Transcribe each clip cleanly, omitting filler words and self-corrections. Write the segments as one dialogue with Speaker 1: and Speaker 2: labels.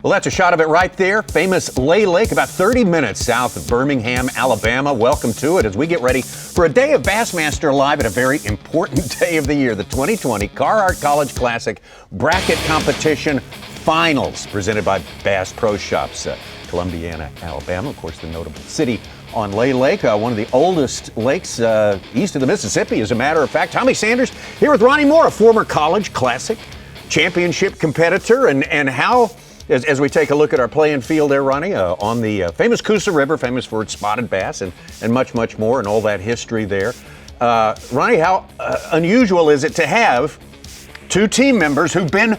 Speaker 1: Well, that's a shot of it right there. Famous Lay Lake, about 30 minutes south of Birmingham, Alabama. Welcome to it as we get ready for a day of Bassmaster Live at a very important day of the year, the 2020 Carhartt College Classic Bracket Competition Finals, presented by Bass Pro Shops. Columbiana, Alabama, of course, the notable city on Lay Lake, one of the oldest lakes east of the Mississippi, as a matter of fact. Tommy Sanders here with Ronnie Moore, a former College Classic championship competitor, and how, as we take a look at our playing field there, Ronnie, on the famous Coosa River, famous for its spotted bass and much, much more, and all that history there. Ronnie, how unusual is it to have two team members who've been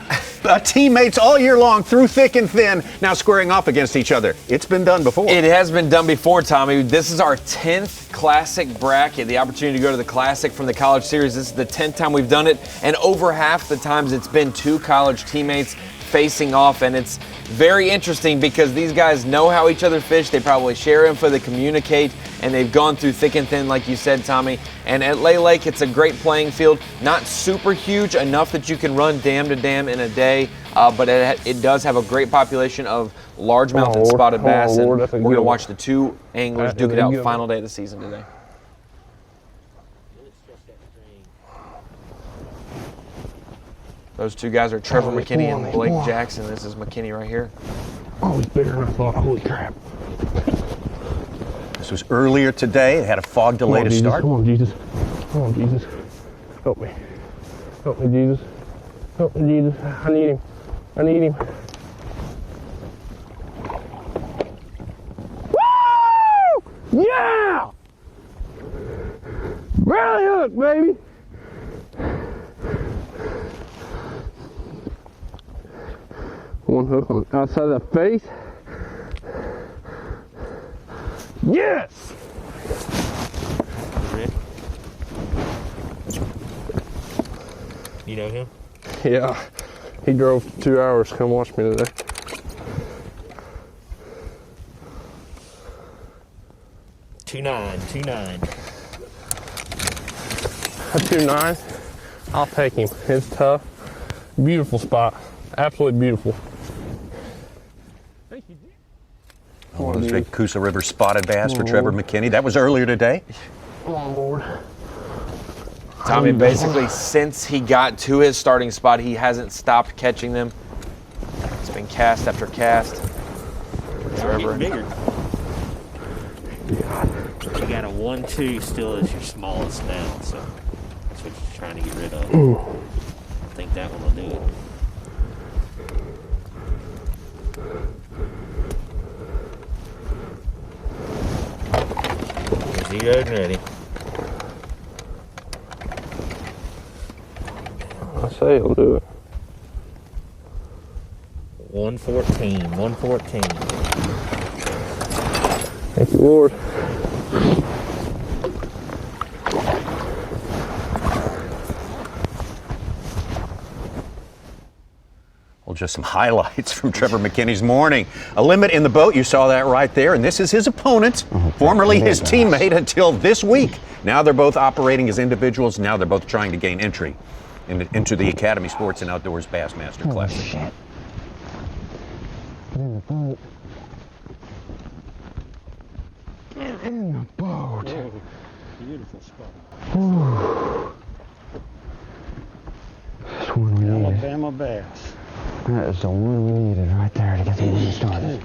Speaker 1: teammates all year long through thick and thin, now squaring off against each other? It's been done before.
Speaker 2: It has been done before, Tommy. This is our 10th Classic bracket, the opportunity to go to the Classic from the College Series. This is the 10th time we've done it, and over half the times it's been two college teammates facing off, and it's very interesting because these guys know how each other fish. They probably share info, they communicate, and they've gone through thick and thin, like you said, Tommy. And at Lay Lake, it's a great playing field. Not super huge, enough that you can run dam to dam in a day, but it does have a great population of largemouth and spotted bass. And we're going to watch the two anglers duke it out final day of the season today. Those two guys are Trevor McKinney and Blake Jackson. This is McKinney right here.
Speaker 3: Oh, he's bigger than I thought. Holy crap.
Speaker 1: This was earlier today. It had a fog delay to start.
Speaker 3: Come on, Jesus. Come on, Jesus. Help me. Help me, Jesus. Help me, Jesus. I need him. I need him. Woo! Yeah! Barely hooked, baby. One hook on the outside of the face. Yes!
Speaker 4: Rick? You know him?
Speaker 3: Yeah. He drove 2 hours to come watch me today.
Speaker 4: Two nine.
Speaker 3: A 2.9. I'll take him. It's tough. Beautiful spot. Absolutely beautiful.
Speaker 1: One of those big Coosa River spotted bass for Trevor McKinney. That was earlier today.
Speaker 3: Come on, Lord.
Speaker 2: Tommy, basically, since he got to his starting spot, he hasn't stopped catching them. It's been cast after cast.
Speaker 4: Trevor. Bigger. You got a 1-2 still as your smallest now, so that's what you're trying to get rid of. I think that one will do it. Zeroed and ready.
Speaker 3: I say he'll do it.
Speaker 4: 114.
Speaker 3: Thank you, Lord.
Speaker 1: Well, just some highlights from Trevor McKinney's morning. A limit in the boat, you saw that right there, and this is his opponent, formerly his teammate until this week. Now they're both operating as individuals. Now they're both trying to gain entry into the Academy Sports and Outdoors Bassmaster Classic.
Speaker 3: Shit. Get in the boat. Get in the boat.
Speaker 5: Whoa, beautiful spot.
Speaker 3: Whew. That's one we needed.
Speaker 5: Alabama bass.
Speaker 3: That is the one we needed right there to get the game started.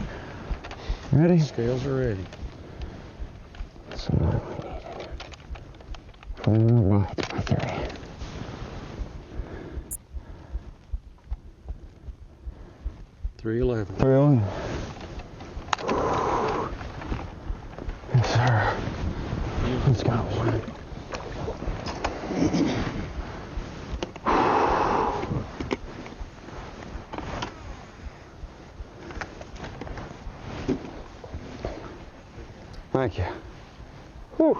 Speaker 3: Ready?
Speaker 5: Scales are ready.
Speaker 3: That's the one we needed. 4 bites by 3.
Speaker 5: .311.
Speaker 3: 311. Yes, sir. Let's go. Thank you. Whew.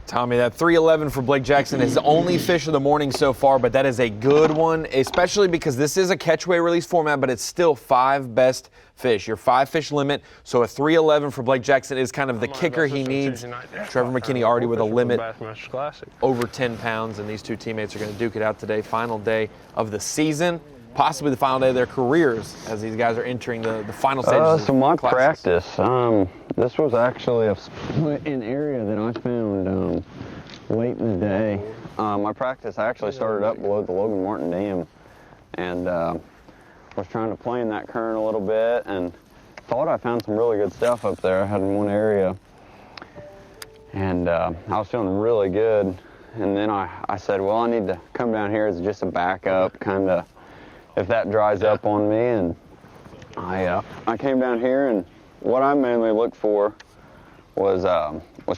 Speaker 2: Tommy, that 311 for Blake Jackson is the only fish of the morning so far, but that is a good one, especially because this is a catch-weight release format, but it's still 5 best fish, your 5-fish limit. So a 311 for Blake Jackson is kind of the kicker he needs. Trevor McKinney already with a limit over 10 pounds, and these two teammates are going to duke it out today, final day of the season. possibly the final day of their careers as these guys are entering the final stages.
Speaker 6: So my
Speaker 2: of classes.
Speaker 6: practice, this was actually an area that I found late in the day. My practice actually started up below the Logan Martin Dam, and was trying to play in that current a little bit, and thought I found some really good stuff up there. I had in one area, and I was feeling really good. And then I said, well, I need to come down here as just a backup, kind of, if that dries up on me. And I came down here, and what I mainly looked for was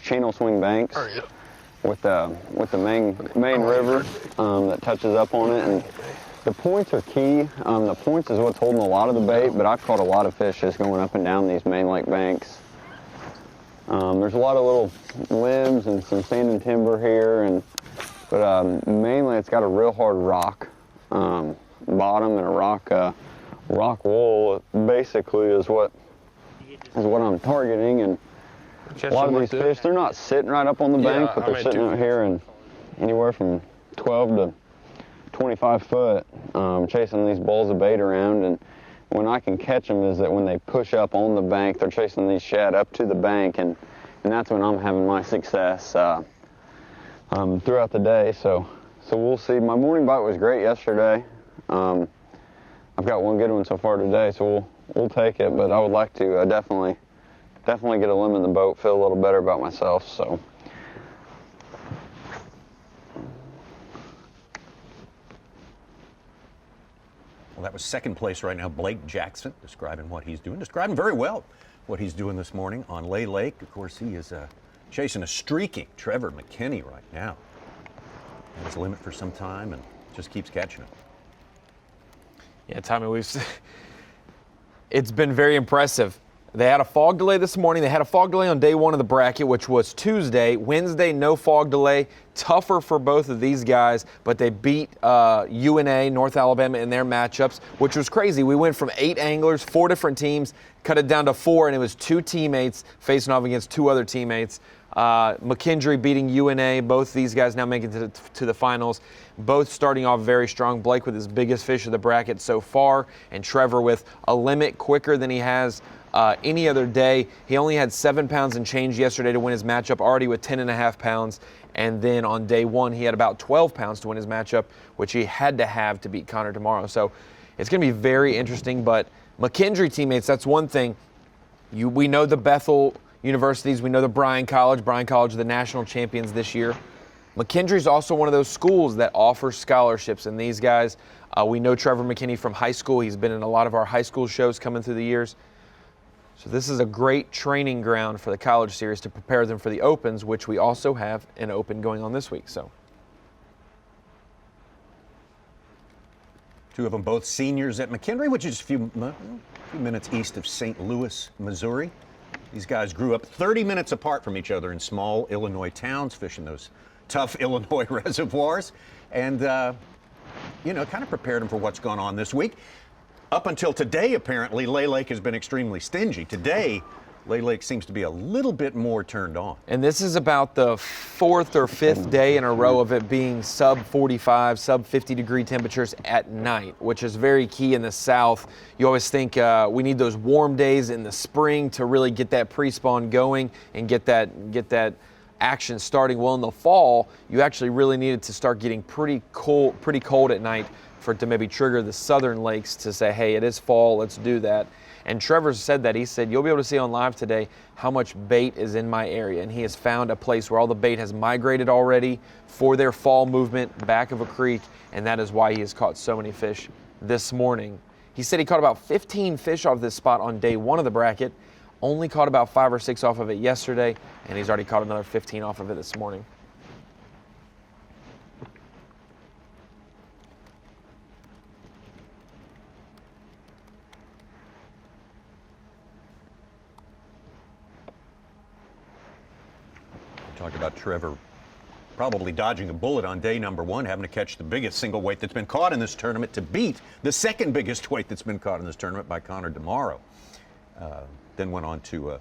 Speaker 6: channel swing banks with the main river that touches up on it. And the points are key. The points is what's holding a lot of the bait, but I've caught a lot of fish just going up and down these main lake banks. There's a lot of little limbs and some sand and timber here, but mainly it's got a real hard rock bottom and a rock wall. Basically is what I'm targeting. And a lot of these fish, they're not sitting right up on the bank, but they're sitting out here and anywhere from 12 to 25 foot, chasing these balls of bait around. And when I can catch them is that when they push up on the bank, they're chasing these shad up to the bank, and that's when I'm having my success throughout the day. So we'll see. My morning bite was great yesterday. I've got one good one so far today, so we'll take it. But I would like to definitely get a limb in the boat, feel a little better about myself. So.
Speaker 1: Well, that was second place right now, Blake Jackson, describing very well what he's doing this morning on Lay Lake. Of course, he is chasing a streaking Trevor McKinney right now. Had his limit for some time and just keeps catching it.
Speaker 2: Yeah, Tommy, it's been very impressive. They had a fog delay this morning. They had a fog delay on day one of the bracket, which was Tuesday. Wednesday, no fog delay. Tougher for both of these guys, but they beat UNA, North Alabama, in their matchups, which was crazy. We went from 8 anglers, 4 different teams, cut it down to 4, and it was 2 teammates facing off against 2 other teammates. McKendree beating UNA, both these guys now making it to the finals, both starting off very strong. Blake with his biggest fish of the bracket so far, and Trevor with a limit quicker than he has any other day. He only had 7 pounds and change yesterday to win his matchup, already with 10.5 pounds. And then on day one, he had about 12 pounds to win his matchup, which he had to have to beat Connor tomorrow. So it's going to be very interesting. But McKendree teammates, that's one thing. We know the Bethel universities. We know the Bryan College, the national champions this year. McKendree is also one of those schools that offers scholarships. And these guys, we know Trevor McKinney from high school. He's been in a lot of our high school shows coming through the years. So this is a great training ground for the college series to prepare them for the opens, which we also have an open going on this week. So
Speaker 1: 2 of them both seniors at McKendree, which is a few minutes east of St. Louis, Missouri. These guys grew up 30 minutes apart from each other in small Illinois towns, fishing those tough Illinois reservoirs, and kind of prepared them for what's going on this week. Up until today, apparently, Lay Lake has been extremely stingy. Today, Lay Lake seems to be a little bit more turned on.
Speaker 2: And this is about the 4th or 5th day in a row of it being sub 45, sub 50 degree temperatures at night, which is very key in the South. You always think we need those warm days in the spring to really get that pre-spawn going and get that action starting. Well, in the fall, you actually really needed to start getting pretty cold at night for it to maybe trigger the southern lakes to say, hey, it is fall, let's do that. And Trevor said that. He said, you'll be able to see on live today how much bait is in my area. And he has found a place where all the bait has migrated already for their fall movement back of a creek, and that is why he has caught so many fish this morning. He said he caught about 15 fish off this spot on day one of the bracket, only caught about 5 or 6 off of it yesterday, and he's already caught another 15 off of it this morning.
Speaker 1: Talk about Trevor probably dodging a bullet on day number 1, having to catch the biggest single weight that's been caught in this tournament to beat the second biggest weight that's been caught in this tournament by Connor tomorrow. Then went on to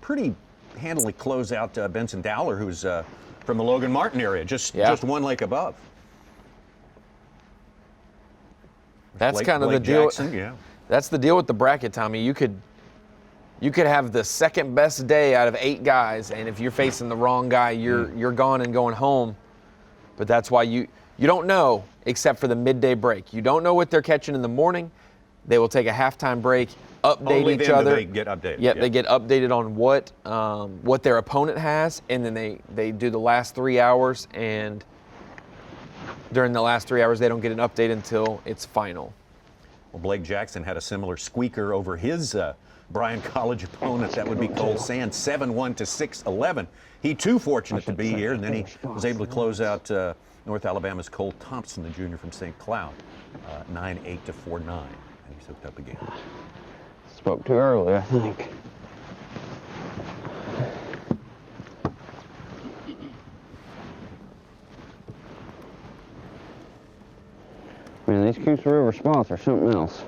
Speaker 1: pretty handily close out Benson Dowler, who's from the Logan Martin area, just one lake above.
Speaker 2: That's kind of the deal.
Speaker 1: Jackson, yeah.
Speaker 2: That's the deal with the bracket, Tommy. You could have the second best day out of 8 guys, and if you're facing the wrong guy, you're gone and going home. But that's why you don't know, except for the midday break. You don't know what they're catching in the morning. They will take a halftime break, update
Speaker 1: Only
Speaker 2: each
Speaker 1: then do
Speaker 2: other.
Speaker 1: they get updated.
Speaker 2: Yep, they get updated on what their opponent has, and then they do the last 3 hours, and during the last 3 hours, they don't get an update until it's final.
Speaker 1: Well, Blake Jackson had a similar squeaker over his Bryan College opponent. That would be Cole Sands, 7-1 to 6-11. He too fortunate to be here, and then he was able to close out North Alabama's Cole Thompson, the junior from St. Cloud, 9-8 to 4-9, and he's hooked up again.
Speaker 6: Spoke too early, I think. Man, these Coosa River spots are something else.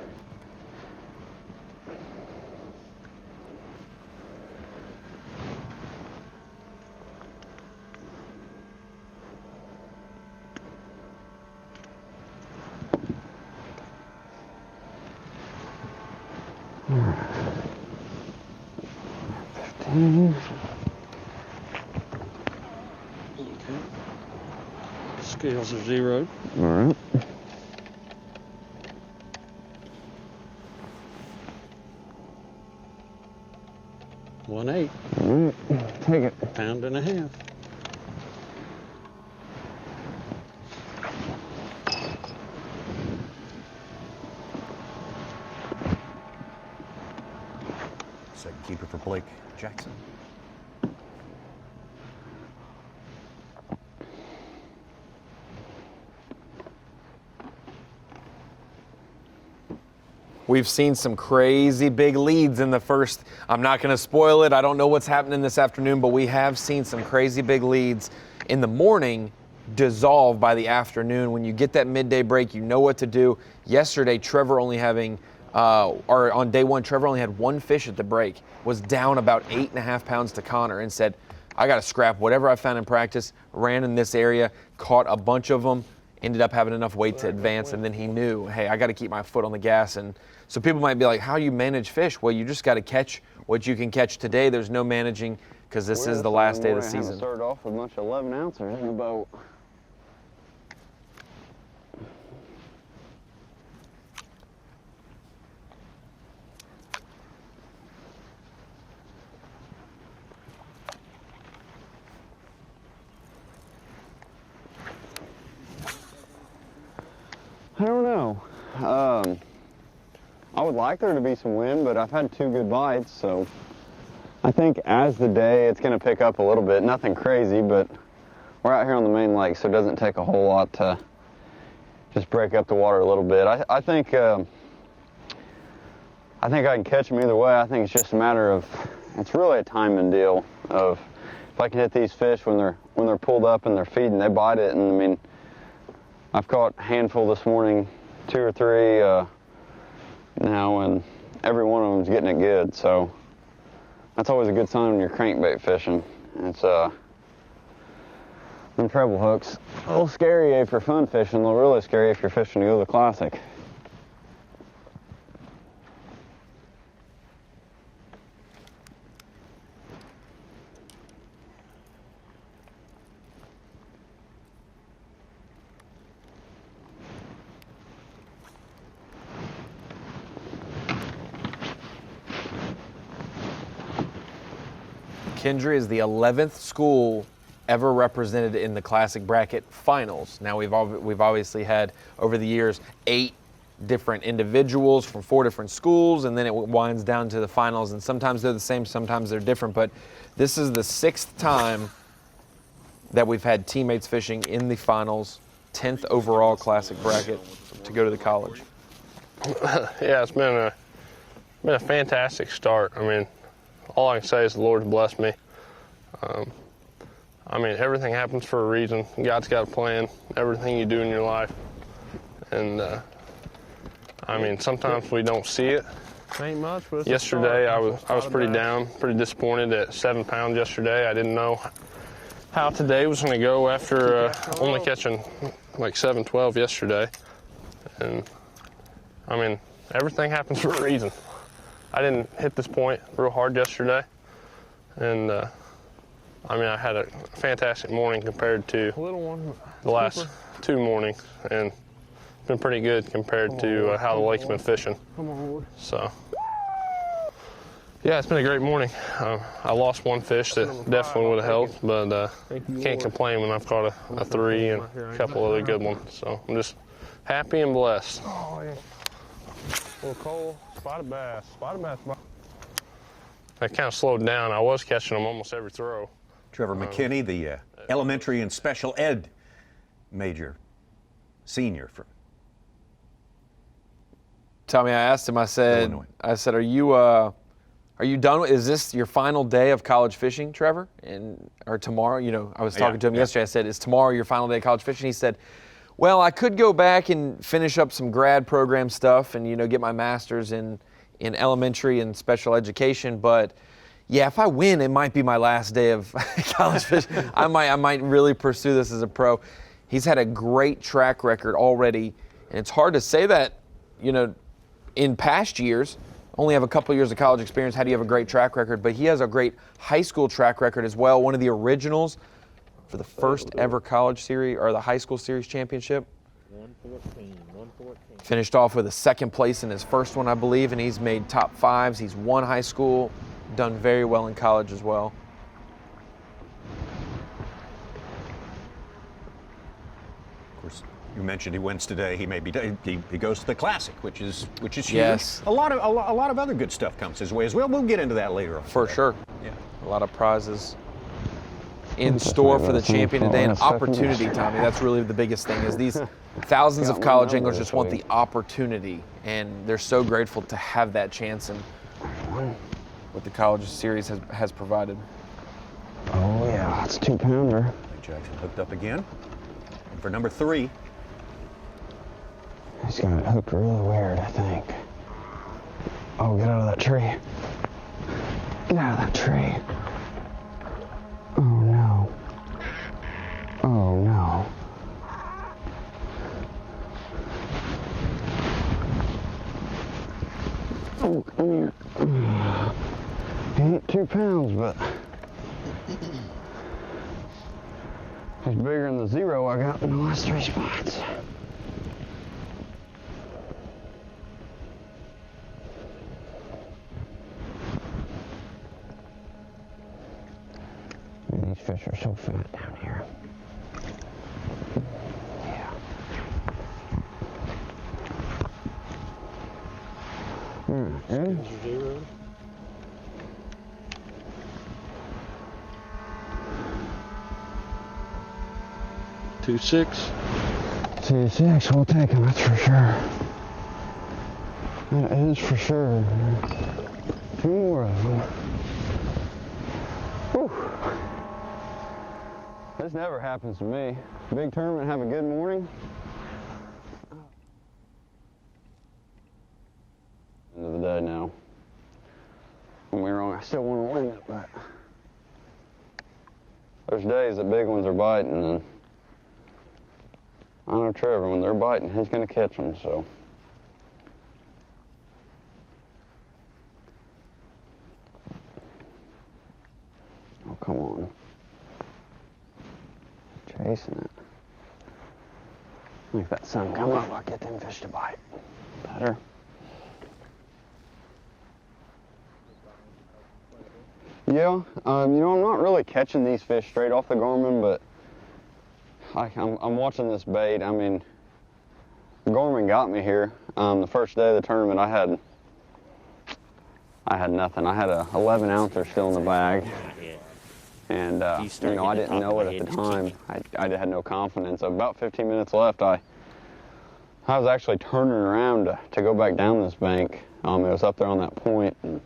Speaker 5: Okay. Scales are zeroed.
Speaker 6: All right.
Speaker 5: One 8.
Speaker 6: All right. Take it.
Speaker 5: Pound and a half.
Speaker 1: Second keeper for Blake Jackson.
Speaker 2: We've seen some crazy big leads in the first. I'm not going to spoil it. I don't know what's happening this afternoon, but we have seen some crazy big leads in the morning dissolve by the afternoon. When you get that midday break, you know what to do. Yesterday, Trevor only having, or on day one, Trevor only had 1 fish at the break, was down about 8.5 pounds to Connor, and said, I got to scrap whatever I found in practice, ran in this area, caught a bunch of them, ended up having enough weight to advance, and then he knew, hey, I got to keep my foot on the gas. And so people might be like, how do you manage fish? Well, you just got to catch what you can catch today. There's no managing, because this is the last day of the season.
Speaker 6: Started off with a bunch of 11 ounces in the boat. I don't know. I would like there to be some wind, but I've had 2 good bites, so I think as the day it's going to pick up a little bit. Nothing crazy, but we're out here on the main lake, so it doesn't take a whole lot to just break up the water a little bit. I think I can catch them either way. I think it's just a matter of, it's really a timing deal of if I can hit these fish when they're pulled up and they're feeding, they bite it. And I mean, I've caught a handful this morning, 2 or 3 now, and every one of them's getting it good. So that's always a good sign when you're crankbait fishing. It's them treble hooks, a little scary if you're fun fishing, a little really scary if you're fishing to go to the Classic.
Speaker 2: McKendree is the 11th school ever represented in the Classic Bracket Finals. Now we've obviously had over the years 8 different individuals from 4 different schools, and then it winds down to the finals, and sometimes they're the same, sometimes they're different, but this is the 6th time that we've had teammates fishing in the finals, 10th overall Classic Bracket to go to the college.
Speaker 3: Yeah, it's been a fantastic start. I mean, all I can say is the Lord's blessed me. I mean, everything happens for a reason. God's got a plan, everything you do in your life. And I mean, sometimes we don't see it.
Speaker 5: Ain't much, but
Speaker 3: Yesterday, I was pretty down, pretty disappointed at 7 pounds yesterday. I didn't know how today was going to go after only catching like 7-12 yesterday. And I mean, everything happens for a reason. I didn't hit this point real hard yesterday, and I mean, I had a fantastic morning compared to the last 2 mornings, and it's been pretty good compared to how the lake's been fishing. So, yeah, it's been a great morning. I lost one fish that definitely would have helped, but can't complain when I've caught a 3 and a couple other good ones. So I'm just happy and blessed.
Speaker 5: Oh, yeah. Little Cole, spotted bass. Spotted bass.
Speaker 3: I kind of slowed down. I was catching them almost every throw.
Speaker 1: Trevor McKinney, the elementary and special ed major, senior from
Speaker 2: Tommy, I asked him, I said,
Speaker 1: Illinois.
Speaker 2: are you done? Is this your final day of college fishing, Trevor? Or tomorrow? You know, I was talking to him yesterday. I said, is tomorrow your final day of college fishing? He said, well, I could go back and finish up some grad program stuff and, you know, get my master's in elementary and special education. But yeah, if I win, it might be my last day of college fishing. I might really pursue this as a pro. He's had a great track record already. And it's hard to say that, you know, in past years, only have a couple years of college experience. How do you have a great track record? But he has a great high school track record as well. One of the originals for the first ever college series or the high school series championship.
Speaker 4: 114.
Speaker 2: Finished off with a second place in his first one, I believe, and he's made top 5s. He's won high school, done very well in college as well.
Speaker 1: Of course, you mentioned he wins today. He may be he goes to the Classic, which is huge.
Speaker 2: Yes.
Speaker 1: A lot of other good stuff comes his way as well. We'll get into that later on.
Speaker 2: For sure.
Speaker 1: Yeah.
Speaker 2: A lot of prizes in store for the champion today. An opportunity, Tommy. That's really the biggest thing, is these thousands of college anglers just want the opportunity, and they're so grateful to have that chance, and what the college series has provided.
Speaker 6: Oh yeah, it's a 2-pounder.
Speaker 1: Jackson hooked up again. And for number 3.
Speaker 6: He's got it hooked really weird, I think. Oh, get out of that tree. Get out of that tree. Oh no. Oh no. Oh, come here. He ain't 2 pounds, but he's bigger than the 0 I got in the last 3 spots. These fish are so fat down here. Yeah. Good.
Speaker 5: 2-6.
Speaker 6: 2-6, we'll take him, that's for sure. That is for sure. 2 more of them. Whew. This never happens to me. Big tournament, have a good morning. End of the day now. Don't get me wrong, I still want to win it, but there's days that big ones are biting, and I know Trevor, when they're biting, he's going to catch them, so. Oh, come on. Chasing it. Make that sun come up, I'll get them fish to bite. Better. Yeah, you know, I'm not really catching these fish straight off the Garmin, but I'm watching this bait. I mean, Gorman got me here. The first day of the tournament, I had nothing. I had a 11 ouncer still in the bag, and you know, I didn't know it at the time. I had no confidence. About 15 minutes left, I was actually turning around to go back down this bank. It was up there on that point, and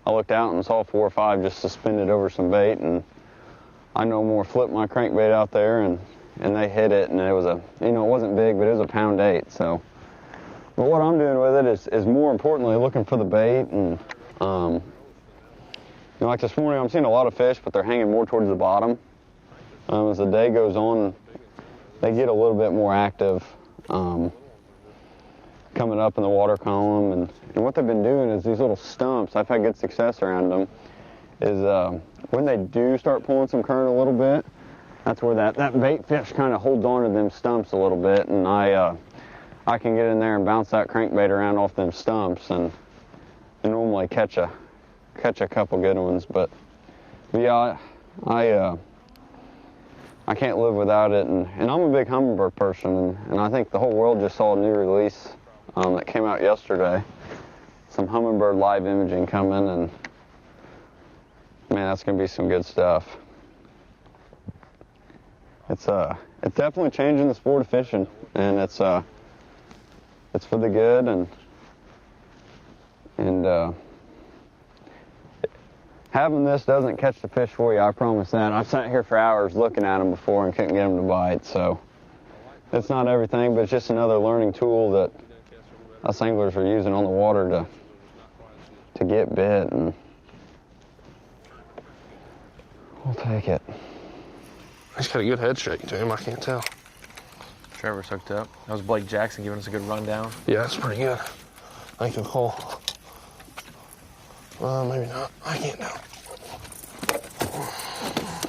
Speaker 6: I looked out and saw 4 or 5 just suspended over some bait, and I no more flipped my crankbait out there, and they hit it, and it was it wasn't big, but it was a pound 8. So, but what I'm doing with it is more importantly looking for the bait, and you know, like this morning, I'm seeing a lot of fish, but they're hanging more towards the bottom. As the day goes on, they get a little bit more active. coming up in the water column. And what they've been doing is these little stumps, I've had good success around them, is when they do start pulling some current a little bit, that's where that bait fish kind of holds on to them stumps a little bit, and I can get in there and bounce that crankbait around off them stumps and normally catch a couple good ones. But yeah, I can't live without it, and I'm a big hummingbird person, and I think the whole world just saw a new release that came out yesterday. Some hummingbird live imaging coming, and man, that's gonna be some good stuff. It's definitely changing the sport of fishing, and it's for the good, and having this doesn't catch the fish for you, I promise that. I've sat here for hours looking at them before and couldn't get them to bite, so it's not everything, but it's just another learning tool that us anglers are using on the water to get bit, and we'll take it.
Speaker 3: He's got a good head shake to him, I can't tell.
Speaker 2: Trevor's hooked up. That was Blake Jackson giving us a good rundown.
Speaker 3: Yeah, that's pretty good. Thank you, Cole. Maybe not. I can't tell.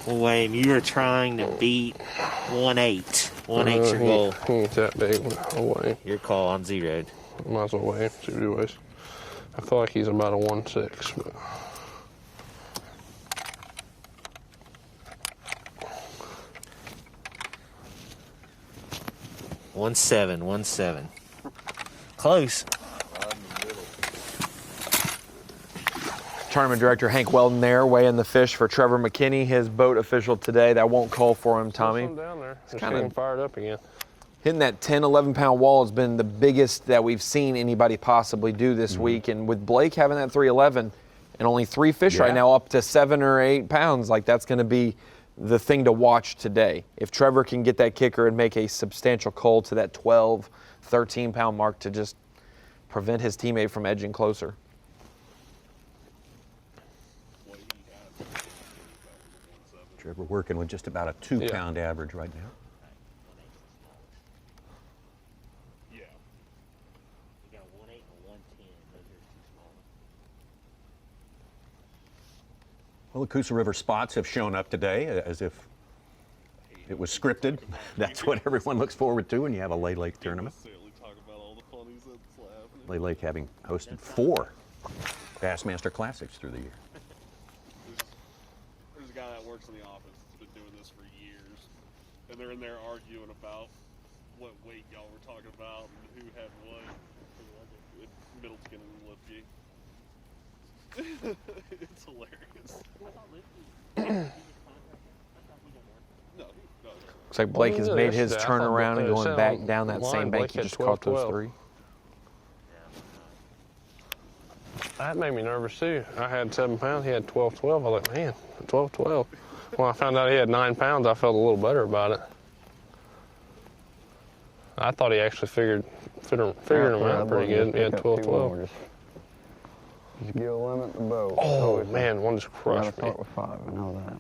Speaker 4: Well, Wayne, you are trying to beat 1.8. 1.8's your goal.
Speaker 3: He ain't that big. I'll weigh him.
Speaker 4: Your call on zeroed.
Speaker 3: Might as well weigh him, see what he weighs. I feel like he's about a 1.6, but
Speaker 4: 1.7, 1.7. Close.
Speaker 2: Tournament director Hank Weldon there weighing the fish for Trevor McKinney, his boat official today. That won't call for him, Tommy.
Speaker 3: There's some down there. It's
Speaker 2: kinda
Speaker 3: getting fired up again.
Speaker 2: Hitting that 10, 11-pound wall has been the biggest that we've seen anybody possibly do this week. And with Blake having that 311 and only 3 fish right now up to 7 or 8 pounds, like that's going to be the thing to watch today. If Trevor can get that kicker and make a substantial cull to that 12, 13-pound mark to just prevent his teammate from edging closer.
Speaker 1: Trevor working with just about a 2-pound average right now.
Speaker 4: You got 1.8 and 1.10. Those are too small.
Speaker 1: Well, the Coosa River spots have shown up today as if it was scripted. That's what everyone looks forward to when you have a Lay Lake tournament. Lay Lake having hosted 4 Bassmaster Classics through the year.
Speaker 5: There's a guy that works in the office that's been doing this for years, and they're in there arguing about what weight y'all were talking about and who had what. Middleton and Lipke. It's hilarious. No.
Speaker 2: Looks like Blake has made his
Speaker 3: yesterday, I
Speaker 2: turn
Speaker 3: thought
Speaker 2: around and
Speaker 3: it
Speaker 2: going
Speaker 3: sounded
Speaker 2: back down that
Speaker 3: line
Speaker 2: same bank
Speaker 3: Blake
Speaker 2: he
Speaker 3: had
Speaker 2: just caught those
Speaker 3: 12-12.
Speaker 2: 3.
Speaker 3: That made me nervous too. I had 7 pounds, he had 12-12. I was like, man, 12-12. When I found out he had 9 pounds, I felt a little better about it. I thought he actually figured him out pretty good. He had 12-12.
Speaker 6: Just get a limit the boat.
Speaker 3: Oh man, one just
Speaker 6: Gotta
Speaker 3: crushed me.
Speaker 6: start with 5, I know that.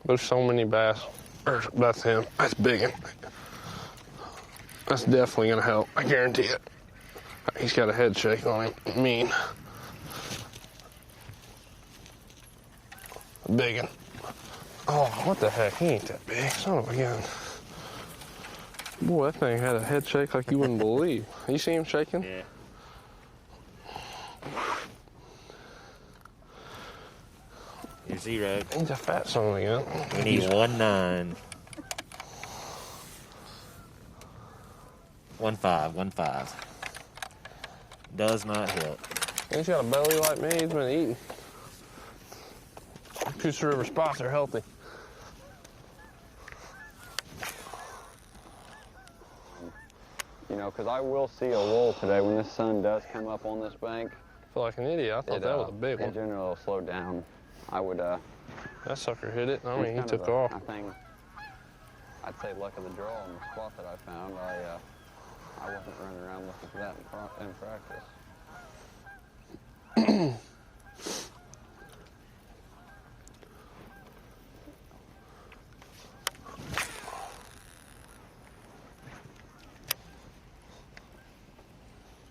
Speaker 3: There's so many bass. That's him. That's big. That's definitely gonna help. I guarantee it. He's got a head shake on him. Mean. Big one. Oh, what the heck? He ain't that big. Son of a gun. Boy, that thing had a head shake like you wouldn't believe. You see him shaking?
Speaker 4: Yeah. You're zeroed.
Speaker 3: He's a fat son of a gun.
Speaker 4: We need 1.9. 1.5. Does not help.
Speaker 3: He's got a belly like me. He's been eating. Coosa River spots are healthy.
Speaker 6: You know, because I will see a lull today when this sun does come up on this bank.
Speaker 3: I feel like an idiot. I thought that was a big
Speaker 6: It
Speaker 3: one.
Speaker 6: generally will slow down. I would.
Speaker 3: That sucker hit it. I
Speaker 6: it's
Speaker 3: mean, he
Speaker 6: kind
Speaker 3: took
Speaker 6: of a
Speaker 3: off.
Speaker 6: thing. I'd say luck of the draw on the spot that I found. I wasn't running around looking for that in practice.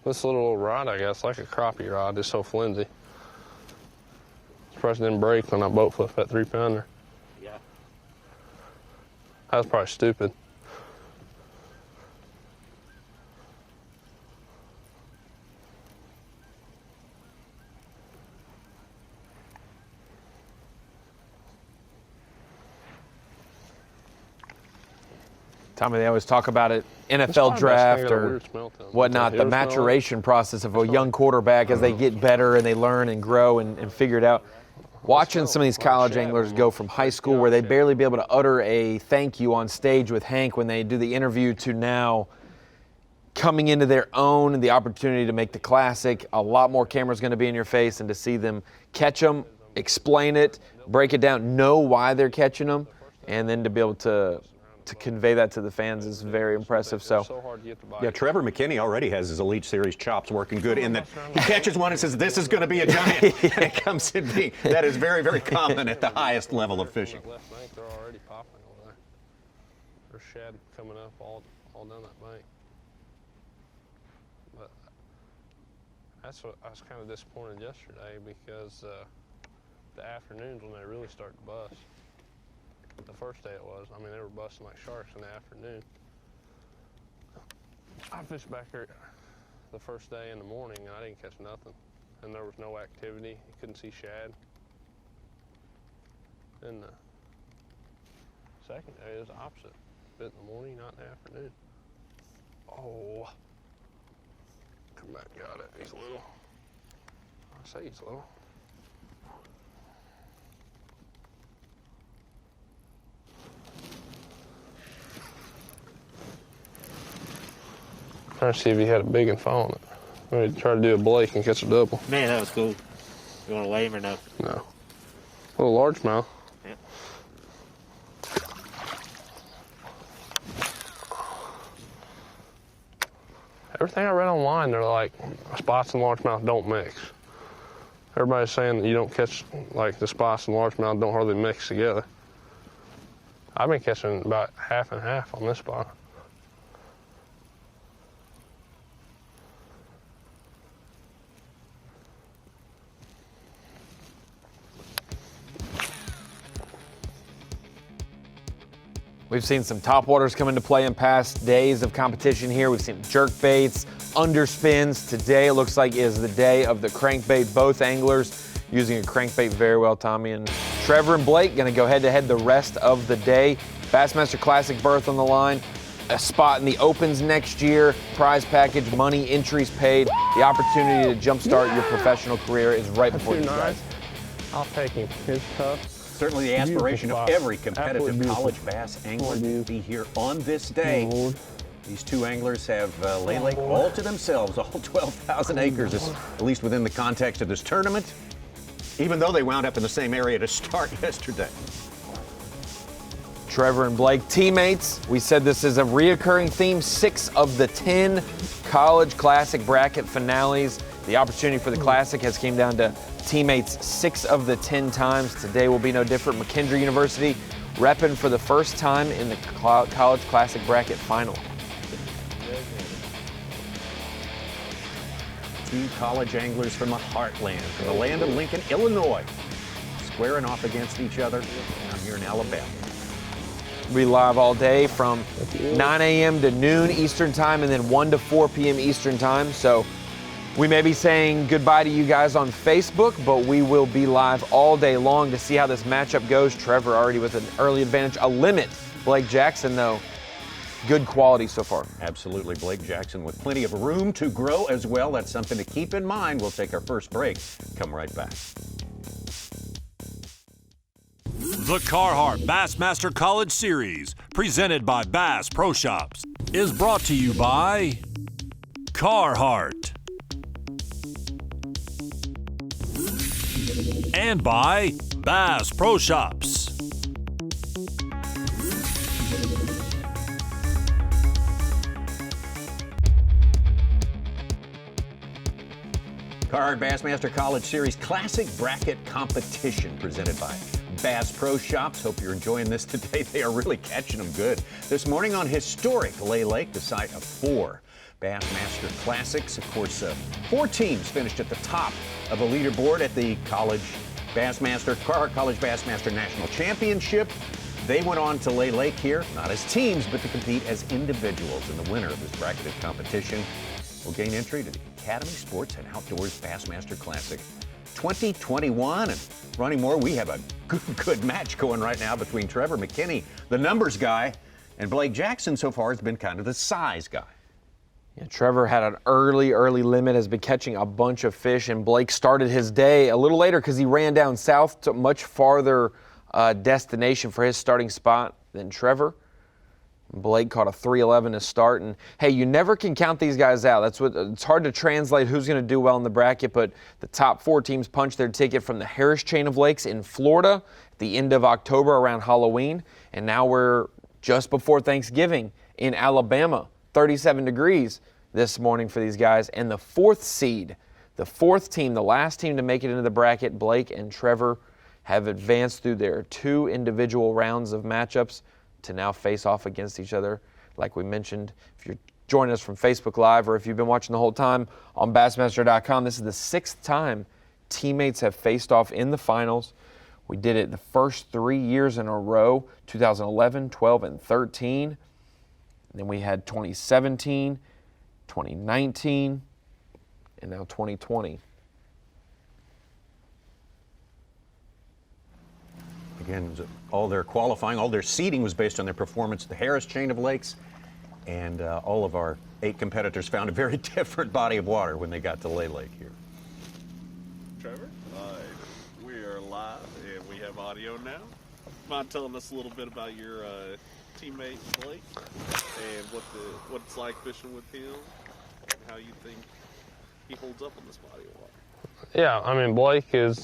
Speaker 3: This little rod, I guess, like a crappie rod, is so flimsy. Surprised it didn't break when I boat flipped that 3-pounder.
Speaker 4: Yeah.
Speaker 3: That was probably stupid.
Speaker 2: Tommy, they always talk about it,
Speaker 3: This
Speaker 2: NFL
Speaker 3: Bass
Speaker 2: draft
Speaker 3: thing got a
Speaker 2: or
Speaker 3: weird smell to it.
Speaker 2: whatnot,
Speaker 3: Does it
Speaker 2: the
Speaker 3: smell like-
Speaker 2: maturation process of a young quarterback as they get better and they learn and grow and figure it out. Watching some of these college anglers go from high school where they'd barely be able to utter a thank you on stage with Hank when they do the interview to now coming into their own and the opportunity to make the classic. A lot more cameras going to be in your face, and to see them catch them, explain it, break it down, know why they're catching them, and then to be able to convey that to the fans is very impressive. So,
Speaker 3: hard to get the bite.
Speaker 1: Yeah, Trevor McKinney already has his Elite Series chops working good in that he catches one and says, this is going to be a giant, and it comes in being. That is very, very common at the highest level of fishing.
Speaker 3: Left bank, they're already popping over there. There's shad coming up all down that bank. But that's what I was kind of disappointed yesterday, because the afternoons when they really start to bust. The first day it was. I mean, they were busting like sharks in the afternoon. I fished back here the first day in the morning, and I didn't catch nothing. And there was no activity. You couldn't see shad. And the second day is the opposite. Bit in the morning, not in the afternoon. Oh. Come back, got it. He's little. I say he's little. Trying to see if he had a big one following it. I'm going to try to do a Blake and catch a double.
Speaker 4: Man, that was cool. You want to weigh him or no?
Speaker 3: No. A little largemouth.
Speaker 4: Yeah.
Speaker 3: Everything I read online, they're like, spots and largemouth don't mix. Everybody's saying that you don't catch, like, the spots and largemouth don't hardly mix together. I've been catching about half and half on this spot.
Speaker 2: we've seen some topwaters come into play in past days of competition here. We've seen jerk baits, underspins. Today it looks like is the day of the crankbait. Both anglers using a crankbait very well. Tommy and Trevor and Blake going to go head-to-head the rest of the day. Bassmaster Classic berth on the line. A spot in the Opens next year. Prize package, money, entries paid. The opportunity to jumpstart your professional career is right before you guys.
Speaker 3: I'll take him. It's tough.
Speaker 1: Certainly the aspiration of
Speaker 3: Beautiful spot.
Speaker 1: every competitive
Speaker 3: Absolutely
Speaker 1: college bass angler to be here on this day.
Speaker 3: Lord.
Speaker 1: These two anglers have Lay Lake all to themselves, all 12,000 acres, at least within the context of this tournament, even though they wound up in the same area to start yesterday.
Speaker 2: Trevor and Blake, teammates. We said this is a reoccurring theme. 6 of the 10 college classic bracket finales. The opportunity for the classic has came down to teammates 6 of the 10 times. Today will be no different. McKendree University repping for the first time in the college classic bracket final.
Speaker 1: Two college anglers from the heartland, from the land of Lincoln, Illinois, squaring off against each other down here in Alabama.
Speaker 2: We'll be live all day from 9 a.m. to noon Eastern time, and then 1 to 4 p.m. Eastern time. So we may be saying goodbye to you guys on Facebook, but we will be live all day long to see how this matchup goes. Trevor already with an early advantage, a limit. Blake Jackson, though, good quality so far.
Speaker 1: Absolutely. Blake Jackson with plenty of room to grow as well. That's something to keep in mind. We'll take our first break. Come right back.
Speaker 7: The Carhartt Bassmaster College Series, presented by Bass Pro Shops, is brought to you by Carhartt and by Bass Pro Shops.
Speaker 1: Carhartt Bassmaster College Series Classic Bracket Competition presented by B.A.S.S Pro Shops. Hope you're enjoying this today. They are really catching them good. This morning on historic Lay Lake, the site of 4 Bassmaster Classics. Of course, 4 teams finished at the top of the leaderboard at the Carhartt College Bassmaster National Championship. They went on to Lay Lake here, not as teams, but to compete as individuals. And the winner of this bracketed competition will gain entry to the Academy Sports and Outdoors Bassmaster Classic 2021. And running more, we have a good match going right now between Trevor McKinney, the numbers guy, and Blake Jackson so far has been kind of the size guy.
Speaker 2: Yeah, Trevor had an early limit, has been catching a bunch of fish, and Blake started his day a little later because he ran down south to a much farther destination for his starting spot than Trevor. Blake caught a 3.11 to start, and hey, you never can count these guys out. It's hard to translate who's going to do well in the bracket, but the top 4 teams punched their ticket from the Harris chain of lakes in Florida at the end of October around Halloween, and now we're just before Thanksgiving in Alabama, 37 degrees this morning for these guys, and the 4th seed, the 4th team, the last team to make it into the bracket, Blake and Trevor, have advanced through their 2 individual rounds of matchups to now face off against each other. Like we mentioned, if you're joining us from Facebook Live or if you've been watching the whole time on Bassmaster.com, this is the 6th time teammates have faced off in the finals. We did it the first 3 years in a row, 2011, 12, and 13. And then we had 2017, 2019, and now 2020.
Speaker 1: Again, all their qualifying, all their seeding was based on their performance at the Harris chain of lakes, and all of our 8 competitors found a very different body of water when they got to Lay Lake here.
Speaker 5: Trevor, we are live and we have audio now. Mind telling us a little bit about your teammate Blake and what it's like fishing with him and how you think he holds up on this body of water?
Speaker 3: Yeah, I mean, Blake is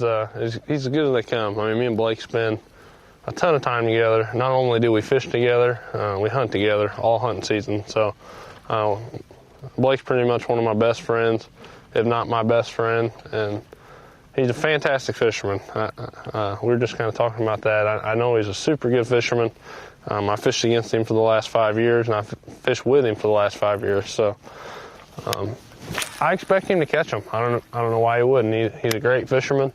Speaker 3: he's as good as they come. I mean, me and Blake spend a ton of time together. Not only do we fish together, we hunt together all hunting season. So Blake's pretty much one of my best friends, if not my best friend, and he's a fantastic fisherman. We were just kind of talking about that. I know he's a super good fisherman. I fished against him for the last 5 years, and I fished with him for the last 5 years. So I expect him to catch them. I don't know why he wouldn't. He's a great fisherman.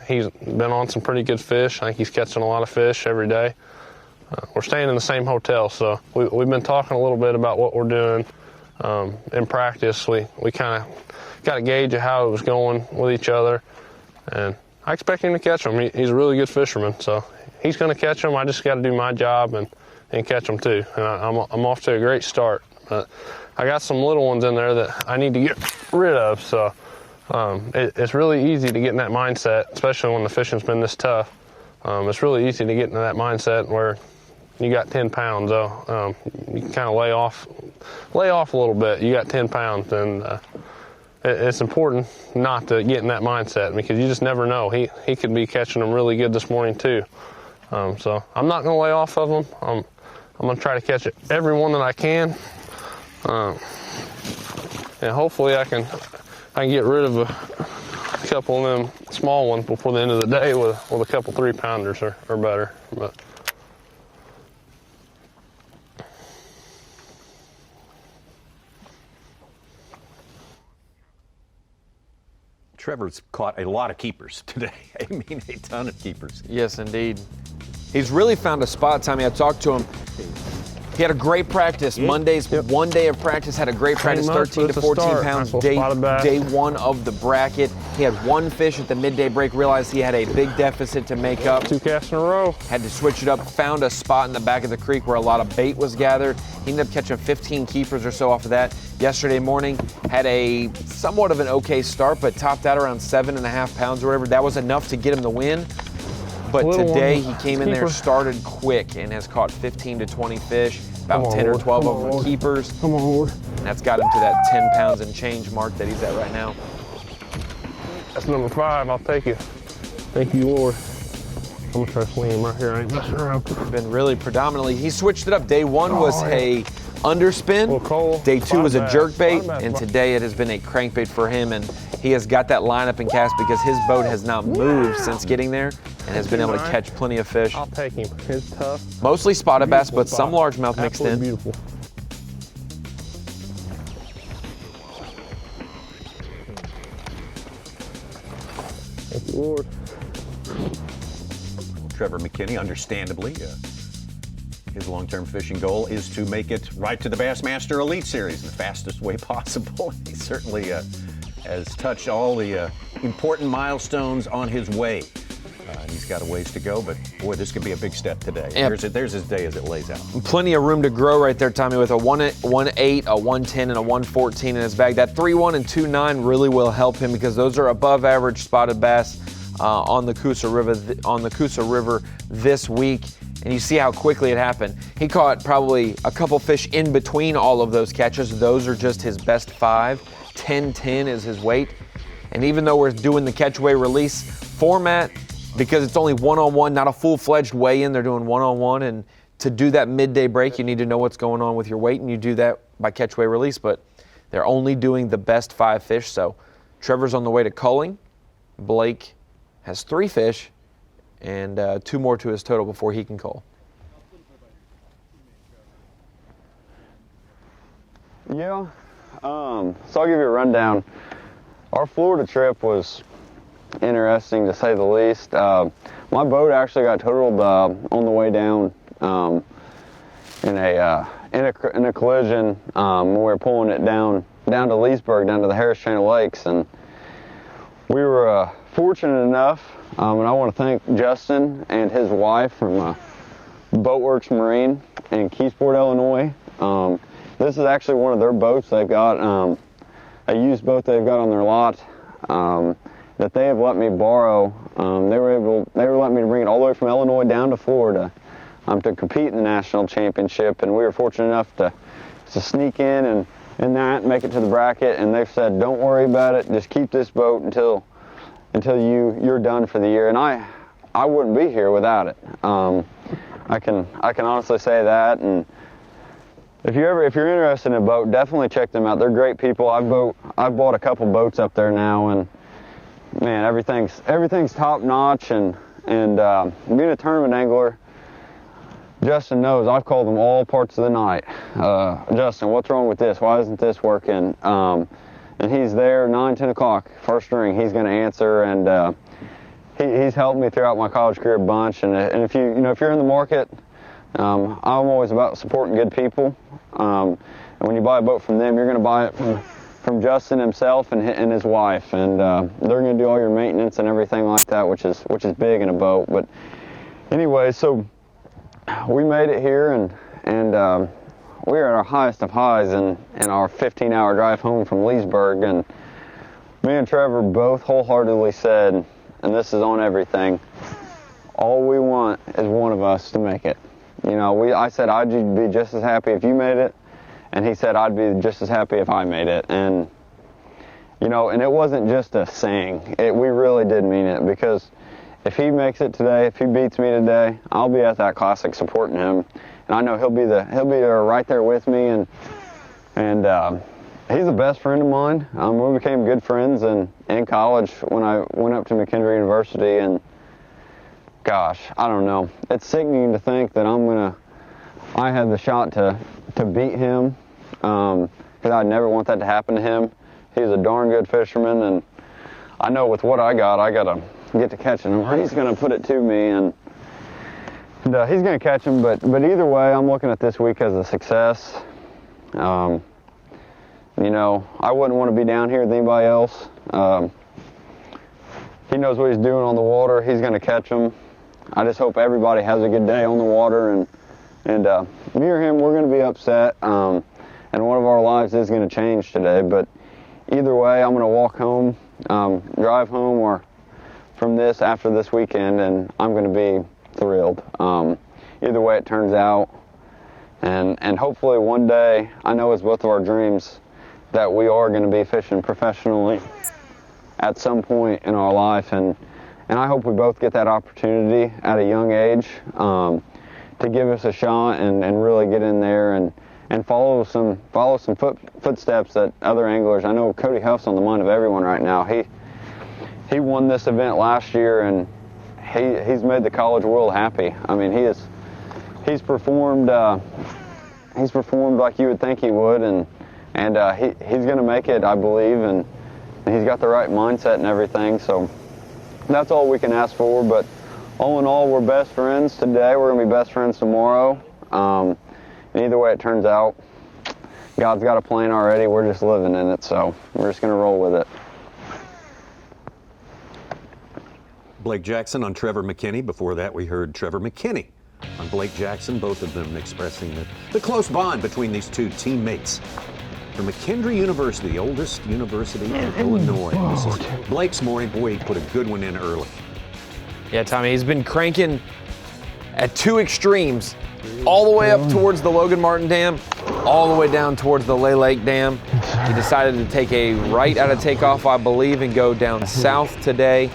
Speaker 3: He's been on some pretty good fish. I think he's catching a lot of fish every day. We're staying in the same hotel, so we've been talking a little bit about what we're doing in practice. We kind of got a gauge of how it was going with each other, and I expect him to catch them. He's a really good fisherman, so he's going to catch them. I just got to do my job and catch them too. And I'm off to a great start. But I got some little ones in there that I need to get rid of, so it's really easy to get in that mindset, especially when the fishing's been this tough. It's really easy to get into that mindset where you got 10 pounds, though. You can kind of lay off a little bit. You got 10 pounds, and it's important not to get in that mindset because you just never know. He could be catching them really good this morning too. So I'm not going to lay off of them. I'm going to try to catch every one that I can. And hopefully I can get rid of a couple of them small ones before the end of the day with a couple 3-pounders or better. But
Speaker 1: Trevor's caught a lot of keepers today. I mean, a ton of keepers.
Speaker 2: Yes, indeed. He's really found a spot, Tommy. I talked to him. He had a great practice. Monday's one day of practice, had a great practice, 13 to 14 pounds, day 1 of the bracket. He had 1 fish at the midday break, realized he had a big deficit to make up.
Speaker 3: 2 casts in a row.
Speaker 2: Had to switch it up, found a spot in the back of the creek where a lot of bait was gathered. He ended up catching 15 keepers or so off of that. Yesterday morning, had a somewhat of an okay start, but topped out around 7.5 pounds or whatever. That was enough to get him the win. But today he came in there, started quick, and has caught 15 to 20 fish, about 10 or 12 of them keepers.
Speaker 3: Come on, Lord.
Speaker 2: And that's got him to that 10 pounds and change mark that he's at right now.
Speaker 3: That's number 5. I'll take it. Thank you, Lord. I'm gonna try to swing him right here. I ain't messing around.
Speaker 2: Been really predominantly, he switched it up. Day one was a underspin. Day two was a jerkbait, and today it has been a crankbait for him, and he has got that lineup and cast because his boat has not moved since getting there and has been able to catch plenty of fish.
Speaker 3: I'll take him. It's tough.
Speaker 2: Mostly spotted bass, but some largemouth mixed in.
Speaker 3: Beautiful. Thank you, Lord.
Speaker 1: Trevor McKinney, understandably, his long-term fishing goal is to make it right to the Bassmaster Elite Series in the fastest way possible. He certainly has touched all the important milestones on his way. And he's got a ways to go, but boy, this could be a big step today.
Speaker 2: Yep.
Speaker 1: There's his day as it lays out.
Speaker 2: Plenty of room to grow right there, Tommy, with a 1.8, a 110, and a 114 in his bag. That 3.1 and 2.9 really will help him because those are above average spotted bass on the Coosa River this week. And you see how quickly it happened. He caught probably a couple fish in between all of those catches. Those are just his best 5. 10-10 is his weight. And even though we're doing the catch-away release format, because it's only one-on-one, not a full-fledged weigh-in, they're doing one-on-one. And to do that midday break, you need to know what's going on with your weight, and you do that by catch-away release. But they're only doing the best 5 fish. So Trevor's on the way to culling. Blake has 3 fish and 2 more to his total before he can cull.
Speaker 6: Yeah, so I'll give you a rundown. Our Florida trip was interesting to say the least. My boat actually got totaled on the way down in a collision when we were pulling it down to Leesburg, down to the Harris Chain of Lakes, and we were fortunate enough, and I want to thank Justin and his wife from Boatworks Marine in Keysport, Illinois. This is actually one of their boats. They've got a used boat they've got on their lot that they have let me borrow. They were letting me bring it all the way from Illinois down to Florida to compete in the national championship, and we were fortunate enough to sneak in and make it to the bracket. And they've said, don't worry about it, just keep this boat until you're done for the year. And I wouldn't be here without it. I can honestly say that. And if you're interested in a boat, definitely check them out. They're great people. I've bought a couple boats up there now, and man, everything's top notch. And being a tournament angler, Justin knows I've called them all parts of the night. Justin, what's wrong with this? Why isn't this working? And he's there 9, 10 o'clock, first ring. He's going to answer, and he's helped me throughout my college career a bunch. And if you're in the market, I'm always about supporting good people. And when you buy a boat from them, you're going to buy it from Justin himself and his wife, and they're going to do all your maintenance and everything like that, which is big in a boat. But anyway, so we made it here, and we were at our highest of highs in our 15-hour drive home from Leesburg, and me and Trevor both wholeheartedly said, and this is on everything, all we want is one of us to make it. I said I'd be just as happy if you made it, and he said I'd be just as happy if I made it. And and it wasn't just a saying. We really did mean it, because if he makes it today, if he beats me today, I'll be at that classic supporting him. And I know he'll be there right there with me, and he's the best friend of mine. We became good friends in college when I went up to McKendree University, and gosh, I don't know. It's sickening to think that I had the shot to beat him, because I'd never want that to happen to him. He's a darn good fisherman, and I know with what I gotta get to catching him. He's gonna put it to me, and he's going to catch him, but either way, I'm looking at this week as a success. I wouldn't want to be down here with anybody else. He knows what he's doing on the water. He's going to catch them. I just hope everybody has a good day on the water, and me or him, we're going to be upset, and one of our lives is going to change today. But either way, I'm going to walk home, drive home, or from this after this weekend, and I'm going to be thrilled. Either way it turns out, and hopefully one day, I know it's both of our dreams, that we are going to be fishing professionally at some point in our life, and I hope we both get that opportunity at a young age to give us a shot and really get in there and follow some footsteps that other anglers. I know Cody Huff's on the mind of everyone right now. He won this event last year, and he's made the college world happy. I mean, he's performed like you would think he would, and he's going to make it, I believe, and he's got the right mindset and everything. So that's all we can ask for. But all in all, we're best friends today. We're going to be best friends tomorrow. And either way it turns out, God's got a plan already. We're just living in it, so we're just going to roll with it.
Speaker 1: Blake Jackson on Trevor McKinney. Before that, we heard Trevor McKinney on Blake Jackson, both of them expressing the close bond between these two teammates. From McKendree University, the oldest university in Illinois. This is Blake's morning. Boy, he put a good one in early.
Speaker 2: Yeah, Tommy, he's been cranking at two extremes, all the way up towards the Logan Martin Dam, all the way down towards the Lay Lake Dam. He decided to take a right out of takeoff, I believe, and go down south today.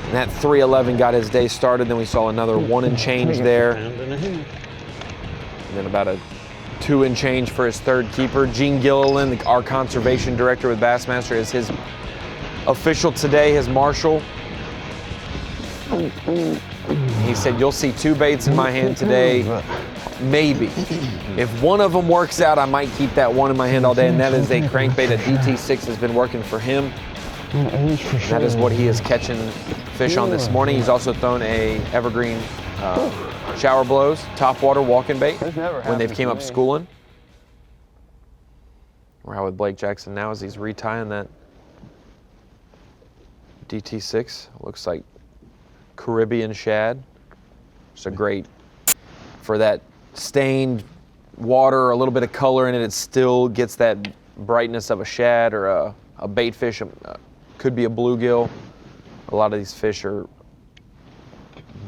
Speaker 2: And that 311 got his day started. Then we saw another 1 and change there. And then about a 2 and change for his third keeper. Gene Gilliland, our conservation director with Bassmaster, is his official today, his marshal. He said, you'll see 2 baits in my hand today, maybe. If one of them works out, I might keep that one in my hand all day, and that is a crankbait. A DT6 has been working for him. That is what he is catching fish on this morning. He's also thrown a evergreen shower blows, topwater walking bait when they've came up schooling. We're out with Blake Jackson now as he's retying that DT6. Looks like Caribbean shad. It's a great, for that stained water, a little bit of color in it, it still gets that brightness of a shad or a bait fish. Could be a bluegill. A lot of these fish are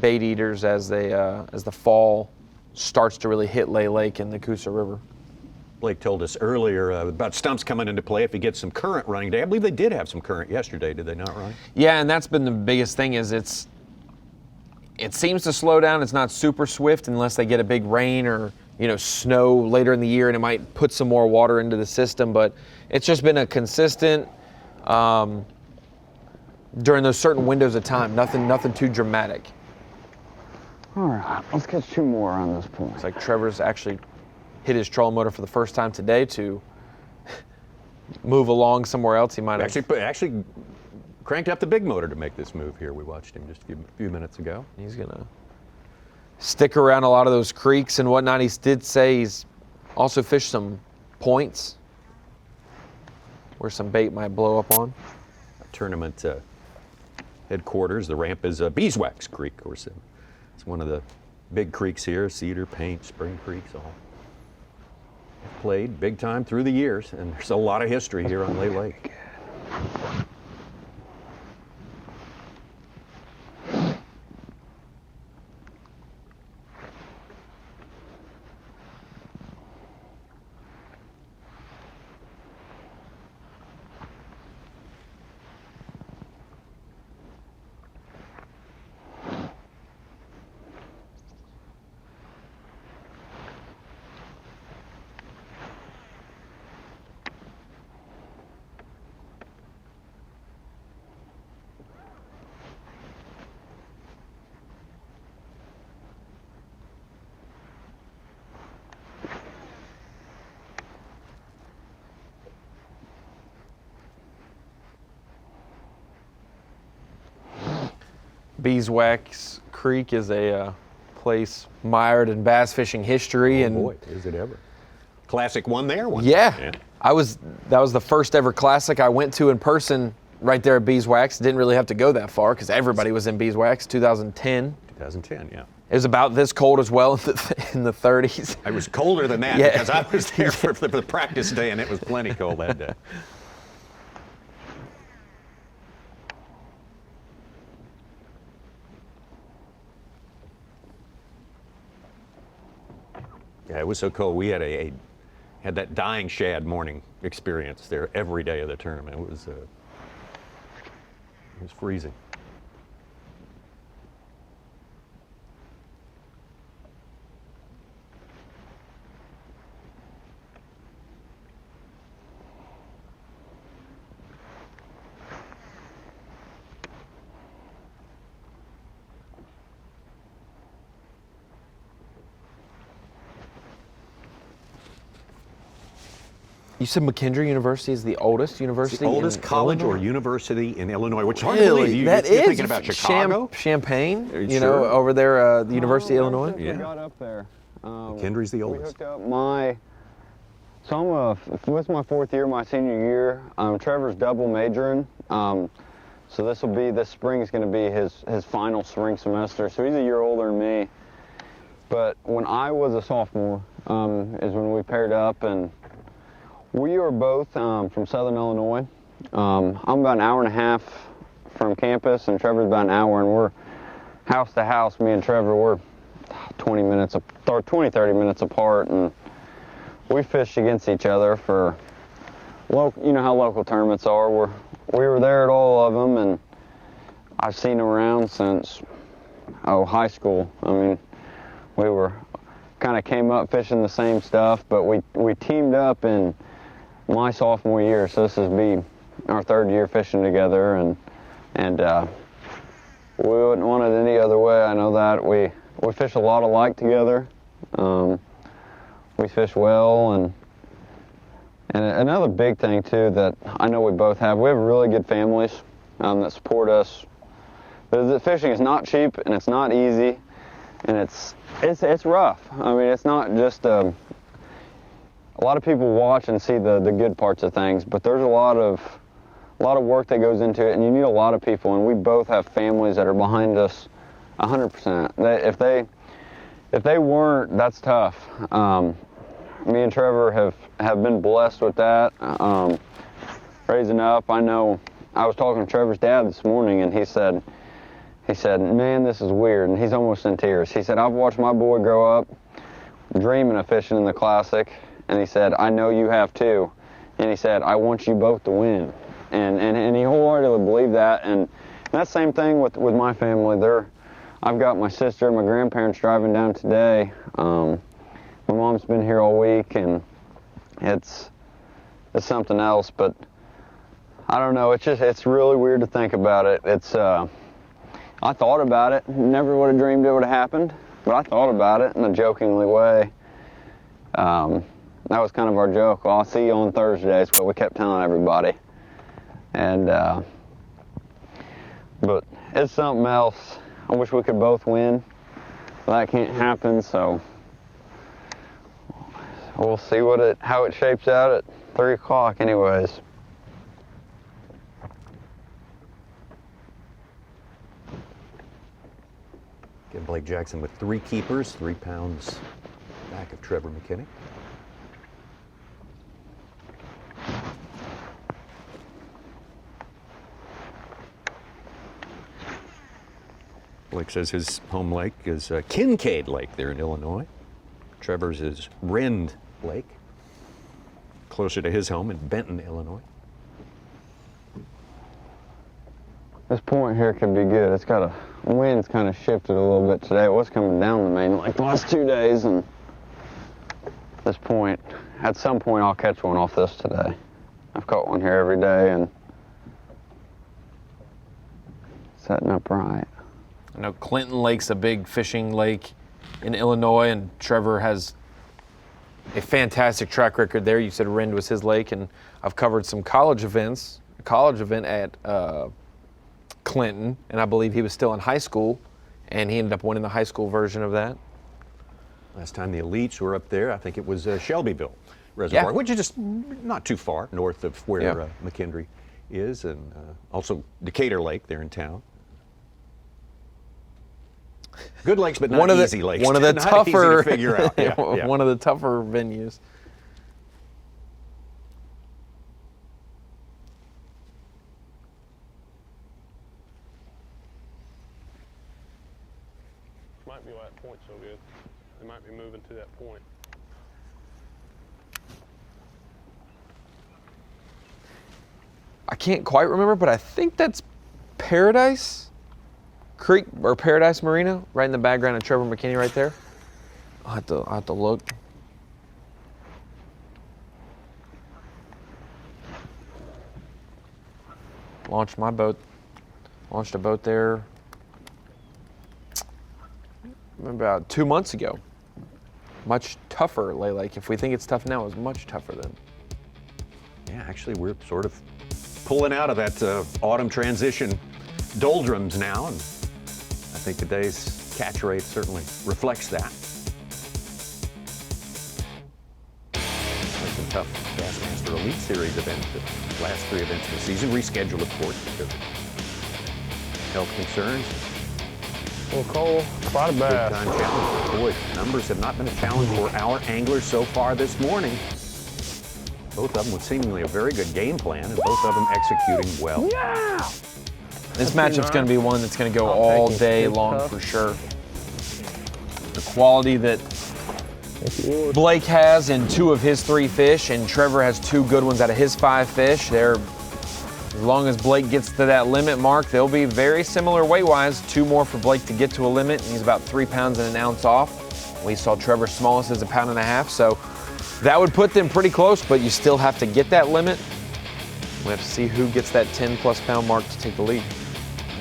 Speaker 2: bait eaters as the fall starts to really hit Lay Lake and the Coosa River.
Speaker 1: Blake told us earlier about stumps coming into play if he gets some current running today. I believe they did have some current yesterday, did they not, Ronnie?
Speaker 2: Yeah, and that's been the biggest thing is it seems to slow down. It's not super swift unless they get a big rain or snow later in the year, and it might put some more water into the system. But it's just been a consistent during those certain windows of time. Nothing too dramatic.
Speaker 6: All right, let's catch 2 more on this point.
Speaker 2: It's like Trevor's actually hit his trolling motor for the first time today to move along somewhere else. He might have
Speaker 1: actually cranked up the big motor to make this move here. We watched him just a few minutes ago.
Speaker 2: He's gonna stick around a lot of those creeks and whatnot. He did say he's also fished some points where some bait might blow up on.
Speaker 1: Tournament headquarters, the ramp is Beeswax Creek, of course. It's one of the big creeks here, Cedar, Paint, Spring Creeks, all played big time through the years, and there's a lot of history here on Lay Lake.
Speaker 2: Beeswax Creek is a place mired in bass fishing history.
Speaker 1: Oh boy, is it ever. Classic one there?
Speaker 2: Yeah. That was the first ever classic I went to in person right there at Beeswax. Didn't really have to go that far because everybody was in Beeswax, 2010.
Speaker 1: 2010, yeah.
Speaker 2: It was about this cold as well in the 30s.
Speaker 1: It was colder than that because I was there for the practice day and it was plenty cold that day. Yeah, it was so cold. We had had that dying shad morning experience there every day of the tournament. It was freezing.
Speaker 2: You said McKendree University is the oldest university.
Speaker 1: The oldest
Speaker 2: in
Speaker 1: college
Speaker 2: Illinois?
Speaker 1: or university in Illinois, which is hard to believe.
Speaker 2: Really?
Speaker 1: You're thinking about Chicago?
Speaker 2: Champaign, you
Speaker 1: Sure.
Speaker 2: know, over there, the University of Illinois.
Speaker 6: Since we got up there.
Speaker 1: McKendree's the
Speaker 6: We
Speaker 1: oldest.
Speaker 6: hooked up so it's my 4th year, my senior year. Trevor's double majoring. So this spring is going to be his final spring semester. So he's a year older than me. But when I was a sophomore, is when we paired up, and we are both from Southern Illinois. I'm about an hour and a half from campus, and Trevor's about an hour, and we're house to house. Me and Trevor, we're 20, 30 minutes apart, and we fished against each other for, you know how local tournaments are. We were there at all of them, and I've seen them around since, high school. I mean, we kind of came up fishing the same stuff, but we teamed up in my sophomore year, so this is be our 3rd year fishing together, and we wouldn't want it any other way. I know that we fish a lot alike together. We fish well, and another big thing too that I know we both have. We have really good families that support us. But the fishing is not cheap, and it's not easy, and it's rough. I mean, it's not just a lot of people watch and see the good parts of things, but there's a lot of work that goes into it, and you need a lot of people, and we both have families that are behind us 100%. If they weren't, that's tough. Me and Trevor have been blessed with that. Raising up, I know I was talking to Trevor's dad this morning, and he said, man, this is weird, and he's almost in tears. He said, I've watched my boy grow up dreaming of fishing in the Classic, and he said, I know you have too. And he said, I want you both to win. And he wholeheartedly believed that. And that same thing with my family. I've got my sister and my grandparents driving down today. My mom's been here all week, and it's something else. But I don't know. It's really weird to think about it. I thought about it. Never would have dreamed it would have happened, but I thought about it in a jokingly way. That was kind of our joke. Well, I'll see you on Thursday. Is what we kept telling everybody. And but it's something else. I wish we could both win, but that can't happen. So we'll see how it shapes out at 3 o'clock, anyways.
Speaker 1: Again, Blake Jackson with 3 keepers, 3 pounds back of Trevor McKinney. Blake says his home lake is Kincaid Lake there in Illinois. Trevor's is Rend Lake, closer to his home in Benton, Illinois.
Speaker 6: This point here could be good. It's got wind's kind of shifted a little bit today. It was coming down the main like the last 2 days, and this point, at some point I'll catch one off this today. I've caught one here every day and setting up right.
Speaker 2: I know Clinton Lake's a big fishing lake in Illinois, and Trevor has a fantastic track record there. You said Rend was his lake, and I've covered some college events. A college event at Clinton, and I believe he was still in high school, and he ended up winning the high school version of that.
Speaker 1: Last time the elites were up there, I think it was Shelbyville Reservoir, which is just not too far north of where McKendree is, and also Decatur Lake there in town. Good lakes, but not easy lakes.
Speaker 2: One of the
Speaker 1: not
Speaker 2: tougher,
Speaker 1: easy to figure out. Yeah.
Speaker 2: One of the tougher venues.
Speaker 3: Might be why that point's so good. They might be moving to that point.
Speaker 2: I can't quite remember, but I think that's Paradise Creek or Paradise Marina, right in the background of Trevor McKinney right there. I'll have to look. Launched a boat there about 2 months ago. Much tougher lay lake. If we think it's tough now, it was much tougher then.
Speaker 1: Yeah, actually, we're sort of pulling out of that autumn transition doldrums now, and I think today's catch rate certainly reflects that. Some tough Bassmaster Elite Series events, the last 3 events of the season, rescheduled, of course, because of health concerns.
Speaker 3: Well, Cole, spotted bass.
Speaker 1: Big time challenge. Boy, numbers have not been a challenge for our anglers so far this morning. Both of them with seemingly a very good game plan, and both of them executing well.
Speaker 3: Yeah!
Speaker 2: This matchup's going to be one that's going to go all day long for sure. The quality that Blake has in 2 of his 3 fish, and Trevor has 2 good ones out of his 5 fish. As long as Blake gets to that limit mark, they'll be very similar weight-wise. 2 more for Blake to get to a limit, and he's about 3 pounds and an ounce off. We saw Trevor's smallest is 1.5 pounds, so that would put them pretty close, but you still have to get that limit. We have to see who gets that 10+ pound mark to take the lead.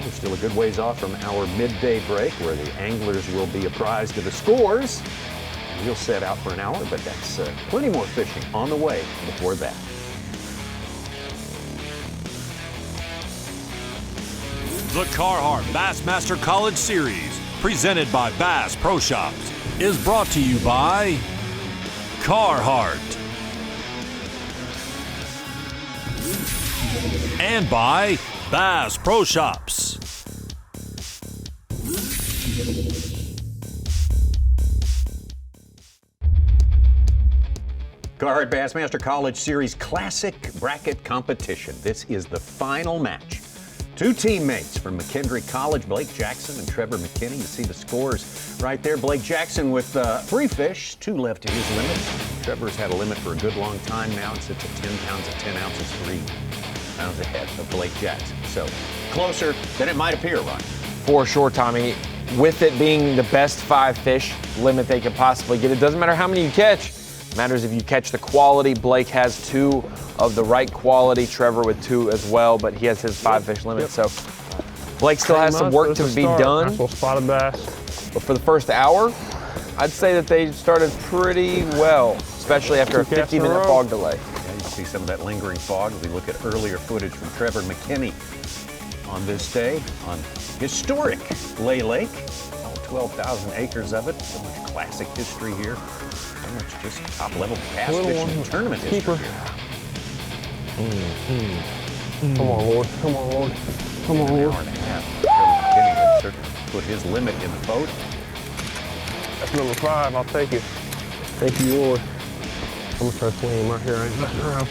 Speaker 1: We're still a good ways off from our midday break, where the anglers will be apprised of the scores. We'll set out for an hour, but that's plenty more fishing on the way before that.
Speaker 7: The Carhartt Bassmaster College Series, presented by Bass Pro Shops, is brought to you by Carhartt and by Bass Pro Shops.
Speaker 1: Carhartt Bassmaster College Series Classic Bracket Competition. This is the final match. 2 teammates from McKendree College, Blake Jackson and Trevor McKinney. You see the scores right there. Blake Jackson with 3 fish, 2 left to his limit. Trevor's had a limit for a good long time now. It sits at 10 pounds at 10 ounces, 3 pounds ahead of Blake Jackson. So closer than it might appear, Ron.
Speaker 2: For sure, Tommy. With it being the best 5 fish limit they could possibly get, it doesn't matter how many you catch. It matters if you catch the quality. Blake has 2 of the right quality, Trevor with 2 as well, but he has his 5 fish limit. So Blake still has some work to be done.
Speaker 3: Spotted bass.
Speaker 2: But for the first hour, I'd say that they started pretty well, especially after a 50-minute fog delay.
Speaker 1: Yeah, you see some of that lingering fog as we look at earlier footage from Trevor McKinney on this day on historic Lay Lake. All 12,000 acres of it. So much classic history here. So much just top-level bass fishing tournament history here.
Speaker 3: Come on, Lord. Come on, Lord. Come on,
Speaker 1: An
Speaker 3: Lord.
Speaker 1: hour and a half. Trevor McKinney had certainly put his limit in the boat.
Speaker 3: That's number 5. I'll take it. Thank you, Lord. I'm going to try to swing him right here. I ain't messing around.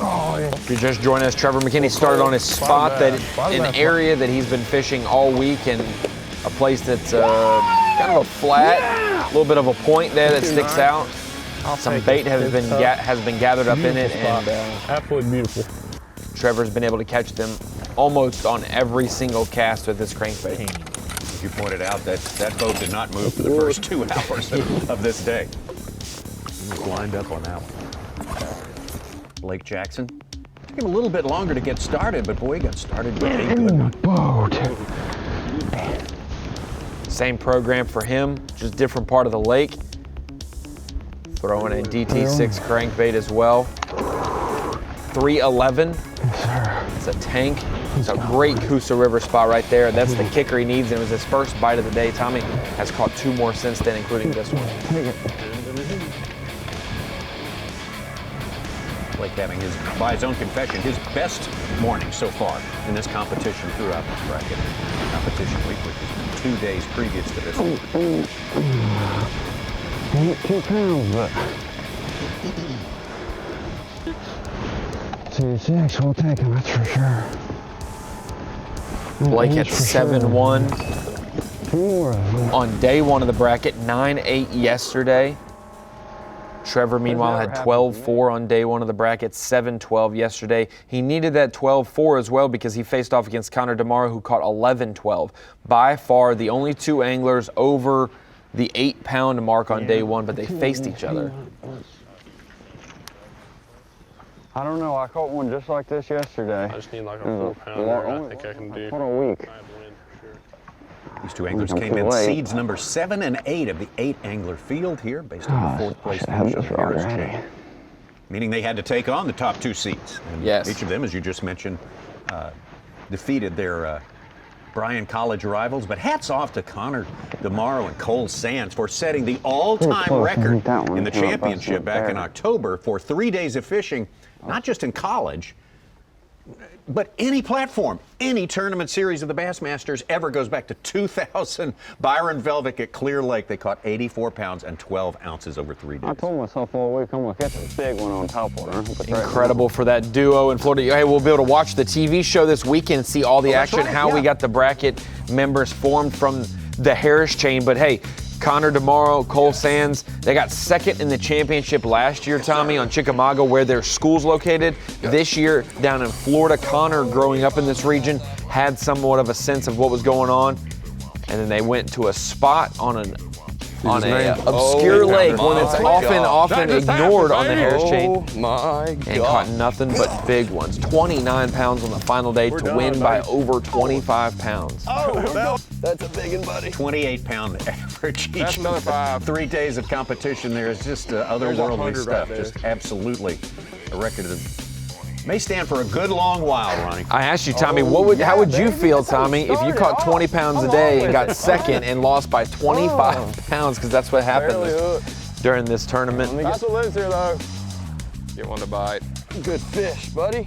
Speaker 3: Oh, yeah.
Speaker 2: If you're just joining us, Trevor McKinney started on his spot, an area that he's been fishing all week, and a place that's kind of a flat, a little bit of a point there that sticks out. Some bait has been gathered up in it, and
Speaker 3: absolutely beautiful.
Speaker 2: Trevor's been able to catch them almost on every single cast with this crankbait.
Speaker 1: As you pointed out, that boat did not move for the first 2 hours of this day. He was lined up on that one. Blake Jackson. Took him a little bit longer to get started, but boy, he got started with a good one.
Speaker 3: Boat.
Speaker 2: Same program for him, just different part of the lake. Throwing a DT6 crankbait as well. 311. It's a tank. It's a great Coosa River spot right there. That's the kicker he needs, and it was his first bite of the day. Tommy has caught 2 more since then, including this one.
Speaker 1: Blake having by his own confession, his best morning so far in this competition throughout this bracket. Competition week, which has been 2 days previous to this one.
Speaker 6: Ain't 2 pounds, but 2-6, we'll take him, that's for sure.
Speaker 2: Blake had 7-1
Speaker 6: 2 more of them.
Speaker 2: on day 1 of the bracket, 9-8 yesterday. Trevor, meanwhile, had 12-4 on day 1 of the bracket, 7-12 yesterday. He needed that 12-4 as well because he faced off against Connor DeMaro, who caught 11-12. By far the only 2 anglers over the 8-pound mark on day 1, but they faced each other.
Speaker 6: I don't know, I caught one just like this yesterday.
Speaker 3: I just need like a 4-pounder. I think I can do.
Speaker 6: What a week.
Speaker 3: I have win for sure.
Speaker 1: These 2 anglers came in seeds number 7 and 8 of the 8 angler field here, based on the 4th place finish of the Harris chain. meaning they had to take on the top 2 seeds. And
Speaker 2: Yes.
Speaker 1: each of them, as you just mentioned, defeated their Bryan College rivals. But hats off to Connor DeMauro and Cole Sands for setting the all-time record in the championship back in October for 3 days of fishing, not just in college, but any platform, any tournament series of the Bassmasters ever goes back to 2000. Byron Velvick at Clear Lake, they caught 84 pounds and 12 ounces over 3 days.
Speaker 6: I told myself all week I'm going to catch a big one on topwater.
Speaker 2: Incredible for that duo in Florida. Hey, we'll be able to watch the TV show this weekend and see all the action,
Speaker 1: right,
Speaker 2: how we got the bracket members formed from the Harris chain. But hey, Connor DeMauro, Cole Sands, they got second in the championship last year, Tommy, on Chickamauga, where their school's located. This year, down in Florida, Connor, growing up in this region, had somewhat of a sense of what was going on. And then they went to a spot on an obscure lake, one that's often ignored on the Harris chain.
Speaker 6: Oh my God.
Speaker 2: And caught nothing but big ones. 29 pounds on the final day to win by over 25 pounds.
Speaker 6: Oh, that's a big one, buddy.
Speaker 1: 28-pound average each.
Speaker 3: That's another 5.
Speaker 1: 3 days of competition there is just otherworldly stuff. Just absolutely a record that may stand for a good long while, Ronnie.
Speaker 2: I asked you, Tommy, how would you feel, Tommy, if you caught 20 pounds a day and got second and lost by 25 pounds? Because that's what happened during this tournament.
Speaker 3: That's what lives here, though. Get one to bite.
Speaker 6: Good fish, buddy.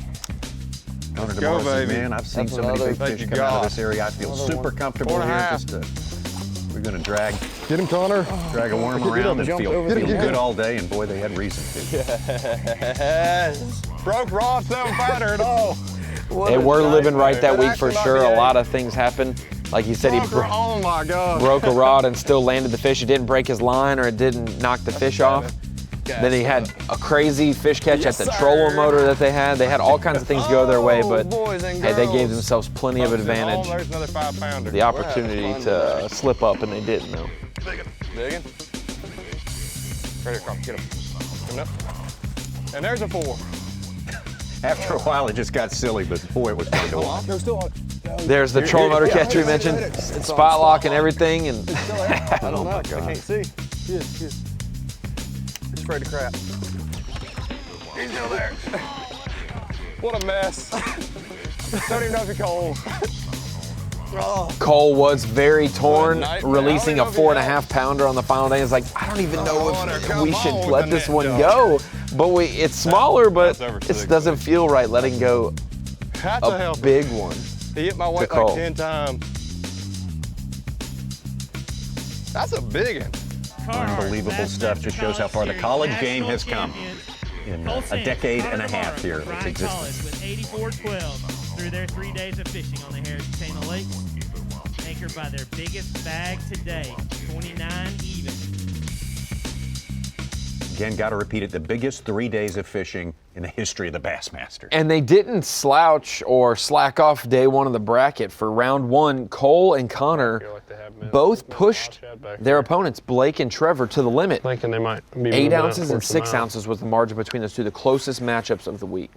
Speaker 1: Connor
Speaker 3: go,
Speaker 1: DeMauro says,
Speaker 3: baby.
Speaker 1: man, I've seen
Speaker 6: That's
Speaker 1: so many big
Speaker 3: another-
Speaker 1: fish
Speaker 3: Thank
Speaker 1: come
Speaker 3: you,
Speaker 1: out of
Speaker 3: God.
Speaker 1: this area. I feel super comfortable
Speaker 3: 4.5.
Speaker 1: here. We're going to drag
Speaker 3: Get him, Connor.
Speaker 1: a worm around and feel good all day, and boy, they had reason to.
Speaker 6: Yes.
Speaker 3: Broke rod, 7 fighter at all.
Speaker 2: They were living right that week for sure. A lot of things happened. Like you said, he
Speaker 3: Oh my God.
Speaker 2: broke a rod and still landed the fish. It didn't break his line or it didn't knock the fish off. Then he had a crazy fish catch at the trolling motor that they had. They had all kinds of things go their way, but hey, they gave themselves plenty of advantage.
Speaker 3: There's another 5-pounder.
Speaker 2: The opportunity to slip up, and they didn't though.
Speaker 3: Digging. Right across. Get him. Good enough. And there's a 4.
Speaker 1: After a while, it just got silly, but boy, it was fun to watch.
Speaker 3: No, still on.
Speaker 2: There's the trolling motor catcher you mentioned, spot lock and everything, and
Speaker 3: I don't know.
Speaker 1: my
Speaker 3: I
Speaker 1: God.
Speaker 3: can't see. Yes. He's afraid of crap. He's still there. What a mess. Don't even know if he's cold.
Speaker 2: Cole was very torn,
Speaker 3: nightmare.
Speaker 2: releasing a
Speaker 3: I don't even know if
Speaker 2: 4.5 pounder on the final day. It's like, I don't even know if
Speaker 3: come
Speaker 2: we should
Speaker 3: on
Speaker 2: let
Speaker 3: with
Speaker 2: this
Speaker 3: the
Speaker 2: one
Speaker 3: net,
Speaker 2: go. But it's smaller, but
Speaker 3: That's over
Speaker 2: it
Speaker 3: 6.
Speaker 2: doesn't feel right letting go
Speaker 3: That's a
Speaker 2: a
Speaker 3: help.
Speaker 2: big one.
Speaker 3: He hit my weight
Speaker 2: Cole.
Speaker 3: like 10 times. That's a big one.
Speaker 1: Unbelievable stuff. Just shows how far the college game has come in a decade and a half here of its existence.
Speaker 8: With 84-12 through their 3 days of fishing on the Harris chain of lakes, anchored by their biggest bag today, 29 even.
Speaker 1: Again, got to repeat it, the biggest 3 days of fishing in the history of the Bassmasters.
Speaker 2: And they didn't slouch or slack off day one of the bracket. For round one, Cole and Connor both pushed their opponents, Blake and Trevor, to the limit.
Speaker 3: Thinking they might be
Speaker 2: 8
Speaker 3: moving up
Speaker 2: ounces and
Speaker 3: towards the
Speaker 2: 6
Speaker 3: mouth.
Speaker 2: ounces was the margin between those two, the closest matchups of the week.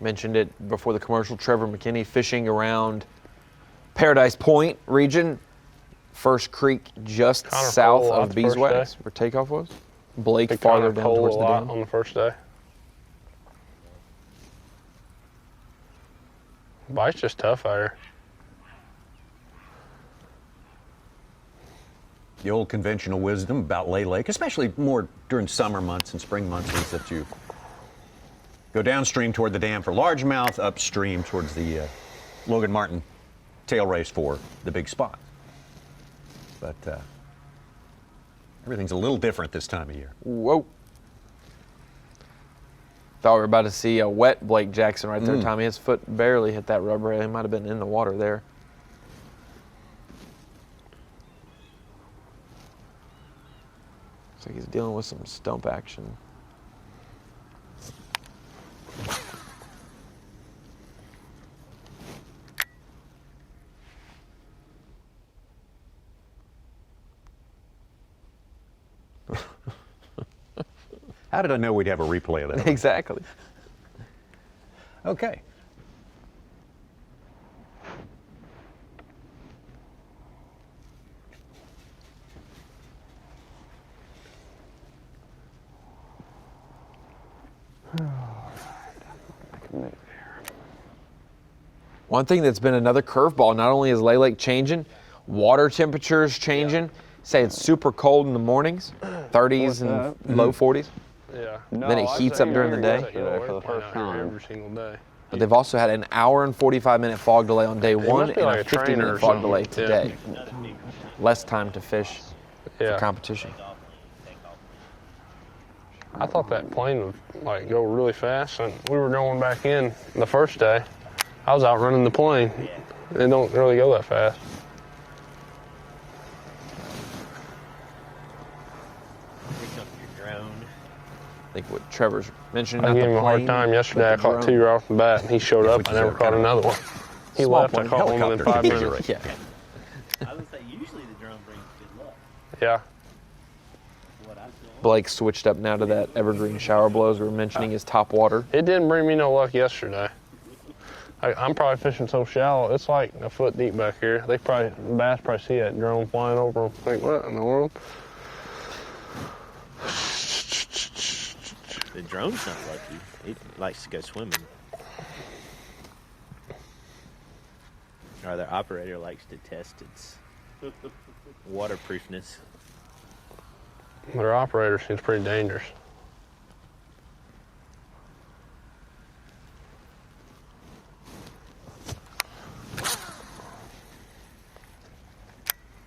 Speaker 2: Mentioned it before the commercial. Trevor McKinney fishing around Paradise Point region. First creek just
Speaker 3: Connor
Speaker 2: south
Speaker 3: Cole
Speaker 2: of
Speaker 3: out the first
Speaker 2: B.S.S,
Speaker 3: day.
Speaker 2: where takeoff was. Blake
Speaker 3: Big
Speaker 2: farther
Speaker 3: Connor
Speaker 2: down
Speaker 3: Cole
Speaker 2: towards
Speaker 3: a
Speaker 2: the
Speaker 3: lot
Speaker 2: dam.
Speaker 3: on the first day. Bite's just tough out here.
Speaker 1: The old conventional wisdom about Lay Lake, especially more during summer months and spring months, is that you go downstream toward the dam for largemouth, upstream towards the Logan Martin tail race for the big spot. But everything's a little different this time of year.
Speaker 2: Whoa. Thought we were about to see a wet Blake Jackson right there, Tommy. His foot barely hit that rubber. He might have been in the water there. Looks like he's dealing with some stump action.
Speaker 1: How did I know we'd have a replay of that?
Speaker 2: Exactly.
Speaker 1: Okay.
Speaker 2: One thing that's been another curveball, not only is Lay Lake changing, water temperatures changing. Say it's super cold in the mornings, 30s and low 40s.
Speaker 3: Yeah.
Speaker 2: Then it heats up during the day.
Speaker 6: Yesterday for the first time.
Speaker 3: Every single day.
Speaker 2: But they've also had an hour and 45-minute fog delay on day one
Speaker 3: must be
Speaker 2: and
Speaker 3: like
Speaker 2: a
Speaker 3: a trainer
Speaker 2: 50-minute
Speaker 3: or
Speaker 2: fog
Speaker 3: something.
Speaker 2: delay
Speaker 3: Yeah.
Speaker 2: today. Less time to fish
Speaker 3: Yeah.
Speaker 2: for competition.
Speaker 3: I thought that plane would like go really fast, and we were going back in the first day. I was out running the plane. It don't really go that fast.
Speaker 4: Pick up your drone.
Speaker 2: I think what Trevor's mentioning,
Speaker 3: I
Speaker 2: not
Speaker 3: gave
Speaker 2: the
Speaker 3: him a hard
Speaker 2: plane,
Speaker 3: time yesterday. I
Speaker 2: but the
Speaker 3: caught
Speaker 2: drone.
Speaker 3: 2 right off the bat, and he showed up.
Speaker 1: which
Speaker 3: I
Speaker 1: is
Speaker 3: never
Speaker 1: a
Speaker 3: caught
Speaker 1: kind of
Speaker 3: another one. He
Speaker 1: small
Speaker 3: left. I
Speaker 1: plane,
Speaker 3: caught one within
Speaker 1: helicopter.
Speaker 3: 5 minutes.
Speaker 2: Yeah.
Speaker 4: I would say usually the drone brings good luck.
Speaker 3: Yeah.
Speaker 4: What I saw.
Speaker 2: Blake switched up now to that evergreen shower blows we were mentioning is top water.
Speaker 3: It didn't bring me no luck yesterday. I'm probably fishing so shallow. It's like a foot deep back here. The bass probably see that drone flying over them. Think, what in the world?
Speaker 4: The drone's not lucky. It likes to go swimming. Or their operator likes to test its waterproofness.
Speaker 3: Their operator seems pretty dangerous.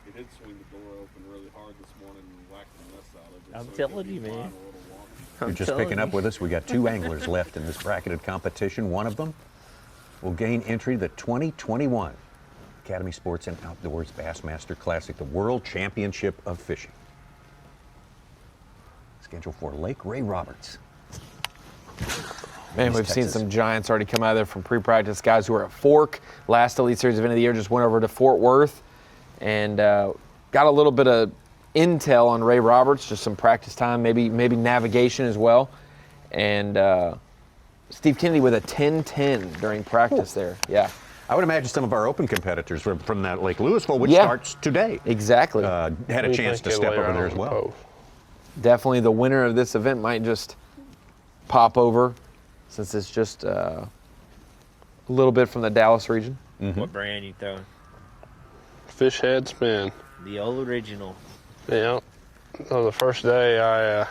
Speaker 5: He did swing the door open really hard this morning and whacked the mess out of it.
Speaker 4: I'm
Speaker 5: so
Speaker 4: telling
Speaker 5: he'll
Speaker 4: you,
Speaker 5: be
Speaker 4: man.
Speaker 5: fine a little while.
Speaker 1: You're just picking up with us. We got 2 anglers left in this bracketed competition. One of them will gain entry to the 2021 Academy Sports and Outdoors Bassmaster Classic, the World Championship of Fishing. Scheduled for Lake Ray Roberts.
Speaker 2: Man,
Speaker 1: East
Speaker 2: we've seen
Speaker 1: Texas.
Speaker 2: some giants already come out of there from pre-practice. Guys who are at Fork, last Elite Series event of the year, just went over to Fort Worth and got a little bit of intel on Ray Roberts, just some practice time, maybe navigation as well. And Steve Kennedy with a 10-10 during practice there. Yeah,
Speaker 1: I would imagine some of our open competitors from that Lake Louisville, which
Speaker 2: Yeah.
Speaker 1: starts today,
Speaker 2: exactly.
Speaker 1: had
Speaker 3: What
Speaker 1: a
Speaker 3: do you
Speaker 1: chance
Speaker 3: think
Speaker 1: to
Speaker 3: he'll
Speaker 1: step
Speaker 3: lay
Speaker 1: over
Speaker 3: around
Speaker 1: there
Speaker 3: on
Speaker 1: as
Speaker 3: the
Speaker 1: well.
Speaker 3: post?
Speaker 2: Definitely the winner of this event might just pop over since it's just a little bit from the Dallas region.
Speaker 4: What brand you throwing?
Speaker 3: Fish head spin.
Speaker 4: The old original.
Speaker 3: Yeah. So the first day I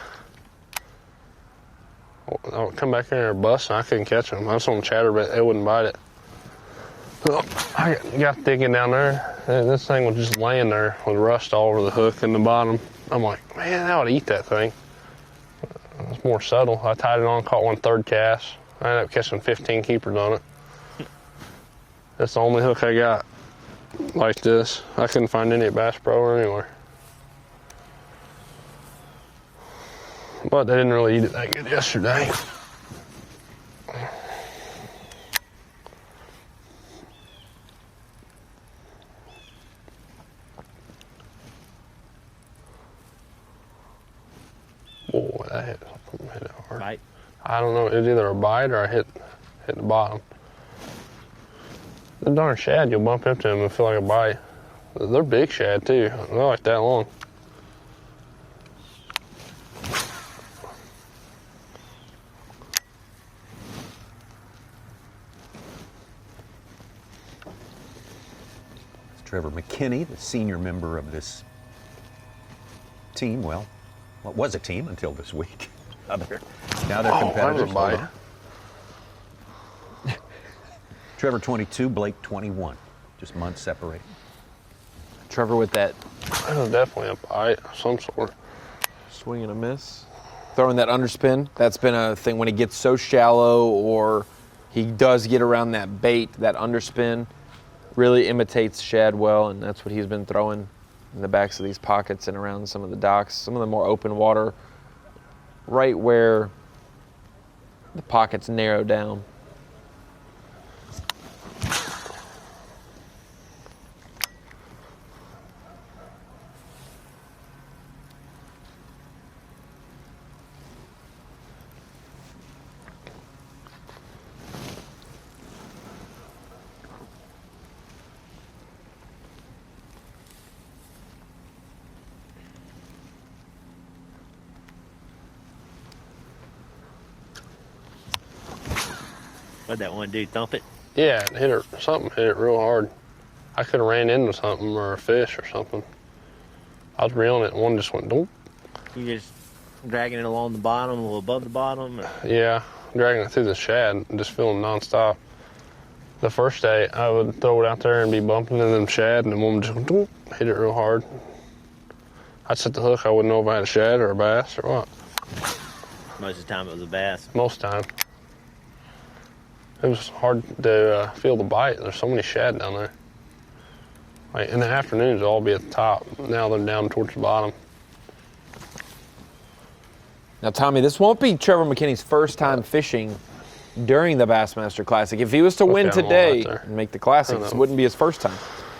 Speaker 3: would come back in there and bust, and I couldn't catch them. I was on chatterbait, they wouldn't bite it. So I got digging down there, and this thing was just laying there with rust all over the hook and the bottom. I'm like, man, I would eat that thing. It's more subtle. I tied it on, caught one third cast. I ended up catching 15 keepers on it. That's the only hook I got like this. I couldn't find any at Bass Pro or anywhere. But they didn't really eat it that good yesterday. Boy, that hit it hard.
Speaker 4: Bite.
Speaker 3: I don't know. It was either a bite or I hit the bottom. The darn shad, you'll bump into them and feel like a bite. They're big shad too. They're like that long.
Speaker 1: Trevor McKinney, the senior member of this team. Well, it was a team until this week. Now they're competitors.
Speaker 3: That was a bite.
Speaker 1: Hold on. Trevor 22, Blake 21. Just months separated.
Speaker 2: Trevor with that
Speaker 3: That was definitely a bite of some sort.
Speaker 2: swing and a miss. Throwing that underspin, that's been a thing when he gets so shallow or he does get around that bait, that underspin really imitates shad well, and that's what he's been throwing in the backs of these pockets and around some of the docks, some of the more open water, right where the pockets narrow down.
Speaker 4: What'd that one do, thump it?
Speaker 3: Yeah, something hit it real hard. I could have ran into something or a fish or something. I was reeling it and one just went doop.
Speaker 4: You just dragging it along the bottom, a little above the bottom? Or?
Speaker 3: Yeah, dragging it through the shad and just feeling nonstop. The first day, I would throw it out there and be bumping into them shad, and the one would just doop, hit it real hard. I'd set the hook, I wouldn't know if I had a shad or a bass or what.
Speaker 4: Most of the time it was a bass.
Speaker 3: Most time. It was hard to feel the bite. There's so many shad down there. Like in the afternoons, they'll all be at the top. Now they're down towards the bottom.
Speaker 2: Now, Tommy, this won't be Trevor McKinney's first time fishing during the Bassmaster Classic. If he was to win today and make the Classic, this wouldn't be his first time,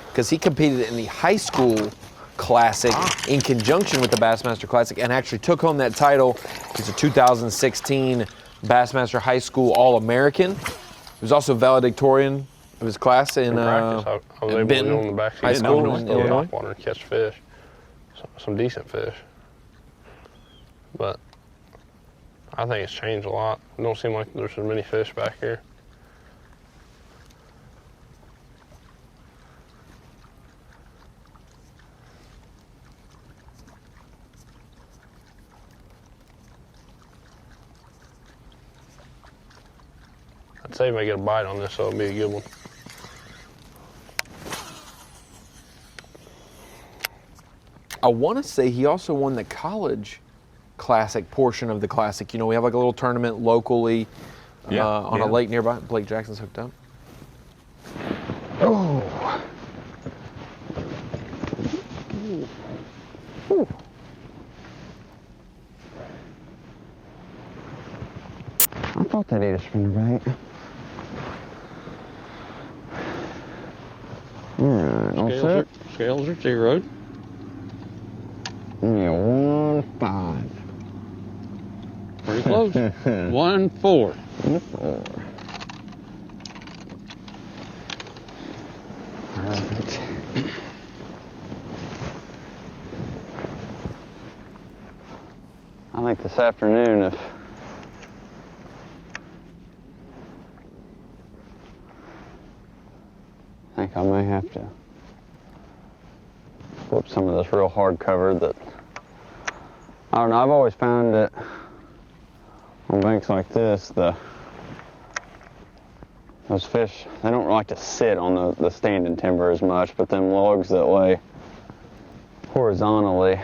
Speaker 2: because he competed in the high school Classic in conjunction with the Bassmaster Classic and actually took home that title. He's a 2016 Bassmaster High School All-American. He was also valedictorian of his class in
Speaker 3: practice, I was able to go on the back
Speaker 2: High School in Illinois.
Speaker 3: Water and catch fish, some decent fish. But I think it's changed a lot. It don't seem like there's as many fish back here. I'd say if I get a bite on this, so it'll be a good one.
Speaker 2: I want to say he also won the college Classic portion of the Classic. You know, we have like a little tournament locally on a lake nearby. Blake Jackson's hooked up.
Speaker 6: Oh. Ooh. I thought that ate a spinnerbait. All right, all set.
Speaker 9: Scales are zeroed.
Speaker 6: Give me a 1.5.
Speaker 9: Pretty close. 1.4.
Speaker 6: 1.4. Perfect. I think this afternoon, I think I may have to flip some of this real hard cover that, I don't know, I've always found that on banks like this, those fish, they don't like to sit on the standing timber as much, but them logs that lay horizontally,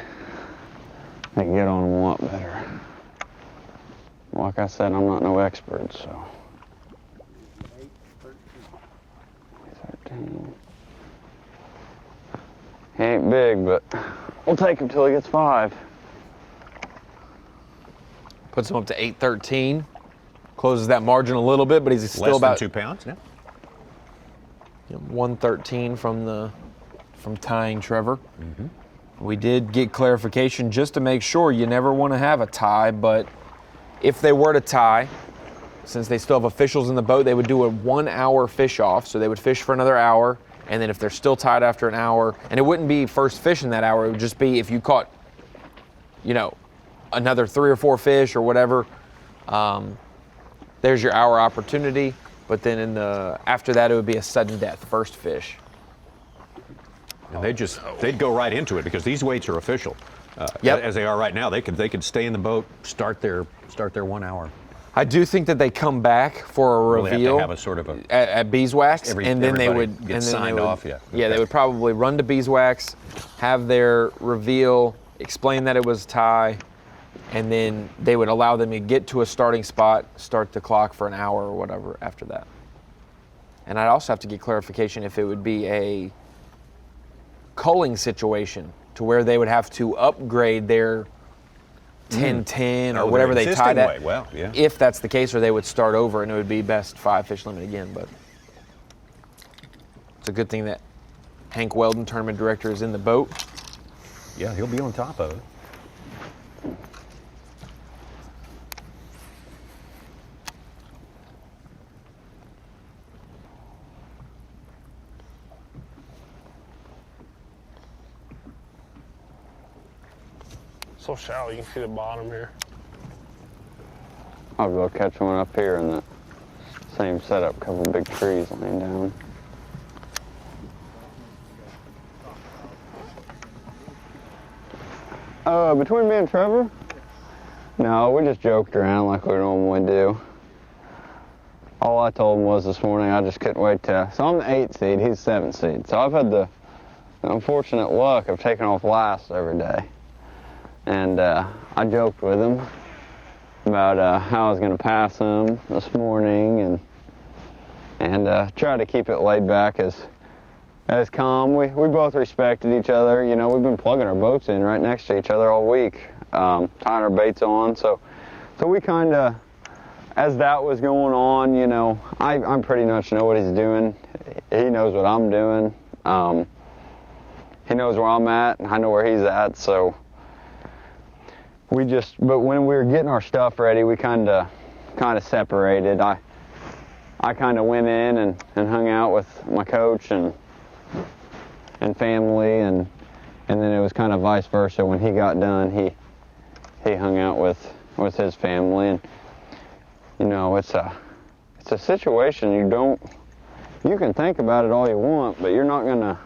Speaker 6: they can get on them a lot better. Like I said, I'm not no expert, so. 13. He ain't big, but we'll take him till he gets 5.
Speaker 2: Puts him up to 813. Closes that margin a little bit, but he's still
Speaker 1: less
Speaker 2: about
Speaker 1: than 2 pounds. Yeah.
Speaker 2: 113 from tying Trevor. Mm-hmm. We did get clarification just to make sure. You never want to have a tie, but if they were to tie, since they still have officials in the boat, they would do a 1 hour fish off. So they would fish for another hour, and then if they're still tied after an hour, and it wouldn't be first fish in that hour, it would just be if you caught, another 3 or 4 fish or whatever, there's your hour opportunity. But then after that, it would be a sudden death, first fish.
Speaker 1: And they'd go right into it because these weights are official. As they are right now, they could stay in the boat, start their 1 hour.
Speaker 2: I do think that they come back for a reveal.
Speaker 1: They have to have a sort of
Speaker 2: at Beeswax, and then they would
Speaker 1: get signed off. Yeah.
Speaker 2: Yeah, they would probably run to Beeswax, have their reveal, explain that it was tie, and then they would allow them to get to a starting spot, start the clock for an hour or whatever after that. And I'd also have to get clarification if it would be a culling situation to where they would have to upgrade their 10-10 or whatever they tied at.
Speaker 1: Well, yeah.
Speaker 2: If that's the case, or they would start over and it would be best 5 fish limit again. But it's a good thing that Hank Weldon, tournament director, is in the boat.
Speaker 1: Yeah, he'll be on top of it.
Speaker 3: So shallow, you can see the bottom here.
Speaker 6: I'll go catch one up here in the Same setup, couple big trees laying down. Between me and Trevor? No, we just joked around like we normally do. All I told him was this morning I just couldn't wait to... So I'm the 8th seed, he's the 7th seed. So I've had the unfortunate luck of taking off last every day. And I joked with him about how I was going to pass him this morning and try to keep it laid back as calm. We both respected each other. You know, we've been plugging our boats in right next to each other all week, tying our baits on. So we kind of, as that was going on, you know, I pretty much know what he's doing. He knows what I'm doing. He knows where I'm at, and I know where he's at. So but when we were getting our stuff ready, we kind of separated. I kind of went in and hung out with my coach and family, and then it was kind of vice versa. When he got done, he hung out with his family, and you know, it's a situation you can think about it all you want, but you're not gonna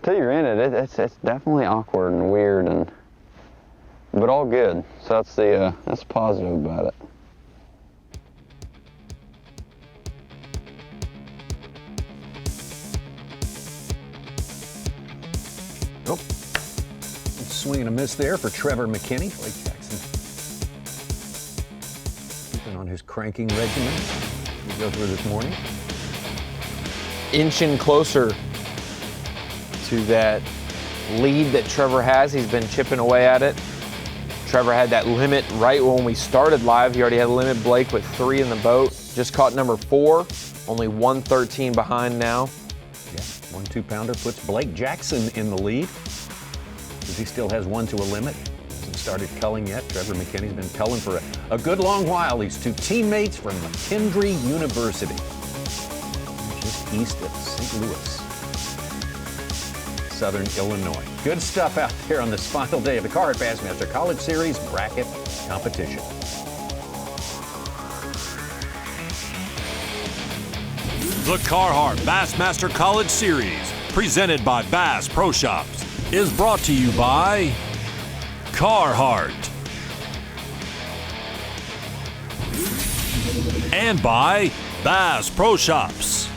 Speaker 6: till you're in it. It's definitely awkward and weird, but all good. So that's positive about it.
Speaker 1: Oh, swing and a miss there for Trevor McKinney. Blake Jackson keeping on his cranking regimen we go through this morning.
Speaker 2: Inching closer to that lead that Trevor has. He's been chipping away at it. Trevor had that limit right when we started live. He already had a limit. Blake with 3 in the boat. Just caught number 4. Only 113 behind now.
Speaker 1: Yeah, 1 2-pounder puts Blake Jackson in the lead, because he still has 1 to a limit. Hasn't started culling yet. Trevor McKinney's been culling for a good long while. These 2 teammates from McKendree University, just east of St. Louis, Southern Illinois. Good stuff out there on this final day of the Carhartt Bassmaster College Series bracket competition.
Speaker 7: The Carhartt Bassmaster College Series, presented by B.A.S.S Pro Shops, is brought to you by Carhartt and by B.A.S.S Pro Shops.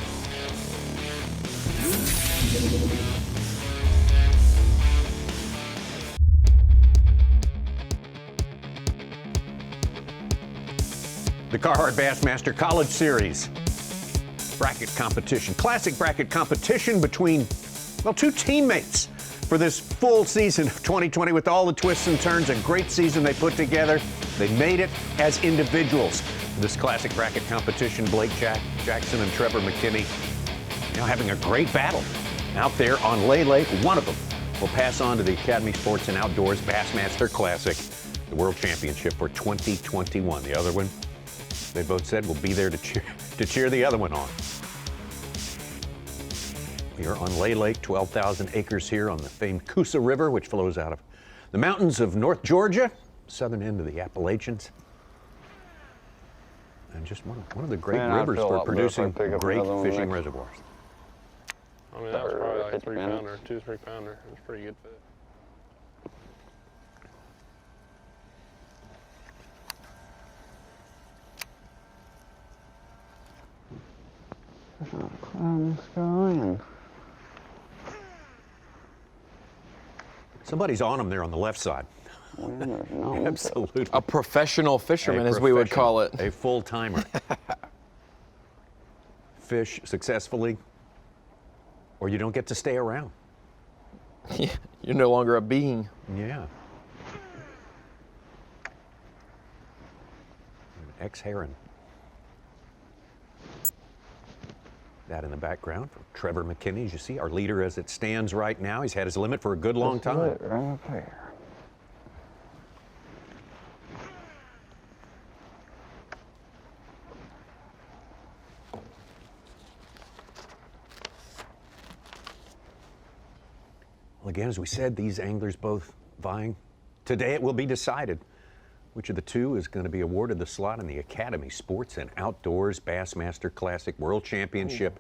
Speaker 1: The Carhartt Bassmaster College Series bracket competition, classic bracket competition between, well, 2 teammates for this full season of 2020 with all the twists and turns. A great season they put together. They made it as individuals. This classic bracket competition, Blake Jackson and Trevor McKinney now having a great battle out there on Lay Lake. One of them will pass on to the Academy Sports and Outdoors Bassmaster Classic, the World Championship for 2021. The other one, they both said, will be there to cheer the other one on. We are on Lay Lake, 12,000 acres here on the famed Coosa River, which flows out of the mountains of North Georgia, southern end of the Appalachians. And just one of the great rivers for producing great fishing reservoirs.
Speaker 3: I mean, that was probably like a 3-pounder, 2 or 3-pounder. It was a pretty good fish.
Speaker 6: There's not a cloud in the sky, and
Speaker 1: Somebody's on them there on the left side. Absolutely.
Speaker 2: A professional fisherman, as we would call it.
Speaker 1: A full-timer. Fish successfully, or you don't get to stay around.
Speaker 2: Yeah, you're no longer a being.
Speaker 1: Yeah. An ex-heron. That in the background for Trevor McKinney, as you see, our leader as it stands right now. He's had his limit for a good long time.
Speaker 6: Right up here.
Speaker 1: Well, again, as we said, these anglers both vying. Today it will be decided Which of the two is going to be awarded the slot in the Academy Sports and Outdoors Bassmaster Classic World Championship?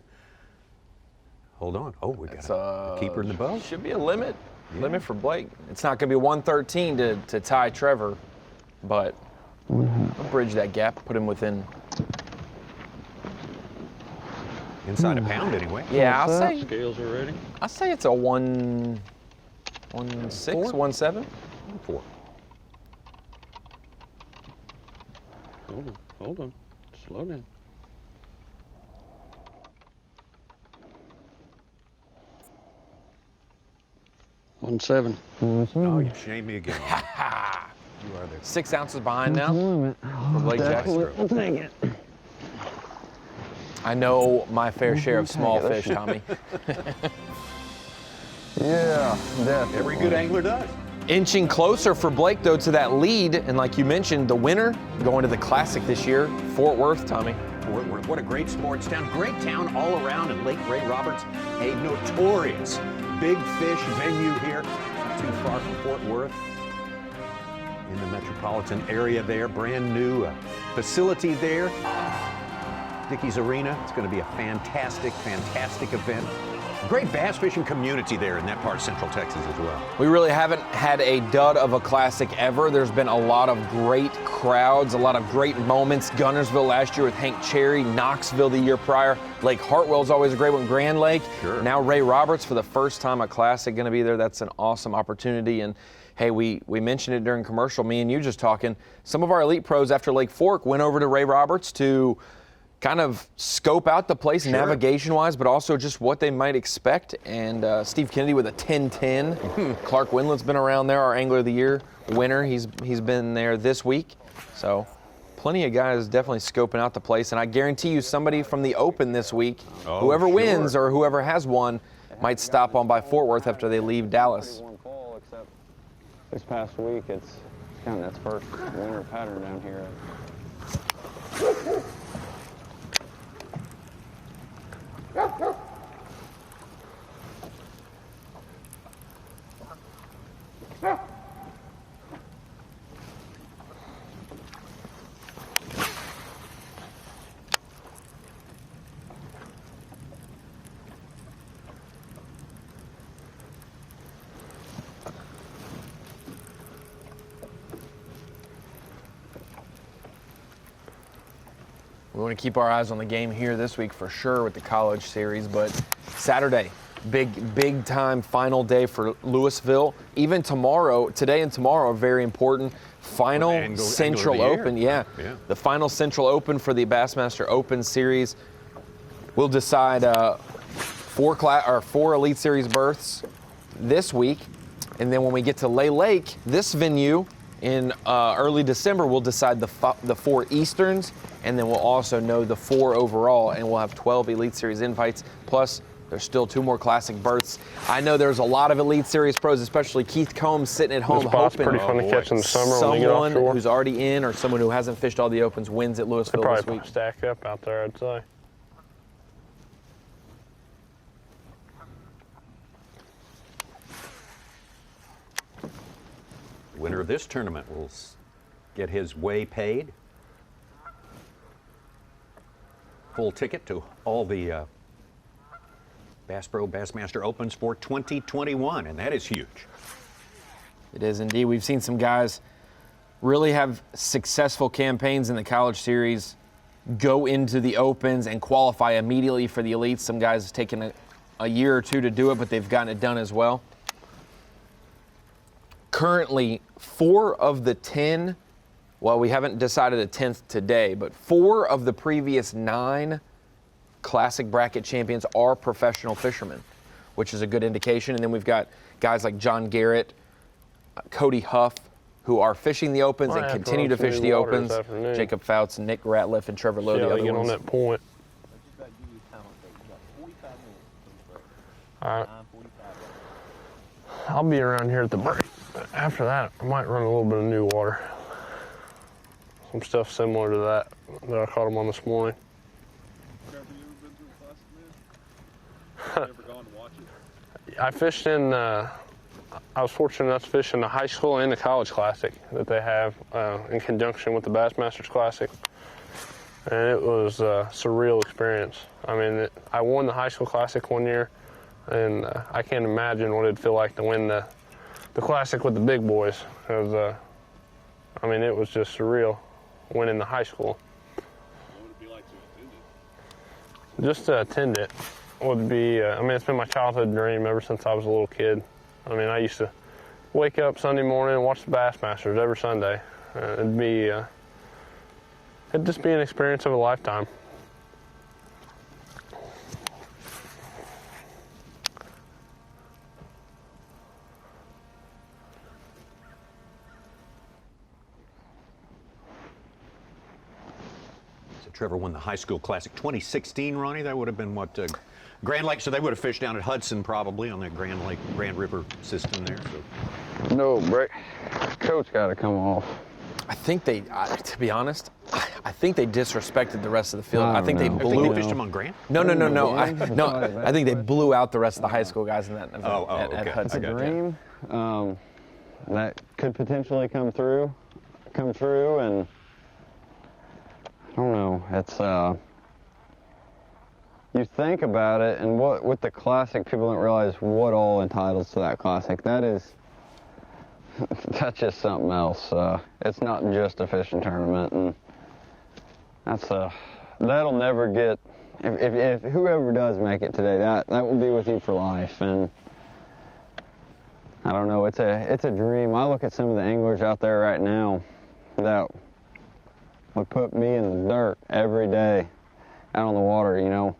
Speaker 1: Hold on. Oh, we got a keeper in the boat.
Speaker 2: Should be a limit. Yeah. Limit for Blake. It's not going to be 113 to tie Trevor, but we'll bridge that gap, put him within.
Speaker 1: Inside a pound, anyway.
Speaker 2: Yeah, I'll say.
Speaker 9: Scales are ready.
Speaker 2: I'll say it's a 1.6, 1.7.
Speaker 1: 4.
Speaker 9: Hold on. Slow down. One 7.
Speaker 1: Oh, you shamed me again. You are the
Speaker 2: 6 ounces behind now for Blake Jackson.
Speaker 6: We'll take it.
Speaker 2: I know my fair share of small fish, Tommy.
Speaker 6: Yeah, definitely.
Speaker 1: Every good angler does.
Speaker 2: Inching closer for Blake, though, to that lead. And like you mentioned, the winner going to the Classic this year, Fort Worth, Tommy.
Speaker 1: Fort Worth, what a great sports town. Great town all around. And Lake Ray Roberts, a notorious big fish venue here, not too far from Fort Worth. In the metropolitan area there, brand new facility there. Dickey's Arena. It's going to be a fantastic, fantastic event. Great bass fishing community there in that part of Central Texas as well.
Speaker 2: We really haven't had a dud of a Classic ever. There's been a lot of great crowds, a lot of great moments. Gunnersville last year with Hank Cherry, Knoxville the year prior. Lake Hartwell's always a great one, Grand Lake.
Speaker 1: Sure.
Speaker 2: Now Ray Roberts for the first time a Classic going to be there. That's an awesome opportunity. And hey, we mentioned it during commercial, me and you just talking. Some of our elite pros after Lake Fork went over to Ray Roberts to kind of scope out the place navigation-wise, but also just what they might expect. And Steve Kennedy with a 10-10. Clark Windland's been around there, our Angler of the Year winner. He's been there this week. So plenty of guys definitely scoping out the place. And I guarantee you somebody from the Open this week, whoever wins or whoever has won, might stop on by Fort Worth after they leave Dallas.
Speaker 6: Except this past week, it's kind of its first winter pattern down here.
Speaker 2: We want to keep our eyes on the game here this week for sure with the college series, but Saturday, big time final day for Louisville. Even tomorrow, today and tomorrow are very important. Final Central Open, the final Central Open for the Bassmaster Open Series will decide 4 Elite Series berths this week, and then when we get to Lay Lake, this venue in early December, we'll decide the 4 Easterns, and then we'll also know the 4 overall, and we'll have 12 Elite Series invites, plus there's still 2 more Classic berths. I know there's a lot of Elite Series pros, especially Keith Combs sitting at home hoping
Speaker 3: pretty fun to catch in the summer when you get
Speaker 2: someone
Speaker 3: offshore.
Speaker 2: who's already in or someone who hasn't fished all the Opens wins at Louisville
Speaker 3: They
Speaker 2: this
Speaker 3: probably
Speaker 2: week.
Speaker 3: stack up out there, I'd say.
Speaker 1: The winner of this tournament will get his way paid. Full ticket to all the Bass Pro Bassmaster Opens for 2021, and that is huge.
Speaker 2: It is indeed. We've seen some guys really have successful campaigns in the college series, go into the Opens and qualify immediately for the Elites. Some guys have taken a year or 2 to do it, but they've gotten it done as well. Currently, 4 of the 10, well, we haven't decided a 10th today, but 4 of the previous 9 Classic bracket champions are professional fishermen, which is a good indication. And then we've got guys like John Garrett, Cody Huff, who are fishing the Opens and continue to fish the Opens. Jacob Fouts, Nick Ratliff, and Trevor Lowe, the other ones.
Speaker 3: On that point. All right. I'll be around here at the break. After that, I might run a little bit of new water. Some stuff similar to that I caught them on this morning.
Speaker 5: Trevor, you ever been through a Classic, man? You ever gone to watch it?
Speaker 3: I fished in I was fortunate enough to fish in the high school and the college classic that they have in conjunction with the Bassmasters Classic. And it was a surreal experience. I mean, I won the high school classic one year, and I can't imagine what it'd feel like to win the classic with the big boys. Because, I mean, it was just surreal winning the high school.
Speaker 5: What would it be like to attend it?
Speaker 3: Just to attend it would be, I mean, it's been my childhood dream ever since I was a little kid. I mean, I used to wake up Sunday morning and watch the Bassmasters every Sunday. It'd just be an experience of a lifetime.
Speaker 1: So Trevor won the high school classic 2016, Ronnie. That would have been what, Grand Lake, so they would have fished down at Hudson probably on that Grand Lake, Grand River system there. So.
Speaker 6: No, break. Coach got to come off.
Speaker 2: I think they, to be honest, I think they disrespected the rest of the field. I think they
Speaker 6: know.
Speaker 2: blew.
Speaker 1: They fished him on Grand?
Speaker 2: No. I think they blew out the rest of the high school guys in that event at
Speaker 1: okay.
Speaker 2: Hudson.
Speaker 1: I got you.
Speaker 6: Dream that could potentially come true, and I don't know. It's you think about it, and what with the classic, people don't realize what all entitles to that classic. That's just something else. It's not just a fishing tournament, and that'll never get. If whoever does make it today, that will be with you for life. And I don't know. It's a dream. I look at some of the anglers out there right now that would put me in the dirt every day out on the water. You know,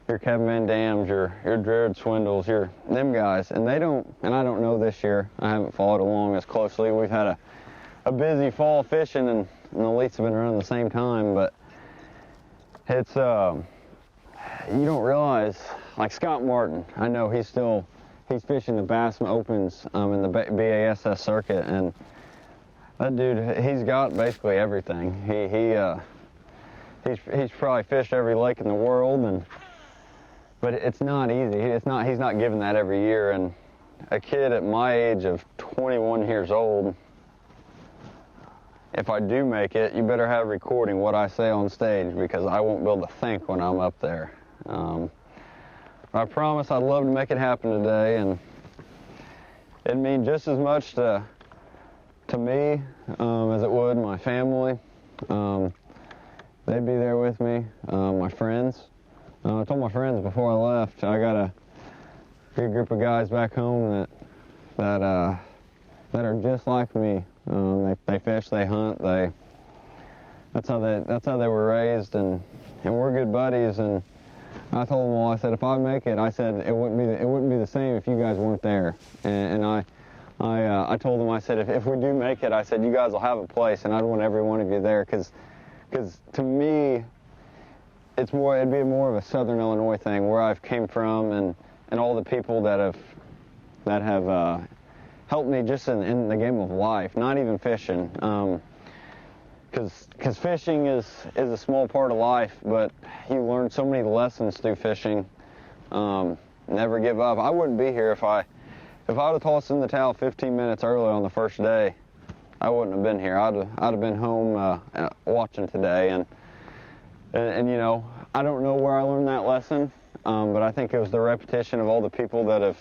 Speaker 6: your Kevin Van Dams, your Jared Swindles, them guys, and they don't. And I don't know this year. I haven't followed along as closely. We've had a busy fall fishing, and the elites have been running the same time. But it's you don't realize, like Scott Martin. I know he's fishing the Bass Opens in the B.A.S.S circuit, and that dude, he's got basically everything. He's probably fished every lake in the world, but it's not easy. He's not given that every year. And a kid at my age of 21 years old, if I do make it, you better have recording what I say on stage, because I won't be able to think when I'm up there. I promise I'd love to make it happen today, and it'd mean just as much to me as it would my family. They'd be there with me, my friends. I told my friends before I left, I got a good group of guys back home that are just like me. They fish, they hunt, that's how they were raised, and we're good buddies. And I told them all, I said, if I make it, I said it wouldn't be the same if you guys weren't there. And I told them, I said, if we do make it, I said, you guys will have a place, and I'd want every one of you there, because to me, it'd be more of a Southern Illinois thing, where I've came from, and all the people that have helped me just in the game of life, not even fishing. Because fishing is a small part of life, but you learn so many lessons through fishing. Never give up. I wouldn't be here if I'd have tossed in the towel 15 minutes early on the first day. I wouldn't have been here. I'd have been home watching today, and you know, I don't know where I learned that lesson, but I think it was the repetition of all the people that have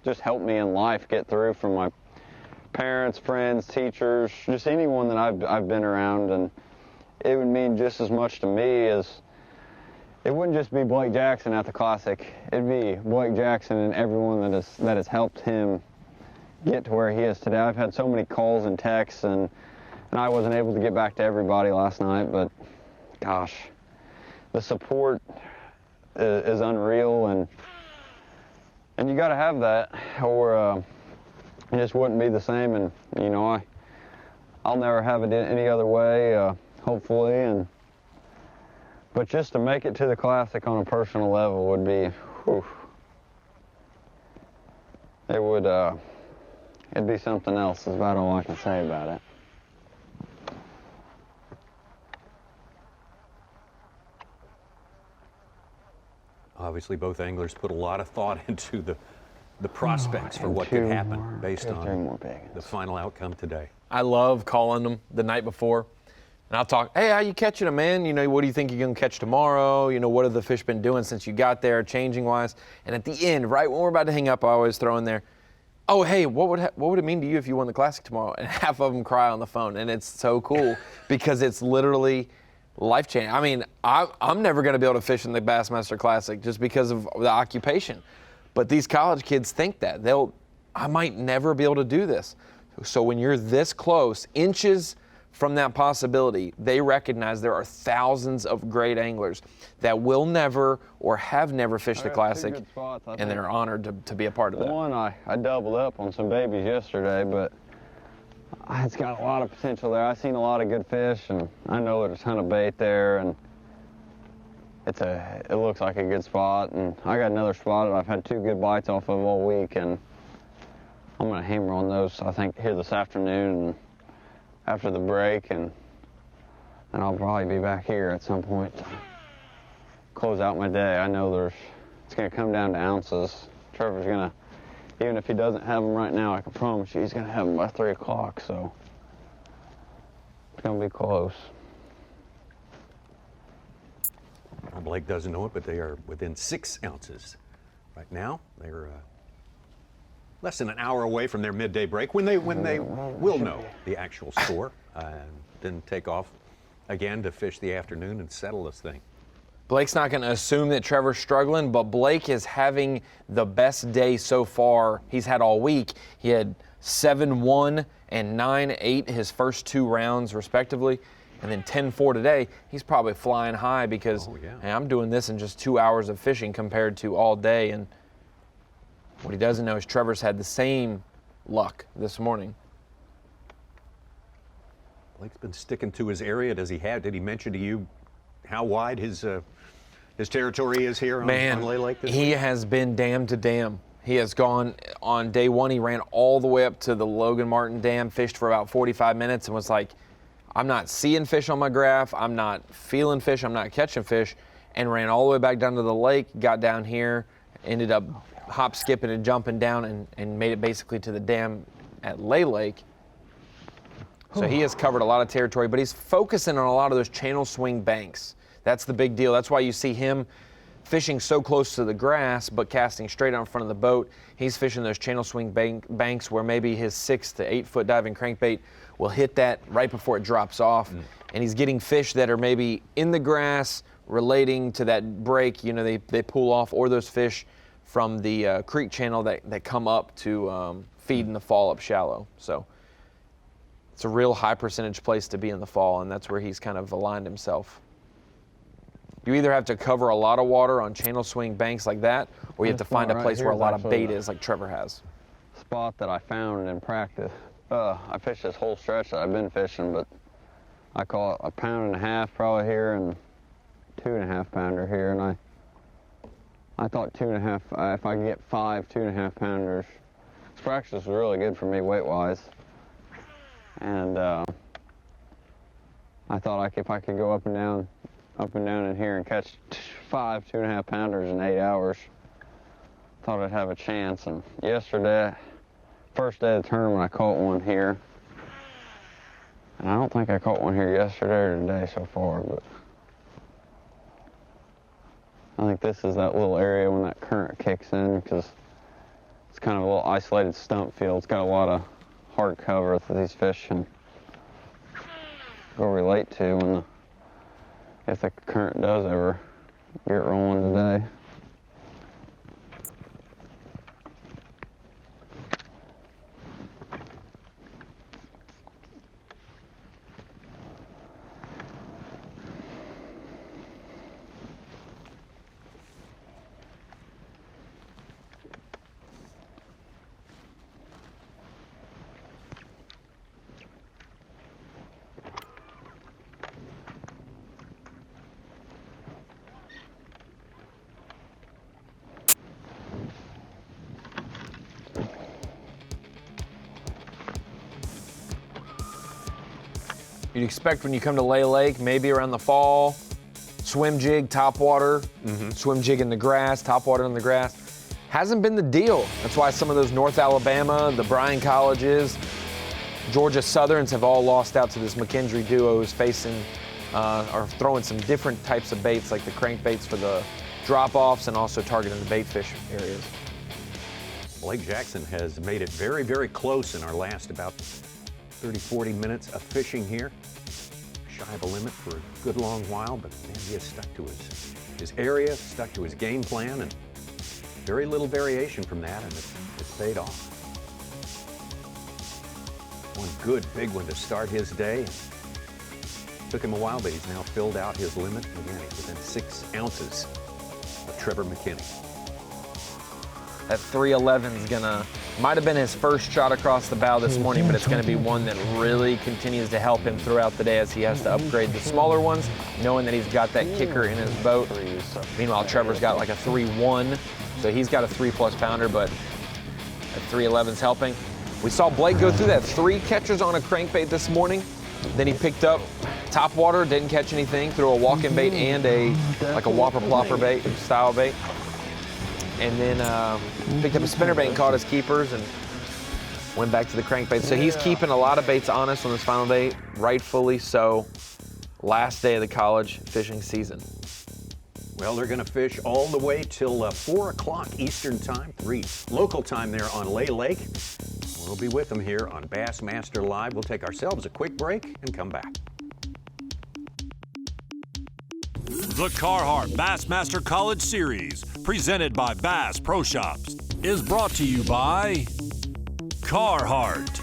Speaker 6: just helped me in life get through, from my parents, friends, teachers, just anyone that I've been around. And it would mean just as much to me as, it wouldn't just be Blake Jackson at the Classic. It'd be Blake Jackson and everyone that has helped him get to where he is today. I've had so many calls and texts, and I wasn't able to get back to everybody last night, but gosh, the support is unreal, and you got to have that, or it just wouldn't be the same. And you know, I'll never have it any other way, hopefully. But just to make it to the Classic on a personal level would be, whew, it'd be something else, is about all I can say about it.
Speaker 1: Obviously, both anglers put a lot of thought into the the prospects for what could happen based on the final outcome today.
Speaker 2: I love calling them the night before. And I'll talk, hey, how you catching them, man? You know, what do you think you're going to catch tomorrow? You know, what have the fish been doing since you got there, changing-wise? And at the end, right when we're about to hang up, I always throw in there, oh, hey, what would it mean to you if you won the Classic tomorrow? And half of them cry on the phone. And it's so cool because it's literally life-changing. I mean, I'm never going to be able to fish in the Bassmaster Classic just because of the occupation. But these college kids think that. I might never be able to do this. So when you're this close, inches from that possibility, they recognize there are thousands of great anglers that will never or have never fished the Classic, and they're honored to be a part of that.
Speaker 6: One, I doubled up on some babies yesterday, but it's got a lot of potential there. I've seen a lot of good fish, and I know there's a ton of bait there, and it looks like a good spot. And I got another spot that I've had 2 good bites off of all week, and I'm gonna hammer on those, I think, here this afternoon and after the break, and I'll probably be back here at some point to close out my day. I know it's gonna come down to ounces. Trevor's gonna, even if he doesn't have them right now, I can promise you he's gonna have them by 3 o'clock, so it's gonna be close.
Speaker 1: Well, Blake doesn't know it, but they are within 6 ounces right now. They're less than an hour away from their midday break when they will know the actual score, and then take off again to fish the afternoon and settle this thing.
Speaker 2: Blake's not going to assume that Trevor's struggling, but Blake is having the best day so far he's had all week. He had 7-1 and 9-8 his first 2 rounds, respectively, and then 10-4 today. He's probably flying high because hey, I'm doing this in just 2 hours of fishing compared to all day. And what he doesn't know is Trevor's had the same luck this morning.
Speaker 1: Blake's been sticking to his area. Did he mention to you how wide his territory is here on Lay Lake this week?
Speaker 2: He has been dam to dam. He has gone on day 1. He ran all the way up to the Logan Martin Dam, fished for about 45 minutes, and was like, I'm not seeing fish on my graph. I'm not feeling fish. I'm not catching fish, and ran all the way back down to the lake, got down here, ended up hop, skipping, and jumping down and made it basically to the dam at Lay Lake. So he has covered a lot of territory, but he's focusing on a lot of those channel swing banks. That's the big deal. That's why you see him fishing so close to the grass, but casting straight out in front of the boat. He's fishing those channel swing banks where maybe his 6 to 8 foot diving crankbait will hit that right before it drops off. And he's getting fish that are maybe in the grass relating to that break. You know, they pull off, or those fish from the creek channel that come up to feed in the fall up shallow. So it's a real high percentage place to be in the fall, and that's where he's kind of aligned himself. You either have to cover a lot of water on channel swing banks like that, or you have to find a place where a lot of bait is, like Trevor has.
Speaker 6: Spot that I found in practice. I fished this whole stretch that I've been fishing, but I caught a 1.5 pounds probably here and 2.5 pounder here, and I thought 2.5, if I could get 5 2.5 pounders. This practice was really good for me weight-wise. And I thought if I could go up and down in here and catch 5 2.5 pounders in 8 hours, thought I'd have a chance. And yesterday, first day of the tournament, I caught one here. And I don't think I caught one here yesterday or today so far, but I think this is that little area when that current kicks in, because it's kind of a little isolated stump field. It's got a lot of hard cover that these fish can go relate to if the current does ever get rolling today.
Speaker 2: You'd expect when you come to Lay Lake, maybe around the fall, swim jig, top water, swim jig in the grass, top water in the grass. hasn't been the deal. That's why some of those North Alabama, the Bryan colleges, Georgia Southerns have all lost out to this McKendree duo who's facing or throwing some different types of baits, like the crankbaits for the drop-offs and also targeting the bait fish areas.
Speaker 1: Blake Jackson has made it very, very close in our last about 30, 40 minutes of fishing here. Shy of a limit for a good long while, but man, he has stuck to his area, stuck to his game plan, and very little variation from that, and it's paid off. One good big one to start his day. Took him a while, but he's now filled out his limit. Again, he's within 6 ounces of Trevor McKinney.
Speaker 2: That 311's might have been his first shot across the bow this morning, but it's gonna be one that really continues to help him throughout the day as he has to upgrade the smaller ones, knowing that he's got that kicker in his boat. Meanwhile, Trevor's got like a 3-1, so he's got a 3+ pounder, but that 311's helping. We saw Blake go through that 3 catches on a crankbait this morning. Then he picked up top water, didn't catch anything, threw a walking bait and like a whopper plopper bait style bait. And then picked up a spinnerbait and caught his keepers and went back to the crankbait. So he's keeping a lot of baits honest on this final day, rightfully so. Last day of the college fishing season.
Speaker 1: Well, they're going to fish all the way till 4 o'clock Eastern time, 3 local time there on Lay Lake. We'll be with them here on Bassmaster Live. We'll take ourselves a quick break and come back.
Speaker 7: The Carhartt Bassmaster College Series, presented by Bass Pro Shops, is brought to you by Carhartt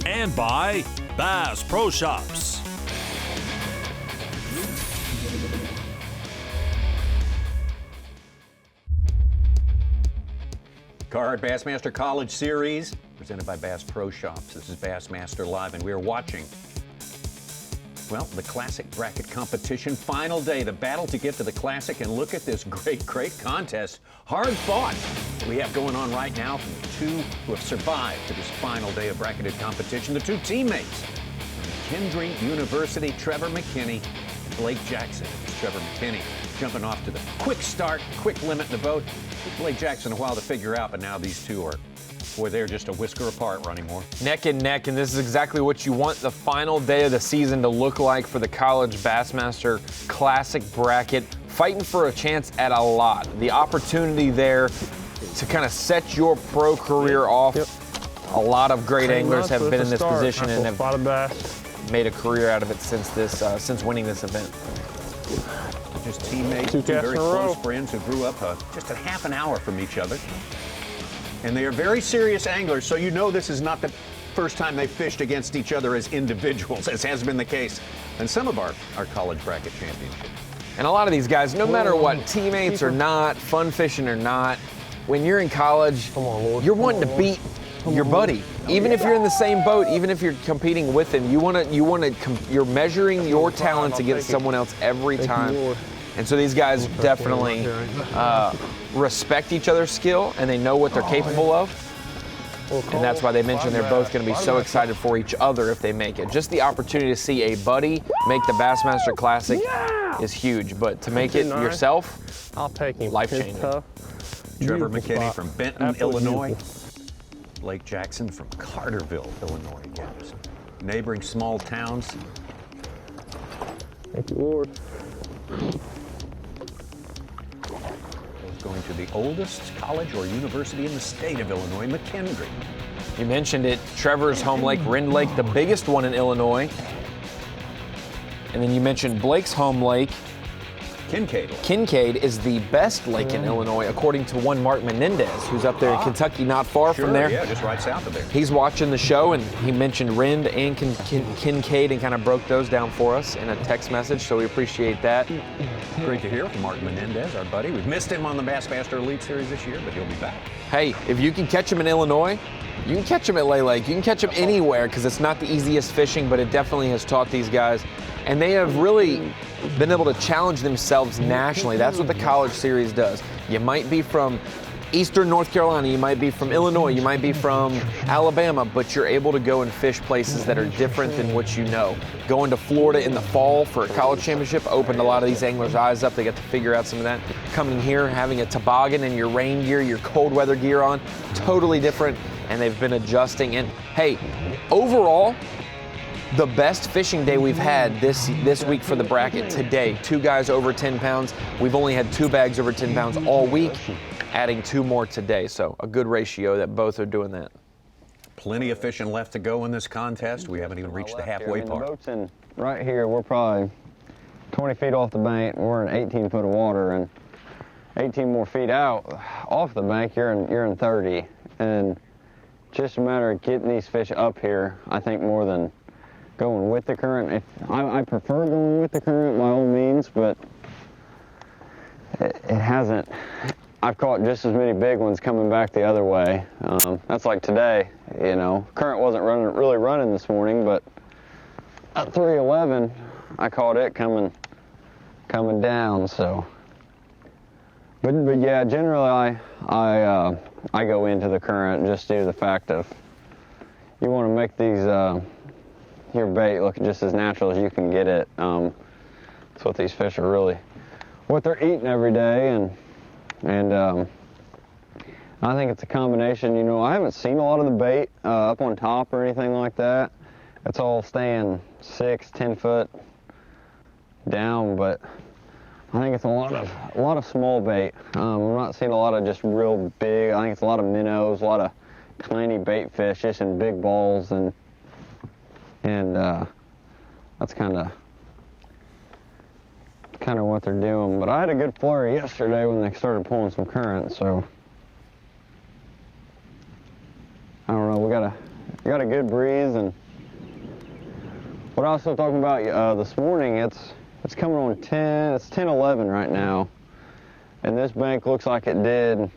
Speaker 7: and by Bass Pro Shops.
Speaker 1: Carhartt Bassmaster College Series, presented by Bass Pro Shops. This is Bassmaster Live, and we are watching, well, the Classic Bracket Competition. Final day, the battle to get to the Classic, and look at this great contest. Hard fought we have going on right now from the 2 who have survived to this final day of bracketed competition. The 2 teammates from McKendree University, Trevor McKinney and Blake Jackson. It's Trevor McKinney jumping off to the quick start, quick limit in the boat. Took Blake Jackson a while to figure out, but now these 2 are, boy, they're just a whisker apart, Ronnie Moore.
Speaker 2: Neck and neck, and this is exactly what you want the final day of the season to look like for the College Bassmaster Classic Bracket. Fighting for a chance at a lot. The opportunity there to kind of set your pro career off. Yep. A lot of great anglers have been in this position and have made a career out of it since winning this event.
Speaker 1: Just teammates, 2 very close friends who grew up just a half an hour from each other. And they are very serious anglers, so you know this is not the first time they fished against each other as individuals, as has been the case in some of our college bracket championships.
Speaker 2: And a lot of these guys, no matter what, teammates or not, fun fishing or not, when you're in college, you're wanting to beat your buddy. Even if you're in the same boat, even if you're competing with him, you're measuring your talents against someone else every time. And so these guys definitely respect each other's skill, and they know what they're capable of. And that's why they mentioned they're both going to be so excited for each other if they make it. Just the opportunity to see a buddy make the Bassmaster Classic is huge, but to make it yourself,
Speaker 3: I'll take him.
Speaker 2: Life-changing.
Speaker 1: Trevor McKinney from Benton, Illinois. Blake Jackson from Carterville, Illinois. Again, just neighboring small towns.
Speaker 3: Thank you, Lord.
Speaker 1: Going to the oldest college or university in the state of Illinois, McKendree.
Speaker 2: You mentioned it, Trevor's home lake, Rend Lake, the biggest one in Illinois. And then you mentioned Blake's home lake.
Speaker 1: Kincaid.
Speaker 2: Kincaid is the best lake in Illinois, according to one Mark Menendez, who's up there in Kentucky, not far from there.
Speaker 1: Yeah, just right south of there.
Speaker 2: He's watching the show, and he mentioned Rend and Kincaid and kind of broke those down for us in a text message, so we appreciate that.
Speaker 1: Great to hear from Mark Menendez, our buddy. We've missed him on the Bassmaster Elite Series this year, but he'll be back.
Speaker 2: Hey, if you can catch him in Illinois, you can catch him at Lay Lake. You can catch him anywhere because it's not the easiest fishing, but it definitely has taught these guys. And they have really been able to challenge themselves nationally. That's what the College Series does. You might be from Eastern North Carolina, you might be from Illinois, you might be from Alabama, but you're able to go and fish places that are different than what you know. Going to Florida in the fall for a college championship opened a lot of these anglers' eyes up. They got to figure out some of that. Coming here, having a toboggan and your rain gear, your cold weather gear on, totally different, and they've been adjusting. And hey, overall, the best fishing day we've had this week for the bracket today. 2 guys over 10 pounds. We've only had 2 bags over 10 pounds all week, adding 2 more today. So a good ratio that both are doing that.
Speaker 1: Plenty of fishing left to go in this contest. We haven't even reached the halfway
Speaker 6: The
Speaker 1: part.
Speaker 6: boat's in right here. We're probably 20 feet off the bank. We're in 18 foot of water, and 18 more feet out off the bank, you're in 30. And just a matter of getting these fish up here, I think, more than going with the current. I prefer going with the current by all means, but it hasn't. I've caught just as many big ones coming back the other way. That's like today, you know. Current wasn't really running this morning, but at 3:11, I caught it coming down. So, but yeah, generally I go into the current just due to the fact of you want to make these your bait look just as natural as you can get it. That's what these fish are really, what they're eating every day, and I think it's a combination. You know, I haven't seen a lot of the bait up on top or anything like that. It's all staying 6-10 foot down, but I think it's a lot of small bait. I'm not seeing a lot of just real big. I think it's a lot of minnows, a lot of tiny bait fish just in big balls, and that's kind of what they're doing. But I had a good flurry yesterday when they started pulling some current, so I don't know. We got a good breeze. And what I was also talking about this morning, it's coming on 10. It's 10:11 right now, and this bank looks like it did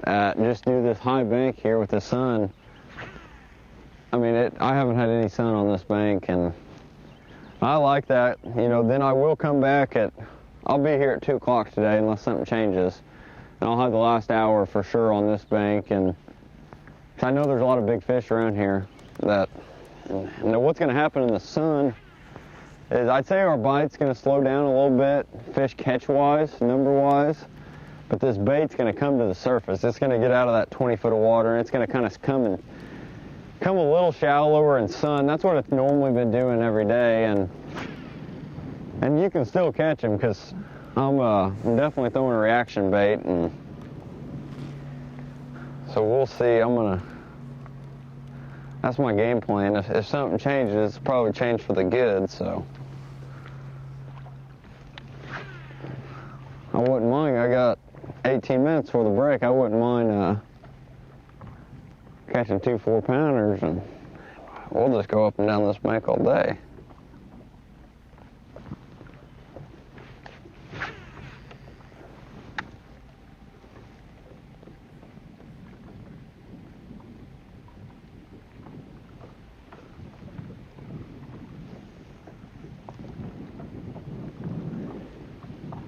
Speaker 6: just do this high bank here with the sun. I mean, I haven't had any sun on this bank, and I like that. You know, then I will come back I'll be here at 2 o'clock today unless something changes, and I'll have the last hour for sure on this bank. And I know there's a lot of big fish around here and what's going to happen in the sun is I'd say our bite's going to slow down a little bit, fish catch-wise, number-wise, but this bait's going to come to the surface. It's going to get out of that 20 foot of water, and it's going to kind of come a little shallower in sun. That's what it's normally been doing every day, and you can still catch them because I'm definitely throwing a reaction bait, and so we'll see. That's my game plan. If something changes, it's probably changed for the good, so I wouldn't mind. I got 18 minutes for the break. I wouldn't mind catching 2 4-pounders, and we'll just go up and down this bank all day.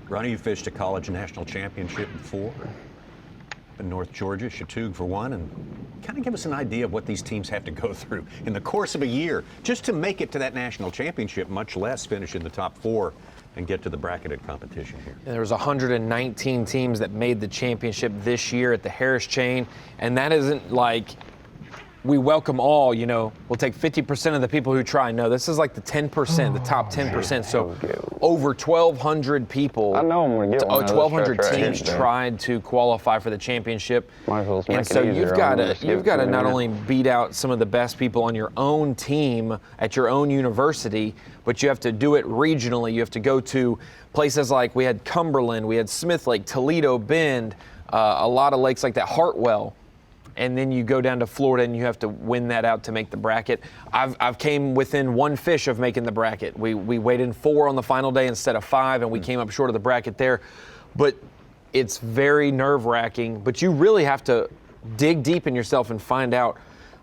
Speaker 1: Ronnie, you fished a college national championship before in North Georgia, Chautauqua for one, and kind of give us an idea of what these teams have to go through in the course of a year just to make it to that national championship, much less finish in the top 4 and get to the bracketed competition here.
Speaker 2: There was 119 teams that made the championship this year at the Harris Chain, and that isn't like we welcome all, you know, we'll take 50% of the people who try. No, this is like the 10%, the top 10%. So over 1,200 people,
Speaker 6: I know I'm going to get one.
Speaker 2: 1,200 teams tried to qualify for the championship.
Speaker 6: Might as well make
Speaker 2: and so
Speaker 6: it
Speaker 2: you've got to not only beat out some of the best people on your own team at your own university, but you have to do it regionally. You have to go to places like we had Cumberland, we had Smith Lake, Toledo Bend, a lot of lakes like that, Hartwell. And then you go down to Florida and you have to win that out to make the bracket. I've came within 1 fish of making the bracket. We weighed in 4 on the final day instead of 5, and we came up short of the bracket there. But it's very nerve-wracking. But you really have to dig deep in yourself and find out,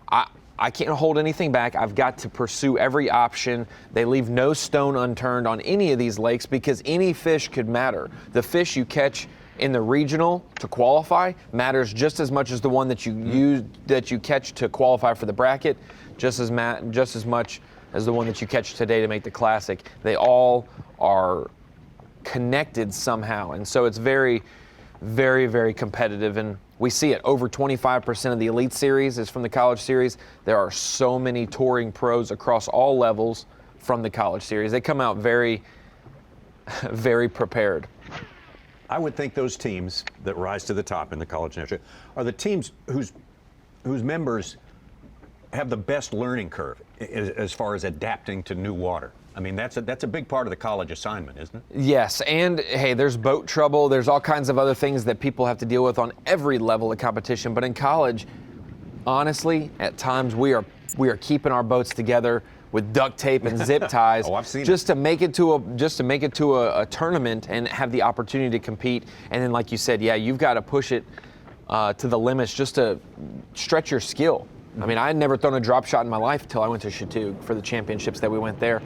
Speaker 2: I can't hold anything back. I've got to pursue every option. They leave no stone unturned on any of these lakes because any fish could matter. The fish you catch in the regional to qualify matters just as much as the one that you use that you catch to qualify for the bracket, just as much as the one that you catch today to make the Classic. They all are connected somehow, and so it's very, very, very competitive. And we see it. Over 25% of the Elite Series is from the College Series. There are so many touring pros across all levels from the College Series. They come out very, very prepared.
Speaker 1: I would think those teams that rise to the top in the college national are the teams whose members have the best learning curve as far as adapting to new water. I mean, that's a big part of the college assignment, isn't it?
Speaker 2: Yes, and hey, there's boat trouble. There's all kinds of other things that people have to deal with on every level of competition. But in college, honestly, at times we are keeping our boats together with duct tape and zip ties
Speaker 1: Oh, I've seen
Speaker 2: just to make it to a tournament and have the opportunity to compete. And then, like you said, yeah, you've got to push it to the limits just to stretch your skill. I mean, I had never thrown a drop shot in my life until I went to Chateau for the championships that we went there.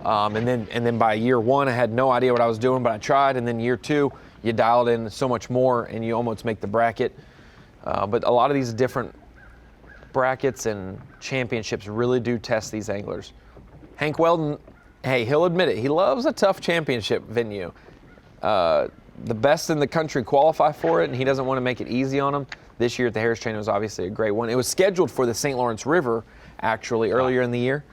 Speaker 2: And then by year one, I had no idea what I was doing, but I tried. And then year two, you dialed in so much more, and you almost make the bracket. But a lot of these different brackets and championships really do test these anglers. Hank Weldon, hey, he'll admit it. He loves a tough championship venue. The best in the country qualify for it, and he doesn't want to make it easy on them. This year at the Harris Train was obviously a great one. It was scheduled for the St. Lawrence River, actually, earlier in the year,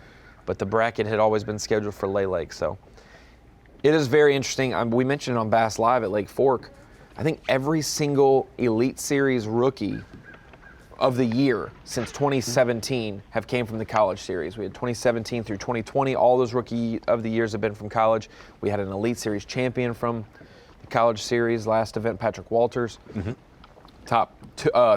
Speaker 2: but the bracket had always been scheduled for Lay Lake. So it is very interesting. We mentioned it on Bass Live at Lake Fork. I think every single Elite Series rookie of the year since 2017 have came from the College Series. We had 2017 through 2020. All those rookie of the years have been from college. We had an Elite Series champion from the College Series last event, Patrick Walters.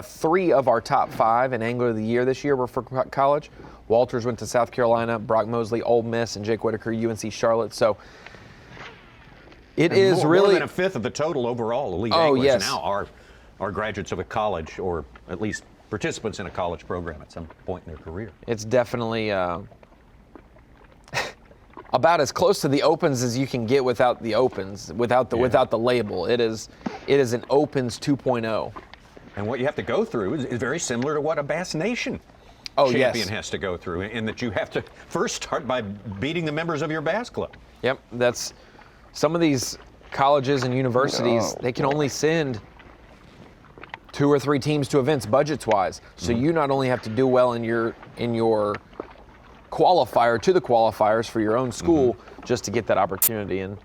Speaker 2: Three of our top five in Angler of the Year this year were for college. Walters went to South Carolina, Brock Mosley, Ole Miss, and Jake Whitaker, UNC Charlotte. So it is really
Speaker 1: more than a fifth of the total overall elite anglers now are graduates of a college, or at least participants in a college program at some point in their career.
Speaker 2: It's definitely about as close to the Opens as you can get without the Opens, without the label. It is an Opens 2.0.
Speaker 1: And what you have to go through is very similar to what a Bass Nation champion has to go through, in that you have to first start by beating the members of your Bass Club.
Speaker 2: Yep, that's some of these colleges and universities, they can only send 2 or 3 teams to events budgets-wise. So you not only have to do well in your qualifier to the qualifiers for your own school just to get that opportunity. And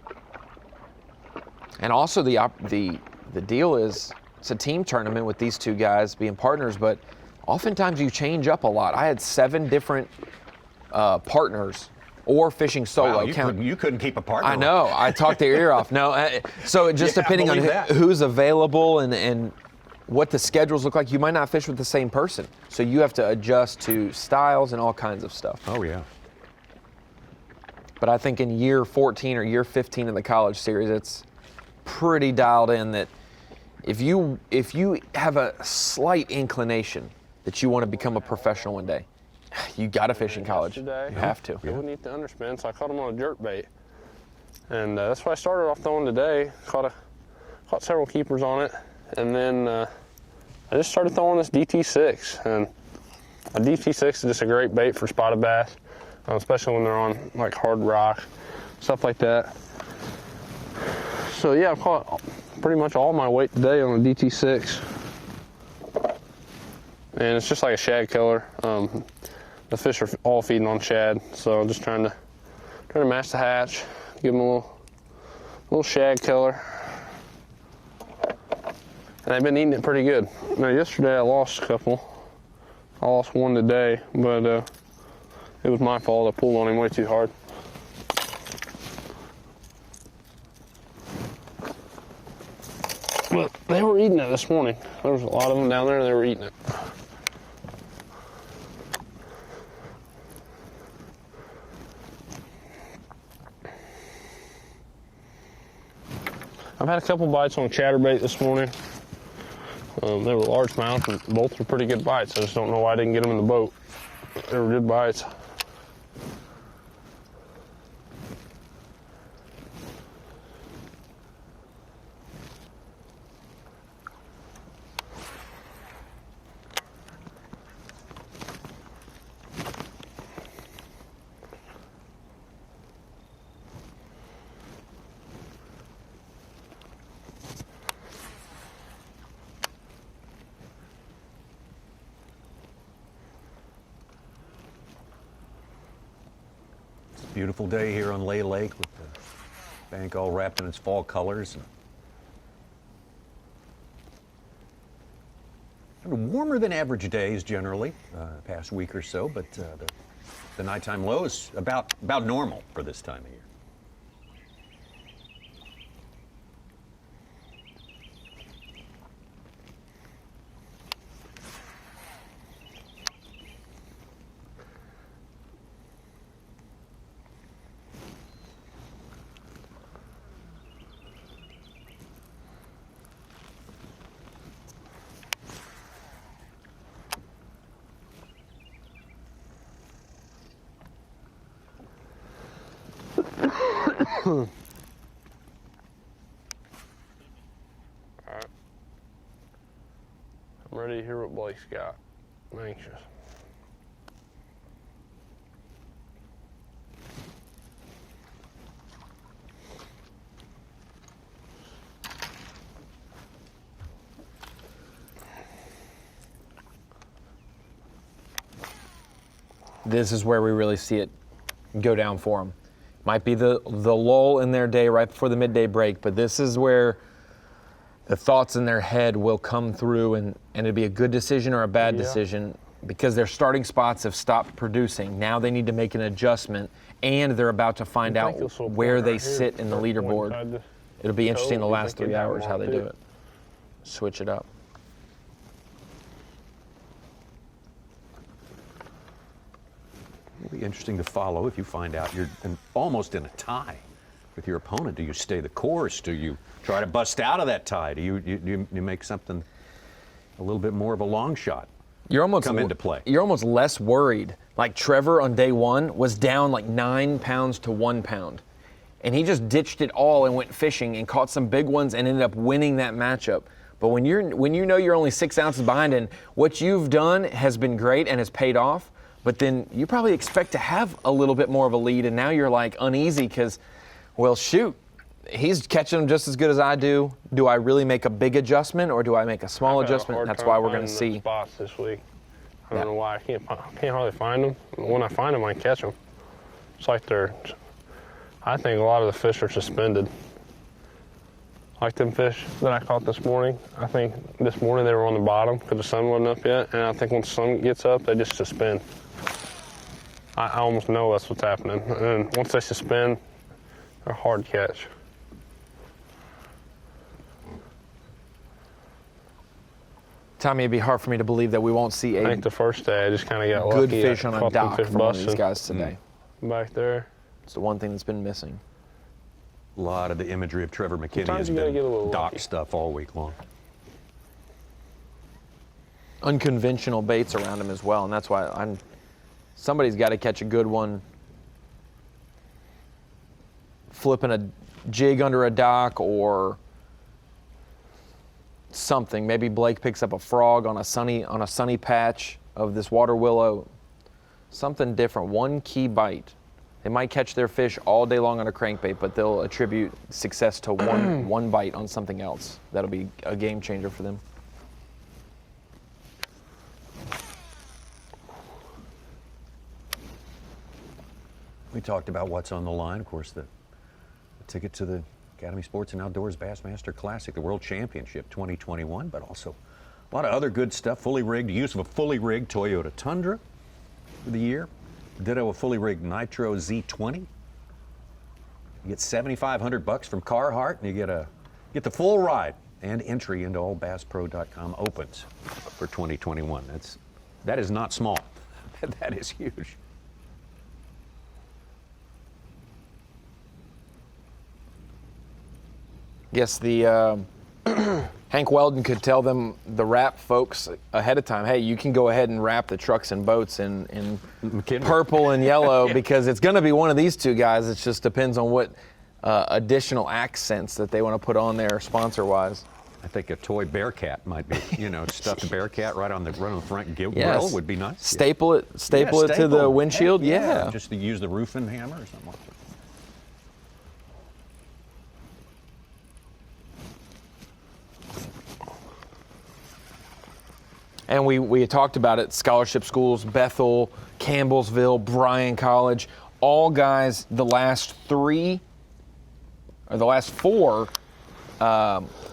Speaker 2: also the deal is, it's a team tournament with these two guys being partners, but oftentimes you change up a lot. I had 7 different partners or fishing solo.
Speaker 1: Wow, you couldn't keep a partner.
Speaker 2: I know. I talked their ear off. No, so just depending on who's available and what the schedules look like, you might not fish with the same person. So you have to adjust to styles and all kinds of stuff.
Speaker 1: Oh, yeah.
Speaker 2: But I think in year 14 or year 15 of the College Series, it's pretty dialed in that if you have a slight inclination that you want to become a professional one day, you got to fish in college. You have to.
Speaker 3: I wouldn't eat the underspin, so I caught him on a jerk bait. And that's what I started off throwing today. Caught several keepers on it. And then I just started throwing this DT6. And a DT6 is just a great bait for spotted bass, especially when they're on like hard rock, stuff like that. So yeah, I've caught pretty much all my weight today on a DT6. And it's just like a shad killer. The fish are all feeding on shad, so I'm just trying to match the hatch, give them a little shad killer. And they've been eating it pretty good. Now yesterday I lost a couple. I lost one today, but it was my fault. I pulled on him way too hard. But they were eating it this morning. There was a lot of them down there and they were eating it. I've had a couple bites on chatterbait this morning. They were largemouth and both were pretty good bites. I just don't know why I didn't get them in the boat. They were good bites.
Speaker 1: Beautiful day here on Lay Lake with the bank all wrapped in its fall colors. Warmer than average days generally, past week or so, but the nighttime low is about normal for this time of year.
Speaker 3: All right. I'm ready to hear what Blake's got. I'm anxious.
Speaker 2: This is where we really see it go down for them. Might be the lull in their day right before the midday break, but this is where the thoughts in their head will come through, and it'll be a good decision or a bad decision because their starting spots have stopped producing. Now they need to make an adjustment, and they're about to find out where they sit in the leaderboard. It'll be interesting the last 3 hours how they do it. Switch it up.
Speaker 1: It'll be interesting to follow if you find out you're almost in a tie with your opponent. Do you stay the course? Do you try to bust out of that tie? Do you make something a little bit more of a long shot come into play?
Speaker 2: You're almost less worried. Like Trevor on day one was down like 9 pounds to 1 pound. And he just ditched it all and went fishing and caught some big ones and ended up winning that matchup. But when you know you're only 6 ounces behind and what you've done has been great and has paid off, but then you probably expect to have a little bit more of a lead, and now you're like uneasy because, well, shoot, he's catching them just as good as I do. Do I really make a big adjustment or do I make a small adjustment? That's why we're going to see
Speaker 3: spots this week. I don't know why I can't hardly find them. When I find them, I catch them. It's like I think a lot of the fish are suspended. Like them fish that I caught this morning, I think this morning they were on the bottom because the sun wasn't up yet, and I think when the sun gets up, they just suspend. I almost know that's what's happening. And once they suspend, they're hard catch.
Speaker 2: Tommy, it'd be hard for me to believe that we won't see
Speaker 3: I think the first day I just kind of got lucky.
Speaker 2: Good fish on a dock from one of these guys today.
Speaker 3: Back there.
Speaker 2: It's the one thing that's been missing.
Speaker 1: A lot of the imagery of Trevor McKinney has
Speaker 3: get a little
Speaker 1: been dock
Speaker 3: lucky.
Speaker 1: stuff all week long.
Speaker 2: Unconventional baits around him as well, and that's why somebody's got to catch a good one. Flipping a jig under a dock or something. Maybe Blake picks up a frog on a sunny patch of this water willow. Something different. One key bite. They might catch their fish all day long on a crankbait, but they'll attribute success to one bite on something else. That'll be a game changer for them.
Speaker 1: We talked about what's on the line. Of course, the ticket to the Academy Sports and Outdoors Bassmaster Classic, the World Championship 2021, but also a lot of other good stuff. Fully rigged, use of a fully rigged Toyota Tundra for the year. Ditto a fully rigged Nitro Z20. You get $7,500 from Carhartt, and you get the full ride and entry into all BassPro.com opens for 2021. That is not small. That is huge.
Speaker 2: Guess the Hank Weldon could tell them, the wrap folks, ahead of time, hey, you can go ahead and wrap the trucks and boats in purple and yellow because it's going to be one of these two guys. It just depends on what additional accents that they want to put on there sponsor-wise.
Speaker 1: I think a toy Bearcat might be, stuffed Bearcat right on the front grill would be nice.
Speaker 2: Staple it to the windshield. Yeah.
Speaker 1: Just to use the roofing hammer or something like that.
Speaker 2: And we talked about it, scholarship schools, Bethel, Campbellsville, Bryan College, all guys, the last four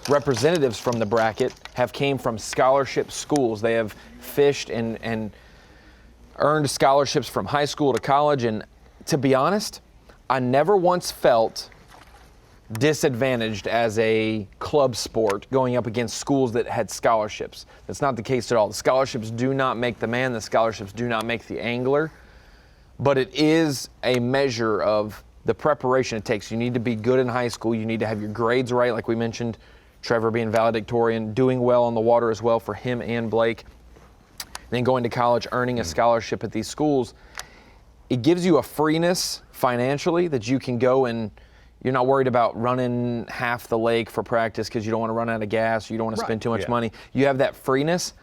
Speaker 2: representatives from the bracket have came from scholarship schools. They have fished and earned scholarships from high school to college. And to be honest, I never once felt disadvantaged as a club sport going up against schools that had scholarships. That's not the case at all. The scholarships do not make the man. The scholarships do not make the angler. But it is a measure of the preparation it takes. You need to be good in high school. You need to have your grades right, like we mentioned, Trevor being valedictorian, doing well on the water as well for him and Blake. Then going to college, earning a scholarship at these schools. It gives you a freeness financially that you can go and you're not worried about running half the lake for practice because you don't want to run out of gas, you don't want to spend too much money. You have that freeness,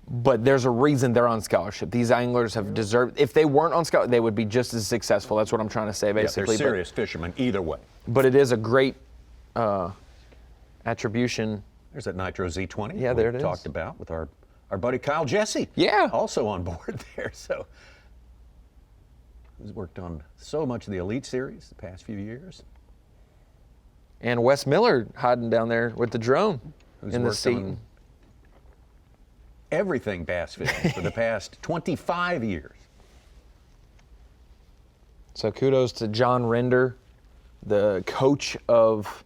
Speaker 2: but there's a reason they're on scholarship. These anglers have deserved, if they weren't on scholarship, they would be just as successful. That's what I'm trying to say, basically.
Speaker 1: They're serious fishermen either way.
Speaker 2: But it is a great attribution.
Speaker 1: There's that Nitro Z20
Speaker 2: yeah, there it is.
Speaker 1: Talked about with our buddy Kyle Jesse.
Speaker 2: Yeah.
Speaker 1: Also on board there. So he's worked on so much of the Elite Series the past few years.
Speaker 2: And Wes Miller hiding down there with the drone in the seat.
Speaker 1: On everything bass fishing for the past 25 years.
Speaker 2: So kudos to John Render, the coach of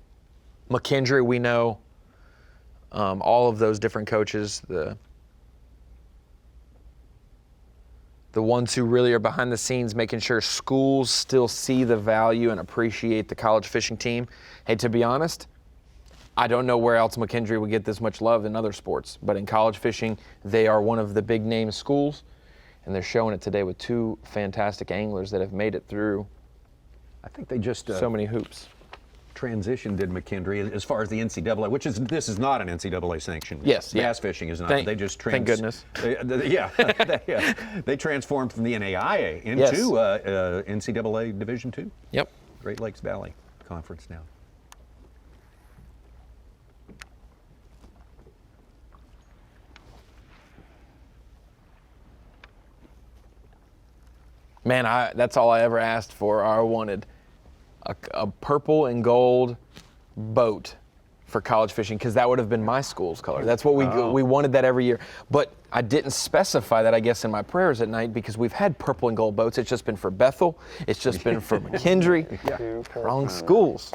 Speaker 2: McKendree. We know all of those different coaches, the ones who really are behind the scenes making sure schools still see the value and appreciate the college fishing team. Hey, to be honest, I don't know where else McKendree would get this much love in other sports, but in college fishing, they are one of the big name schools, and they're showing it today with two fantastic anglers that have made it through.
Speaker 1: I think they just
Speaker 2: so many hoops.
Speaker 1: Transition did McKendree as far as the NCAA, which is this is not an NCAA sanction.
Speaker 2: Yes,
Speaker 1: bass fishing is not. They just
Speaker 2: thank goodness.
Speaker 1: They transformed from the NAIA into NCAA Division II.
Speaker 2: Yep.
Speaker 1: Great Lakes Valley Conference now.
Speaker 2: Man, that's all I ever asked for or wanted. A purple and gold boat for college fishing, because that would have been my school's color. That's what we wanted that every year. But I didn't specify that, I guess, in my prayers at night, because we've had purple and gold boats. It's just been for Bethel. It's just been for McKendree. Wrong schools.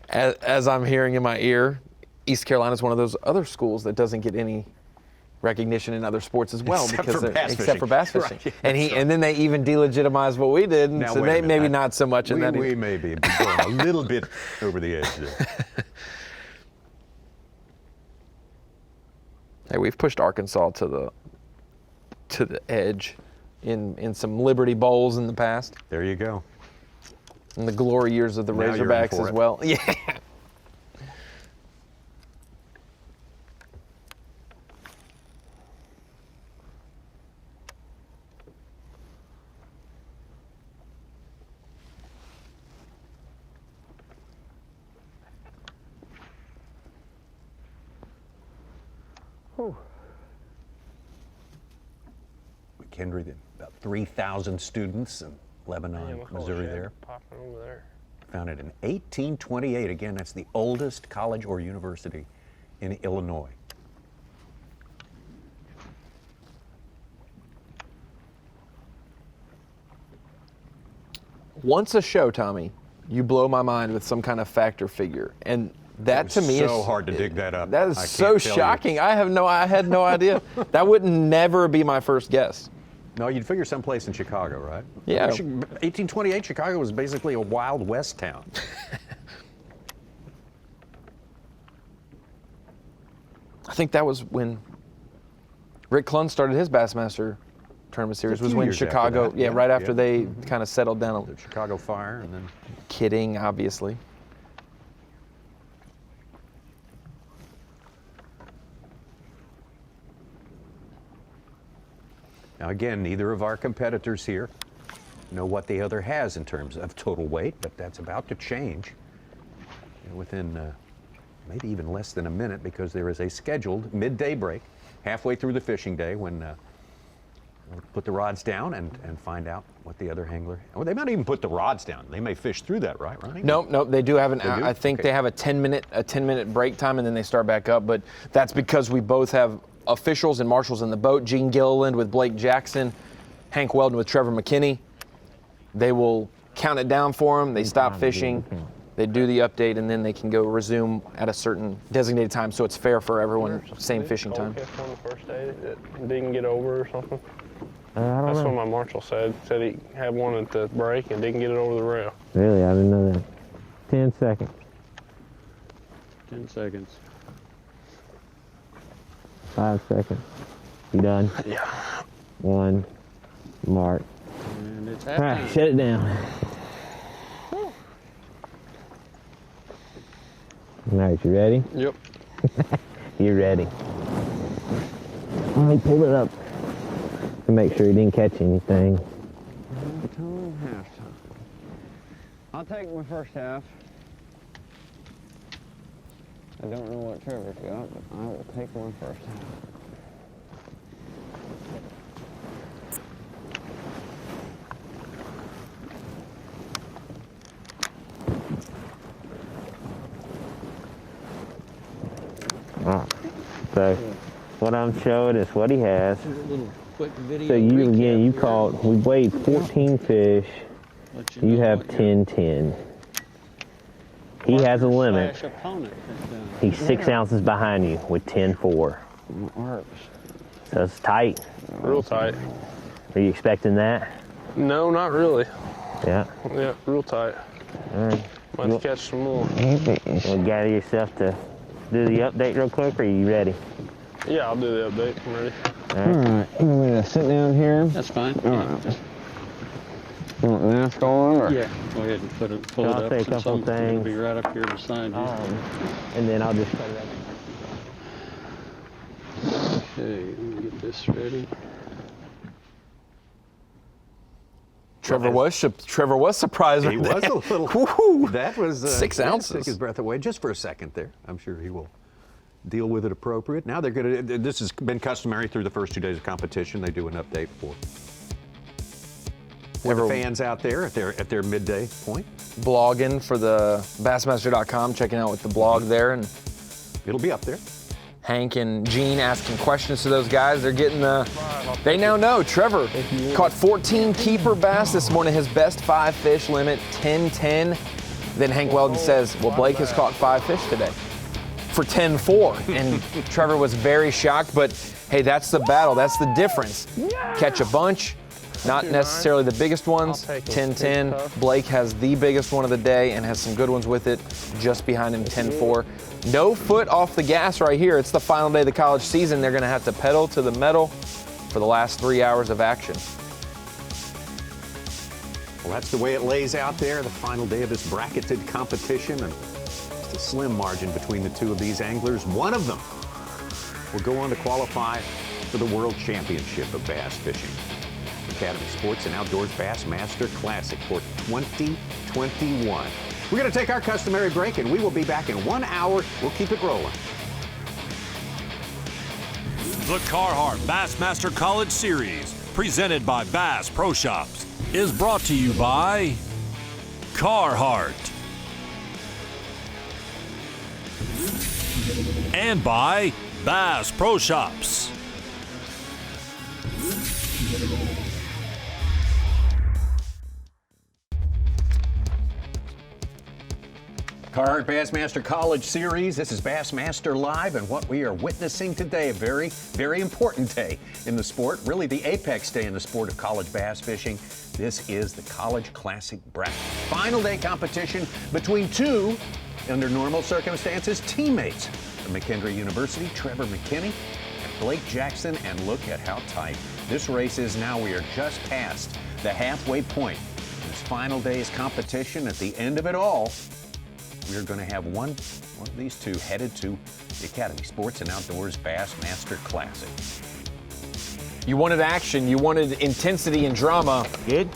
Speaker 2: As I'm hearing in my ear, East Carolina is one of those other schools that doesn't get any recognition in other sports as well,
Speaker 1: except
Speaker 2: for bass fishing.
Speaker 1: Right,
Speaker 2: and then they even delegitimized what we did, and
Speaker 1: now,
Speaker 2: so maybe not so much in that.
Speaker 1: We may be going a little bit over the edge there.
Speaker 2: Hey, we've pushed Arkansas to the edge in some Liberty Bowls in the past.
Speaker 1: There you go.
Speaker 2: In the glory years of the
Speaker 1: Now
Speaker 2: Razorbacks as well. Yeah.
Speaker 1: McKendree, about 3,000 in Lebanon, Missouri there.
Speaker 3: Popping over there.
Speaker 1: Founded in 1828. Again, that's the oldest college or university in Illinois.
Speaker 2: Once a show, Tommy, you blow my mind with some kind of factor figure, and that to me is
Speaker 1: so hard to dig that up.
Speaker 2: That is so shocking. I had no idea. That would never be my first guess.
Speaker 1: No, you'd figure someplace in Chicago, right?
Speaker 2: Yeah.
Speaker 1: 1828, Chicago was basically a Wild West town.
Speaker 2: I think that was when Rick Clun started his Bassmaster tournament series. Was when Chicago, right after they kind of settled down.
Speaker 1: The Chicago Fire, and then.
Speaker 2: Kidding, obviously.
Speaker 1: Now again, neither of our competitors here know what the other has in terms of total weight, but that's about to change within maybe even less than a minute, because there is a scheduled midday break halfway through the fishing day when we'll put the rods down and find out what the other angler. Well, they might even put the rods down. They may fish through that, right, Ronnie?
Speaker 2: Nope. They do have an.
Speaker 1: They do?
Speaker 2: I think
Speaker 1: Okay.
Speaker 2: they have a 10-minute break time, and then they start back up. But that's because we both have officials and marshals in the boat. Gene Gilliland with Blake Jackson, Hank Weldon with Trevor McKinney. They will count it down for them. They stop fishing. They do the update, and then they can go resume at a certain designated time, so it's fair for everyone. Same fishing time.
Speaker 3: Catch one the first day that didn't get over or something.
Speaker 10: I don't
Speaker 3: That's
Speaker 10: know.
Speaker 3: what my marshal said. Said he had one at the break and didn't get it over the rail.
Speaker 10: Really, I didn't know that. 10 seconds.
Speaker 9: 10 seconds.
Speaker 10: 5 seconds. You done?
Speaker 3: Yeah.
Speaker 10: 1. Mark.
Speaker 9: And it's
Speaker 10: All right,
Speaker 9: halftime.
Speaker 10: shut it down. All right, you ready?
Speaker 3: Yep.
Speaker 10: You're ready. I pulled it up to make sure he didn't catch anything.
Speaker 6: Until halftime. I'll take my first half. I don't know what Trevor's got, but I will take my first half.
Speaker 10: So what I'm showing is what he has.
Speaker 9: A little quick video.
Speaker 10: So you
Speaker 9: recap
Speaker 10: again, you
Speaker 9: here.
Speaker 10: caught. We weighed 14 fish.
Speaker 9: Let
Speaker 10: You
Speaker 9: know
Speaker 10: have
Speaker 9: what your
Speaker 10: 10-10. He has a limit.
Speaker 9: slash opponent has done.
Speaker 10: He's 6 ounces behind you with 10-4.
Speaker 6: Works.
Speaker 10: So it's tight.
Speaker 3: Real tight.
Speaker 10: Are you expecting that?
Speaker 3: No, not really.
Speaker 10: Yeah.
Speaker 3: Yeah, real tight.
Speaker 10: All right.
Speaker 3: Might have to catch some more.
Speaker 10: Well, gather yourself to do the update real quick, or are you ready?
Speaker 3: Yeah, I'll do the update. I'm ready.
Speaker 10: All right.
Speaker 6: You want me to sit down here?
Speaker 9: That's fine.
Speaker 6: All right. You want the mask on? Or?
Speaker 9: Yeah, go ahead and pull
Speaker 10: I'll
Speaker 9: it up.
Speaker 10: say a
Speaker 9: since
Speaker 10: couple
Speaker 9: I'm gonna
Speaker 10: things.
Speaker 9: be right up here beside you.
Speaker 10: And then I'll just cut it up.
Speaker 9: Okay, let me get this ready.
Speaker 2: Trevor was surprised.
Speaker 1: He
Speaker 2: right
Speaker 1: was
Speaker 2: there.
Speaker 1: a little.
Speaker 2: Woo-hoo.
Speaker 1: That was
Speaker 2: 6
Speaker 1: that
Speaker 2: ounces.
Speaker 1: Took his breath away just for a second there. I'm sure he will deal with it appropriate. Now they're going to. This has been customary through the first 2 days of competition. They do an update for the fans out there at their midday point.
Speaker 2: Blogging for the Bassmaster.com, checking out with the blog there, and
Speaker 1: It'll be up there.
Speaker 2: Hank and Gene asking questions to those guys. They're getting they now know Trevor caught 14 keeper bass this morning, his best 5 fish limit, 10-10. Then Hank Weldon says, well, Blake has caught 5 fish today for 10-4. And Trevor was very shocked, but hey, that's the battle. That's the difference. Catch a bunch, not necessarily the biggest ones, 10-10. Blake has the biggest one of the day and has some good ones with it, just behind him, 10-4. No foot off the gas right here. It's the final day of the college season. They're going to have to pedal to the metal for the last 3 hours of action.
Speaker 1: Well, that's the way it lays out there, the final day of this bracketed competition. And just a slim margin between the two of these anglers. One of them will go on to qualify for the World Championship of Bass Fishing. Academy Sports and Outdoors Bassmaster Classic for 2021. We're going to take our customary break, and we will be back in 1 hour. We'll keep it rolling.
Speaker 7: The Carhartt Bassmaster College Series, presented by Bass Pro Shops, is brought to you by Carhartt and by Bass Pro Shops.
Speaker 1: Carhartt Bassmaster College Series. This is Bassmaster Live, and what we are witnessing today, a very, very important day in the sport, really the apex day in the sport of college bass fishing. This is the College Classic Bracket. Final day competition between two, under normal circumstances, teammates from McKendree University, Trevor McKinney and Blake Jackson, and look at how tight this race is now. We are just past the halfway point. This final day's competition, at the end of it all, we're going to have one of these two headed to the Academy Sports and Outdoors Bassmaster Classic.
Speaker 2: You wanted action. You wanted intensity and drama.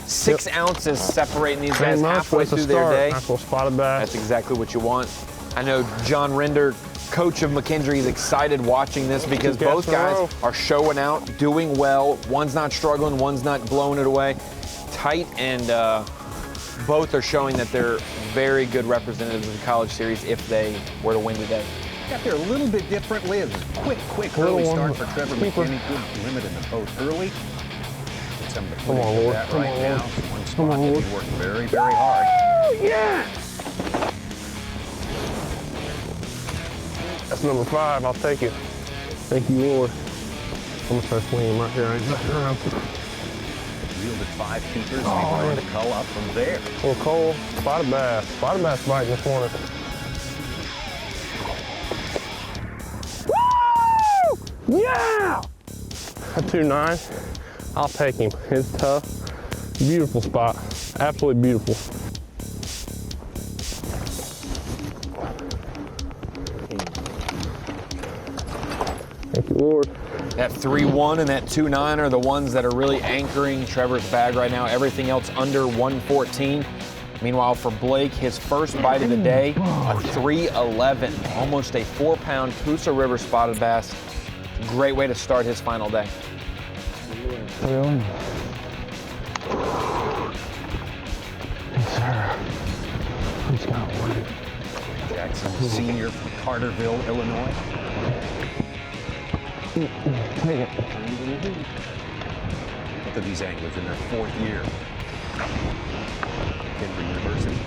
Speaker 2: 6 ounces separating these guys halfway through their day.
Speaker 3: Nice little spotted bass.
Speaker 2: That's exactly what you want. I know John Render, coach of McKendree, is excited watching this because both guys are showing out, doing well. One's not struggling, one's not blowing it away. Tight, and both are showing that they're very good representatives of the College Series if they were to win today.
Speaker 1: Got there a little bit differently. It was a quick early start for Trevor McKinney. Good limit in the post early. Get some of the footage of that right now. One spot that he worked very, very hard.
Speaker 3: Yeah! That's number 5. I'll take it. Thank you, Lord. I'm going to start swinging right here.
Speaker 1: Yielded 5 keepers, and he tried to cull up from there.
Speaker 3: Well, Cole, spotted bass. Spotted bass biting this morning. Woo! Yeah! A 2.9. I'll take him. It's tough. Beautiful spot. Absolutely beautiful. Thank you, Lord.
Speaker 2: That 3-1 and that 2-9 are the ones that are really anchoring Trevor's bag right now. Everything else under 114. Meanwhile, for Blake, his first bite of the day, a 3.11, almost a 4-pound Coosa River spotted bass. Great way to start his final day.
Speaker 3: Really? Yes, sir. He's got one.
Speaker 1: Jackson, senior from Carterville, Illinois.
Speaker 3: Take it.
Speaker 1: Both of these anglers in their 4th year. McKendree University.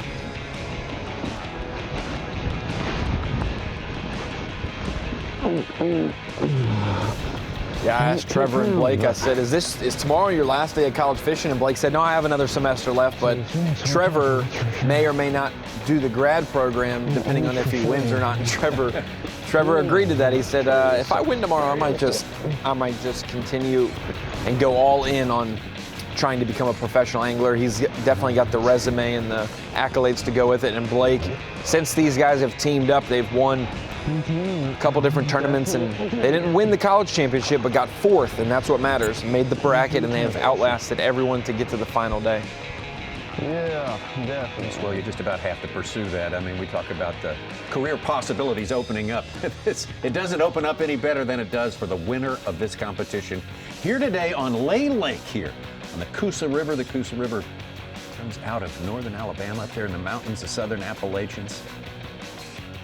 Speaker 2: Yeah, I asked Trevor and Blake, I said, is tomorrow your last day of college fishing? And Blake said, no, I have another semester left, but Trevor may or may not do the grad program depending on if he wins or not. And Trevor agreed to that. He said, if I win tomorrow, I might just continue and go all in on trying to become a professional angler. He's definitely got the resume and the accolades to go with it. And Blake, since these guys have teamed up, they've won a couple different tournaments, and they didn't win the college championship, but got 4th, and that's what matters. Made the bracket, and they have outlasted everyone to get to the final day.
Speaker 3: Yeah, definitely.
Speaker 1: Well, you just about have to pursue that. I mean, we talk about the career possibilities opening up. It doesn't open up any better than it does for the winner of this competition. Here today on Lay Lake here on the Coosa River. The Coosa River comes out of northern Alabama up there in the mountains of southern Appalachians.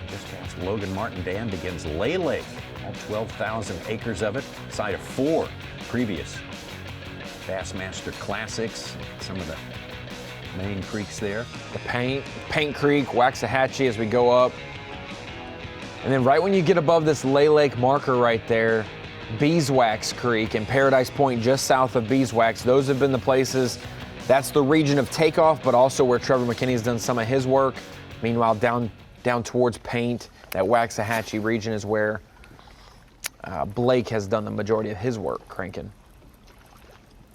Speaker 1: Just past Logan Martin Dam begins Lay Lake, all 12,000 acres of it, site of 4 previous Bassmaster Classics, some of the main creeks there.
Speaker 2: The Paint Creek, Waxahachie as we go up. And then right when you get above this Lay Lake marker right there, Beeswax Creek and Paradise Point just south of Beeswax, those have been the places. That's the region of takeoff, but also where Trevor McKinney's done some of his work. Meanwhile, down towards Paint, that Waxahachie region is where Blake has done the majority of his work cranking.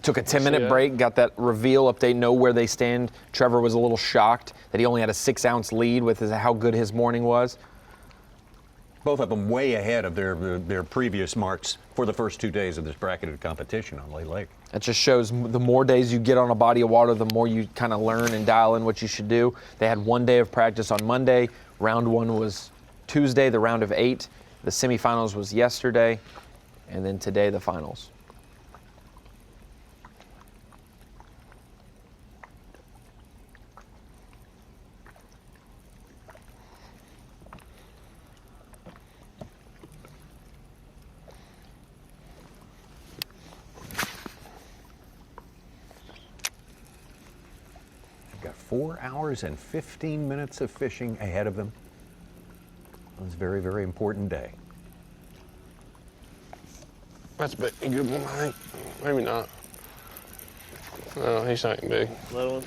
Speaker 2: Took a 10-minute break, got that reveal update, know where they stand. Trevor was a little shocked that he only had a 6-ounce lead with how good his morning was.
Speaker 1: Both of them way ahead of their previous marks for the first 2 days of this bracketed competition on Lay Lake.
Speaker 2: It just shows the more days you get on a body of water, the more you kind of learn and dial in what you should do. They had 1 day of practice on Monday. Round 1 was Tuesday, the round of 8. The semifinals was yesterday, and then today the finals.
Speaker 1: Got 4 hours and 15 minutes of fishing ahead of them. It was a very, very important day.
Speaker 3: That's a good one, I think. Maybe not. No, he's not big.
Speaker 4: Little one.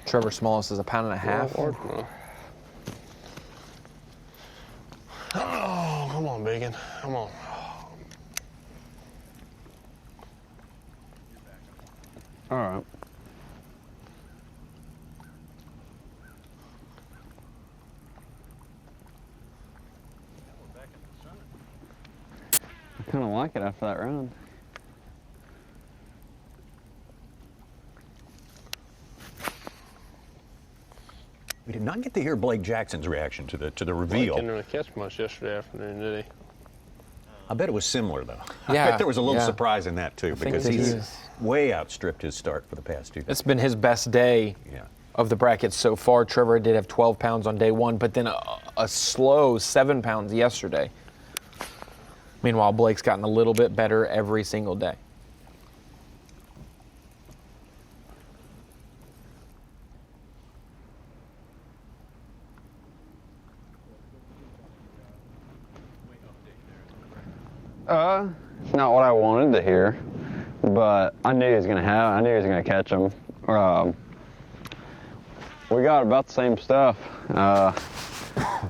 Speaker 2: Trevor smallest is 1.5 pounds.
Speaker 3: Oh, come on, Bacon. Come on.
Speaker 6: All right. I kind of like it after that round.
Speaker 1: We did not get to hear Blake Jackson's reaction to the
Speaker 3: Blake
Speaker 1: reveal.
Speaker 3: didn't really catch much yesterday afternoon, did he?
Speaker 1: I bet it was similar, though.
Speaker 2: Yeah,
Speaker 1: I bet there was a little
Speaker 2: yeah.
Speaker 1: surprise in that, too,
Speaker 2: think
Speaker 1: because
Speaker 2: that
Speaker 1: he's
Speaker 2: is.
Speaker 1: way outstripped his start for the past 2 days.
Speaker 2: It's been his best day
Speaker 1: Yeah.
Speaker 2: of the bracket so far. Trevor did have 12 pounds on day one, but then a slow 7 pounds yesterday. Meanwhile, Blake's gotten a little bit better every single day.
Speaker 6: It's not what I wanted to hear, but I knew he was gonna catch him. We got about the same stuff.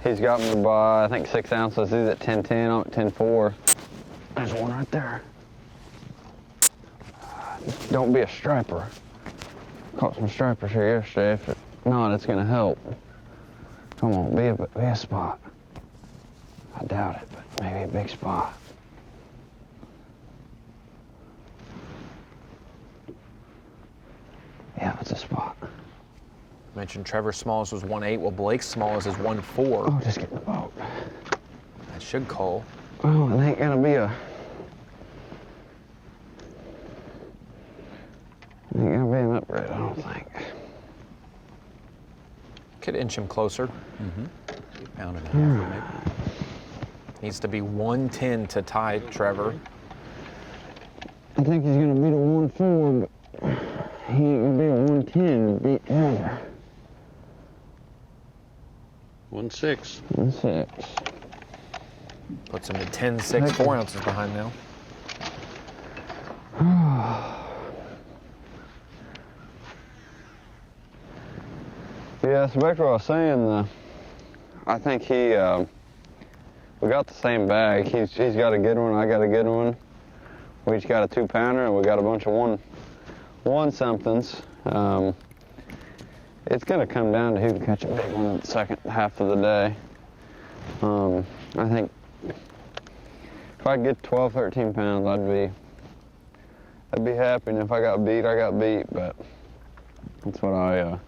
Speaker 6: He's got me by, I think, 6 ounces. He's at 10.10, I'm at 10.4. There's one right there. Don't be a striper. Caught some stripers here yesterday. If not, it's gonna help. Come on, be a spot. I doubt it, but maybe a big spot. Yeah, it's a spot.
Speaker 2: Mentioned Trevor's smallest was 1.8, well, Blake's smallest is 1.4.
Speaker 6: Oh, just get in the boat.
Speaker 2: That should call.
Speaker 6: Oh, it ain't gonna be a... Ain't gonna be an upgrade, I don't think.
Speaker 2: Could inch him closer.
Speaker 1: Pound and a half, maybe.
Speaker 2: Needs to be 110 to tie Trevor.
Speaker 6: I think he's gonna beat a 1.4, but he ain't gonna be a 110 to beat Trevor.
Speaker 9: 1.6.
Speaker 6: 1.6.
Speaker 2: Puts him at 10.6, 4 ounces behind now.
Speaker 6: Yeah, so back to what I was saying, I think we got the same bag. He's got a good one, I got a good one. We each got a 2-pounder, and we got a bunch of one somethings. It's gonna come down to who can catch a big one in the second half of the day. I think if I get 12, 13 pounds, I'd be happy. And if I got beat, I got beat. But that's what I'm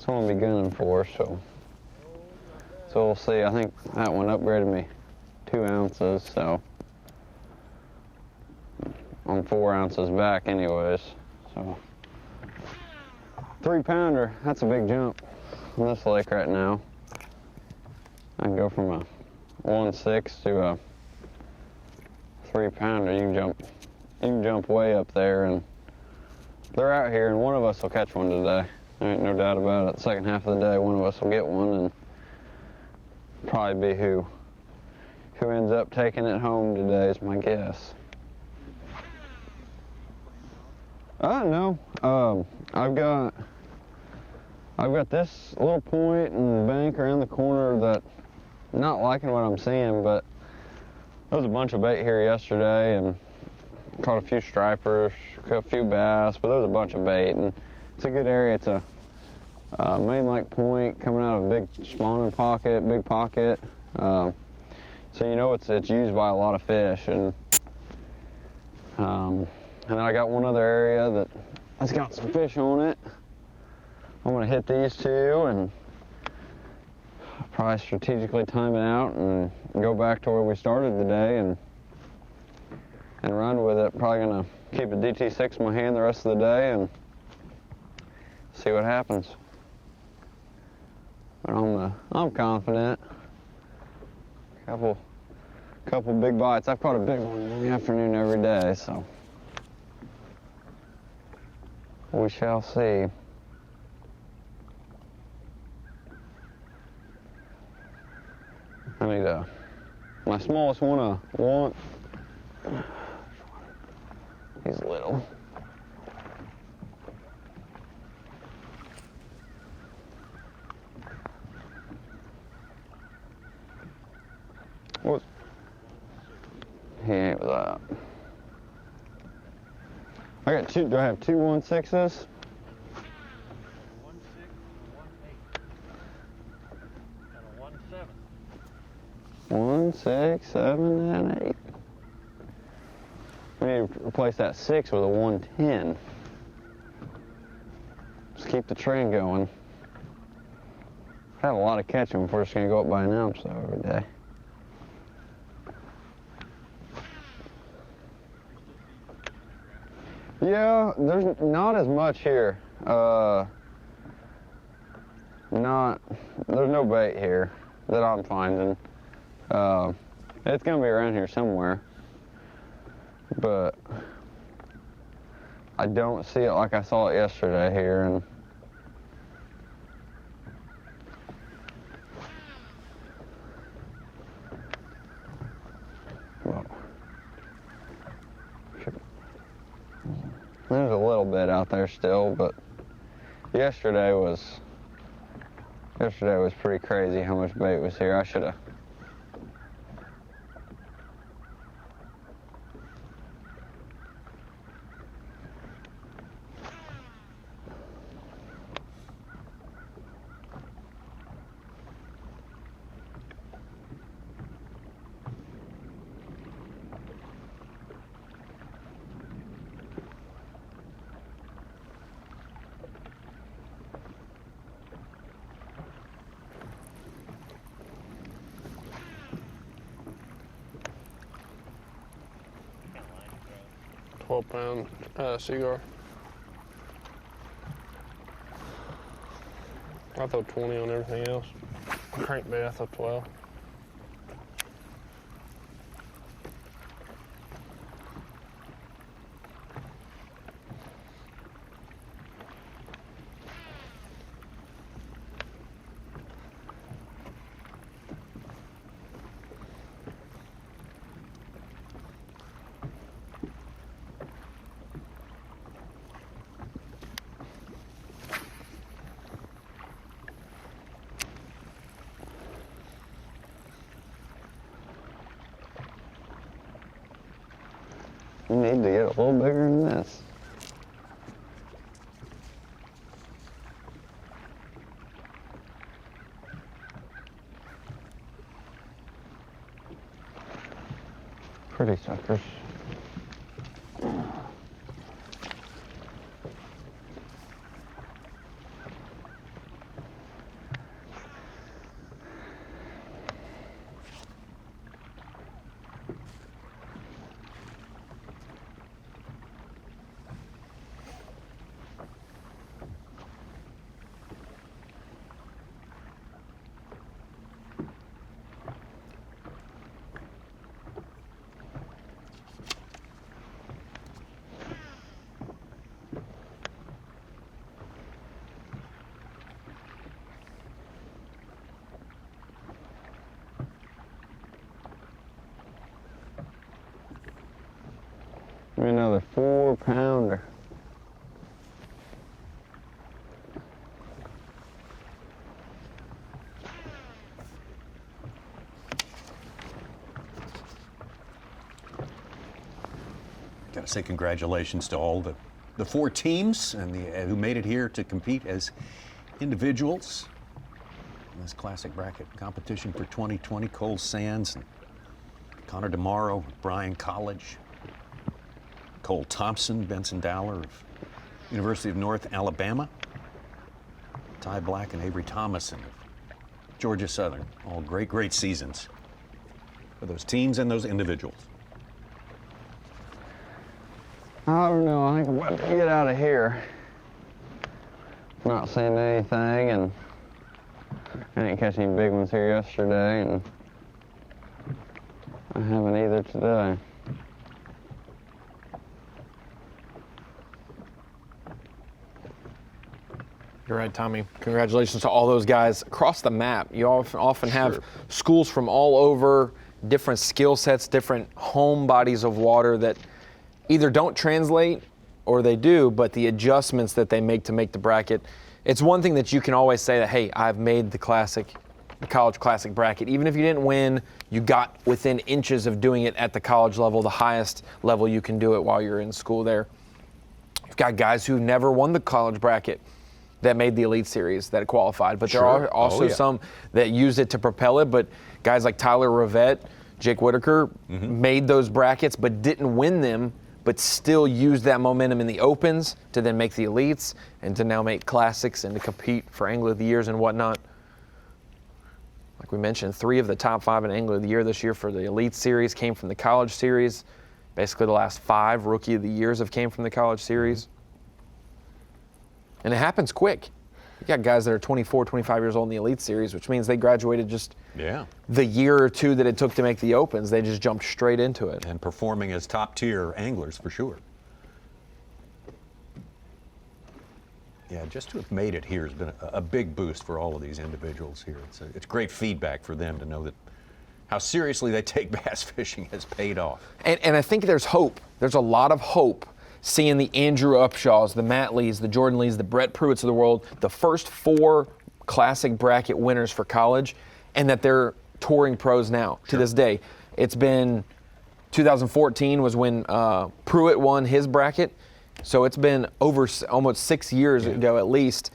Speaker 6: gonna be gunning for. So we'll see. I think that one upgraded me 2 ounces, so I'm 4 ounces back anyways. So 3-pounder, that's a big jump on this lake right now. I can go from a 1.6 to a 3-pounder. You can jump way up there, and they're out here, and one of us will catch one today. There ain't no doubt about it. The second half of the day, one of us will get one, and probably be who ends up taking it home today is my guess. I don't know. I've got this little point and bank around the corner that I'm not liking what I'm seeing, but there was a bunch of bait here yesterday and caught a few stripers, caught a few bass, but there was a bunch of bait, and it's a good area. It's a main lake point coming out of a big spawning pocket, big pocket. So you know it's used by a lot of fish, and then I got one other area that's got some fish on it. I'm gonna hit these two and probably strategically time it out and go back to where we started today and run with it. Probably gonna keep a DT6 in my hand the rest of the day and see what happens. But I'm confident. Couple big bites. I've caught a big one in the afternoon every day, so we shall see. I need my smallest one I want. He's little. What? He ain't with that. I got two. Do I have two 1.6s?
Speaker 8: 1.6 and a 1.7.
Speaker 6: 1, 6, 7, and 8. We need to replace that 6 with a 110. Just keep the trend going. Had a lot of catching before it's going to go up by an ounce every day. Yeah, there's not as much here. There's no bait here that I'm finding. It's gonna be around here somewhere, but I don't see it like I saw it yesterday here. And well, there's a little bit out there still, but yesterday was pretty crazy how much bait was here. I should have.
Speaker 3: £12 cigar. I throw 20 on everything else. Crankbait, I throw 12.
Speaker 6: You need to get a little bigger than this. Pretty suckers. Give me another 4-pounder.
Speaker 1: Got to say congratulations to all the 4 teams and who made it here to compete as individuals in this classic bracket competition for 2020. Cole Sands and Connor DeMauro, Bryan College, Cole Thompson, Benson Dowler of University of North Alabama, Ty Black and Avery Thomason of Georgia Southern. All great seasons for those teams and those individuals.
Speaker 6: I don't know, I think I'm about to get out of here. Not seeing anything, and I didn't catch any big ones here yesterday, and I haven't either today.
Speaker 2: You're right, Tommy. Congratulations to all those guys across the map. You often have schools from all over, different skill sets, different home bodies of water that either don't translate or they do, but the adjustments that they make to make the bracket. It's one thing that you can always say that, hey, I've made the college classic bracket. Even if you didn't win, you got within inches of doing it at the college level, the highest level you can do it while you're in school there. You've got guys who never won the college bracket that made the Elite Series, that qualified. But there are also some that use it to propel it. But guys like Tyler Rivette, Jake Whitaker made those brackets but didn't win them, but still used that momentum in the Opens to then make the Elites and to now make Classics and to compete for Angler of the Years and whatnot. Like we mentioned, 3 of the top 5 in Angler of the Year this year for the Elite Series came from the College Series. Basically, the last 5 Rookie of the Years have came from the College Series. And it happens quick. You got guys that are 24, 25 years old in the Elite Series, which means they graduated just the year or 2 that it took to make the Opens. They just jumped straight into it.
Speaker 1: And performing as top-tier anglers for sure. Yeah, just to have made it here has been a big boost for all of these individuals here. It's great feedback for them to know that how seriously they take bass fishing has paid off.
Speaker 2: And I think there's hope. There's a lot of hope seeing the Andrew Upshaws, the Matt Lees, the Jordan Lees, the Brett Pruitts of the world, the first 4 classic bracket winners for college, and that they're touring pros now to this day. It's been 2014 was when Pruitt won his bracket. So it's been over almost 6 years ago at least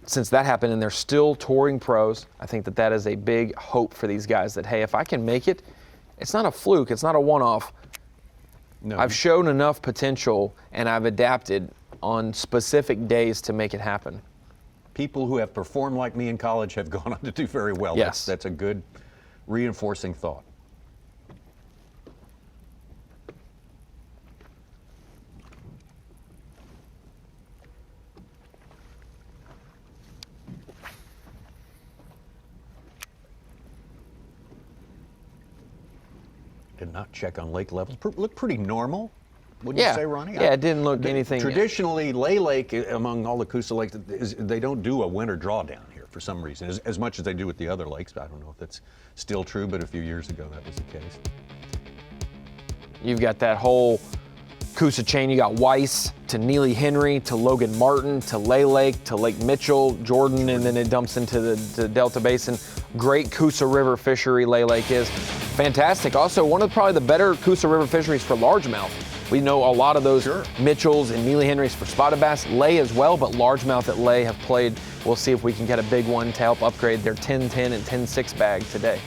Speaker 2: since that happened, and they're still touring pros. I think that is a big hope for these guys that, hey, if I can make it, it's not a fluke, it's not a one-off. No. I've shown enough potential, and I've adapted on specific days to make it happen.
Speaker 1: People who have performed like me in college have gone on to do very well.
Speaker 2: Yes.
Speaker 1: That's a good reinforcing thought. Did not check on lake levels. Looked pretty normal, wouldn't you say, Ronnie?
Speaker 2: Yeah, it didn't look anything.
Speaker 1: Traditionally, Lay Lake, among all the Coosa lakes, they don't do a winter drawdown here for some reason, as much as they do with the other lakes. I don't know if that's still true, but a few years ago that was the case.
Speaker 2: You've got that whole Coosa chain. You got Weiss to Neely Henry to Logan Martin to Lay Lake to Lake Mitchell, Jordan, and then it dumps into the Delta Basin. Great Coosa River fishery Lay Lake is. Fantastic. Also, one of probably the better Coosa River fisheries for largemouth. We know a lot of those Mitchells and Neely Henrys for spotted bass, Lay as well, but largemouth at Lay have played. We'll see if we can get a big one to help upgrade their 10-10 and 10-6 bag today.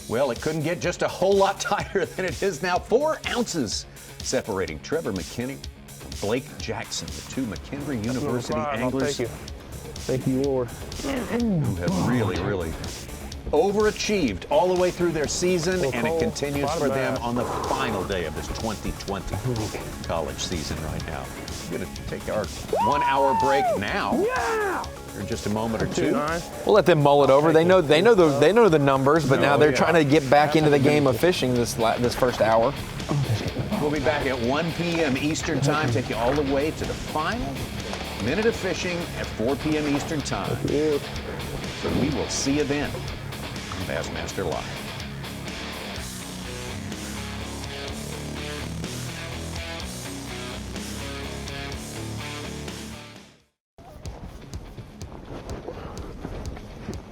Speaker 1: Well, it couldn't get just a whole lot tighter than it is now. 4 ounces separating Trevor McKinney and Blake Jackson, the 2 McKendree University anglers.
Speaker 3: Thank you, Lord.
Speaker 1: Who have really overachieved all the way through their season, and it continues for them on the final day of this 2020 college season right now. We're going to take our 1-hour break now. In just a moment or 2.
Speaker 2: We'll let them mull it over. They know the numbers, but now they're trying to get back into the game of fishing this first hour.
Speaker 1: We'll be back at 1 p.m. Eastern Time, take you all the way to the final minute of fishing at 4 p.m. Eastern Time. So we will see you then on Bassmaster Live.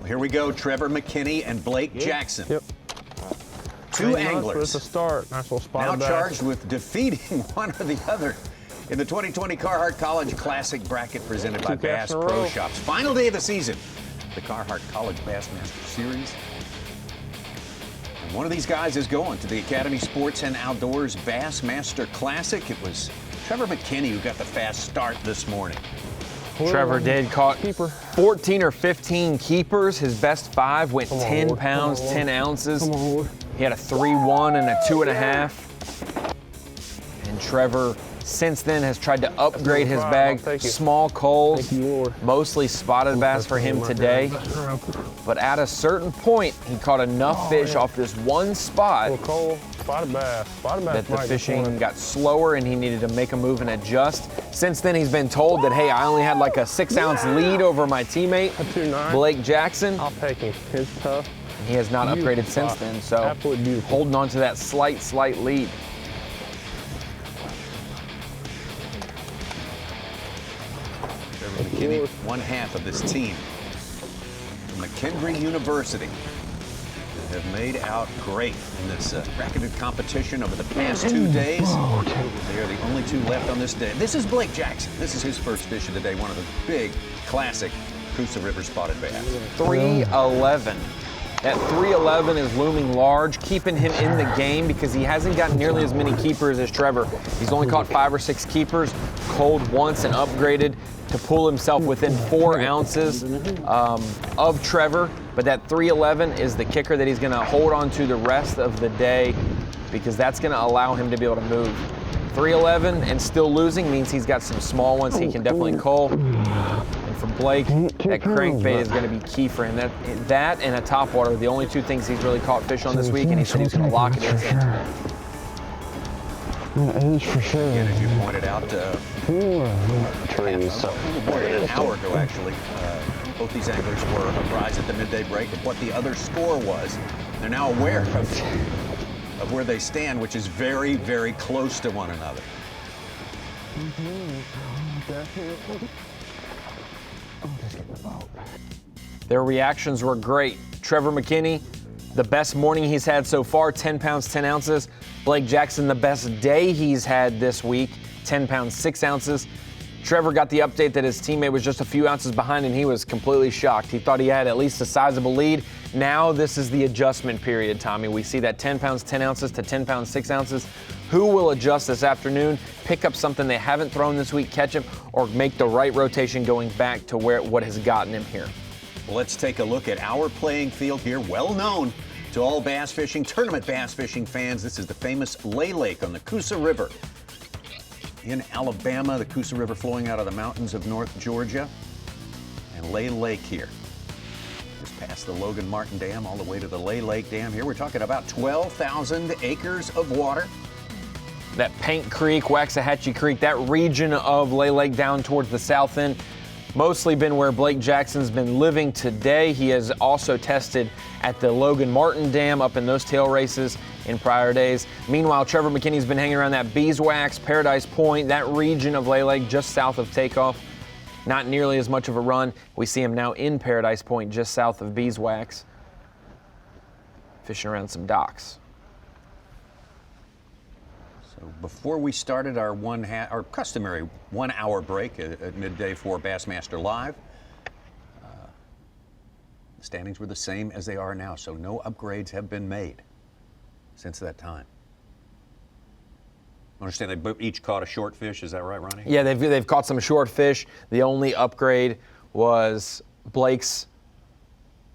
Speaker 1: Here we go, Trevor McKinney and Blake Jackson.
Speaker 3: Yep.
Speaker 1: 2 anglers.
Speaker 3: It's a start. Nice little spotted
Speaker 1: Now
Speaker 3: bass.
Speaker 1: charged with defeating one or the other in the 2020 Carhartt College Classic Bracket presented by B.A.S.S Pro Shops. Final day of the season, the Carhartt College Bassmaster Series. And one of these guys is going to the Academy Sports and Outdoors Bassmaster Classic. It was Trevor McKinney who got the fast start this morning.
Speaker 2: Trevor did caught 14 or 15 keepers. His best 5 went 10 pounds, 10 ounces. He had a 3-1 and a 2.5. And Trevor, since then, has tried to upgrade his bag. Small culls, mostly spotted bass for him today. But at a certain point, he caught enough fish off this one spot that the fishing got slower and he needed to make a move and adjust. Since then, he's been told that, hey, I only had like a 6-ounce lead over my teammate, Blake Jackson.
Speaker 3: I'll take him. It's tough.
Speaker 2: And he has not upgraded since then, so holding on to that slight lead.
Speaker 1: Trevor McKinney, 1/2 of this team from McKendree University have made out great in this bracketed competition over the past 2 days. They are the only 2 left on this day. This is Blake Jackson. This is his first fish of the day, one of the big classic Coosa River spotted bass.
Speaker 2: 311. That 311 is looming large, keeping him in the game because he hasn't gotten nearly as many keepers as Trevor. He's only caught 5 or 6 keepers, culled once and upgraded to pull himself within 4 ounces of Trevor. But that 311 is the kicker that he's going to hold on to the rest of the day because that's going to allow him to be able to move. 311 and still losing means he's got some small ones he can definitely cull. And for Blake, that crankbait is going to be key for him. That and a topwater are the only 2 things he's really caught fish on this week, and he said he's going to lock it in.
Speaker 6: That is for sure.
Speaker 1: Again, as you pointed out,
Speaker 6: trees.
Speaker 1: more than an hour ago, actually, both these anglers were apprised at the midday break of what the other score was. They're now aware of where they stand, which is very, very close to one another.
Speaker 2: Their reactions were great. Trevor McKinney, the best morning he's had so far, 10 pounds, 10 ounces. Blake Jackson, the best day he's had this week, 10 pounds, 6 ounces. Trevor got the update that his teammate was just a few ounces behind, and he was completely shocked. He thought he had at least a sizable lead. Now this is the adjustment period, Tommy. We see that 10 pounds, 10 ounces to 10 pounds, 6 ounces. Who will adjust this afternoon, pick up something they haven't thrown this week, catch him, or make the right rotation going back to what has gotten him here?
Speaker 1: Well, let's take a look at our playing field here, well known to all bass fishing, tournament bass fishing fans. This is the famous Lay Lake on the Coosa River in Alabama, the Coosa River flowing out of the mountains of North Georgia, and Lay Lake here. Just past the Logan Martin Dam all the way to the Lay Lake Dam here. We're talking about 12,000 acres of water.
Speaker 2: That Paint Creek, Waxahachie Creek, that region of Lay Lake down towards the south end, mostly been where Blake Jackson's been living today. He has also tested at the Logan Martin Dam up in those tail races in prior days. Meanwhile, Trevor McKinney's been hanging around that Beeswax, Paradise Point, that region of Lay Lake just south of Takeoff. Not nearly as much of a run. We see him now in Paradise Point just south of Beeswax, fishing around some docks.
Speaker 1: Before we started our customary 1 hour break at midday for Bassmaster Live, the standings were the same as they are now, so no upgrades have been made since that time. I understand they each caught a short fish, is that right, Ronnie?
Speaker 2: Yeah, they've caught some short fish. The only upgrade was Blake's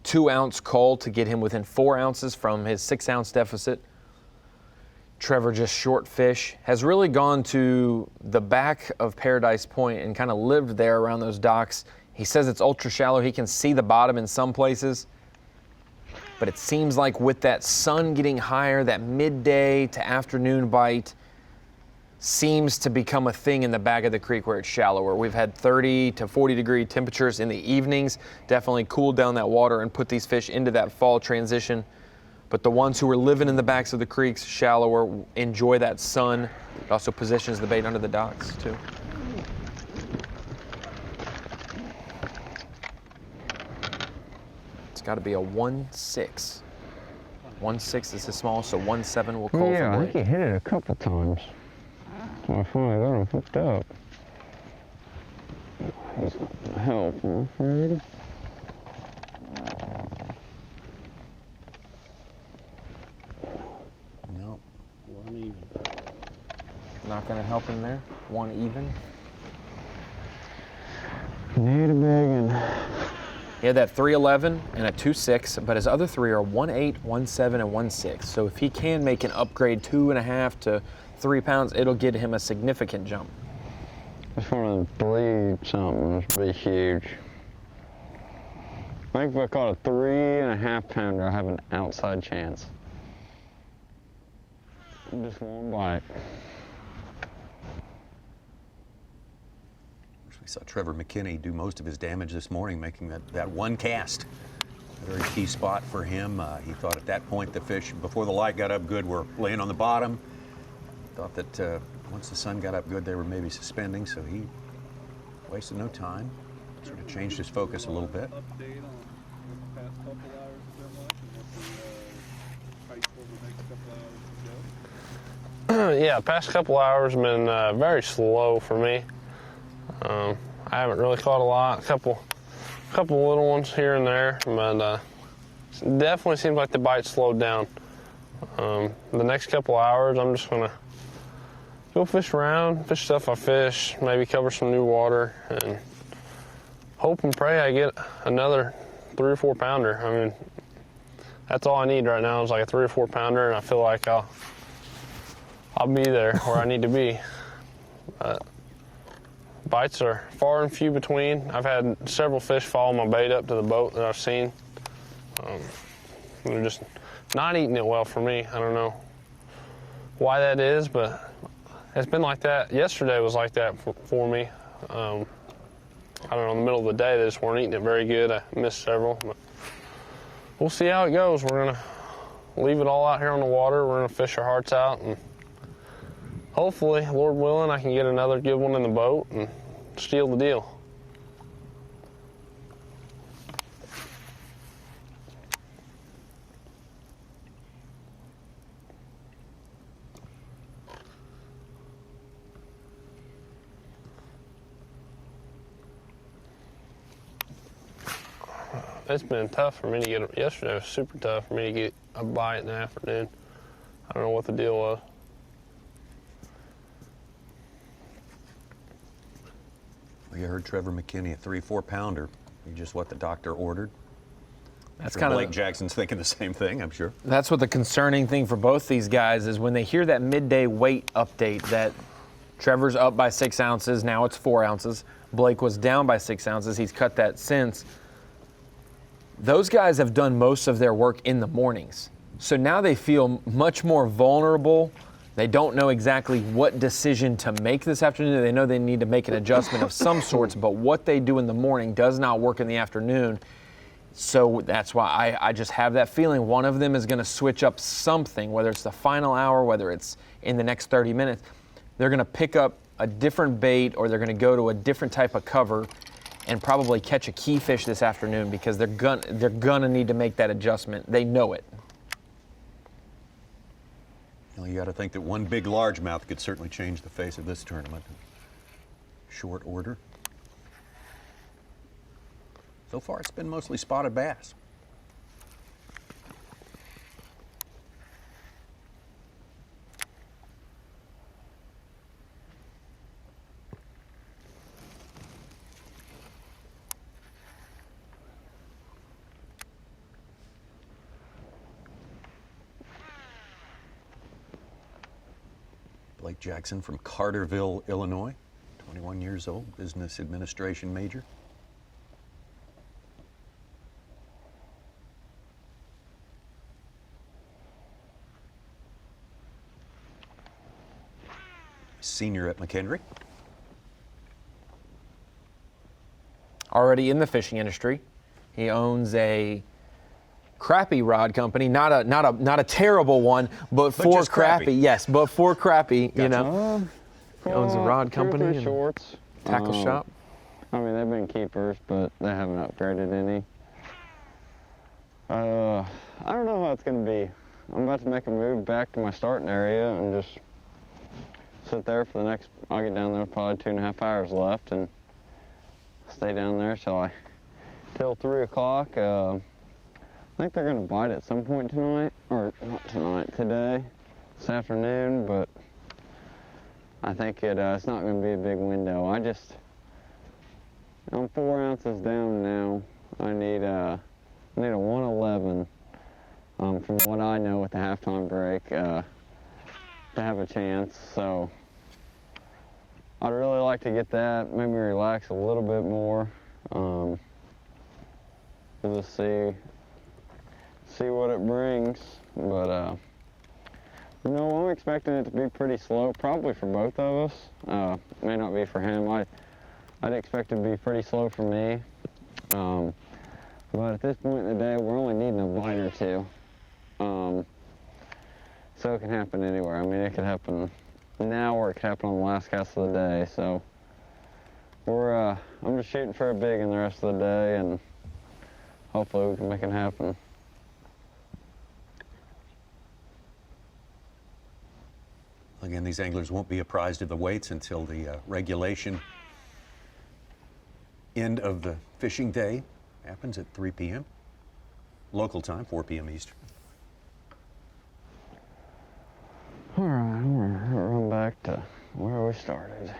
Speaker 2: 2-ounce cull to get him within 4 ounces from his 6-ounce deficit. Trevor just short fish, has really gone to the back of Paradise Point and kind of lived there around those docks. He says it's ultra shallow. He can see the bottom in some places. But it seems like with that sun getting higher, that midday to afternoon bite seems to become a thing in the back of the creek where it's shallower. We've had 30 to 40 degree temperatures in the evenings, definitely cooled down that water and put these fish into that fall transition. But the ones who are living in the backs of the creeks, shallower, enjoy that sun. It also positions the bait under the docks, too. It's got to be a 1.6. 1.6 is his smallest, so 1.7 will call for Blake.
Speaker 6: Yeah, I think he hit it a couple times. So I finally got him hooked up. He's gonna help, I'm afraid.
Speaker 2: Not going to help him there. 1 even.
Speaker 6: Need a big one.
Speaker 2: He had that 311 and a 2.6, but his other 3 are 1.8, 1.7, and 1.6. So if he can make an upgrade 2.5 to 3 pounds, it'll get him a significant jump.
Speaker 6: I just want to bleed something. This would be huge. I think if I caught a 3.5 pounder, I have an outside chance. Just one bite.
Speaker 1: We saw Trevor McKinney do most of his damage this morning, making that one cast. A very key spot for him. He thought at that point the fish, before the light got up good, were laying on the bottom. Thought that once the sun got up good, they were maybe suspending, so he wasted no time. Sort of changed his focus a little bit.
Speaker 3: Yeah, past couple hours have been very slow for me. I haven't really caught a lot. A couple little ones here and there, but definitely seems like the bite slowed down. The next couple hours, I'm just gonna go fish around, fish stuff I fish, maybe cover some new water, and hope and pray I get another 3 or 4 pounder. I mean, that's all I need right now is like a 3 or 4 pounder, and I feel like I'll be there where I need to be. Bites are far and few between. I've had several fish follow my bait up to the boat that I've seen. They're just not eating it well for me. I don't know why that is, but it's been like that. Yesterday was like that for me. I don't know, in the middle of the day, they just weren't eating it very good. I missed several, but we'll see how it goes. We're gonna leave it all out here on the water. We're gonna fish our hearts out, and hopefully, Lord willing, I can get another good one in the boat and steal the deal. It's been tough for me to get, yesterday was super tough for me to get a bite in the afternoon. I don't know what the deal was.
Speaker 1: Well, you heard Trevor McKinney, a 3-4 pounder. Just what the doctor ordered.
Speaker 2: That's
Speaker 1: sure
Speaker 2: kind of
Speaker 1: Blake Jackson's thinking the same thing, I'm sure.
Speaker 2: That's what the concerning thing for both these guys is when they hear that midday weight update that Trevor's up by 6 ounces, now it's 4 ounces. Blake was down by 6 ounces, he's cut that since. Those guys have done most of their work in the mornings. So now they feel much more vulnerable. They don't know exactly what decision to make this afternoon. They know they need to make an adjustment of some sorts, but what they do in the morning does not work in the afternoon. So that's why I just have that feeling one of them is going to switch up something, whether it's the final hour, whether it's in the next 30 minutes. They're going to pick up a different bait or they're going to go to a different type of cover and probably catch a key fish this afternoon because they're gonna need to make that adjustment. They know it.
Speaker 1: Well, you got to think that one big largemouth could certainly change the face of this tournament. Short order. So far, it's been mostly spotted bass. Blake Jackson from Carterville, Illinois, 21 years old, business administration major. Senior at McKendree.
Speaker 2: Already in the fishing industry. He owns a crappie rod company, not a terrible one, but for crappie. Yes, but for crappie, gotcha. You know. He owns a rod company and
Speaker 6: shorts.
Speaker 2: Tackle shop.
Speaker 6: I mean, they've been keepers, but they haven't upgraded any. I don't know how it's going to be. I'm about to make a move back to my starting area and just sit there for the next, I'll get down there with probably 2.5 hours left and stay down there till 3 o'clock. I think they're going to bite at some point tonight, or not tonight, today, this afternoon, but I think it's not going to be a big window. I'm 4 ounces down now. I need a 111 from what I know with the halftime break to have a chance. So I'd really like to get that, maybe relax a little bit more. We'll just see what it brings, but you know, I'm expecting it to be pretty slow, probably for both of us. May not be for him. I'd expect it to be pretty slow for me. But at this point in the day, we're only needing a bite or two. So it can happen anywhere. I mean, it could happen now or it could happen on the last cast of the day. So I'm just shooting for a big in the rest of the day, and hopefully we can make it happen.
Speaker 1: Again, these anglers won't be apprised of the weights until the regulation end of the fishing day happens at 3 p.m. Local time, 4 p.m. Eastern.
Speaker 6: All right, I'm gonna run back to where we started.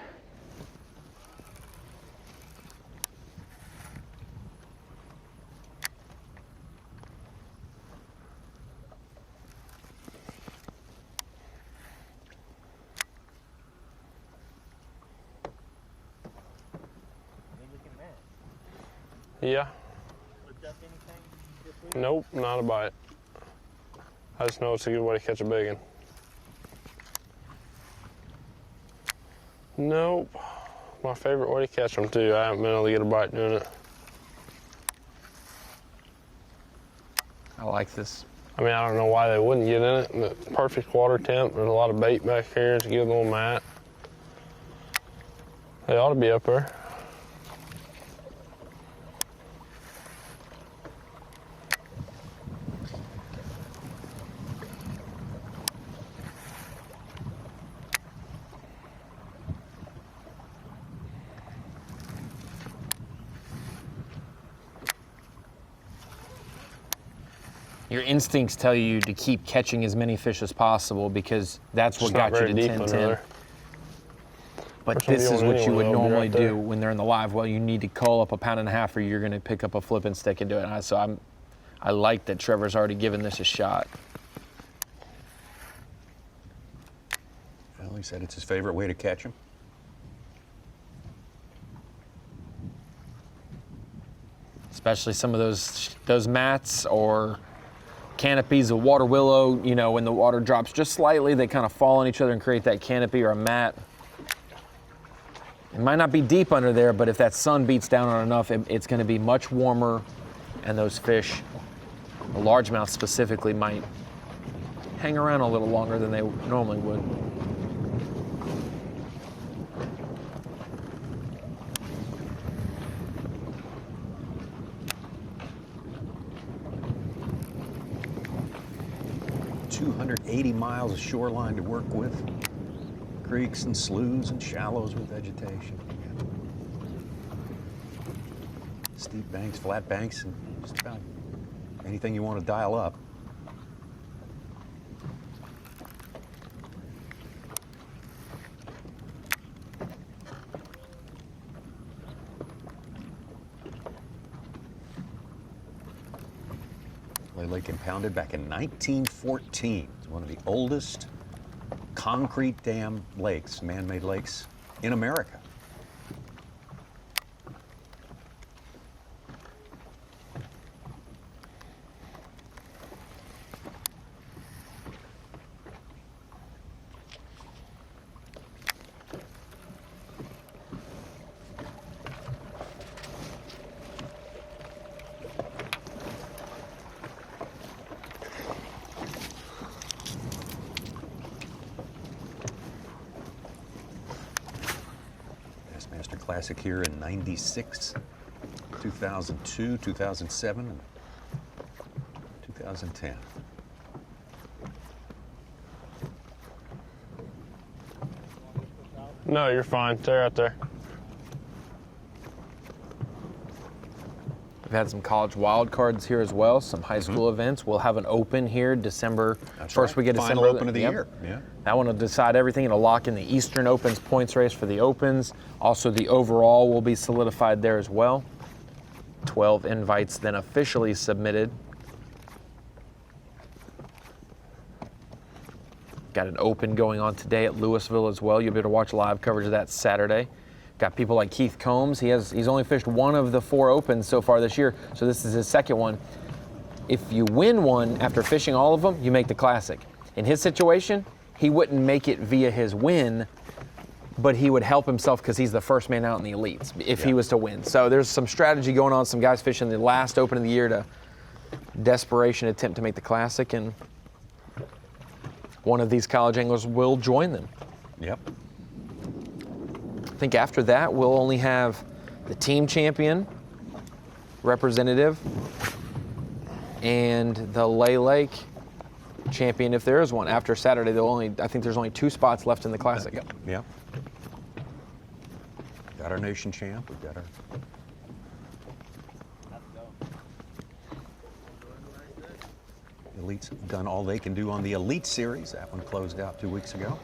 Speaker 3: Yeah. Nope, not a bite. I just know it's a good way to catch a big one. Nope. My favorite way to catch them too. I haven't been able to get a bite doing it.
Speaker 2: I like this.
Speaker 3: I mean, I don't know why they wouldn't get in it. The perfect water temp. There's a lot of bait back here. It's a good little mat. They ought to be up there.
Speaker 2: Your instincts tell you to keep catching as many fish as possible because that's what
Speaker 3: It's not
Speaker 2: got you
Speaker 3: very
Speaker 2: to
Speaker 3: deep
Speaker 2: 10-10.
Speaker 3: under there.
Speaker 2: But
Speaker 3: First one
Speaker 2: this
Speaker 3: you
Speaker 2: is
Speaker 3: want
Speaker 2: what you
Speaker 3: anyway,
Speaker 2: would
Speaker 3: they'll be
Speaker 2: normally
Speaker 3: right there.
Speaker 2: do when they're in the live well. You need to cull up 1.5 pounds or you're going to pick up a flipping stick and do it. So I like that Trevor's already given this a shot.
Speaker 1: Well, he said it's his favorite way to catch him.
Speaker 2: Especially some of those mats or canopies of water willow, you know, when the water drops just slightly, they kind of fall on each other and create that canopy or a mat. It might not be deep under there, but if that sun beats down on enough, it's going to be much warmer, and those fish, the largemouth specifically, might hang around a little longer than they normally would.
Speaker 1: .280 miles of shoreline to work with. Creeks and sloughs and shallows with vegetation. Steep banks, flat banks, and just about anything you want to dial up. Lake impounded back in 1914. It's one of the oldest concrete dam lakes, man-made lakes in America. Bassmaster Classic here in 96, 2002, 2007, and 2010.
Speaker 3: No, you're fine. They're out there.
Speaker 2: We've had some college wild cards here as well, some high school events. We'll have an open here December.
Speaker 1: That's
Speaker 2: first
Speaker 1: right.
Speaker 2: week of
Speaker 1: Final
Speaker 2: December.
Speaker 1: open of the
Speaker 2: Yep.
Speaker 1: year. Yeah.
Speaker 2: That one will decide everything. It'll lock in the Eastern Opens points race for the Opens. Also, the overall will be solidified there as well. 12 invites then officially submitted. Got an open going on today at Louisville as well. You'll be able to watch live coverage of that Saturday. Got people like Keith Combs. He's only fished one of the 4 Opens so far this year, so this is his second one. If you win one after fishing all of them, you make the Classic. In his situation, he wouldn't make it via his win, but he would help himself because he's the first man out in the elites if he was to win. So there's some strategy going on. Some guys fishing the last Open of the year to desperation attempt to make the Classic, and one of these college anglers will join them.
Speaker 1: Yep.
Speaker 2: I think after that, we'll only have the team champion, representative, and the Lay Lake champion if there is one. After Saturday, I think there's only 2 spots left in the Classic.
Speaker 1: Yep. Yep. Got our nation champ. We've got our. Elites have done all they can do on the Elite Series. That one closed out 2 weeks ago.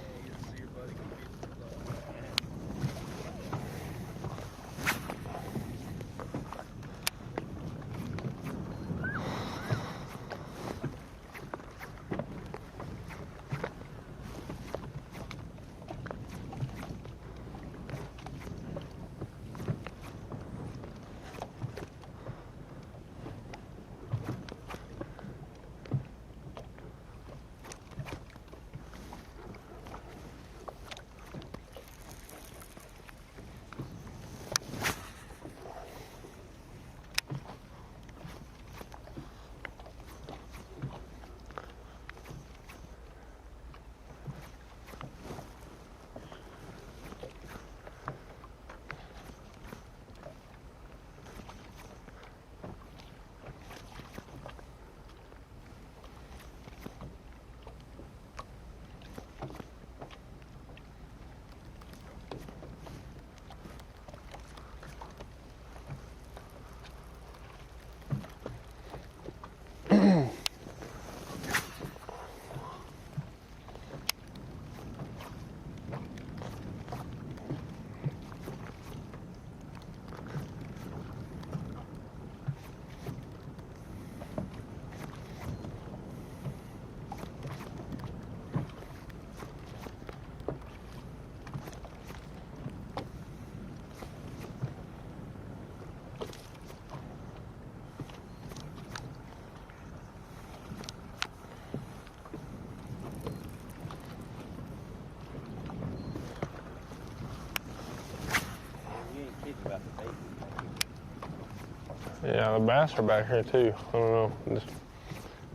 Speaker 3: Yeah, the bass are back here too. I don't know, just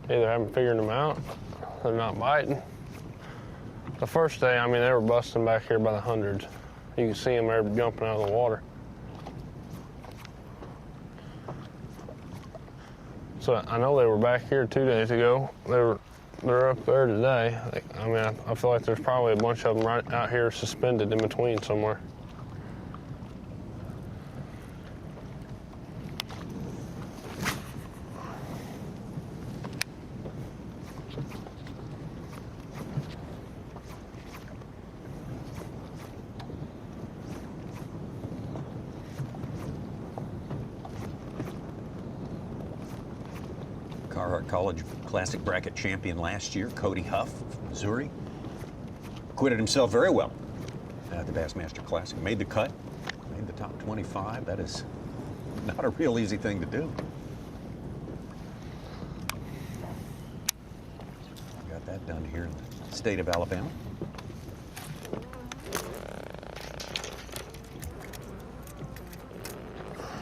Speaker 3: either haven't figured them out, they're not biting. The first day, I mean, they were busting back here by the hundreds. You can see them there jumping out of the water. So I know they were back here 2 days ago. They're up there today. I mean, I feel like there's probably a bunch of them right out here suspended in between somewhere.
Speaker 1: Carhartt College Classic Bracket champion last year, Cody Huff from Missouri, acquitted himself very well at the Bassmaster Classic. Made the cut, made the top 25. That is not a real easy thing to do. Got that done here in the state of Alabama.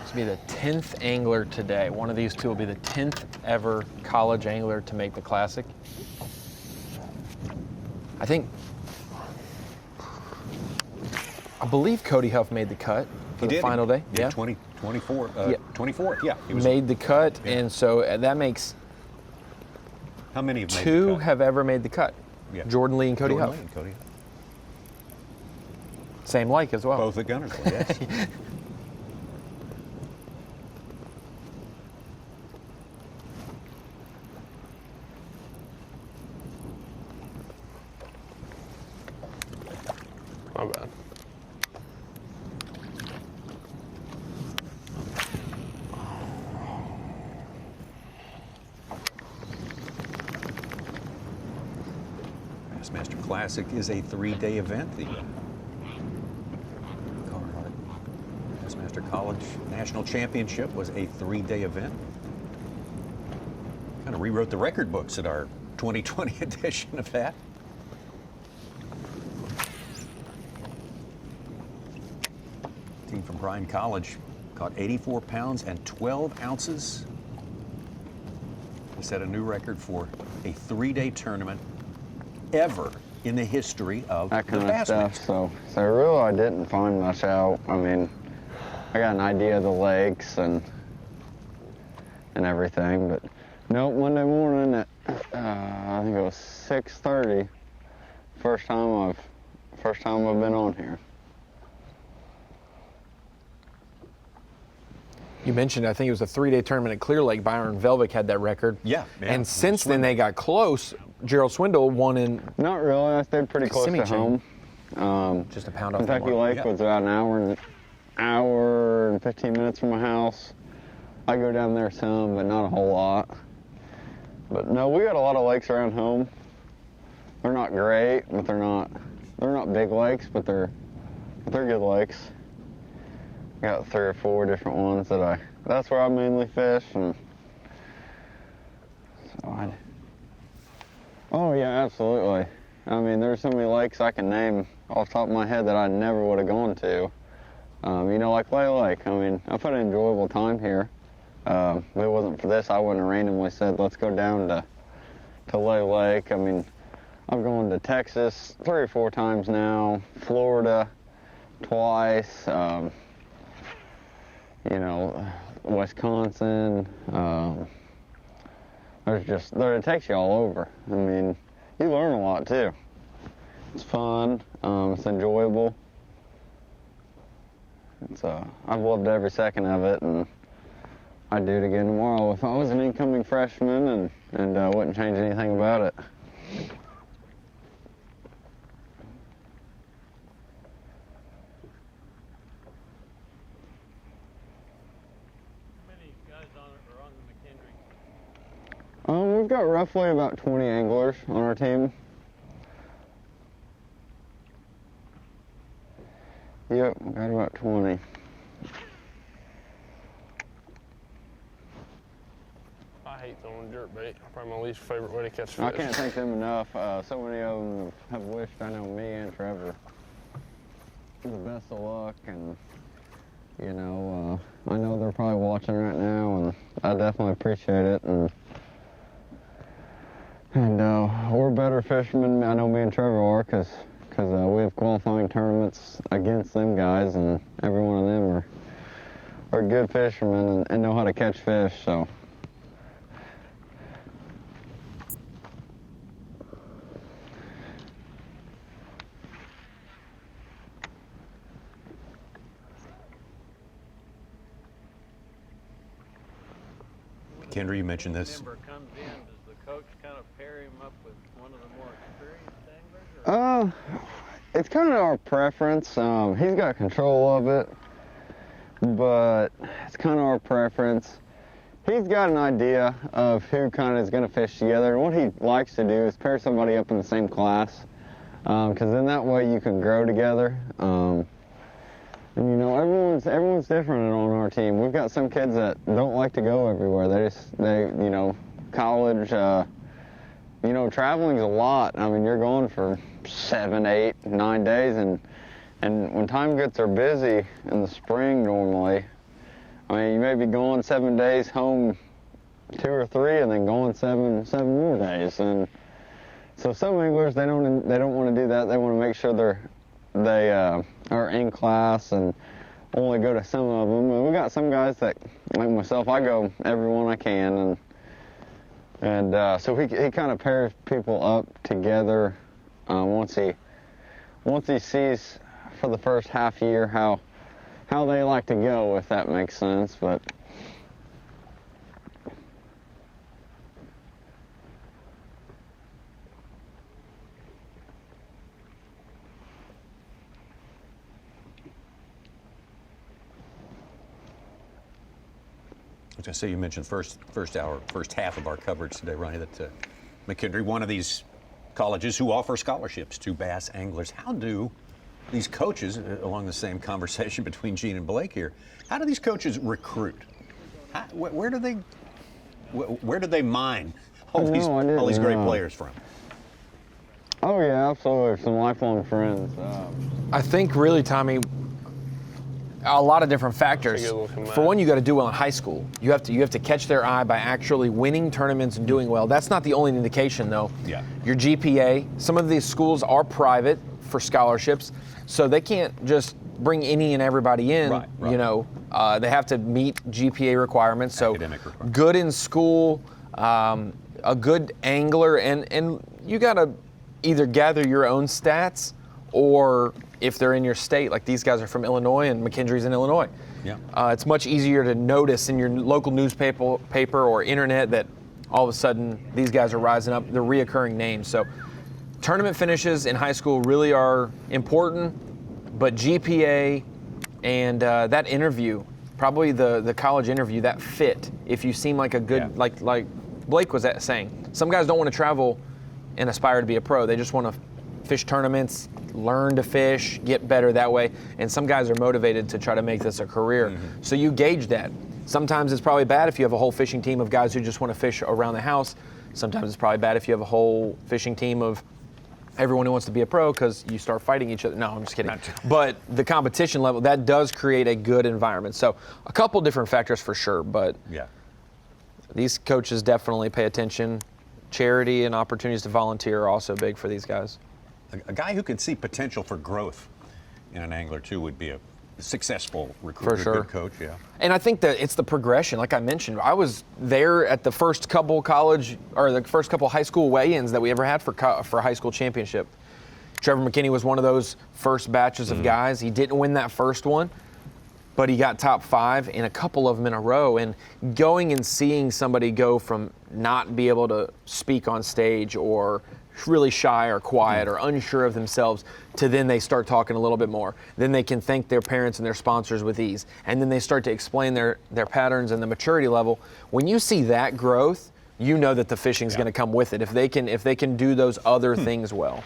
Speaker 2: This will be the 10th angler today. One of these two will be the 10th ever college angler to make the Classic. I believe Cody Huff made the cut for the final day.
Speaker 1: Yeah, 24. Yeah, he was
Speaker 2: made the cut, and so that makes
Speaker 1: how many have made
Speaker 2: two
Speaker 1: the cut?
Speaker 2: have ever made the cut.
Speaker 1: Yeah.
Speaker 2: Jordan Lee and Cody
Speaker 1: Jordan
Speaker 2: Huff.
Speaker 1: Lee and Cody Huff.
Speaker 2: Same lake as well.
Speaker 1: Both at Gunnersville, yes.
Speaker 3: My bad.
Speaker 1: Bassmaster Classic is a 3-day event. The Carhartt Bassmaster College National Championship was a 3-day event. Kind of rewrote the record books at our 2020 edition of that. Team from Bryan College caught 84 pounds and 12 ounces. They set a new record for a 3-day tournament ever in the history of
Speaker 6: that kind
Speaker 1: the
Speaker 6: of stuff.
Speaker 1: Bassmaster.
Speaker 6: So really I didn't find much out. I mean, I got an idea of the lakes and everything, but nope, Monday morning at I think it was 6:30. First time I've been on here.
Speaker 2: You mentioned, I think it was a 3-day tournament at Clear Lake. Byron Velvick had that record.
Speaker 1: Yeah.
Speaker 2: And since then they got close. Gerald Swindle won in.
Speaker 6: Not really. I stayed pretty close to home.
Speaker 2: Just a pound off
Speaker 6: Kentucky Lake was about an hour and 15 minutes from my house. I go down there some, but not a whole lot. But no, we got a lot of lakes around home. They're not great, but they're not big lakes, but they're good lakes. Got 3 or 4 different ones that's where I mainly fish. And so oh yeah, absolutely. I mean, there's so many lakes I can name off the top of my head that I never would have gone to. You know, like Lay Lake. I mean, I've had an enjoyable time here. If it wasn't for this, I wouldn't have randomly said, let's go down to Lay Lake. I mean, I've gone to Texas 3 or 4 times now, Florida twice, you know, Wisconsin. It takes you all over. I mean, you learn a lot too. It's fun, it's enjoyable. I've loved every second of it, and I'd do it again tomorrow if I was an incoming freshman and wouldn't change anything about it. We've got roughly about 20 anglers on our team. Yep, we've got about 20.
Speaker 3: I hate throwing jerkbait. Probably my least favorite way to catch fish.
Speaker 6: I can't thank them enough. So many of them have wished I know me and Trevor the best of luck, and you know, I know they're probably watching right now, and I definitely appreciate it. And we're better fishermen. I know me and Trevor are, because we have qualifying tournaments against them guys, and every one of them are good fishermen and know how to catch fish. So.
Speaker 1: McKendree, you mentioned this.
Speaker 9: Member comes in, does the coach kind of pair him up with one of the more experienced anglers?
Speaker 6: It's kind of our preference. He's got control of it, but it's kind of our preference. He's got an idea of who kind of is going to fish together, and what he likes to do is pair somebody up in the same class, because then that way you can grow together. And you know, everyone's different on our team. We've got some kids that don't like to go everywhere. You know, college, you know, traveling's a lot. I mean, you're going for 7, 8, 9 days, and when time gets are busy in the spring normally, I mean, you may be going 7 days, home 2 or 3, and then going seven more days. And so some anglers, they don't want to do that. They want to make sure they are in class and only go to some of them. And we got some guys that, like myself, I go every one I can, and so he kind of pairs people up together once he sees for the first half year how they like to go, if that makes sense. But
Speaker 1: I say you mentioned first half of our coverage today, Ronnie, that McKendree, one of these colleges who offer scholarships to bass anglers. How do these coaches, along the same conversation between Gene and Blake here, how do these coaches recruit? Where do they mine all these great players from?
Speaker 6: Oh yeah, absolutely, some lifelong friends.
Speaker 2: I think really, Tommy, a lot of different factors. For one, you got to do well in high school. You have to catch their eye by actually winning tournaments and doing well. That's not the only indication, though.
Speaker 1: Yeah.
Speaker 2: Your GPA. Some of these schools are private for scholarships, so they can't just bring any and everybody in.
Speaker 1: Right.
Speaker 2: You know, they have to meet GPA requirements. So
Speaker 1: Academic requirements.
Speaker 2: Good in school, a good angler, and you got to either gather your own stats or if they're in your state, like these guys are from Illinois and McKendree's in Illinois.
Speaker 1: Yeah.
Speaker 2: It's much easier to notice in your local newspaper or internet that all of a sudden these guys are rising up. They're reoccurring names. So tournament finishes in high school really are important, but GPA and that interview, probably the college interview, that fit, if you seem like a good, like Blake was saying, some guys don't want to travel and aspire to be a pro. They just want to fish tournaments, learn to fish, get better that way. And some guys are motivated to try to make this a career. Mm-hmm. So you gauge that. Sometimes it's probably bad if you have a whole fishing team of guys who just want to fish around the house. Sometimes it's probably bad if you have a whole fishing team of everyone who wants to be a pro because you start fighting each other. No, I'm just kidding. But the competition level, that does create a good environment. So a couple different factors for sure, but these coaches definitely pay attention. Charity and opportunities to volunteer are also big for these guys.
Speaker 1: A guy who can see potential for growth in an angler too would be a successful recruiter,
Speaker 2: for sure.
Speaker 1: Good coach, yeah.
Speaker 2: And I think that it's the progression. Like I mentioned, I was there at the first couple college or the first couple high school weigh-ins that we ever had for high school championship. Trevor McKinney was one of those first batches of guys. He didn't win that first one, but he got top 5 in a couple of them in a row. And going and seeing somebody go from not be able to speak on stage or really shy or quiet or unsure of themselves to then they start talking a little bit more. Then they can thank their parents and their sponsors with ease. And then they start to explain their patterns and the maturity level. When you see that growth, you know that the fishing's going to come with it if they can do those other things well.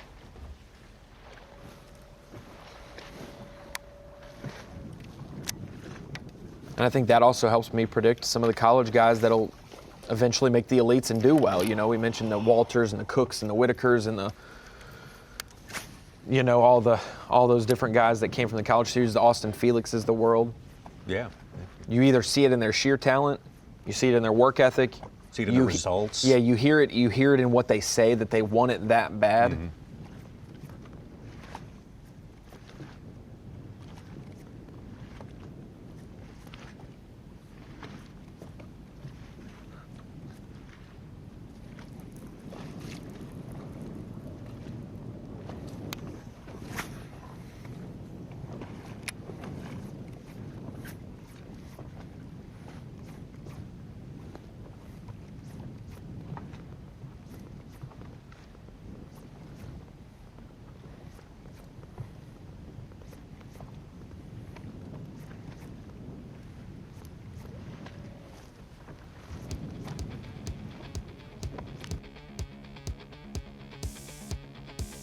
Speaker 2: And I think that also helps me predict some of the college guys that'll eventually make the elites and do well. You know, we mentioned the Walters and the Cooks and the Whitakers and the, you know, all those different guys that came from the college series, the Austin Felixes of the world.
Speaker 1: Yeah.
Speaker 2: You either see it in their sheer talent, you see it in their work ethic.
Speaker 1: See it in the results.
Speaker 2: Yeah, you hear it in what they say that they want it that bad.
Speaker 1: Mm-hmm.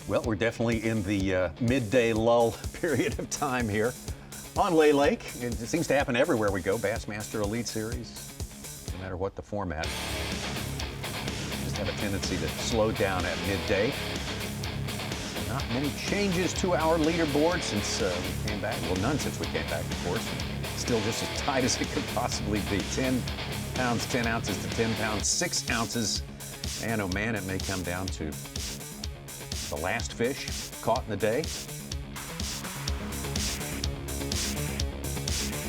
Speaker 1: Well, we're definitely in the midday lull period of time here on Lay Lake. It seems to happen everywhere we go. Bassmaster Elite Series, no matter what the format. Just have a tendency to slow down at midday. Not many changes to our leaderboard since we came back. Well, none since we came back, of course. Still just as tight as it could possibly be. 10 pounds, 10 ounces to 10 pounds, 6 ounces. And oh man, it may come down to the last fish caught in the day.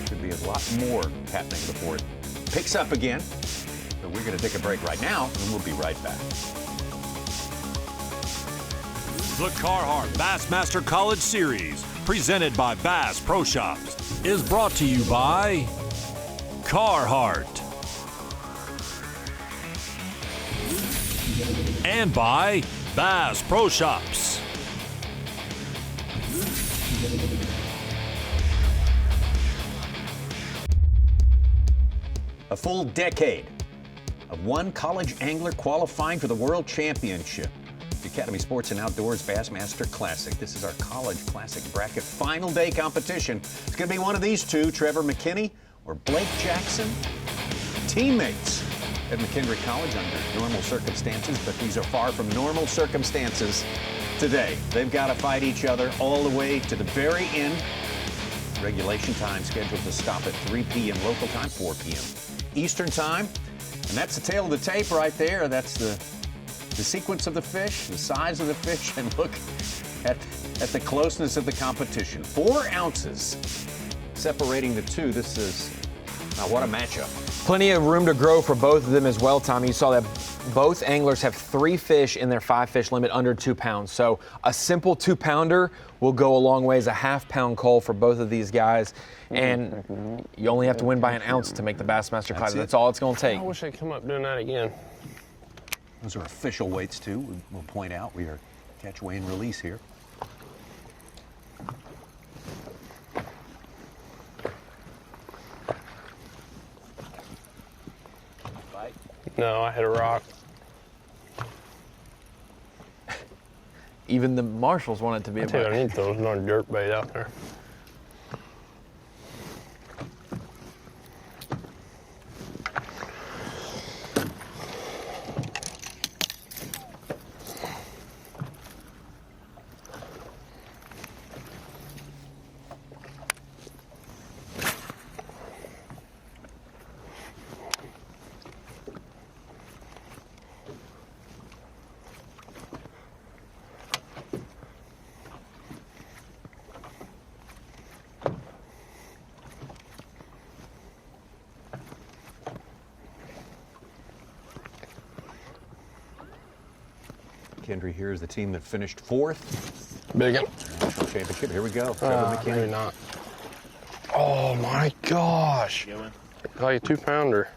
Speaker 1: Could be a lot more happening before it picks up again. But we're going to take a break right now, and we'll be right back.
Speaker 7: The Carhartt Bassmaster College Series, presented by Bass Pro Shops, is brought to you by Carhartt and by Bass Pro Shops.
Speaker 1: A full decade of one college angler qualifying for the World Championship. The Academy Sports and Outdoors Bassmaster Classic. This is our College Classic Bracket final day competition. It's going to be one of these two, Trevor McKinney or Blake Jackson. Teammates at McKendree College under normal circumstances, but these are far from normal circumstances today. They've got to fight each other all the way to the very end. Regulation time scheduled to stop at 3 p.m. local time, 4 p.m. Eastern time. And that's the tail of the tape right there. That's the sequence of the fish, the size of the fish, and look at the closeness of the competition. 4 ounces separating the two. This is, what a matchup.
Speaker 2: Plenty of room to grow for both of them as well, Tommy. You saw that both anglers have 3 fish in their 5-fish limit under 2 pounds. So a simple 2-pounder will go a long ways, a half-pound cull for both of these guys. And you only have to win by an ounce to make the Bassmaster Classic. That's all it's going to take.
Speaker 3: I wish they'd come up doing that again.
Speaker 1: Those are official weights, too. We'll point out we are catch, weigh, and release here.
Speaker 3: No, I hit a rock.
Speaker 2: Even the marshals want it to be a bite.
Speaker 3: I need those darn jerk bait out there.
Speaker 1: McKendree here is the team that finished 4th.
Speaker 3: Big one.
Speaker 1: National championship. Here we go. Trevor McKinney.
Speaker 3: Maybe not. Oh my gosh. Like a 2-pounder.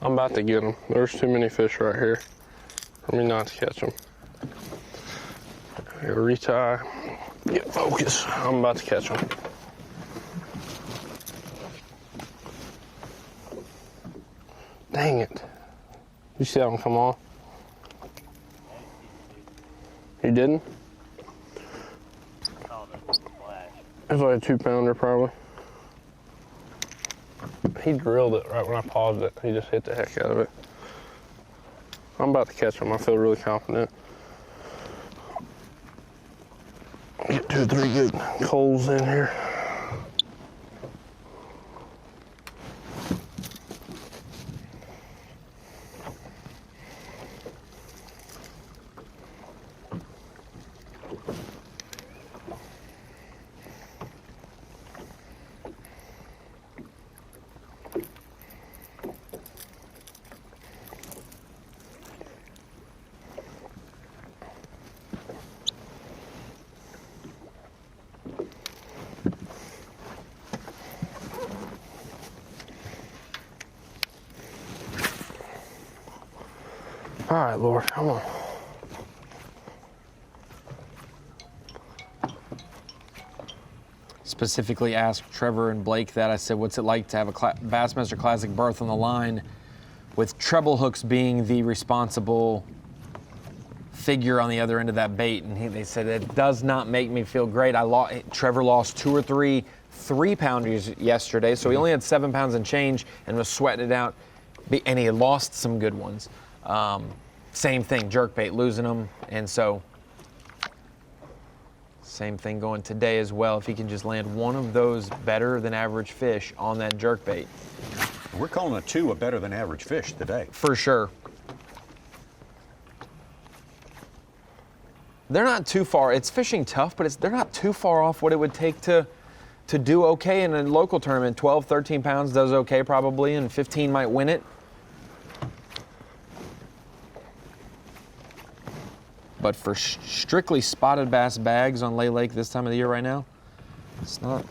Speaker 3: I'm about to get them. There's too many fish right here for me not to catch them. Here, retie, get focus. I'm about to catch them. Dang it. You see that one come on? You didn't? It's like a 2-pounder probably. He drilled it right when I paused it. He just hit the heck out of it. I'm about to catch him. I feel really confident. Get 2 or 3 good coals in here. All right, Lord, come on.
Speaker 2: Specifically asked Trevor and Blake that. I said, what's it like to have a Bassmaster Classic berth on the line with treble hooks being the responsible figure on the other end of that bait? And they said, it does not make me feel great. Trevor lost 2 or 3 3-pounders yesterday, so he only had 7 pounds and change and was sweating it out, and he had lost some good ones. Same thing, jerkbait, losing them, and so same thing going today as well. If he can just land one of those better than average fish on that jerkbait.
Speaker 1: We're calling a 2 a better than average fish today.
Speaker 2: For sure. They're not too far. It's fishing tough, but they're not too far off what it would take to do okay in a local tournament. 12, 13 pounds does okay probably, and 15 might win it. But for strictly spotted bass bags on Lay Lake this time of the year right now, it's not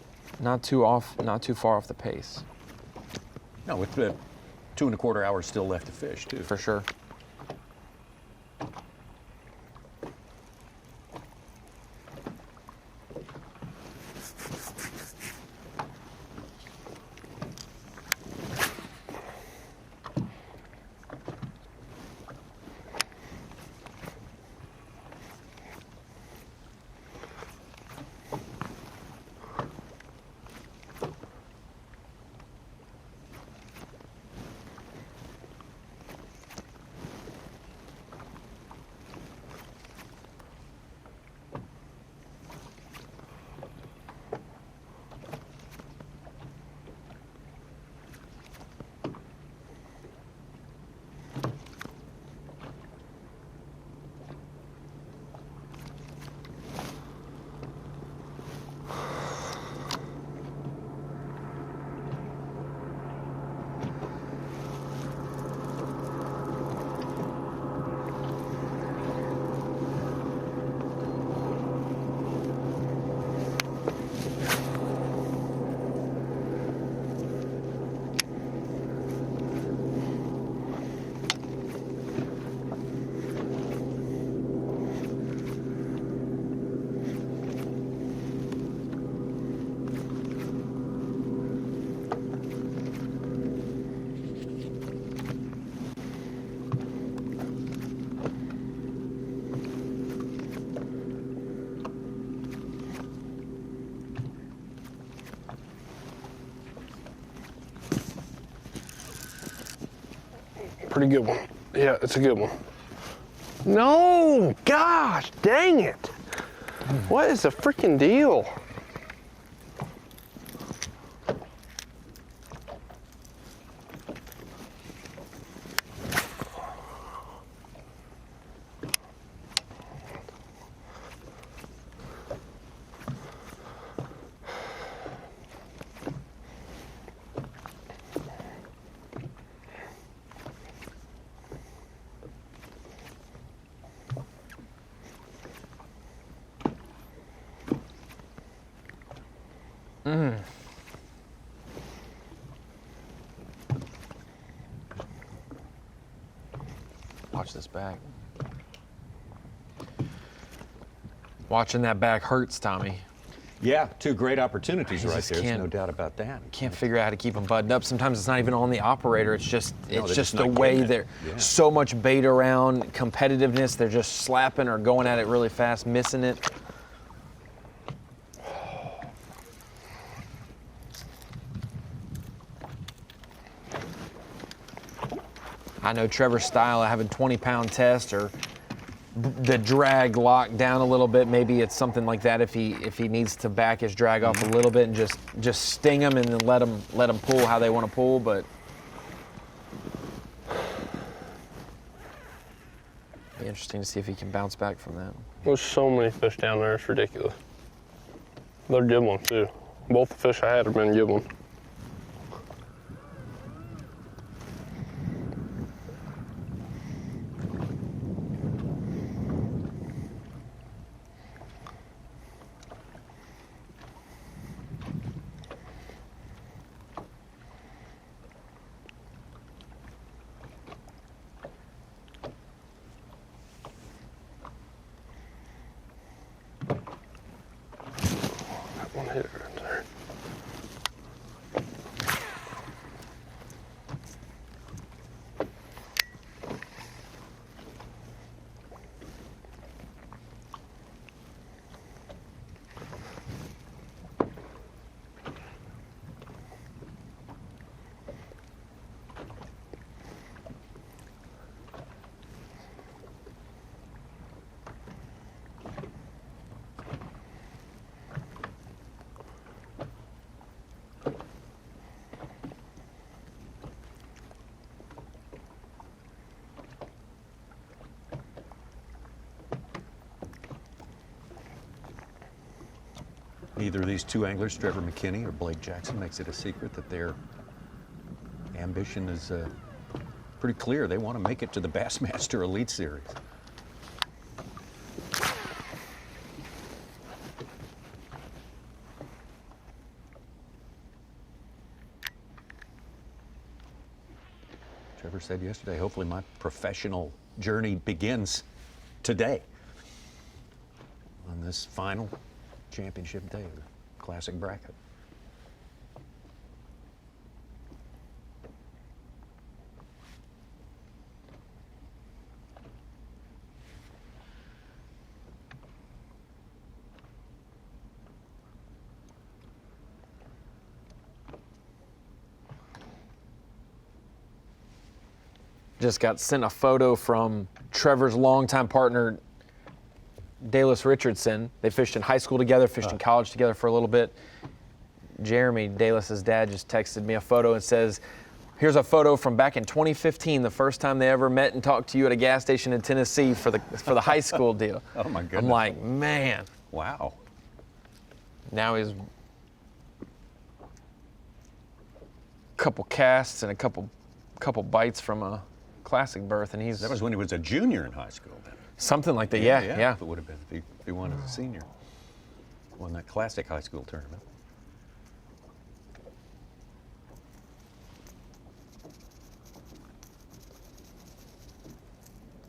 Speaker 2: too far off the pace.
Speaker 1: No, with 2 1/4 hours still left to fish too.
Speaker 2: For sure.
Speaker 3: Pretty good one. Yeah, it's a good one. No, gosh, dang it. What is the freaking deal?
Speaker 2: Watch this back. Watching that back hurts, Tommy.
Speaker 1: Yeah, two great opportunities right
Speaker 2: just
Speaker 1: there. There's
Speaker 2: can't-
Speaker 1: no doubt about that.
Speaker 2: Can't figure out how to keep them buttoned up. Sometimes it's not even on the operator. It's just
Speaker 1: they're
Speaker 2: it's
Speaker 1: just
Speaker 2: just the
Speaker 1: not
Speaker 2: way
Speaker 1: getting it.
Speaker 2: they're
Speaker 1: Yeah.
Speaker 2: so much bait around, competitiveness. They're just slapping or going at it really fast, missing it. I know Trevor's style of having 20-pound test or the drag locked down a little bit. Maybe it's something like that if he needs to back his drag off a little bit and just sting them and then let them pull how they want to pull. But be interesting to see if he can bounce back from that.
Speaker 3: There's so many fish down there, it's ridiculous. They're good ones too. Both the fish I had have been good ones. One hit it right there.
Speaker 1: Neither of these two anglers, Trevor McKinney or Blake Jackson, makes it a secret that their ambition is pretty clear. They want to make it to the Bassmaster Elite Series. Trevor said yesterday, hopefully my professional journey begins today on this final championship day of the Classic bracket.
Speaker 2: Just got sent a photo from Trevor's longtime partner, Dallas Richardson. They fished in high school together, fished in college together for a little bit. Jeremy, Dallas's dad, just texted me a photo and says, here's a photo from back in 2015, the first time they ever met and talked to you at a gas station in Tennessee for the high school deal.
Speaker 1: Oh my goodness.
Speaker 2: I'm like, man.
Speaker 1: Wow.
Speaker 2: Now he's couple casts and a couple bites from a classic berth, and he's
Speaker 1: That was when he was a junior in high school then.
Speaker 2: something like that. Yeah.
Speaker 1: If it would have been if he won as a senior. Won that classic high school tournament.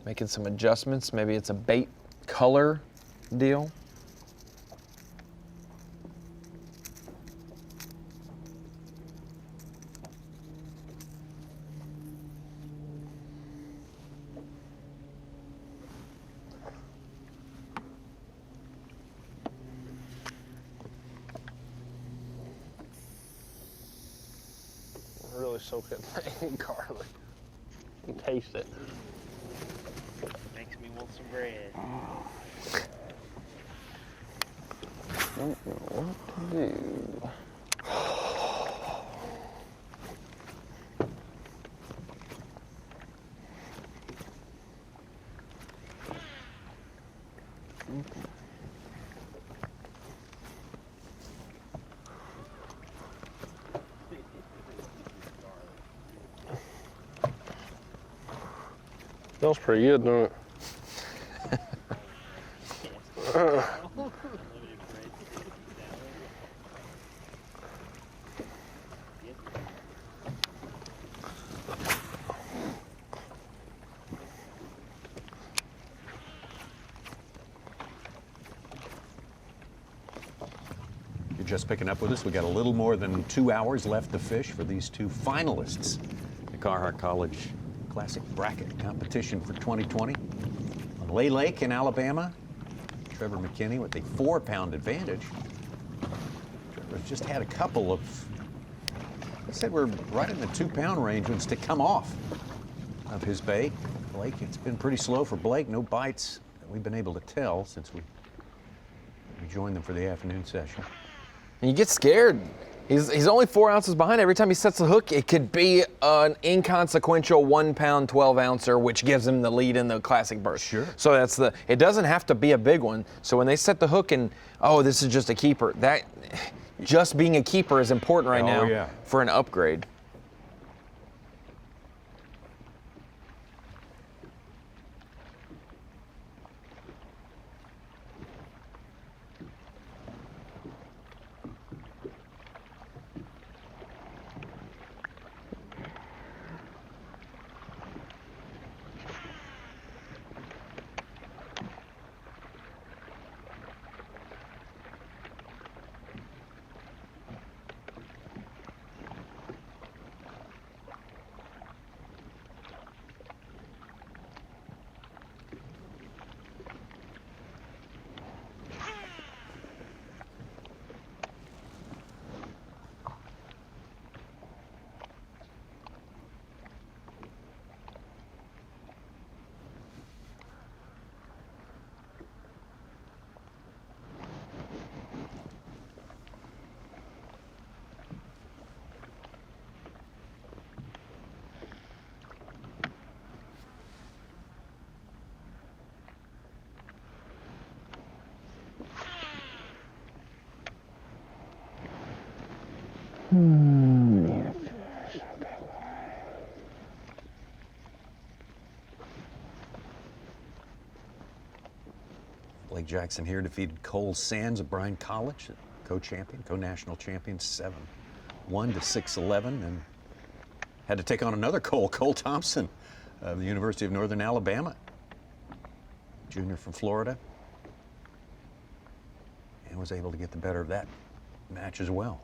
Speaker 2: Making some adjustments. Maybe it's a bait color deal.
Speaker 3: Really soak that thing in garlic. can taste it.
Speaker 8: Makes me want some bread.
Speaker 6: Don't know what to do.
Speaker 3: Smells pretty good, doesn't it?
Speaker 1: You're just picking up with us. We got a little more than 2 hours left to fish for these two finalists. The Carhartt College Classic Bracket Competition for 2020. On Lay Lake in Alabama, Trevor McKinney with a 4-pound advantage. Trevor's just had a couple of, I said we're right in the 2-pound range when it's to come off of his bait. Blake, it's been pretty slow for Blake. No bites that we've been able to tell since we joined them for the afternoon session.
Speaker 2: And you get scared. He's only 4 ounces behind. Every time he sets the hook, it could be an inconsequential 1 pound, 12 ouncer, which gives him the lead in the classic burst.
Speaker 1: Sure.
Speaker 2: So it doesn't have to be a big one. So when they set the hook and, oh, this is just a keeper, that just being a keeper is important right now for an upgrade.
Speaker 1: Blake Jackson here defeated Cole Sands of Bryan College, co-champion, co-national champion, 7-1 to 6-11, and had to take on another Cole Thompson of the University of Northern Alabama, junior from Florida, and was able to get the better of that match as well.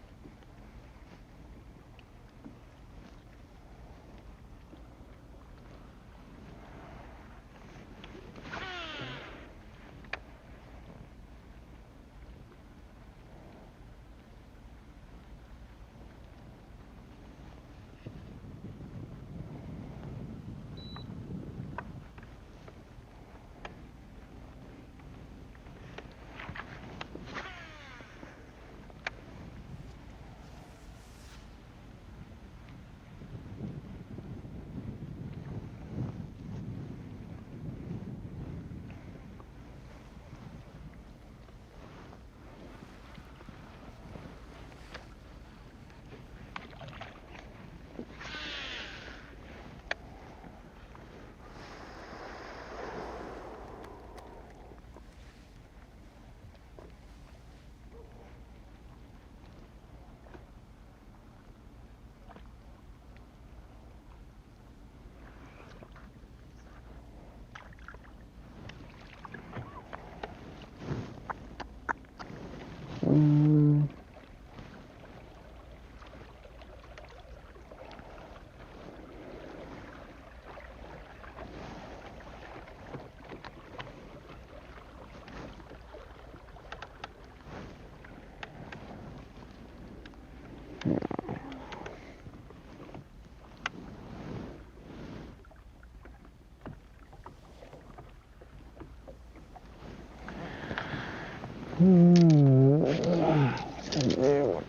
Speaker 6: do.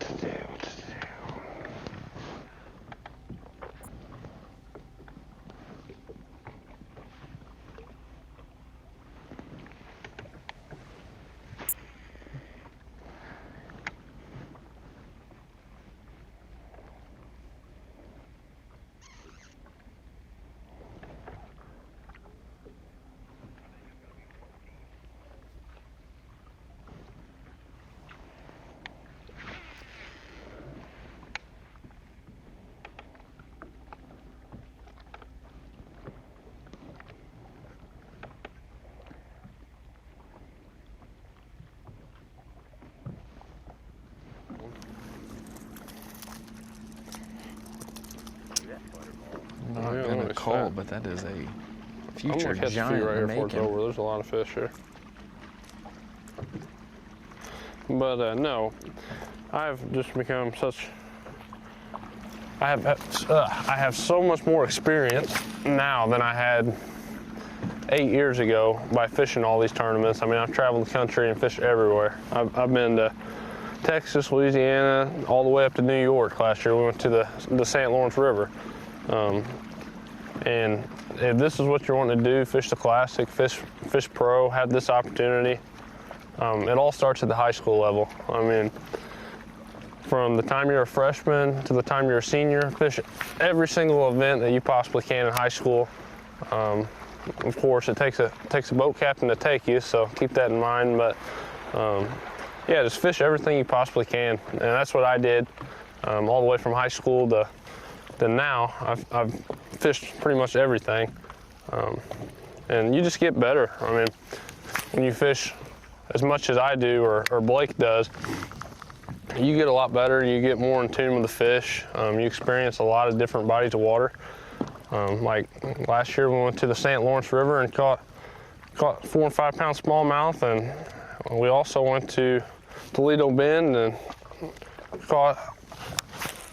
Speaker 2: Not
Speaker 3: Yeah,
Speaker 2: been a
Speaker 3: it's
Speaker 2: call,
Speaker 3: fat.
Speaker 2: but that is a
Speaker 3: I'm
Speaker 2: future
Speaker 3: gonna catch a
Speaker 2: giant
Speaker 3: few right
Speaker 2: in
Speaker 3: here
Speaker 2: the
Speaker 3: before it's
Speaker 2: making.
Speaker 3: over. There's a lot of fish here. But no, I've just become such. I have so much more experience now than I had 8 years ago by fishing all these tournaments. I mean, I've traveled the country and fished everywhere. I've been to Texas, Louisiana, all the way up to New York last year. We went to the St. Lawrence River. And if this is what you're wanting to do, fish the Classic, fish pro, have this opportunity, it all starts at the high school level. I mean, from the time you're a freshman to the time you're a senior, fish every single event that you possibly can in high school. Of course, it takes a boat captain to take you, so keep that in mind. But yeah, just fish everything you possibly can, and that's what I did all the way from high school to now. I've fished pretty much everything, and you just get better. I mean, when you fish as much as I do or Blake does, you get a lot better. You get more in tune with the fish. You experience a lot of different bodies of water. Like last year, we went to the St. Lawrence River and caught 4 and 5 pound smallmouth, and we also went to Toledo Bend and caught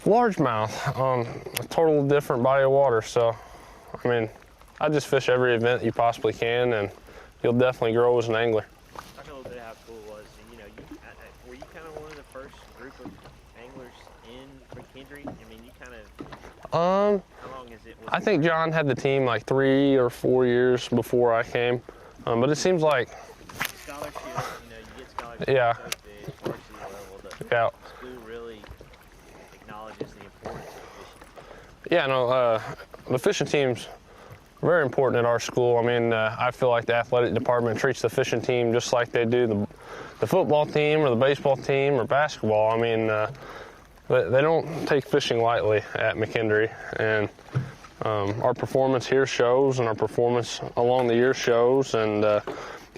Speaker 3: largemouth on a total different body of water. So, I mean, I just fish every event you possibly can, and you'll definitely grow as an angler.
Speaker 4: Talk a little bit how cool it was. And, were you kind of one of the first group of anglers in McKendree? I mean, you kind of. How long is it?
Speaker 3: I think John had the team like 3 or 4 years before I came, but it seems like.
Speaker 4: Scholarship, you get scholarships.
Speaker 3: Yeah.
Speaker 4: Varsity level.
Speaker 3: Yeah.
Speaker 4: School really acknowledges the importance of fishing.
Speaker 3: Yeah, no, the fishing team's very important at our school. I mean, I feel like the athletic department treats the fishing team just like they do the football team or the baseball team or basketball. I mean, they don't take fishing lightly at McKendree, and our performance here shows, and our performance along the year shows, and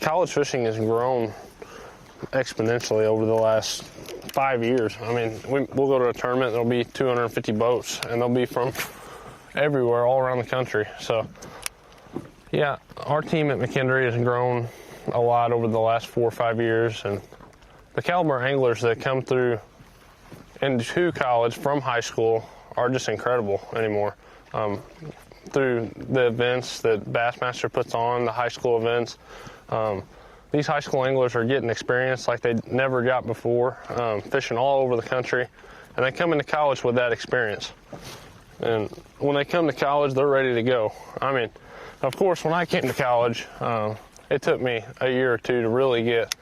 Speaker 3: college fishing has grown exponentially over the last 5 years. I mean, we'll go to a tournament, there'll be 250 boats, and they'll be from everywhere, all around the country. So, yeah, our team at McKendree has grown a lot over the last 4 or 5 years, and the caliber anglers that come through into college from high school are just incredible anymore. Through the events that Bassmaster puts on, the high school events, these high school anglers are getting experience like they never got before, fishing all over the country, and they come into college with that experience. And when they come to college, they're ready to go. I mean, of course, when I came to college, it took me a year or two to really get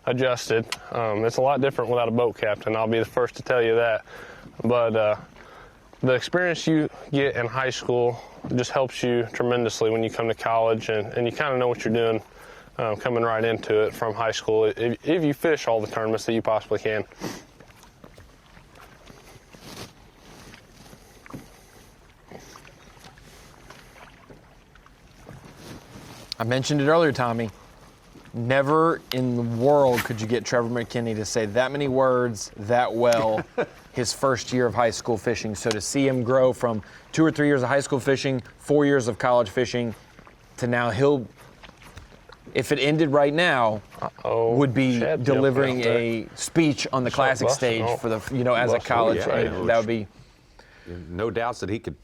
Speaker 3: adjusted. It's a lot different without a boat captain, I'll be the first to tell you that. But the experience you get in high school just helps you tremendously when you come to college, and you kind of know what you're doing coming right into it from high school if you fish all the tournaments that you possibly can.
Speaker 2: I mentioned it earlier, Tommy. Never in the world could you get Trevor McKinney to say that many words that well his first year of high school fishing. So to see him grow from 2 or 3 years of high school fishing, 4 years of college fishing, to now if it ended right now, would be delivering a speech on the classic stage for the, as a college. That would be.
Speaker 1: No doubts that he could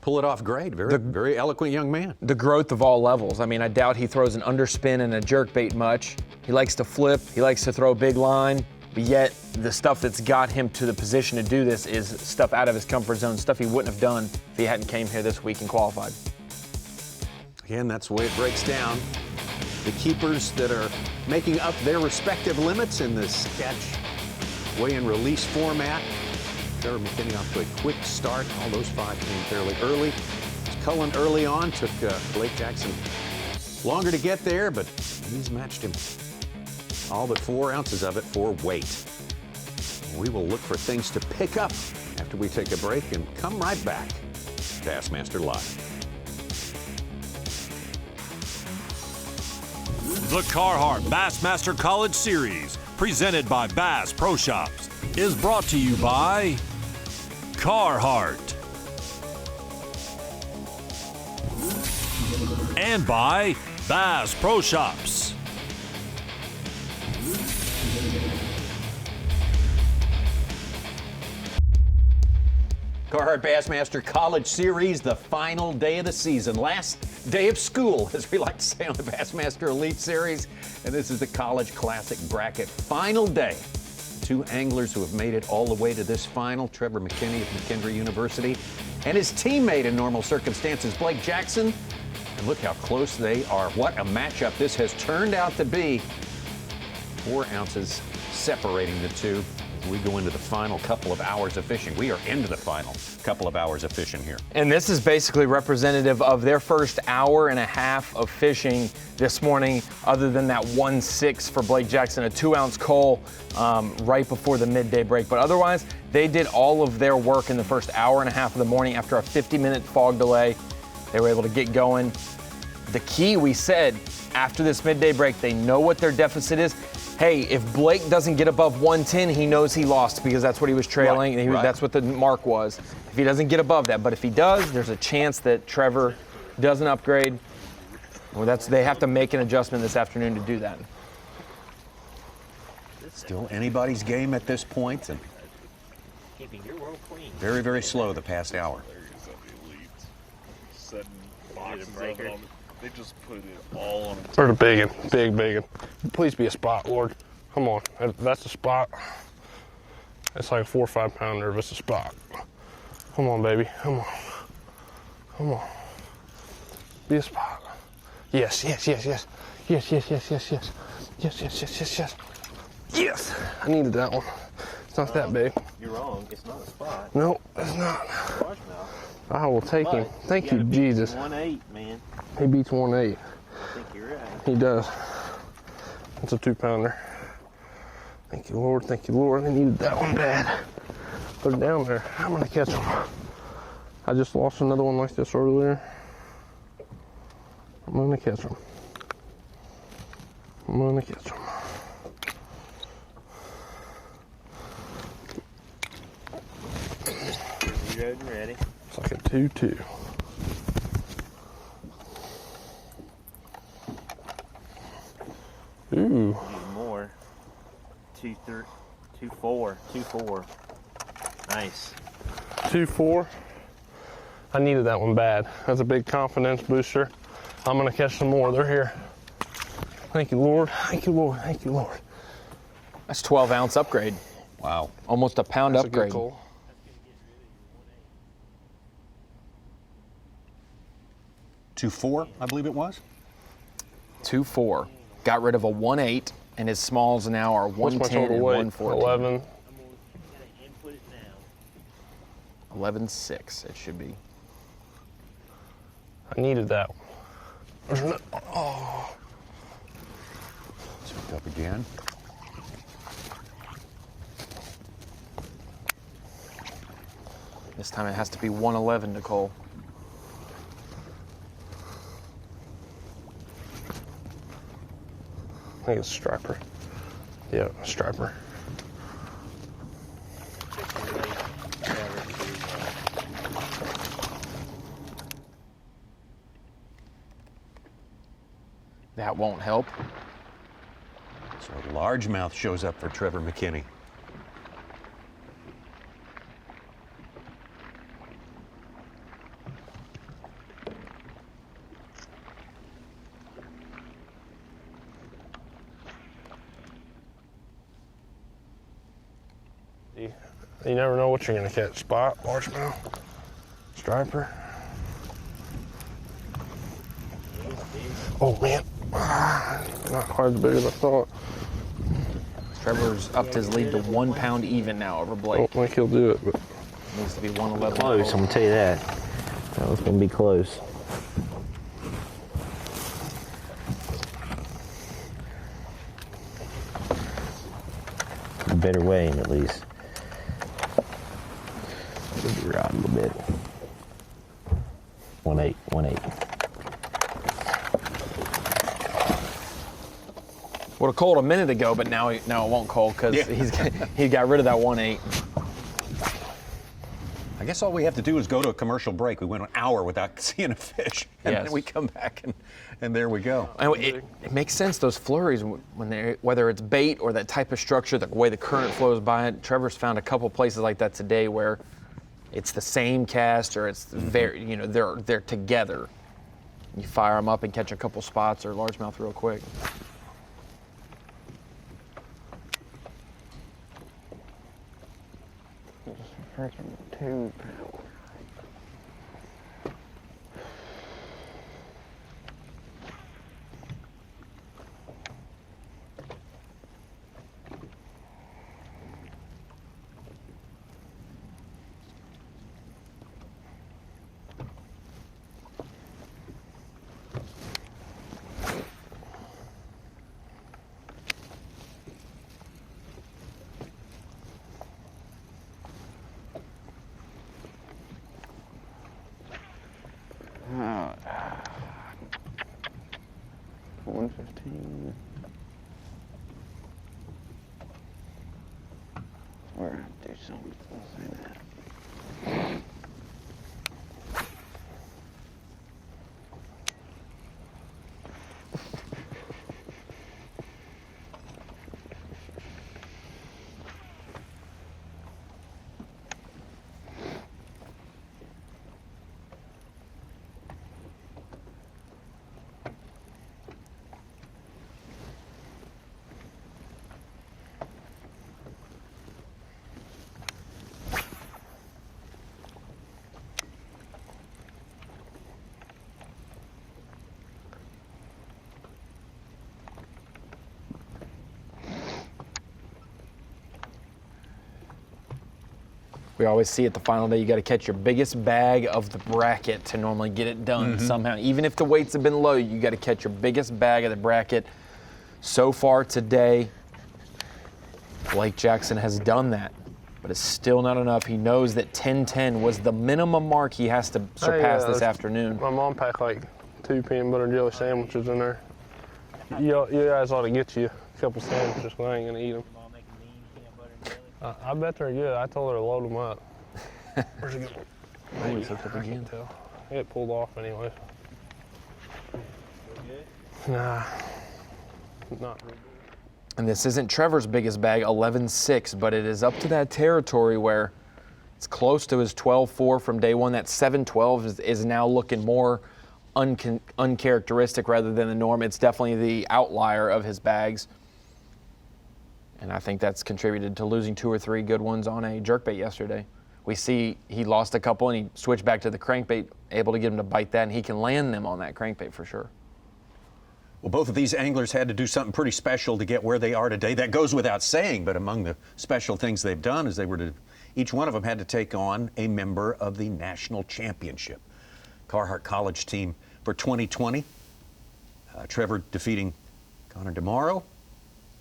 Speaker 1: pull it off great. Very eloquent young man.
Speaker 2: The growth of all levels. I mean, I doubt he throws an underspin and a jerkbait much. He likes to flip. He likes to throw a big line. but yet the stuff that's got him to the position to do this is stuff out of his comfort zone, stuff he wouldn't have done if he hadn't came here this week and qualified.
Speaker 1: Again, that's the way it breaks down. The keepers that are making up their respective limits in the sketch weigh and release format. Trevor McKinney off to a quick start. All those 5 came fairly early. Cullen early on took Blake Jackson longer to get there, but he's matched him. All but 4 ounces of it for weight. We will look for things to pick up after we take a break and come right back. Bassmaster Live.
Speaker 7: The Carhartt Bassmaster College Series, presented by B.A.S.S Pro Shops, is brought to you by Carhartt and by B.A.S.S Pro Shops.
Speaker 1: Carhartt Bassmaster College Series, the final day of the season. Last day of school, as we like to say on the Bassmaster Elite Series. And this is the College Classic Bracket final day. 2 anglers who have made it all the way to this final, Trevor McKinney of McKendree University, and his teammate in normal circumstances, Blake Jackson. And look how close they are. What a matchup this has turned out to be. 4 ounces separating the two. We go into the final couple of hours of fishing. We are into the final couple of hours of fishing here.
Speaker 2: And this is basically representative of their first hour and a half of fishing this morning, other than that 1-6 for Blake Jackson, a 2-ounce coal right before the midday break. But otherwise, they did all of their work in the first hour and a half of the morning. After a 50-minute fog delay, they were able to get going. The key, we said, after this midday break, they know what their deficit is. Hey, if Blake doesn't get above 110, he knows he lost because that's what he was trailing.
Speaker 1: Right,
Speaker 2: and
Speaker 1: right.
Speaker 2: That's what the mark was. If he doesn't get above that, but if he does, there's a chance that Trevor doesn't upgrade. Well, they have to make an adjustment this afternoon to do that.
Speaker 1: Still anybody's game at this point, and
Speaker 4: Keeping your world clean.
Speaker 1: very, very slow the past hour.
Speaker 5: Setting boxes of it on. They just put it all on.
Speaker 3: For the biggin, big biggin. Please be a spot, Lord. Come on, if that's a spot. It's like a 4 or 5 pounder if it's a spot. Come on, baby, come on. Come on. Be a spot. Yes, yes, yes, yes. Yes, yes, yes, yes, yes. Yes, yes, yes, yes, yes. Yes! I needed that one. It's not that big.
Speaker 4: You're wrong. It's not a spot.
Speaker 3: No, it's not.
Speaker 4: Largemouth.
Speaker 3: I will take him. Thank you,
Speaker 4: gotta beat
Speaker 3: Jesus.
Speaker 4: 1.8, man.
Speaker 3: He beats 1.8.
Speaker 4: I think you're right.
Speaker 3: He does. It's a 2 pounder. Thank you, Lord. Thank you, Lord. I needed that one bad. Put it down there. I'm going to catch him. I just lost another one like this earlier. I'm going to catch him. I'm going to catch him.
Speaker 4: You ready?
Speaker 3: It's like a 2-2. Ooh.
Speaker 4: Need more. 2-4. 2-4. Nice.
Speaker 3: 2-4. I needed that one bad. That's a big confidence booster. I'm gonna catch some more. They're here. Thank you, Lord. Thank you, Lord. Thank you, Lord.
Speaker 2: That's 12-ounce upgrade.
Speaker 1: Wow.
Speaker 2: Almost a pound
Speaker 3: That's
Speaker 2: upgrade.
Speaker 3: a good call.
Speaker 1: 2-4, I believe it was.
Speaker 2: 2-4. Got rid of a 1.8, and his smalls now are
Speaker 3: What's my
Speaker 2: 110
Speaker 3: total
Speaker 2: and
Speaker 3: weight?
Speaker 2: 114.
Speaker 3: 11.
Speaker 2: 11.6 it should be.
Speaker 3: I needed that one. There's no, oh.
Speaker 1: Hooked up again.
Speaker 2: This time it has to be 111, Nicole.
Speaker 3: I think it's a striper. Yeah, a striper.
Speaker 2: That won't help.
Speaker 1: So a largemouth shows up for Trevor McKinney.
Speaker 3: You never know what you're gonna catch. Spot, largemouth, striper. Oh man, not quite as big as I thought.
Speaker 2: Trevor's upped his lead to 1 pound even now over Blake.
Speaker 3: I don't think he'll do it, but
Speaker 2: Needs to be 111.
Speaker 10: Close, I'm gonna tell you that. That was gonna be close. Better weighing at least. Move your rod a little bit. 1.8, 1.8.
Speaker 2: Would have called a minute ago, but now it won't call because he got rid of that 1.8.
Speaker 1: I guess all we have to do is go to a commercial break. We went an hour without seeing a fish, and then we come back and there we go.
Speaker 2: And it makes sense, those flurries, when whether it's bait or that type of structure, the way the current flows by it. Trevor's found a couple places like that today where it's the same cast or it's very, they're together. You fire them up and catch a couple spots or largemouth real quick.
Speaker 6: Freaking 2 pounds. Oh, 115. We're gonna have to do something. I'll say that.
Speaker 2: We always see it the final day, you got to catch your biggest bag of the bracket to normally get it done somehow. Even if the weights have been low, you got to catch your biggest bag of the bracket. So far today, Blake Jackson has done that, but it's still not enough. He knows that 10:10 was the minimum mark he has to surpass this afternoon.
Speaker 3: My mom packed like 2 peanut butter and jelly sandwiches in there. You guys ought to get you a couple sandwiches, but I ain't gonna eat them. I bet they're good. I told her to load them up. Where's it going? I can't tell. It pulled off anyway. Nah, not really.
Speaker 2: And this isn't Trevor's biggest bag, 11.6, but it is up to that territory where it's close to his 12.4 from day one. That 7.12 is now looking more uncharacteristic rather than the norm. It's definitely the outlier of his bags. And I think that's contributed to losing 2 or 3 good ones on a jerkbait yesterday. We see he lost a couple and he switched back to the crankbait, able to get him to bite that, and he can land them on that crankbait for sure.
Speaker 1: Well, both of these anglers had to do something pretty special to get where they are today. That goes without saying, but among the special things they've done is each one of them had to take on a member of the national championship. Carhartt College team for 2020. Trevor defeating Connor DeMauro.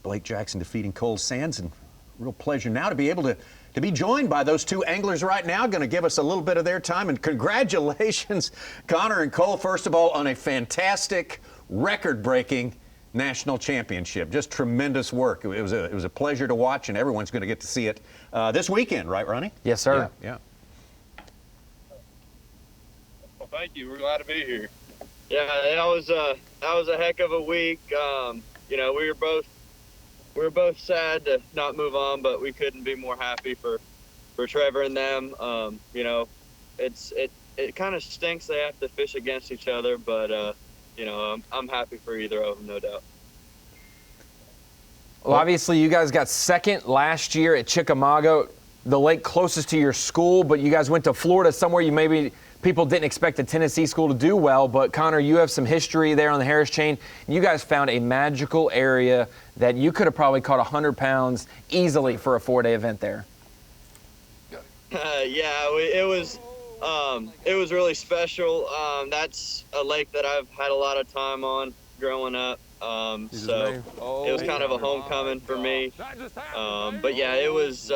Speaker 1: Blake Jackson defeating Cole Sands, and real pleasure now to be able to be joined by those 2 anglers right now, going to give us a little bit of their time. And congratulations, Connor and Cole, first of all, on a fantastic, record-breaking national championship. Just tremendous work. It was a pleasure to watch, and everyone's going to get to see it this weekend, right, Ronnie?
Speaker 2: Yes, sir.
Speaker 1: Yeah.
Speaker 11: Well, thank you. We're glad to be here. Yeah, that was a heck of a week. We were both sad to not move on, but we couldn't be more happy for Trevor and them. It kind of stinks they have to fish against each other, but I'm happy for either of them, no doubt.
Speaker 2: Well, obviously you guys got second last year at Chickamauga. the lake closest to your school, but you guys went to Florida, somewhere you maybe people didn't expect a Tennessee school to do well. But Connor, you have some history there on the Harris Chain. You guys found a magical area that you could have probably caught 100 pounds easily for a 4-day event there.
Speaker 11: It was really special. That's a lake that I've had a lot of time on growing up. So it was kind of a homecoming for me. But yeah, it was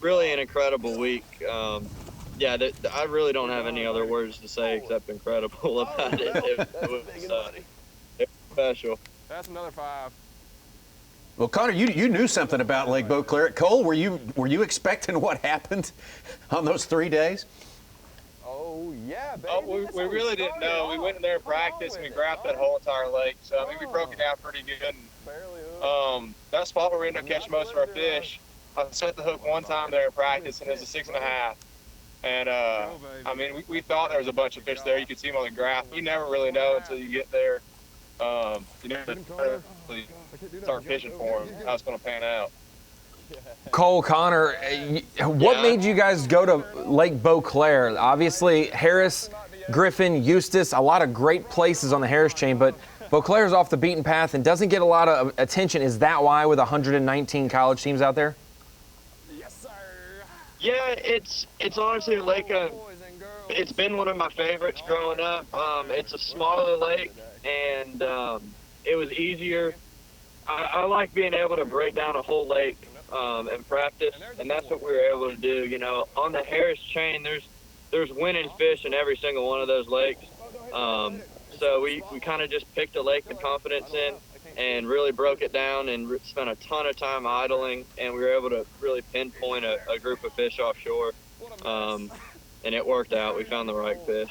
Speaker 11: really an incredible week. I really don't have any other words to say except incredible about it. It was special.
Speaker 3: That's another 5.
Speaker 1: Well, Connor, you knew something about Lake Beauclair. Cole, were you expecting what happened on those 3 days?
Speaker 3: Oh, yeah, baby.
Speaker 12: Oh, we really didn't know. We went in there and practiced, and we grabbed that whole entire lake. So, I mean, we broke it down pretty good. And, that spot where we ended up catching most of our fish, I set the hook one time there in practice, and it was a 6.5. And, I mean, we thought there was a bunch of fish there. You could see them on the graph. You never really know until you get there. You never really start fishing for them, how it's going to pan out.
Speaker 2: Cole, Connor, what made you guys go to Lake Beauclair? Obviously, Harris, Griffin, Eustis, a lot of great places on the Harris Chain, but Beauclair is off the beaten path and doesn't get a lot of attention. Is that why with 119 college teams out there?
Speaker 12: Yes, sir. Yeah, it's honestly a lake. It's been one of my favorites growing up. It's a smaller lake, and it was easier. I like being able to break down a whole lake and practice, and that's what we were able to do. You know, on the Harris Chain, there's winning fish in every single one of those lakes. So we kind of just picked a lake with confidence in and really broke it down and spent a ton of time idling, and we were able to really pinpoint a group of fish offshore, and it worked out. We found the right fish.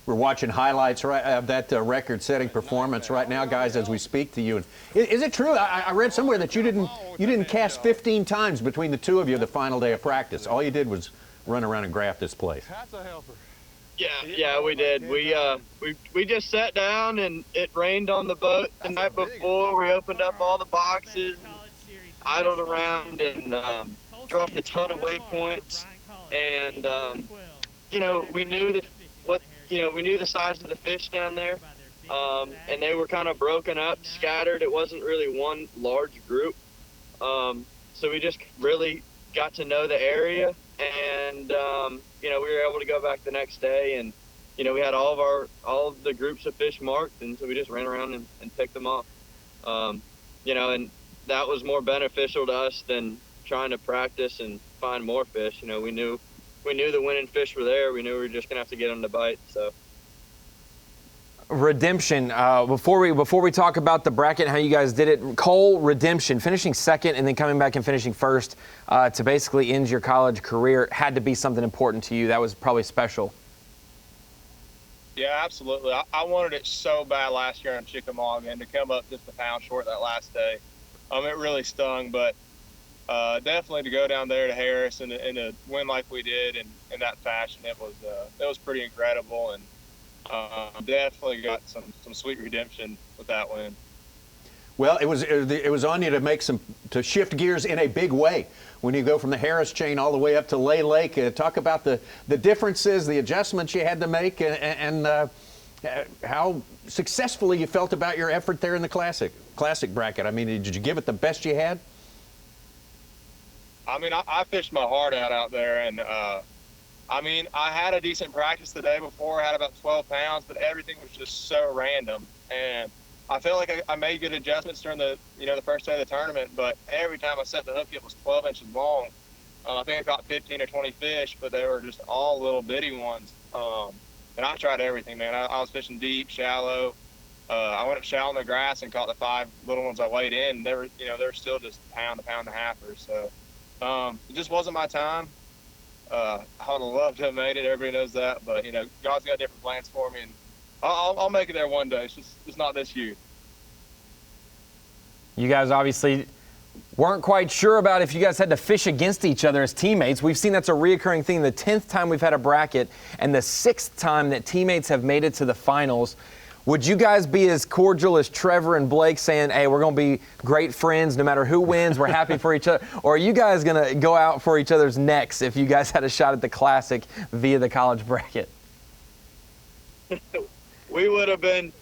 Speaker 1: We're watching highlights of that record-setting performance right now, guys, as we speak to you. And is it true? I read somewhere that you didn't cast 15 times between the two of you the final day of practice. All you did was run around and graph this place.
Speaker 3: That's a helper.
Speaker 11: Yeah, we did. We just sat down, and it rained on the boat the night before. We opened up all the boxes, idled around, and dropped a ton of waypoints. And we knew we knew the size of the fish down there, and they were kind of broken up, scattered. It wasn't really one large group. So we just really got to know the area, and we were able to go back the next day, and we had all of the groups of fish marked, and so we just ran around and picked them off. And that was more beneficial to us than trying to practice and find more fish. We knew the winning fish were there. We knew we were just gonna have to get them to bite. So.
Speaker 2: Redemption. Before we talk about the bracket, how you guys did it, Cole, redemption, finishing second and then coming back and finishing first to basically end your college career had to be something important to you. That was probably special.
Speaker 12: Yeah, absolutely. I wanted it so bad last year in Chickamauga, and to come up just a pound short that last day, it really stung. But definitely to go down there to Harris and to win like we did in that fashion, it was pretty incredible, and definitely got some sweet redemption with that win.
Speaker 1: Well, it was on you to shift gears in a big way when you go from the Harris Chain all the way up to Lay Lake. Talk about the differences, the adjustments you had to make, and how successfully you felt about your effort there in the classic bracket. I mean, did you give it the best you had?
Speaker 12: I mean, I fished my heart out there, and I had a decent practice the day before. I had about 12 pounds, but everything was just so random. And I felt like I made good adjustments during the first day of the tournament, but every time I set the hook, it was 12 inches long. I think I caught 15 or 20 fish, but they were just all little bitty ones. And I tried everything, man. I was fishing deep, shallow. I went up shallow in the grass and caught the 5 little ones I weighed in. They were still just a pound and a halfers. So it just wasn't my time. I would have loved to have made it. Everybody knows that, but God's got different plans for me, and I'll make it there one day. It's just not this year.
Speaker 2: You guys obviously weren't quite sure about if you guys had to fish against each other as teammates. We've seen that's a reoccurring thing. The 10th time we've had a bracket, and the 6th time that teammates have made it to the finals. Would you guys be as cordial as Trevor and Blake saying, hey, we're going to be great friends no matter who wins, we're happy for each other? Or are you guys going to go out for each other's necks if you guys had a shot at the Classic via the college bracket?
Speaker 11: We would have been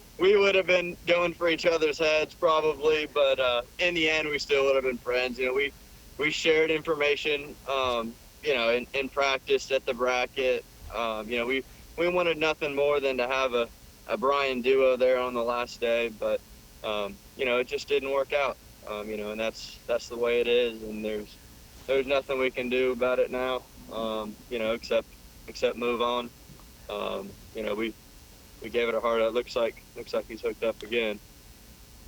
Speaker 11: going for each other's heads probably, but in the end we still would have been friends. You know, we shared information, you know, in practice at the bracket. You know, we wanted nothing more than to have a Brian duo there on the last day, but you know, it just didn't work out. You know, and that's the way it is, and there's nothing we can do about it now. You know, except move on. You know, we gave it a hard. It looks like he's hooked up again.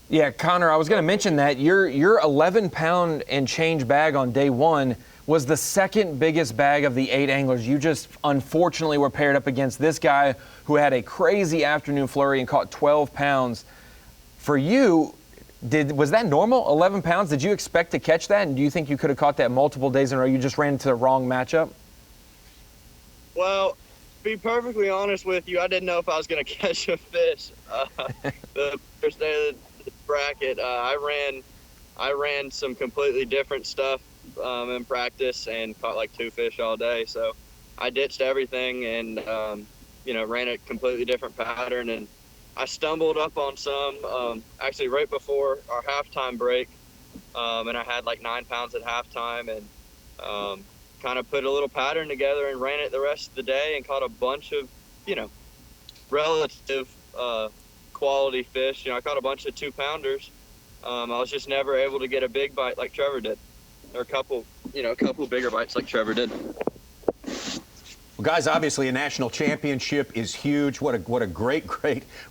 Speaker 2: Yeah, Connor, I was going to mention that your 11-pound and change bag on day one was the second biggest bag of the 8 anglers. You just unfortunately were paired up against this guy who had a crazy afternoon flurry and caught 12 pounds. For you, was that normal, 11 pounds? Did you expect to catch that? And do you think you could have caught that multiple days in a row? You just ran into the wrong matchup?
Speaker 11: Well, to be perfectly honest with you, I didn't know if I was going to catch a fish the first day of the bracket. I ran some completely different stuff in practice and caught like 2 fish all day. So I ditched everything and, you know, ran a completely different pattern. And I stumbled up on some actually right before our halftime break. And I had like 9 pounds at halftime and kind of put a little pattern together and ran it the rest of the day and caught a bunch of, you know, relative quality fish. You know, I caught a bunch of 2-pounders. I was just never able to get a big bite like Trevor did, or a couple bigger bites like Trevor did.
Speaker 1: Well, guys, obviously a national championship is huge. What a great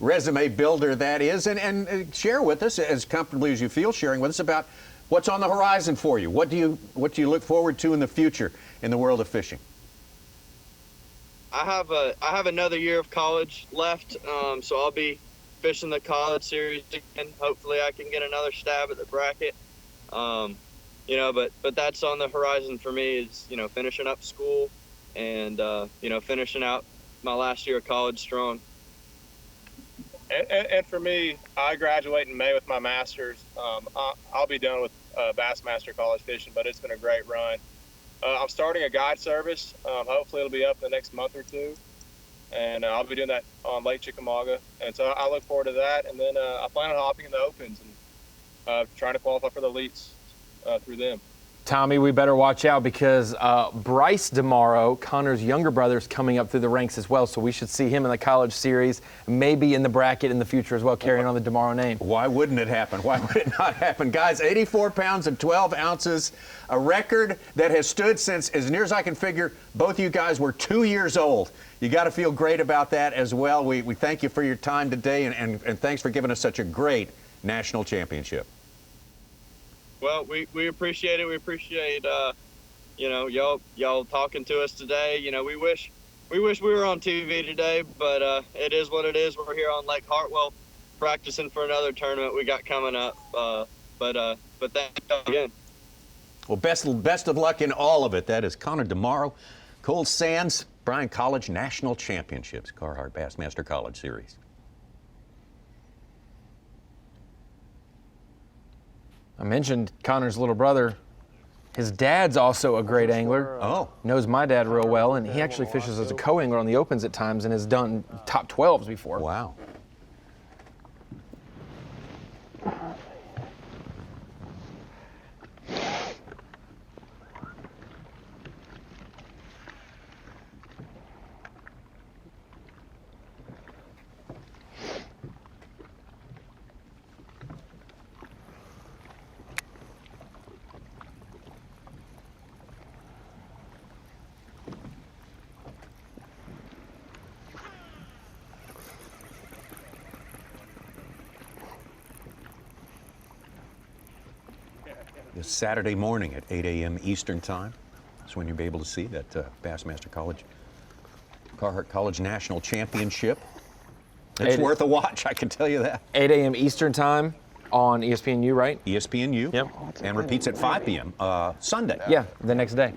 Speaker 1: resume builder that is. And share with us, as comfortably as you feel, sharing with us about what's on the horizon for you. What do you look forward to in the future in the world of fishing?
Speaker 11: I have another year of college left, so I'll be fishing the college series again. Hopefully I can get another stab at the bracket. You know, but that's on the horizon for me is, you know, finishing up school and, you know, finishing out my last year of college strong.
Speaker 12: And for me, I graduate in May with my master's. I'll be done with Bassmaster college fishing, but it's been a great run. I'm starting a guide service. Hopefully it'll be up in the next month or 2. And I'll be doing that on Lake Chickamauga. And so I look forward to that. And then I plan on hopping in the Opens and trying to qualify for the elites through them.
Speaker 2: Tommy, we better watch out because Bryce tomorrow, Connor's younger brother, is coming up through the ranks as well. So we should see him in the college series, maybe in the bracket in the future as well, carrying on the tomorrow name.
Speaker 1: Why wouldn't it happen? Why would it not happen? Guys, 84 pounds and 12 ounces, a record that has stood since, as near as I can figure, both of you guys were 2 years old. You got to feel great about that as well. We thank you for your time today, and thanks for giving us such a great national championship.
Speaker 11: Well, we appreciate it. We appreciate, you know, y'all talking to us today. You know, we wish we were on TV today, but it is what it is. We're here on Lake Hartwell practicing for another tournament we got coming up. But thank you again.
Speaker 1: Well, best of luck in all of it. That is Connor DeMauro, Cold Sands, Bryan College National Championships, Carhartt Bassmaster College Series.
Speaker 2: I mentioned Connor's little brother. His dad's also a great angler.
Speaker 1: Oh.
Speaker 2: Knows my dad real well, and he actually fishes as a co-angler on the Opens at times and has done top 12s before.
Speaker 1: Wow. This Saturday morning at 8 a.m. Eastern Time. That's when you'll be able to see that Bassmaster College, Carhartt College National Championship. It's worth a watch, I can tell you that.
Speaker 2: 8 a.m. Eastern Time on ESPNU, right?
Speaker 1: ESPNU.
Speaker 2: Yep.
Speaker 1: And repeats at 5 p.m. Sunday.
Speaker 2: Yeah, the next day.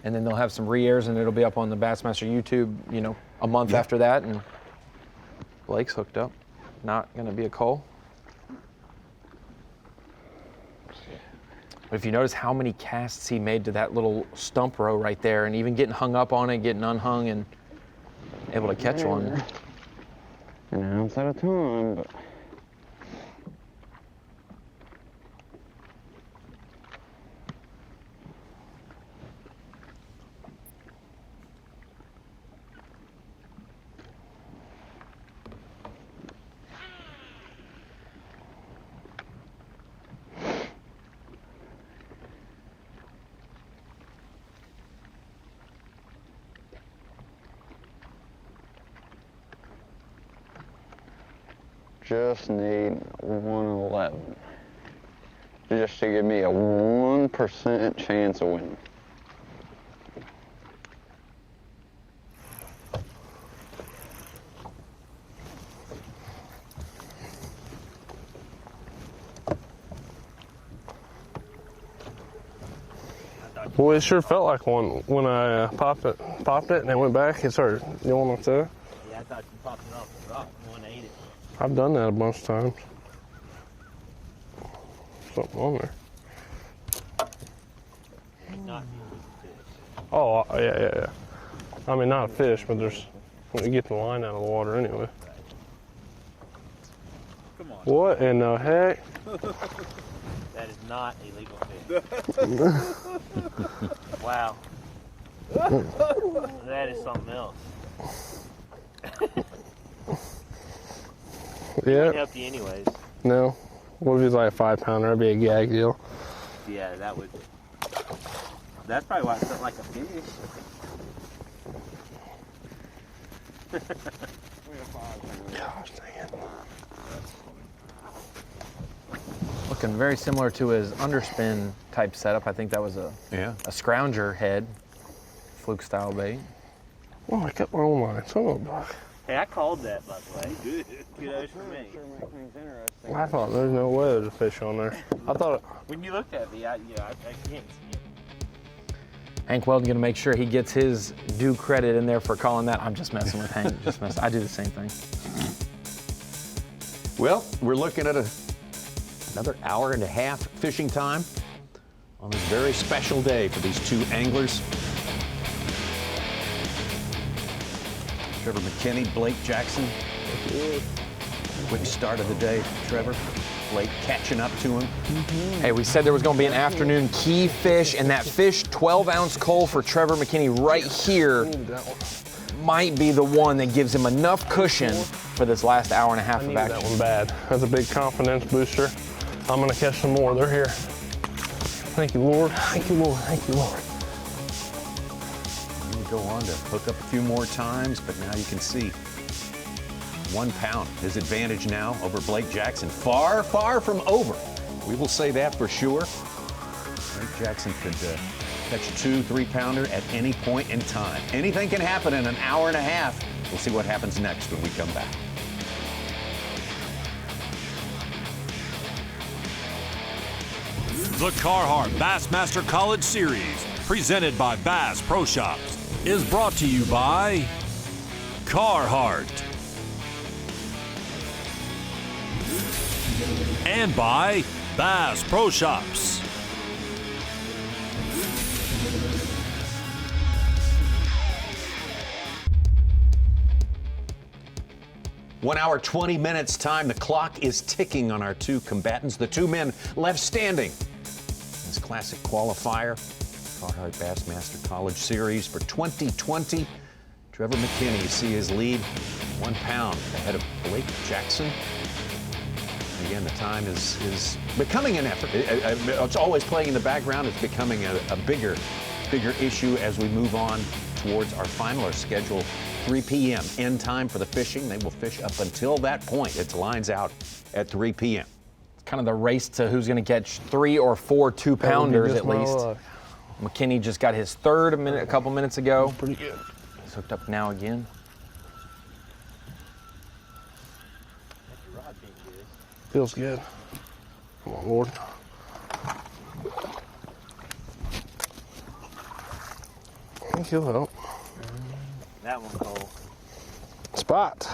Speaker 2: And then they'll have some re-airs, and it'll be up on the Bassmaster YouTube, you know, a month after that, and Blake's hooked up. not going to be a cull. But if you notice how many casts he made to that little stump row right there, and even getting hung up on it, getting unhung, and able to catch one.
Speaker 6: An ounce at a time, but just need 111 just to give me a 1% chance of winning.
Speaker 3: Well, it sure felt like one when I popped it, and it went back. It started going up there.
Speaker 4: Yeah, I thought you popped it off the rock and 180.
Speaker 3: I've done that a bunch of times. Something on there.
Speaker 4: Not a fish.
Speaker 3: Oh, yeah. I mean, not a fish, but there's when you get the line out of the water anyway.
Speaker 5: Come on.
Speaker 3: What in the heck?
Speaker 4: That is not a legal fish. Wow. That is something else.
Speaker 3: Yeah.
Speaker 4: Wouldn't help you anyways.
Speaker 3: No. What if it's like a 5-pounder? That'd be a gag deal.
Speaker 4: Yeah, that would. That's probably why it felt like a fish.
Speaker 3: Gosh dang it.
Speaker 2: Looking very similar to his underspin type setup. I think that was a scrounger head, fluke style bait.
Speaker 3: Oh, I kept my own line. Son of a buck.
Speaker 4: Hey, I called that, by the way. Good. Kudos for me.
Speaker 3: I thought there's no way there's a fish on there. I thought.
Speaker 4: When you looked at me, I can't see it.
Speaker 2: Hank Weldon gonna make sure he gets his due credit in there for calling that. I'm just messing with Hank. Just messing. I do the same thing.
Speaker 1: Well, we're looking at another hour and a half fishing time on this very special day for these two anglers. Trevor McKinney, Blake Jackson. Quick start of the day, Trevor. Blake catching up to him.
Speaker 2: Hey, we said there was going to be an afternoon key fish, and that fish, 12-ounce cull for Trevor McKinney right here, might be the one that gives him enough cushion for this last hour and a half of action.
Speaker 3: That one bad. That's a big confidence booster. I'm gonna catch some more. They're here. Thank you, Lord. Thank you, Lord. Thank you, Lord.
Speaker 1: Go on to hook up a few more times, but now you can see 1 pound, his advantage now over Blake Jackson. Far, far from over. We will say that for sure. Blake Jackson could catch a 2-3 pounder at any point in time. Anything can happen in an hour and a half. We'll see what happens next when we come back.
Speaker 7: The Carhartt Bassmaster College Series, presented by B.A.S.S Pro Shops, is brought to you by Carhartt and by B.A.S.S Pro Shops.
Speaker 1: One hour, 20 minutes time. The clock is ticking on our two combatants, the two men left standing. This classic qualifier, Carhartt Bassmaster College Series for 2020. Trevor McKinney, you see his lead, 1 pound ahead of Blake Jackson. Again, the time is becoming an effort. It's always playing in the background. It's becoming a bigger issue as we move on towards our final. Our schedule, 3 p.m. end time for the fishing. They will fish up until that point. It's lines out at 3 p.m.
Speaker 2: It's kind of the race to who's going to catch 3 or 4 2-pounders at least. McKinney just got his third a couple minutes ago.
Speaker 3: Pretty good.
Speaker 2: He's hooked up now again.
Speaker 3: Feels good. Come on, Lord. I think he'll help.
Speaker 4: That one cold.
Speaker 3: Spot.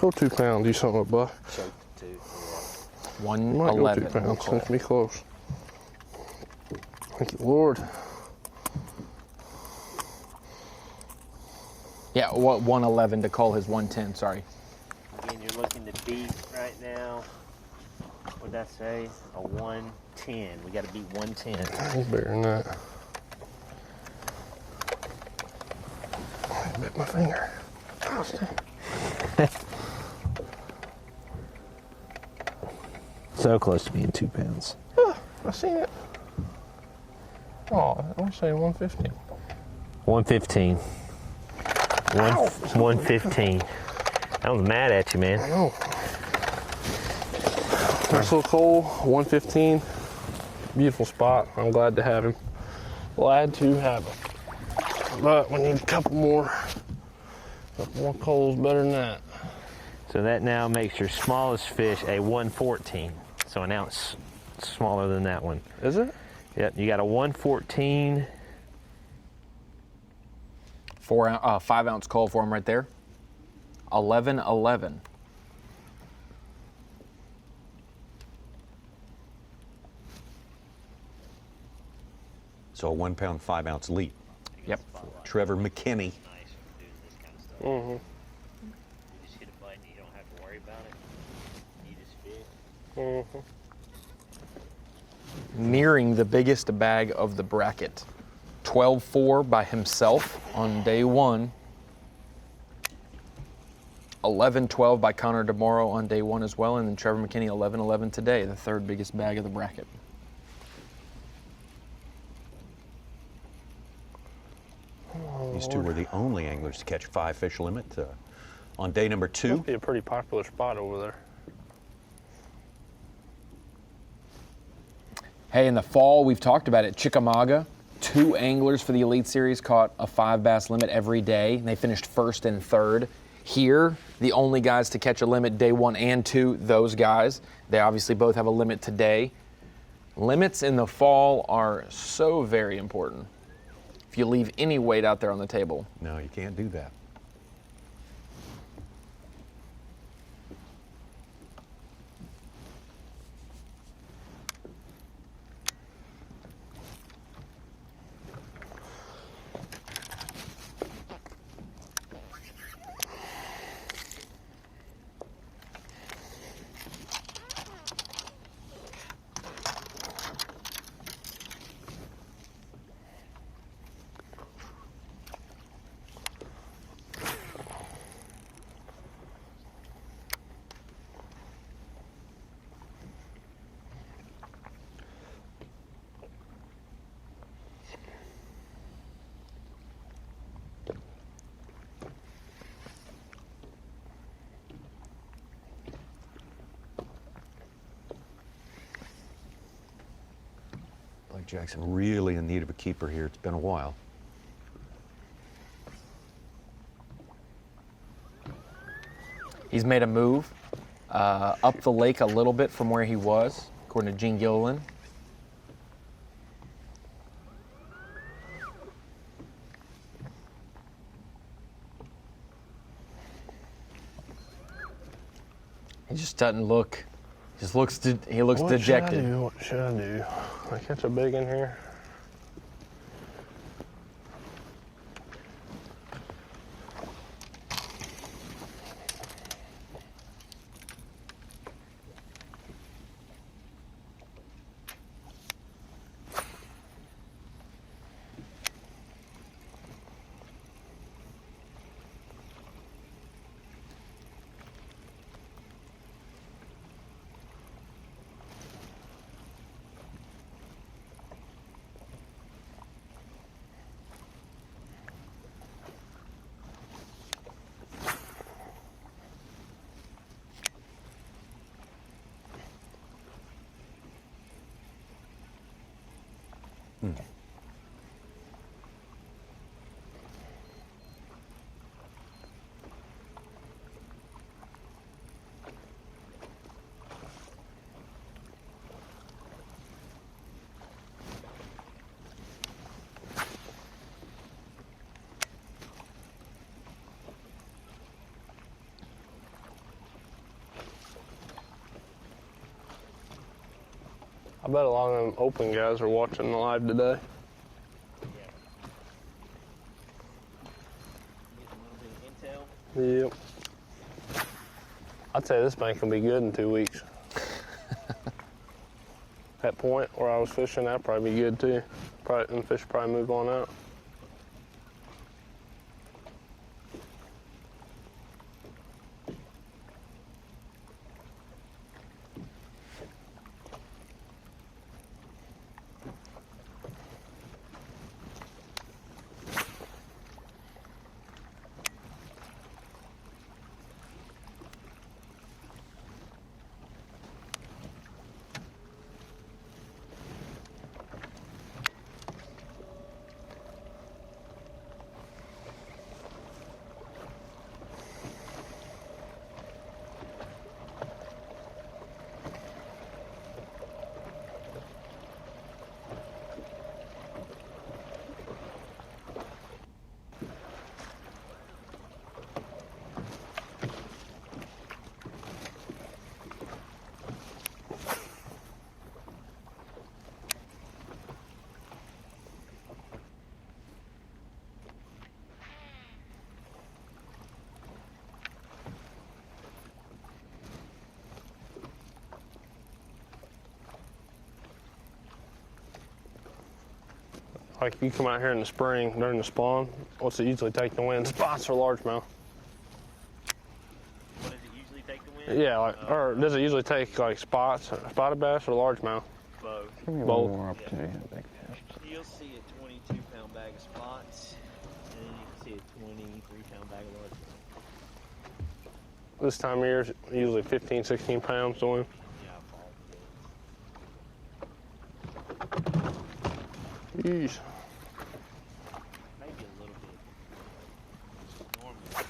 Speaker 3: Go 2 pounds, do something, bud.
Speaker 4: Choked too.
Speaker 2: 111.
Speaker 3: Might go 2 pounds. Let's be close. Thank you, Lord.
Speaker 2: Yeah, what 111 to call his 110, sorry.
Speaker 4: Again, you're looking to beat right now. What did I say? A 110. We got to beat 110.
Speaker 3: He's bigger than that. I bit my finger.
Speaker 4: So close to being 2 pounds.
Speaker 3: I seen it. Oh, I'm saying 115.
Speaker 4: 115. 115. I was mad at you, man.
Speaker 3: I know. Nice little coal, 115. Beautiful spot. I'm glad to have him. Glad to have him. But we need a couple more. Couple more coals better than that.
Speaker 4: So that now makes your smallest fish a 114. So an ounce smaller than that one.
Speaker 3: Is it?
Speaker 4: Yep, you got a 114.
Speaker 2: 5 ounce coal for him right there. 1111.
Speaker 1: So a 1 pound, 5 ounce leap.
Speaker 2: Yep.
Speaker 1: Trevor McKinney.
Speaker 3: Mm-hmm.
Speaker 4: You just hit a button, you don't have to worry about it. You just fish.
Speaker 3: Mm-hmm.
Speaker 2: Nearing the biggest bag of the bracket. 12-4 by himself on day 1. 11-12 by Connor DeMoro on day 1 as well, and then Trevor McKinney 11-11 today, the 3rd biggest bag of the bracket.
Speaker 1: These two were the only anglers to catch 5 fish limit on day number 2.
Speaker 3: Must be a pretty popular spot over there.
Speaker 2: Hey, in the fall, we've talked about it. Chickamauga, 2 anglers for the Elite Series caught a 5 bass limit every day. They finished 1st and 3rd. Here, the only guys to catch a limit day 1 and 2, those guys. They obviously both have a limit today. Limits in the fall are so very important. If you leave any weight out there on the table.
Speaker 1: No, you can't do that. Jackson really in need of a keeper here. It's been a while.
Speaker 2: He's made a move up the lake a little bit from where he was, according to Gene Gilliland. He just doesn't look. He looks dejected.
Speaker 3: What should I do? Can I catch a big in here? bet a lot of them open guys are watching the live today. Yep. I'd say this bank will be good in 2 weeks. That point where I was fishing, that'd probably be good too. Probably, and fish probably move on out. Like you come out here in the spring during the spawn, what's it usually take to win? Spots or largemouth?
Speaker 4: What does it usually take to win?
Speaker 3: Yeah, like, or does it usually take like spots, spotted bass or largemouth?
Speaker 4: Both.
Speaker 6: Give me
Speaker 3: Both.
Speaker 6: one more opportunity to make fish.
Speaker 4: You'll see a 22-pound bag of spots, and then you can see a 23-pound bag of largemouth.
Speaker 3: This time of year, it's usually 15, 16 pounds to win. Jeez.
Speaker 4: Maybe a little bit. Normally.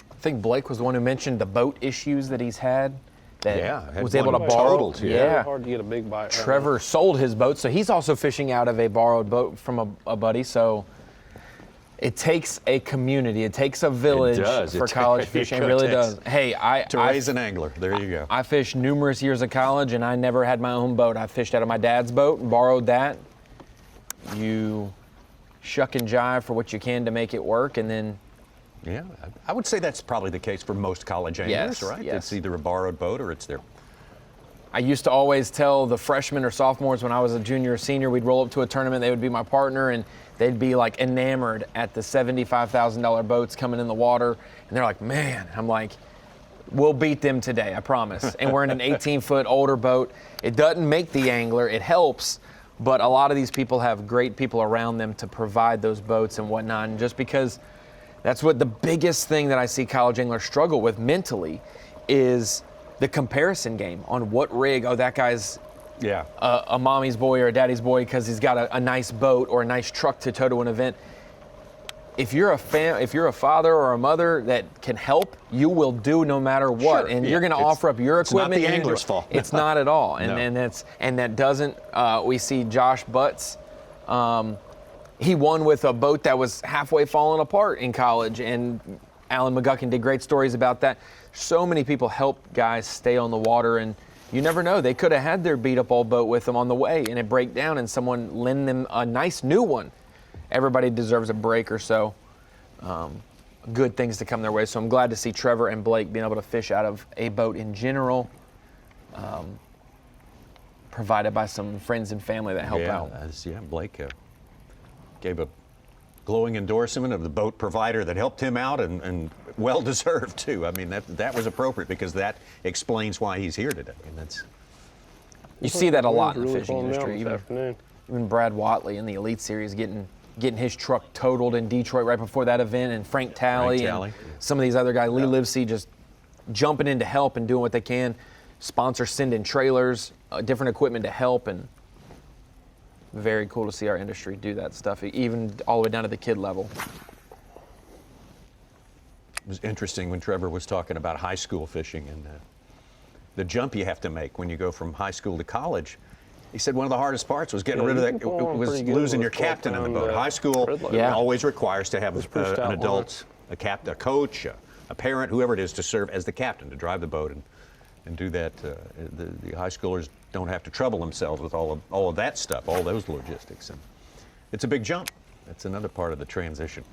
Speaker 2: I think Blake was the one who mentioned the boat issues that he's had. That
Speaker 1: had
Speaker 2: was able to
Speaker 1: one
Speaker 2: borrow.
Speaker 1: totaled, yeah.
Speaker 3: It's hard to get a big bite.
Speaker 2: Trevor sold his boat, so he's also fishing out of a borrowed boat from a buddy. So it takes a community, it takes a village for college fishing. It really does. Hey,
Speaker 1: to raise an angler. There you go.
Speaker 2: I fished numerous years of college, and I never had my own boat. I fished out of my dad's boat and borrowed that. You shuck and jive for what you can to make it work, and then.
Speaker 1: Yeah, I would say that's probably the case for most college anglers, right?
Speaker 2: Yes.
Speaker 1: It's either a borrowed boat or it's their.
Speaker 2: I used to always tell the freshmen or sophomores when I was a junior or senior, we'd roll up to a tournament, they would be my partner, and they'd be like enamored at the $75,000 boats coming in the water. And they're like, man, I'm like, we'll beat them today, I promise. And we're in an 18-foot older boat. It doesn't make the angler, it helps, but a lot of these people have great people around them to provide those boats and whatnot. And just because that's what the biggest thing that I see college anglers struggle with mentally is the comparison game on what rig. Oh, that guy's a mommy's boy or a daddy's boy because he's got a nice boat or a nice truck to tow to an event. If you're a father or a mother that can help, you will do no matter what, and you're going to offer up your equipment.
Speaker 1: It's not the angler's fault.
Speaker 2: It's not at all, and that doesn't. We see Josh Butts. He won with a boat that was halfway falling apart in college, and Alan McGuckin did great stories about that. So many people help guys stay on the water, and you never know. They could have had their beat-up old boat with them on the way, and it break down, and someone lend them a nice new one. Everybody deserves a break or so. Good things to come their way. So I'm glad to see Trevor and Blake being able to fish out of a boat in general, provided by some friends and family that help out.
Speaker 1: Blake gave a glowing endorsement of the boat provider that helped him out, and well deserved too. I mean, that was appropriate because that explains why he's here today. And that's
Speaker 2: you see that a lot in the fishing industry. Even Brad Watley in the Elite Series getting his truck totaled in Detroit right before that event, and Frank Talley and some of these other guys, Lee Livesey, just jumping in to help and doing what they can. Sponsors send in trailers, different equipment to help, and very cool to see our industry do that stuff, even all the way down to the kid level.
Speaker 1: It was interesting when Trevor was talking about high school fishing and the jump you have to make when you go from high school to college. He said one of the hardest parts was getting rid of that, was losing your captain in the boat. High school always requires to have an adult, a coach, a parent, whoever it is, to serve as the captain, to drive the boat and do that. The high schoolers don't have to trouble themselves with all of that stuff, all those logistics. And it's a big jump. That's another part of the transition.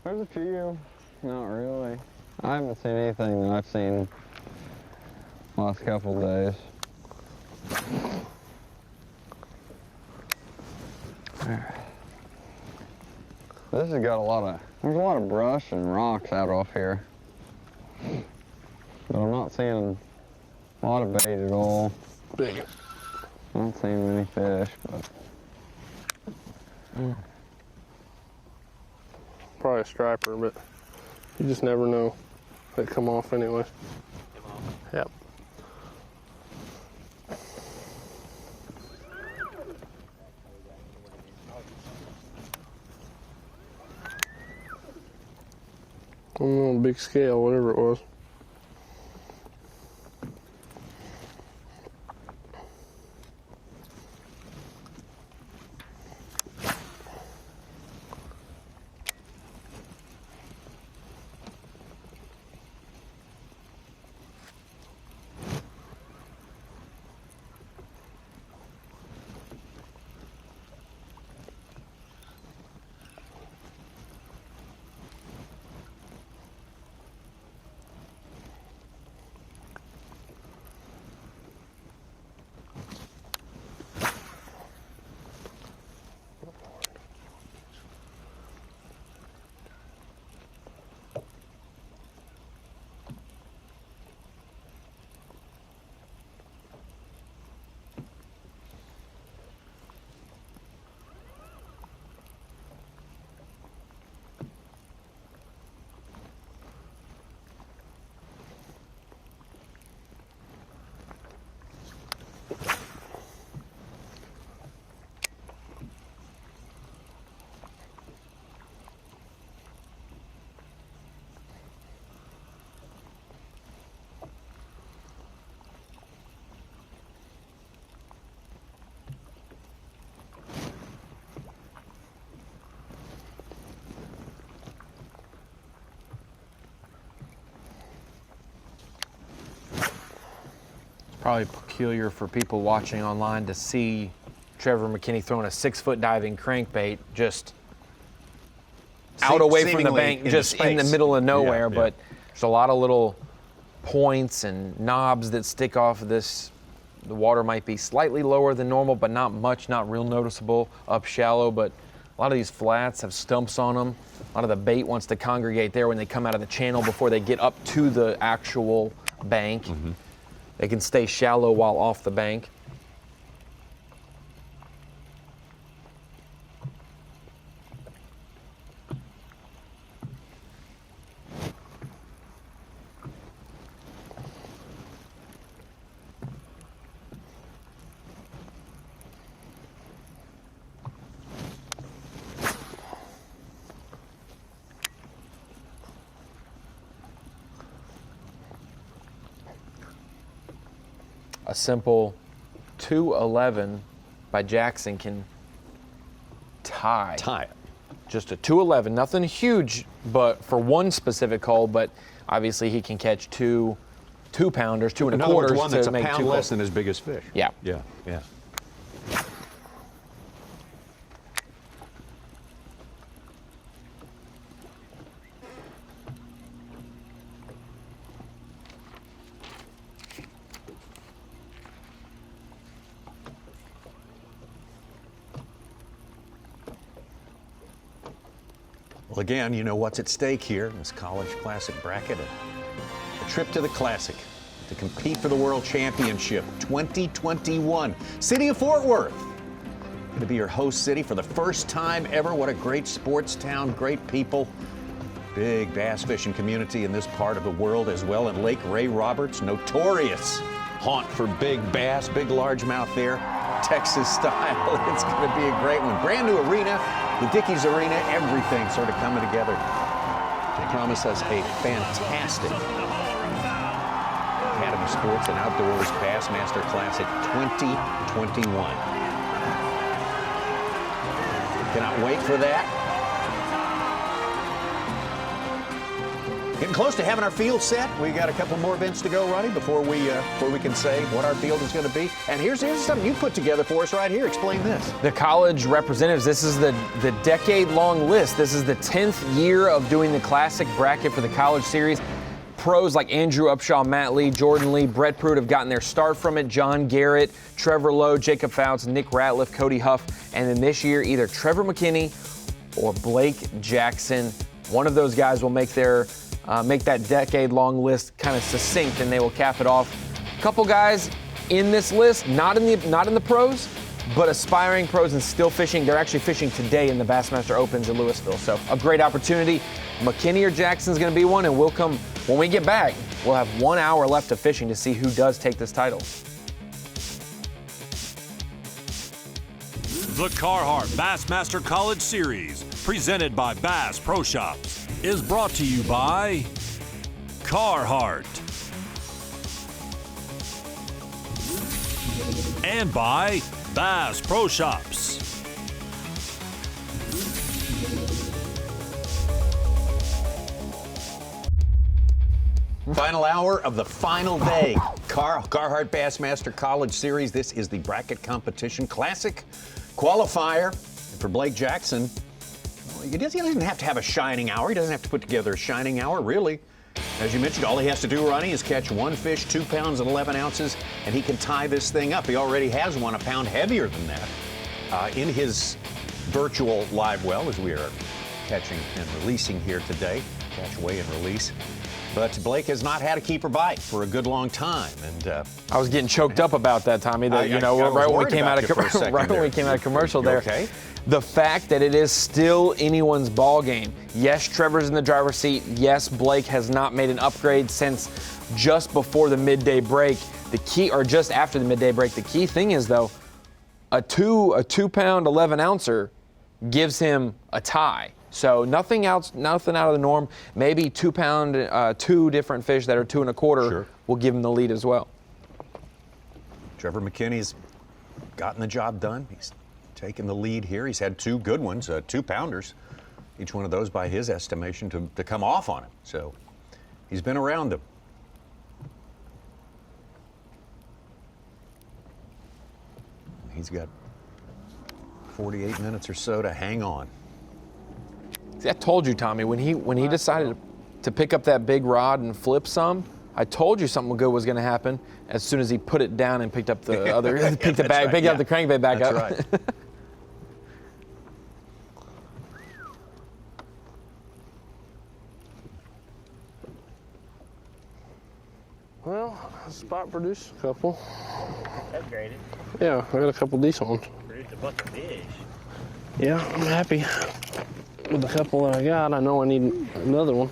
Speaker 6: There's a few, not really. I haven't seen anything that I've seen last couple days. This has got there's a lot of brush and rocks out off here. But I'm not seeing a lot of bait at all.
Speaker 3: Big.
Speaker 6: Not seeing many fish, but.
Speaker 3: Probably a striper, but you just never know. They come off anyway. Yep. On a big scale, whatever it was.
Speaker 2: Probably peculiar for people watching online to see Trevor McKinney throwing a 6-foot diving crankbait just out away from the bank, just in the middle of nowhere.
Speaker 1: Yeah.
Speaker 2: But there's a lot of little points and knobs that stick off of this. The water might be slightly lower than normal, but not much, not real noticeable up shallow. But a lot of these flats have stumps on them. A lot of the bait wants to congregate there when they come out of the channel before they get up to the actual bank. Mm-hmm. They can stay shallow while off the bank. A simple 211 by Jackson can tie it. Just a 211, nothing huge, but for one specific hole. But obviously he can catch two pounders, 2 1/4.
Speaker 1: One that's a pound less than his biggest fish.
Speaker 2: Yeah.
Speaker 1: Yeah. Yeah. Well, again, you know what's at stake here in this College Classic bracket. A trip to the Classic to compete for the World Championship 2021. City of Fort Worth. to be your host city for the first time ever. What a great sports town, great people. Big bass fishing community in this part of the world as well. And Lake Ray Roberts, notorious haunt for big bass, big largemouth there, Texas style. It's going to be a great one. Brand new arena, the Dickies Arena, everything sort of coming together to promise us a fantastic Academy Sports and Outdoors Bassmaster Classic 2021. Cannot wait for that. Getting close to having our field set. We got a couple more events to go, Ronnie, before we can say what our field is going to be. And here's something you put together for us right here. Explain this.
Speaker 2: The college representatives, this is the decade-long list. This is the 10th year of doing the classic bracket for the college series. Pros like Andrew Upshaw, Matt Lee, Jordan Lee, Brett Pruitt have gotten their start from it. John Garrett, Trevor Lowe, Jacob Fouts, Nick Ratliff, Cody Huff. And then this year, either Trevor McKinney or Blake Jackson. One of those guys will make that decade-long list kind of succinct, and they will cap it off. A couple guys in this list, not in the pros, but aspiring pros and still fishing. They're actually fishing today in the Bassmaster Opens in Louisville. So a great opportunity. McKinney or Jackson's going to be one, and we'll come when we get back. We'll have 1 hour left of fishing to see who does take this title.
Speaker 7: The Carhartt Bassmaster College Series, presented by Bass Pro Shops, is brought to you by Carhartt and by Bass Pro Shops.
Speaker 1: Final hour of the final day. Carhartt Bassmaster College Series. This is the bracket competition classic qualifier. And for Blake Jackson, well, he doesn't have to have a shining hour. He doesn't have to put together a shining hour, really. As you mentioned, all he has to do, Ronnie, is catch one fish, 2 pounds and 11 ounces, and he can tie this thing up. He already has one a pound heavier than that in his virtual live well, as we are catching and releasing here today. Catch, weigh, and release. But Blake has not had a keeper bite for a good long time, and
Speaker 2: I was getting choked up about that, Tommy. Right when we came out of commercial there.
Speaker 1: Okay.
Speaker 2: The fact that it is still anyone's ball game. Yes, Trevor's in the driver's seat. Yes, Blake has not made an upgrade since just before the midday break. The key, or just after the midday break. The key thing is though, a 2 pound 11 ouncer gives him a tie. So nothing out of the norm. Maybe 2 pound, 2 different fish that are 2 1/4 will give him the lead as well.
Speaker 1: Trevor McKinney's gotten the job done. He's taken the lead here. He's had 2 good ones, 2 pounders, each one of those by his estimation to come off on him. So he's been around them. He's got 48 minutes or so to hang on.
Speaker 2: See, I told you, Tommy, when he decided to pick up that big rod and flip some, I told you something good was going to happen as soon as he put it down and picked up the other, picked up the crankbait back up.
Speaker 1: That's right.
Speaker 3: Well, spot produced a couple.
Speaker 4: Upgraded.
Speaker 3: Yeah, I got a couple decent ones.
Speaker 4: Produced a bunch of fish.
Speaker 3: Yeah, I'm happy with the couple that I got. I know I need another one.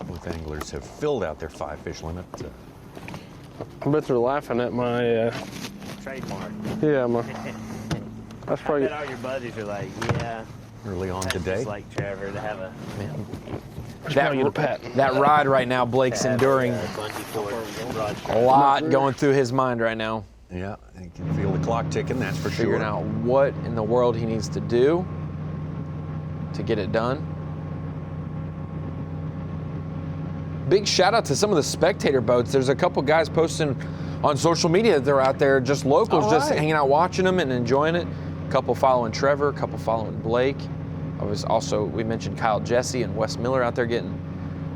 Speaker 1: Both anglers have filled out their 5 fish limit.
Speaker 3: I bet they're laughing at my
Speaker 4: Trademark.
Speaker 3: yeah, that's probably.
Speaker 4: I bet all your buddies are like, yeah.
Speaker 1: Early on
Speaker 4: That's
Speaker 1: today.
Speaker 4: just like Trevor to have
Speaker 2: that ride right now, Blake's enduring a lot going through his mind right now.
Speaker 1: Yeah, you can feel the clock ticking, that's for
Speaker 2: Figuring
Speaker 1: sure.
Speaker 2: out what in the world he needs to do to get it done. Big shout out to some of the spectator boats. There's a couple guys posting on social media that they're out there, just locals, just hanging out watching them and enjoying it. A couple following Trevor, a couple following Blake. We mentioned Kyle Jesse and Wes Miller out there getting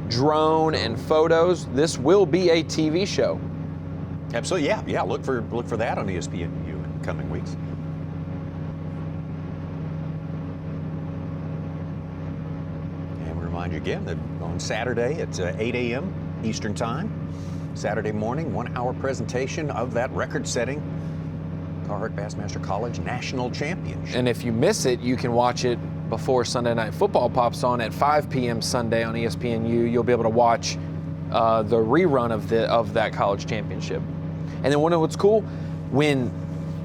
Speaker 2: drone and photos. This will be a TV show.
Speaker 1: Absolutely, yeah. Look for that on ESPNU in coming weeks. remind you again that on Saturday it's 8 a.m. Eastern Time. Saturday morning, 1 hour presentation of that record-setting Carhartt Bassmaster College National Championship.
Speaker 2: And if you miss it, you can watch it before Sunday Night Football pops on at 5 p.m. Sunday on ESPNU. You'll be able to watch the rerun of that college championship. And then what's cool, when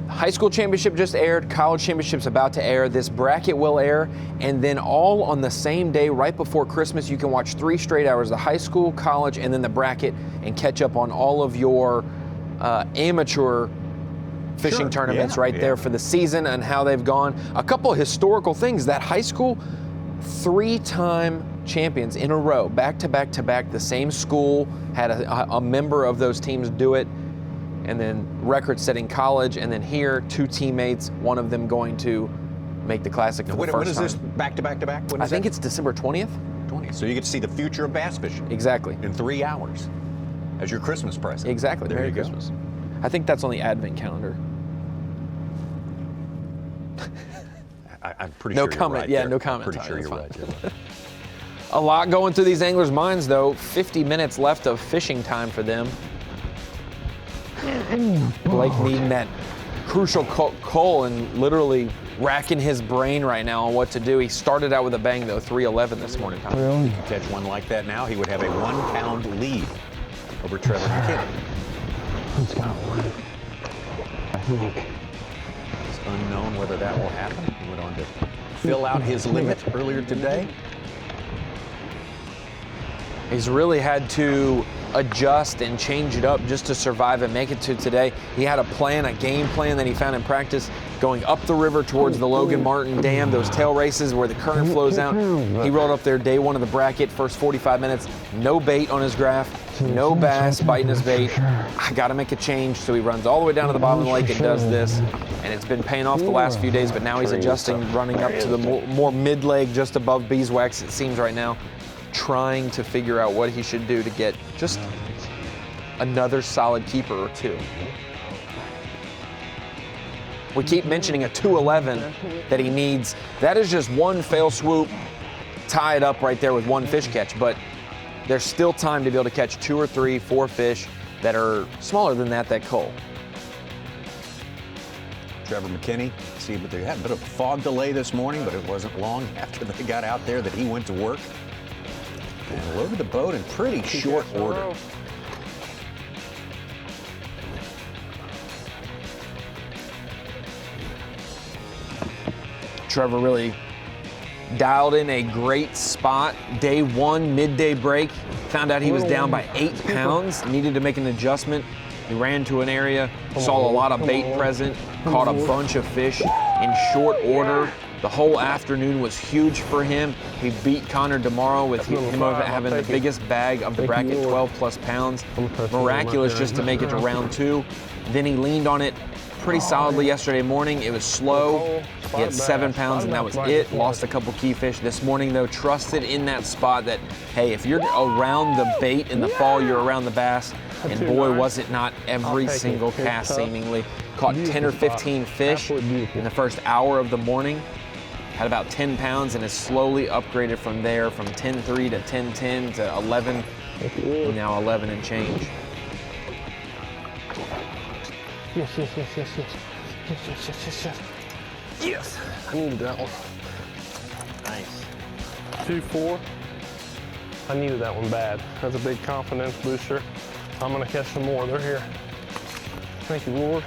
Speaker 2: high school championship just aired, college championship's about to air, this bracket will air, and then all on the same day, right before Christmas, you can watch 3 straight hours, the high school, college, and then the bracket, and catch up on all of your amateur fishing tournaments there for the season and how they've gone. A couple of historical things, that high school, 3-time champions in a row, back to back to back, the same school had a member of those teams do it, and then record-setting college, and then here, 2 teammates, one of them going to make the Classic for the first time.
Speaker 1: When is this back to back to back?
Speaker 2: I think it's December 20th.
Speaker 1: 20th. So you get to see the future of bass fishing.
Speaker 2: Exactly.
Speaker 1: In 3 hours as your Christmas present.
Speaker 2: Exactly.
Speaker 1: There
Speaker 2: Merry
Speaker 1: you go.
Speaker 2: Christmas. I think that's on the Advent calendar.
Speaker 1: I'm pretty
Speaker 2: No
Speaker 1: sure you're
Speaker 2: comment.
Speaker 1: right
Speaker 2: Yeah,
Speaker 1: there.
Speaker 2: no comment.
Speaker 1: I'm pretty sure
Speaker 2: Tyler,
Speaker 1: you're right.
Speaker 2: A lot going through these anglers' minds, though. 50 minutes left of fishing time for them. Blake needing that crucial call and literally racking his brain right now on what to do. He started out with a bang, though, 3:11 this morning. Tom.
Speaker 1: Really? Catch one like that now, he would have a 1-pound lead over Trevor McKinney.
Speaker 6: Let's go. I think.
Speaker 1: It's unknown whether that will happen. He went on to fill out his limit earlier today.
Speaker 2: He's really had to adjust and change it up just to survive and make it to today. He had a plan, a game plan that he found in practice, going up the river towards the Logan Martin Dam, those tail races where the current flows out. He rolled up there day 1 of the bracket, first 45 minutes, no bait on his graph, no bass biting his bait. I gotta make a change, so he runs all the way down to the bottom of the lake and does this. And it's been paying off the last few days, but now he's adjusting, running up to the more mid-leg, just above beeswax, it seems right now, trying to figure out what he should do to get just another solid keeper or 2. We keep mentioning a 2:11 that he needs. That is just one fail swoop, tie it up right there with 1 fish catch, but there's still time to be able to catch 2 or 3, 4 fish that are smaller than that cull.
Speaker 1: Trevor McKinney, see, but they had a bit of a fog delay this morning, but it wasn't long after they got out there that he went to work and loaded the boat in pretty short order.
Speaker 2: Trevor really dialed in a great spot. Day 1, midday break, found out he was down by 8 pounds, needed to make an adjustment. He ran to an area, saw a lot of bait present, caught a bunch of fish in short order. The whole afternoon was huge for him. He beat Connor tomorrow with him having the biggest bag of the bracket, 12 plus pounds. Miraculous just to make it to round 2. Then he leaned on it pretty solidly yesterday morning. It was slow. He had 7 pounds and that was it. Lost a couple key fish. This morning though, trusted in that spot that, hey, if you're around the bait in the fall, you're around the bass. And boy, was it not every single cast seemingly. Caught 10 or 15 fish in the first hour of the morning. Had about 10 pounds and has slowly upgraded from there, from 10.3 to 10.10 to 11, and now 11 and change.
Speaker 3: Yes, yes, yes, yes, yes. Yes, yes, yes, yes, yes. Yes, I needed that one.
Speaker 4: Nice.
Speaker 3: 2-4. I needed that one bad. That's a big confidence booster. I'm gonna catch some more. They're here. Thank you, Lord.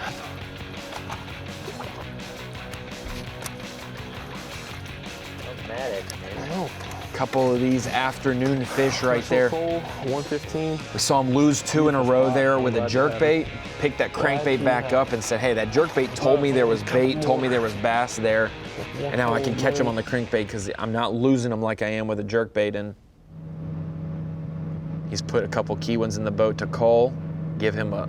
Speaker 2: Couple of these afternoon fish right there.
Speaker 3: 115.
Speaker 2: We saw him lose 2 in a row there with a jerkbait. Picked that crankbait back up and said, hey, that jerkbait told me there was bait, told me there was bass there. And now I can catch him on the crankbait because I'm not losing them like I am with a jerkbait. And he's put a couple key ones in the boat to cull, give him a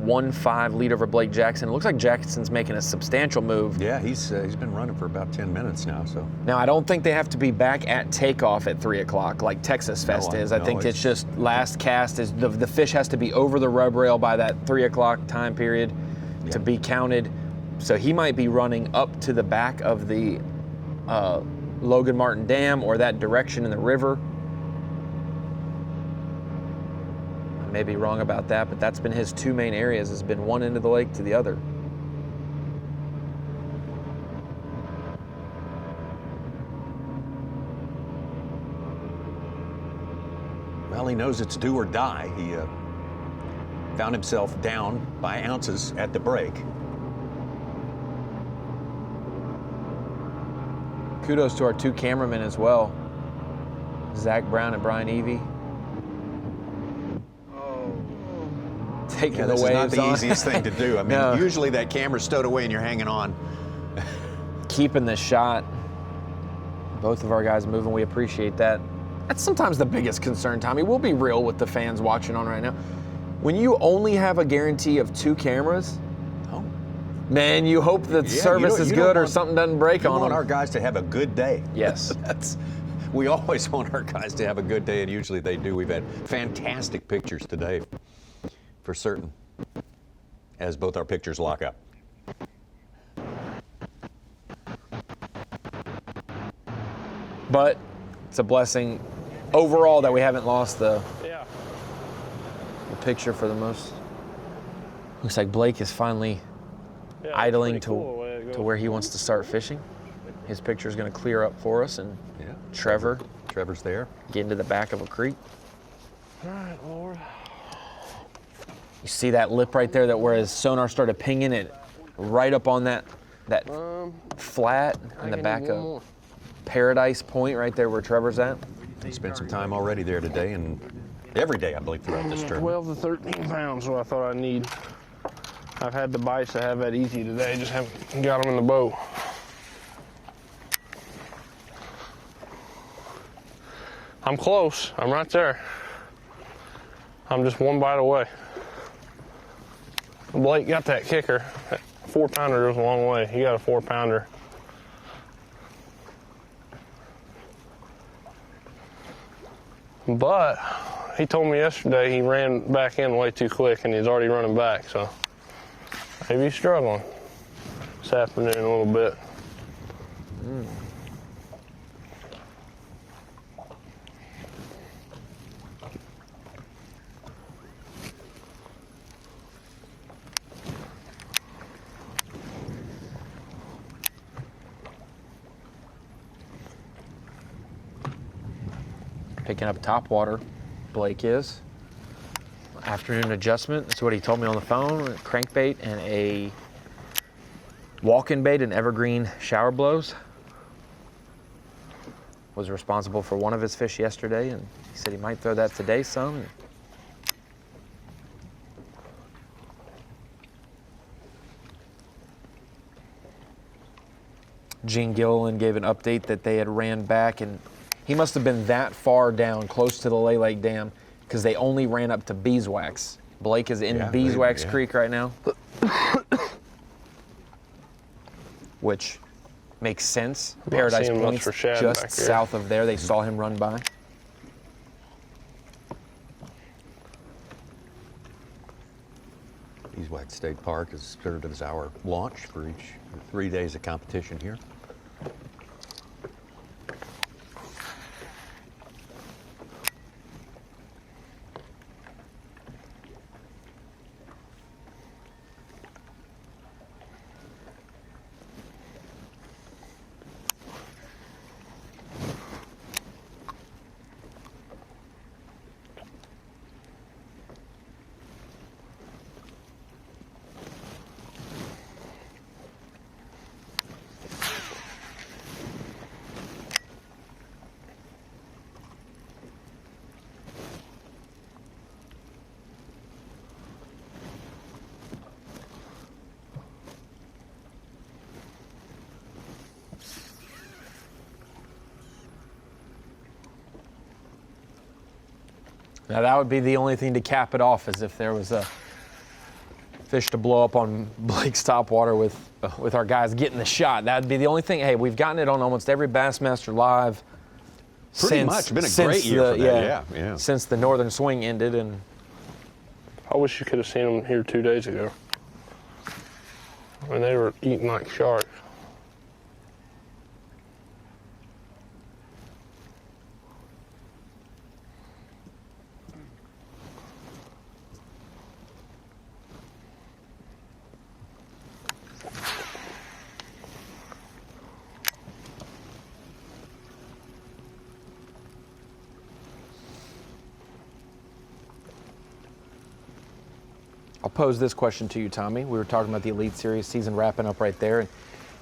Speaker 2: 1.5 lead over Blake Jackson. It looks like Jackson's making a substantial move.
Speaker 1: Yeah, he's been running for about 10 minutes now. So
Speaker 2: now I don't think they have to be back at takeoff at 3 o'clock like Texas Fest is. I think it's just last cast is the fish has to be over the rub rail by that 3 o'clock time period to be counted. So he might be running up to the back of the Logan Martin Dam or that direction in the river. may be wrong about that, but that's been his two main areas, has been one end of the lake to the other.
Speaker 1: Well, he knows it's do or die. He found himself down by ounces at the break.
Speaker 2: Kudos to our two cameramen as well, Zach Brown and Brian Evie. Taking the
Speaker 1: this
Speaker 2: waves
Speaker 1: is not the
Speaker 2: on.
Speaker 1: easiest thing to do. I mean,
Speaker 2: No.
Speaker 1: usually that camera's stowed away and you're hanging on.
Speaker 2: Keeping the shot. Both of our guys moving, we appreciate that. That's sometimes the biggest concern, Tommy. We'll be real with the fans watching on right now. When you only have a guarantee of two cameras, man, you hope the service is good or something doesn't break on them.
Speaker 1: We want our guys to have a good day.
Speaker 2: Yes.
Speaker 1: We always want our guys to have a good day, and usually they do. We've had fantastic pictures today, for certain, as both our pictures lock up.
Speaker 2: But it's a blessing overall that we haven't lost the picture for the most. Looks like Blake is finally idling to where he wants to start fishing. His picture is going to clear up for us, and
Speaker 1: Trevor's there.
Speaker 2: Get into the back of a creek.
Speaker 3: All right, Lord.
Speaker 2: You see that lip right there, that where his sonar started pinging it right up on that flat in the back of Paradise Point right there where Trevor's at.
Speaker 1: He spent some time already there today, and every day, I believe, throughout this tournament.
Speaker 3: 12 to 13 pounds, what I thought I'd need. I've had the bites to have that easy today, just haven't got them in the boat. I'm close, I'm right there. I'm just one bite away. Blake got that kicker. That 4-pounder goes a long way. He got a 4-pounder. But he told me yesterday he ran back in way too quick and he's already running back, so maybe he's struggling this afternoon a little bit.
Speaker 2: Picking up top water, Blake is. Afternoon adjustment, that's what he told me on the phone. Crankbait and a walk-in bait and evergreen shower blows. Was responsible for one of his fish yesterday, and he said he might throw that today some. Gene Gilliland gave an update that they had ran back, and he must have been that far down, close to the Lay Lake Dam, because they only ran up to Beeswax. Blake is in Beeswax Creek right now, which makes sense. Paradise Point's just south of there. They saw him run by.
Speaker 1: Beeswax State Park has served as our launch for each 3 days of competition here.
Speaker 2: Now that would be the only thing to cap it off, as if there was a fish to blow up on Blake's topwater with our guys getting the shot. That'd be the only thing. Hey, we've gotten it on almost every Bassmaster Live.
Speaker 1: Pretty much. Been a great year for that. Yeah.
Speaker 2: Since the Northern Swing ended, and
Speaker 3: I wish you could have seen them here 2 days ago. I mean, they were eating like sharks.
Speaker 2: I'll pose this question to you, Tommy. We were talking about the Elite Series season wrapping up right there. And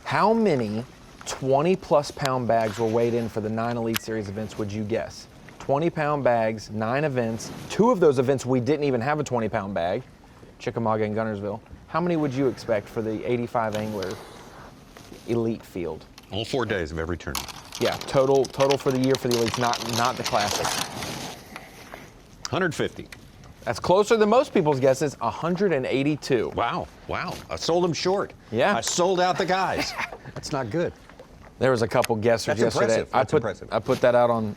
Speaker 2: how many 20-plus pound bags were weighed in for the 9 Elite Series events, would you guess? 20-pound bags, 9 events. 2 of those events we didn't even have a 20-pound bag, Chickamauga and Gunnersville. How many would you expect for the 85 angler elite field?
Speaker 1: All 4 days of every tournament.
Speaker 2: Yeah, total for the year for the elites, not the classic.
Speaker 1: 150.
Speaker 2: That's closer than most people's guesses, 182.
Speaker 1: Wow. I sold them short.
Speaker 2: Yeah.
Speaker 1: I sold out the guys. That's not good.
Speaker 2: There was a couple guessers
Speaker 1: That's
Speaker 2: yesterday.
Speaker 1: impressive.
Speaker 2: I put that out on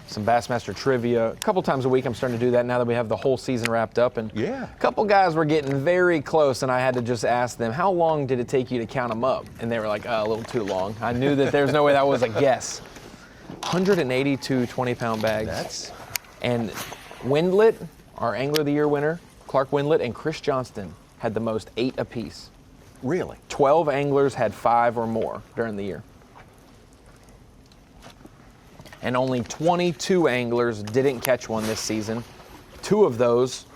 Speaker 2: some Bassmaster trivia a couple times a week. I'm starting to do that now that we have the whole season wrapped up. And
Speaker 1: yeah,
Speaker 2: a couple guys were getting very close, and I had to just ask them, how long did it take you to count them up? And they were like, a little too long. I knew that there's no way that was a guess. 182 20-pound bags. And Windlet, our Angler of the Year winner, Clark Windlet, and Chris Johnston had the most, 8 apiece.
Speaker 1: Really?
Speaker 2: 12 anglers had 5 or more during the year. And only 22 anglers didn't catch one this season. 2 of those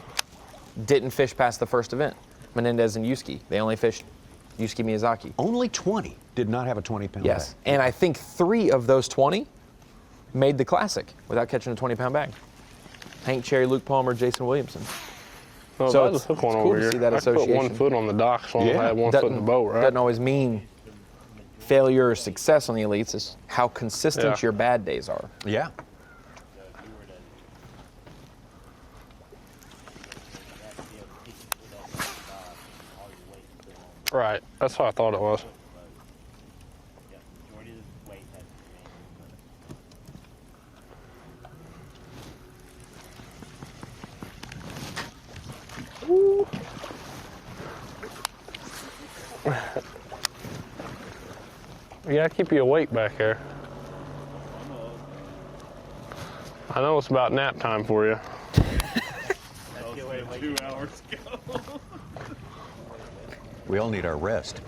Speaker 2: didn't fish past the first event, Menendez and Yuski. They only fished Yuski Miyazaki.
Speaker 1: Only 20 did not have a 20-pound
Speaker 2: Yes,
Speaker 1: bag.
Speaker 2: and I think 3 of those 20 made the classic without catching a 20-pound bag. Hank Cherry, Luke Palmer, Jason Williamson.
Speaker 3: Well,
Speaker 2: So
Speaker 3: that's
Speaker 2: it's
Speaker 3: cool
Speaker 2: cool to
Speaker 3: here.
Speaker 2: see that
Speaker 3: I
Speaker 2: association.
Speaker 3: put 1 foot on the dock, so I only had 1 foot in the boat, right?
Speaker 2: Doesn't always mean failure or success on the elites. It's how consistent your bad days are.
Speaker 1: Yeah.
Speaker 3: Right. That's what I thought it was. Woo. You gotta keep you awake back there. I know it's about nap time for you.
Speaker 5: 2 hours ago.
Speaker 1: We all need our rest.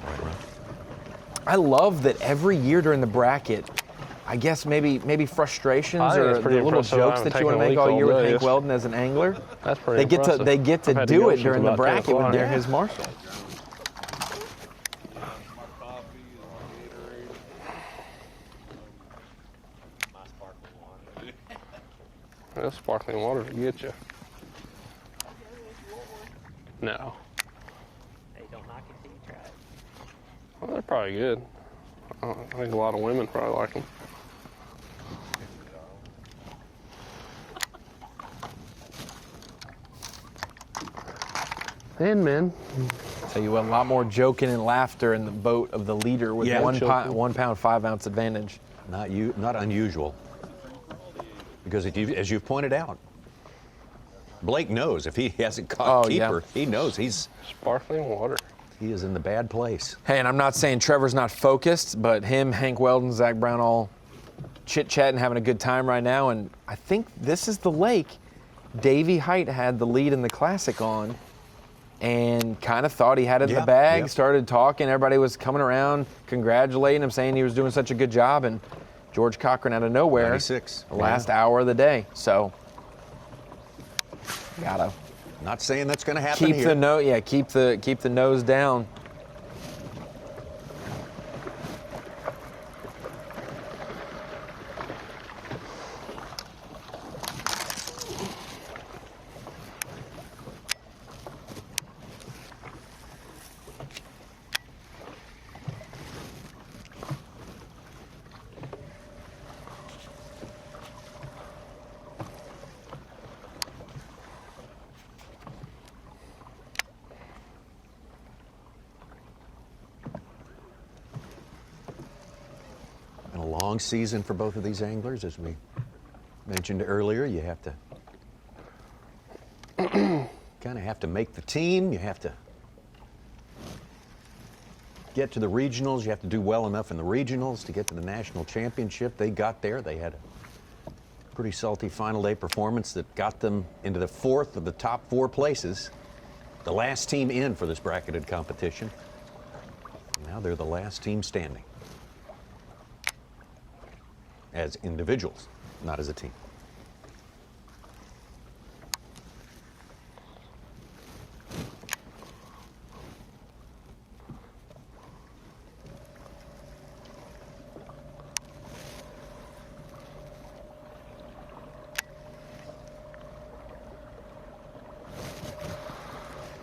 Speaker 2: I love that every year during the bracket, I guess maybe frustrations
Speaker 3: I think
Speaker 2: or
Speaker 3: it's pretty
Speaker 2: the little
Speaker 3: impressive
Speaker 2: jokes
Speaker 3: I
Speaker 2: that
Speaker 3: haven't
Speaker 2: you want to
Speaker 3: taken a
Speaker 2: make all
Speaker 3: leak
Speaker 2: year
Speaker 3: all
Speaker 2: with
Speaker 3: day.
Speaker 2: Hank Weldon as an angler.
Speaker 3: That's pretty impressive.
Speaker 2: They get
Speaker 3: I've
Speaker 2: to
Speaker 3: had to
Speaker 2: do
Speaker 3: go
Speaker 2: it
Speaker 3: since
Speaker 2: during the
Speaker 3: about 10
Speaker 2: bracket when
Speaker 3: o'clock.
Speaker 2: they're his marshal.
Speaker 3: That sparkling water to get you. No.
Speaker 4: Hey, don't knock it till you try it.
Speaker 3: Well, they're probably good. I think a lot of women probably like them. And men.
Speaker 2: Tell you what, a lot more joking and laughter in the boat of the leader with
Speaker 1: Yeah.
Speaker 2: 1 pound 5 ounce advantage.
Speaker 1: Not unusual. Because as you've pointed out, Blake knows if he hasn't caught keeper, he knows he's
Speaker 3: sparkling water.
Speaker 1: He is in the bad place.
Speaker 2: Hey, and I'm not saying Trevor's not focused, but him, Hank Weldon, Zach Brown, all chit-chatting, having a good time right now. And I think this is the lake Davey Height had the lead in the Classic on and kind of thought he had it in the bag, started talking. Everybody was coming around, congratulating him, saying he was doing such a good job. And George Cochran out of nowhere,
Speaker 1: 96.
Speaker 2: the last hour of the day. So, gotta
Speaker 1: not saying that's going to happen
Speaker 2: keep
Speaker 1: here.
Speaker 2: keep the nose down.
Speaker 1: Been a long season for both of these anglers, as we mentioned earlier. You have to kind of have to make the team. You have to get to the regionals. You have to do well enough in the regionals to get to the national championship. They got there. They had a pretty salty final day performance that got them into the 4th of the top 4 places. The last team in for this bracketed competition. Now they're the last team standing. As individuals, not as a team.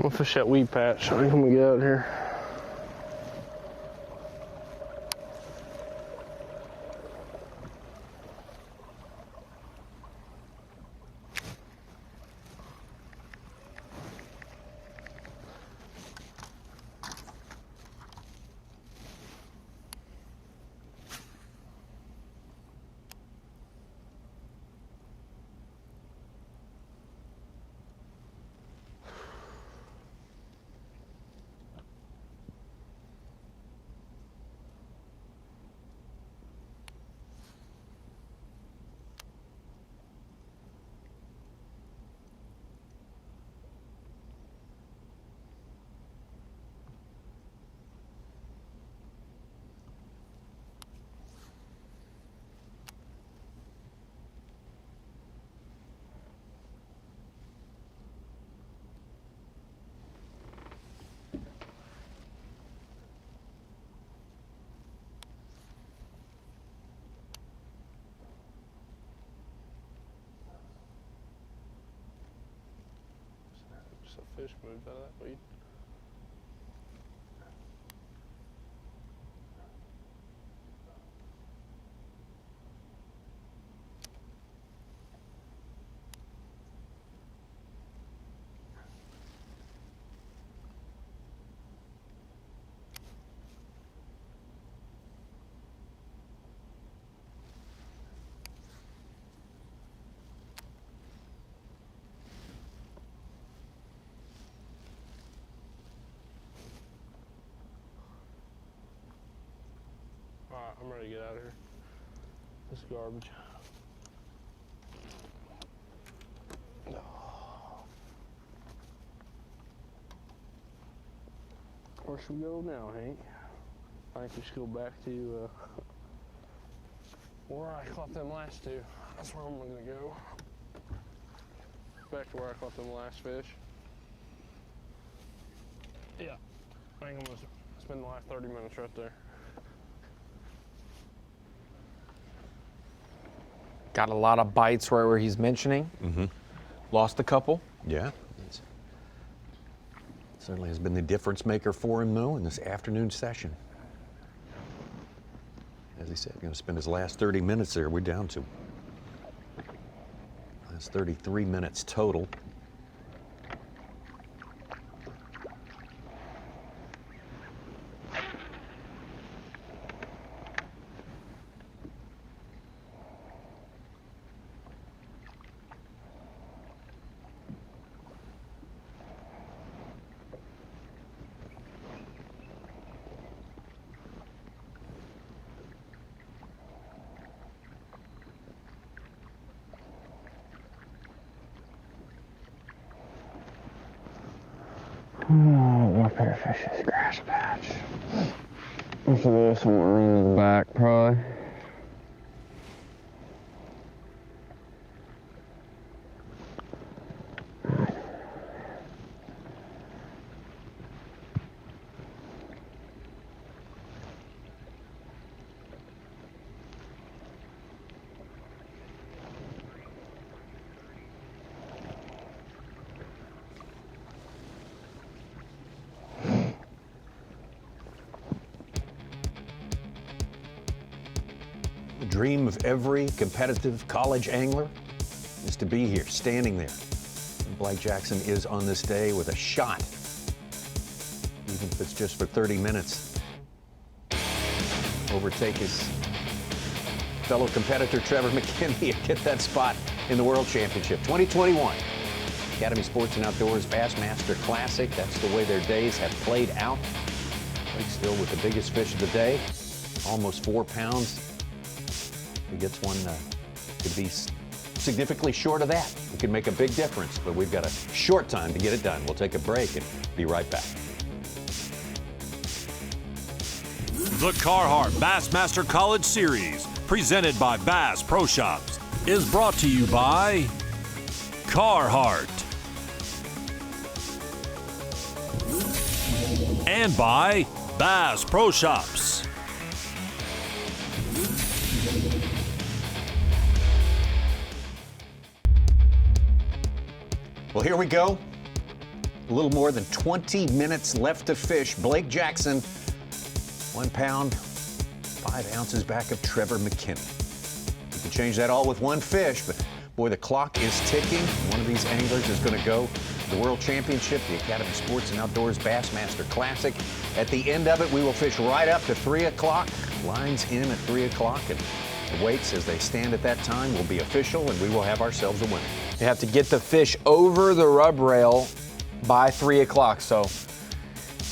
Speaker 3: I'm gonna fish that weed patch. So I'm gonna get out here. Just a fish moved out of that weed. Alright, I'm ready to get out of here. This is garbage. Where should we go now, Hank? I think we should go back to where I caught them last two. That's where I'm gonna go. Back to where I caught them last fish. Yeah, I think I'm gonna spend the last 30 minutes right there.
Speaker 2: Got a lot of bites right where he's mentioning.
Speaker 1: Mm-hmm.
Speaker 2: Lost a couple.
Speaker 1: Yeah. Certainly has been the difference maker for him, though, in this afternoon session. As he said, going to spend his last 30 minutes there. We're down to last 33 minutes total.
Speaker 6: Oh, up here fish this grass patch. After this, I'm gonna run to the back probably.
Speaker 1: The dream of every competitive college angler is to be here, standing there. And Blake Jackson is on this day with a shot, even if it's just for 30 minutes. Overtake his fellow competitor Trevor McKinney and get that spot in the World Championship. 2021 Academy Sports and Outdoors Bassmaster Classic. That's the way their days have played out. Blake still with the biggest fish of the day, almost 4 pounds. If he gets one, could be significantly short of that. It could make a big difference, but we've got a short time to get it done. We'll take a break and be right back.
Speaker 7: The Carhartt Bassmaster College Series, presented by B.A.S.S Pro Shops, is brought to you by Carhartt and by B.A.S.S Pro Shops.
Speaker 1: Well, here we go. A little more than 20 minutes left to fish. Blake Jackson, 1 pound, 5 ounces back of Trevor McKinney. You can change that all with one fish, but boy, the clock is ticking. One of these anglers is going to go to the World Championship, the Academy Sports and Outdoors Bassmaster Classic. At the end of it, we will fish right up to 3 o'clock. Lines in at 3 o'clock, and the weights as they stand at that time will be official, and we will have ourselves a winner.
Speaker 2: You have to get the fish over the rub rail by 3 o'clock. So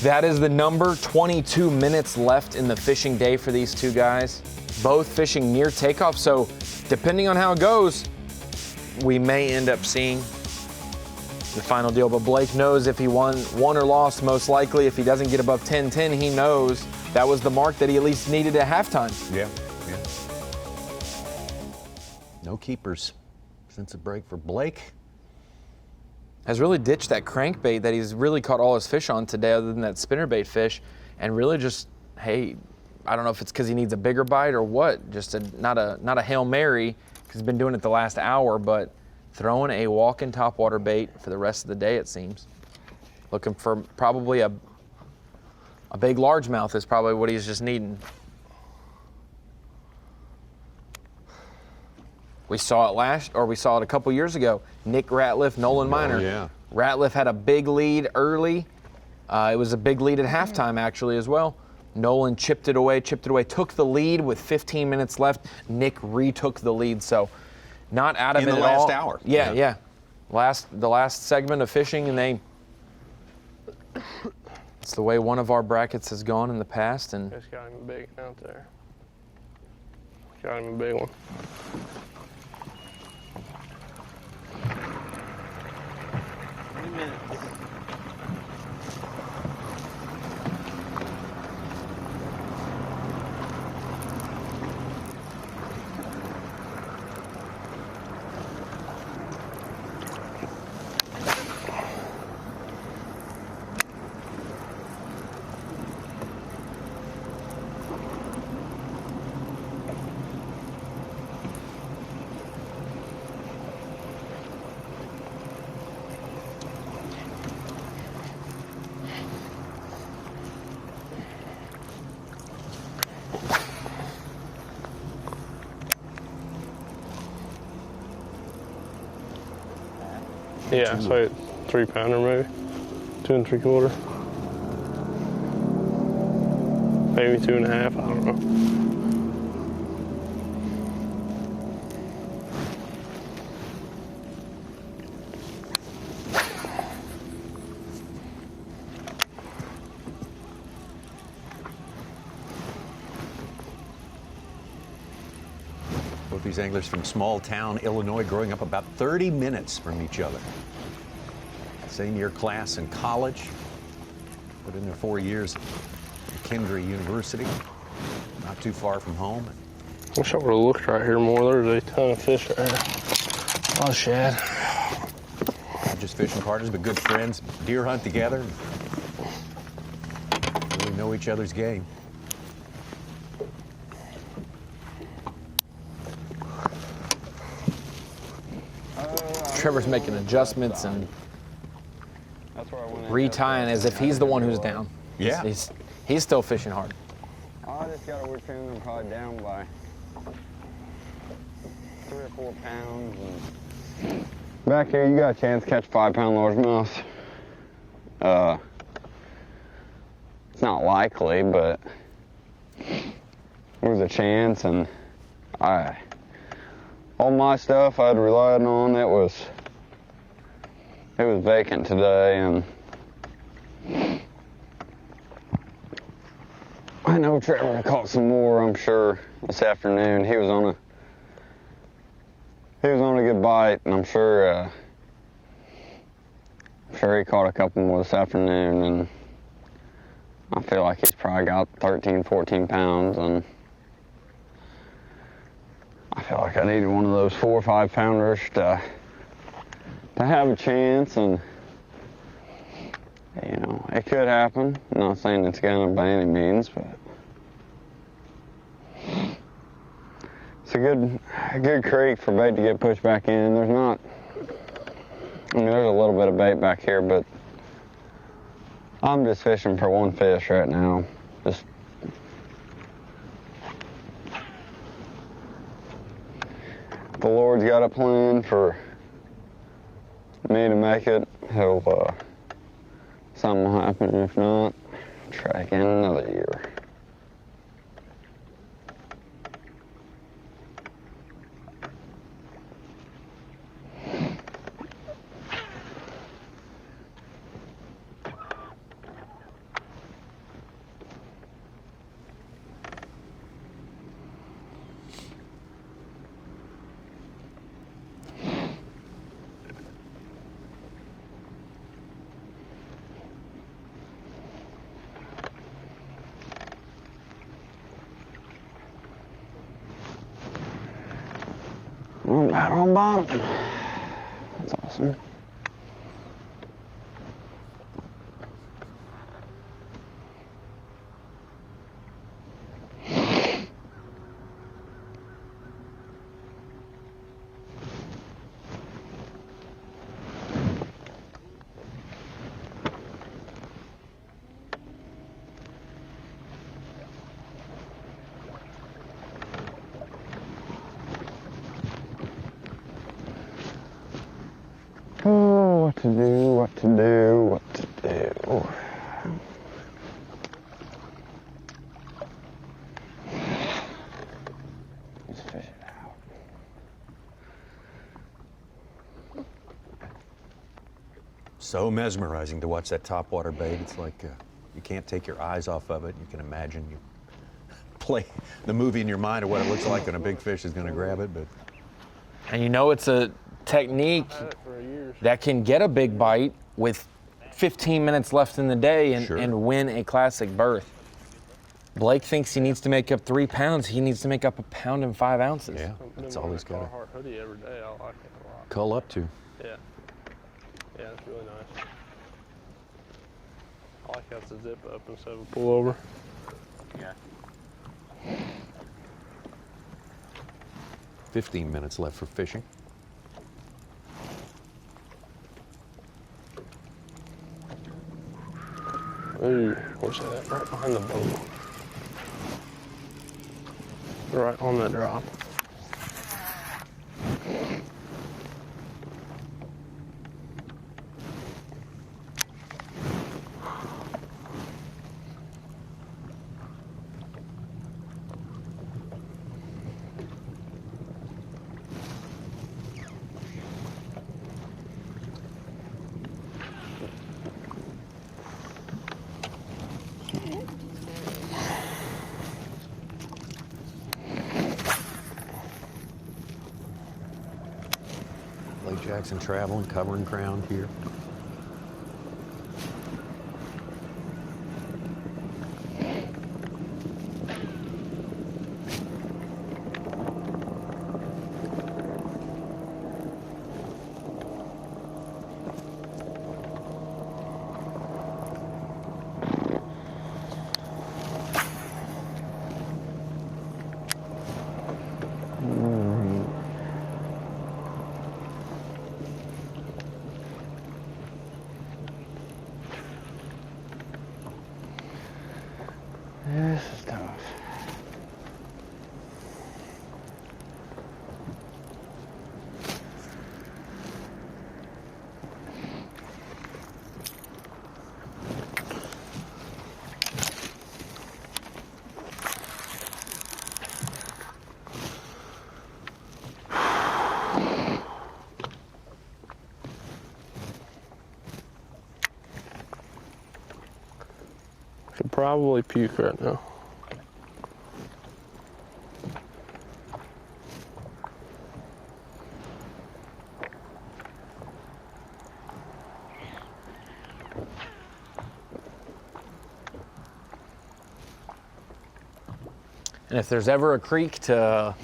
Speaker 2: that is the number. 22 minutes left in the fishing day for these two guys, both fishing near takeoff. So depending on how it goes, we may end up seeing the final deal. But Blake knows if he won or lost, most likely. If he doesn't get above 10-10, he knows that was the mark that he at least needed at halftime.
Speaker 1: Yeah. No keepers since the break for Blake.
Speaker 2: Has really ditched that crankbait that he's really caught all his fish on today, other than that spinnerbait fish, and really just, hey, I don't know if it's because he needs a bigger bite or what, just not a Hail Mary, because he's been doing it the last hour, but throwing a walking topwater bait for the rest of the day, it seems. Looking for probably a big largemouth is probably what he's just needing. We saw it a couple years ago. Nick Ratliff, Nolan Miner.
Speaker 1: Oh, yeah.
Speaker 2: Ratliff had a big lead early. It was a big lead at halftime, actually, as well. Nolan chipped it away, took the lead with 15 minutes left. Nick retook the lead, so not out of it at all.
Speaker 1: In the last hour.
Speaker 2: Yeah. The last segment of fishing, and it's the way one of our brackets has gone in the past. And
Speaker 3: It's got him big out there. Got him a big one.
Speaker 4: 20 minutes.
Speaker 3: Yeah, so 3 pounder maybe, 2 3/4, maybe 2 1/2. I don't know.
Speaker 1: Both these anglers from small town Illinois, growing up about 30 minutes from each other. Same year class in college, put in their 4 years at McKendree University, not too far from home.
Speaker 3: Wish I would have looked right here more. There's a ton of fish right here. A lot of shad.
Speaker 1: Not just fishing partners, but good friends. Deer hunt together. Really know each other's game.
Speaker 2: Trevor's making adjustments and retying as if he's the one who's down.
Speaker 1: Yeah.
Speaker 2: He's still fishing hard.
Speaker 6: I just got a weird feeling I'm probably down by 3 or 4 pounds. And back here, you got a chance to catch 5 pound largemouth. It's not likely, but there's a chance, and all my stuff I'd relied on, it was vacant today, and I know Trevor caught some more, I'm sure, this afternoon. He was on a good bite, and I'm sure he caught a couple more this afternoon, and I feel like he's probably got 13, 14 pounds, and I feel like I needed one of those 4 or 5 pounders to have a chance, and you know, it could happen. I'm not saying it's gonna by any means, but it's a good creek for bait to get pushed back in. There's a little bit of bait back here, but I'm just fishing for one fish right now. Just the Lord's got a plan for me to make it. He'll, something will happen. If not, try again another year. Right on bottom. That's awesome. Oh, what to do, what to do, what to do. Let's fish it out.
Speaker 1: So mesmerizing to watch that topwater bait. It's like you can't take your eyes off of it. You can imagine you play the movie in your mind of what it looks like when a big fish is going to grab it. But
Speaker 2: And you know it's a technique that can get a big bite with 15 minutes left in the day and win a classic berth. Blake thinks he needs to make up 3 pounds. He needs to make up 1.5 pounds.
Speaker 1: Yeah, that's all he's got.
Speaker 3: Carhartt hoodie every day. I like it a lot.
Speaker 1: Cull up to.
Speaker 3: Yeah. Yeah, it's really nice. I like how it's a zip up instead of a pull over.
Speaker 4: Yeah.
Speaker 1: 15 minutes left for fishing.
Speaker 3: Ooh, where's that at? Right behind the boat. Right on that drop.
Speaker 1: Blake Jackson traveling, covering ground here.
Speaker 6: This is tough.
Speaker 3: Could probably puke right now.
Speaker 2: And if there's ever a creek to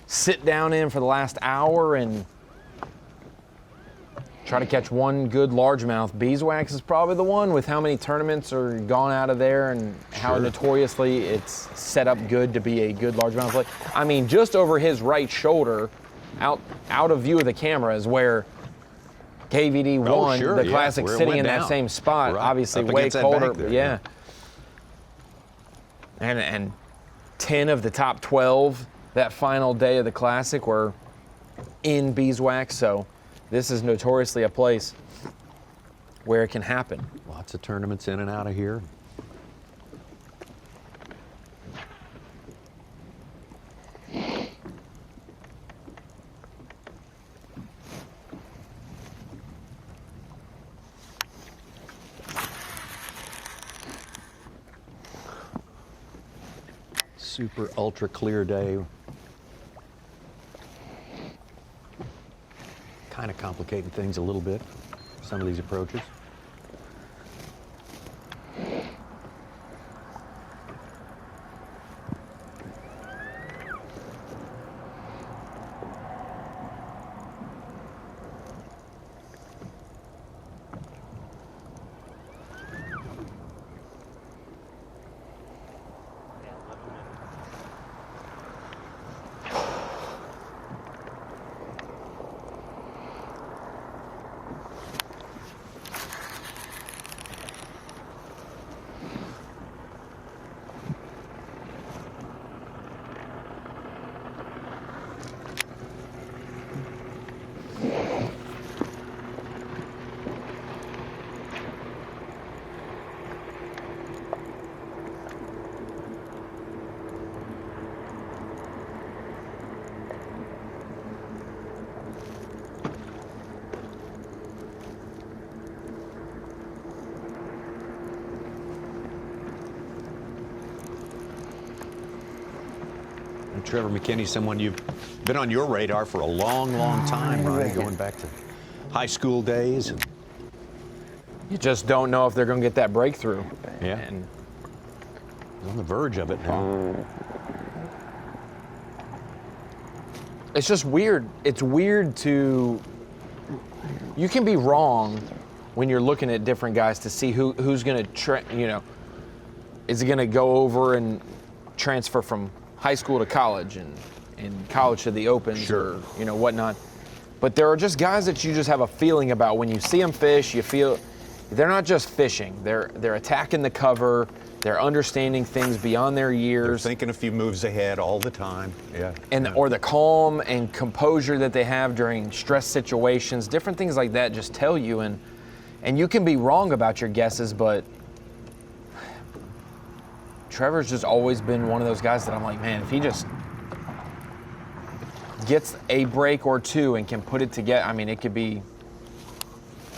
Speaker 2: sit down in for the last hour and try to catch one good largemouth, beeswax is probably the one, with how many tournaments are gone out of there and how notoriously it's set up good to be a good largemouth lake. I mean, just over his right shoulder, out of view of the camera, is where KVD won the Classic
Speaker 1: where it
Speaker 2: sitting
Speaker 1: went
Speaker 2: in
Speaker 1: down.
Speaker 2: that same spot.
Speaker 1: Right.
Speaker 2: Obviously,
Speaker 1: Up
Speaker 2: way
Speaker 1: against that
Speaker 2: colder.
Speaker 1: bank there,
Speaker 2: Yeah. And 10 of the top 12 that final day of the Classic were in Beeswax, so this is notoriously a place where it can happen.
Speaker 1: Lots of tournaments in and out of here. Super ultra clear day. Kind of complicating things a little bit, some of these approaches. Trevor McKinney, someone you've been on your radar for a long, long time, Ronnie, going back to high school days. And
Speaker 2: you just don't know if they're going to get that breakthrough.
Speaker 1: Yeah. And on the verge of it now.
Speaker 2: It's just weird. It's weird to. You can be wrong when you're looking at different guys to see who's going to, is it going to go over and transfer from high school to college and college to the Opens or whatnot. But there are just guys that you just have a feeling about when you see them fish. You feel they're not just fishing. They're attacking the cover. They're understanding things beyond their years.
Speaker 1: They're thinking a few moves ahead all the time. Yeah.
Speaker 2: Or the calm and composure that they have during stress situations. Different things like that just tell you, and you can be wrong about your guesses, but Trevor's just always been one of those guys that I'm like, man, if he just gets a break or two and can put it together, I mean, it could be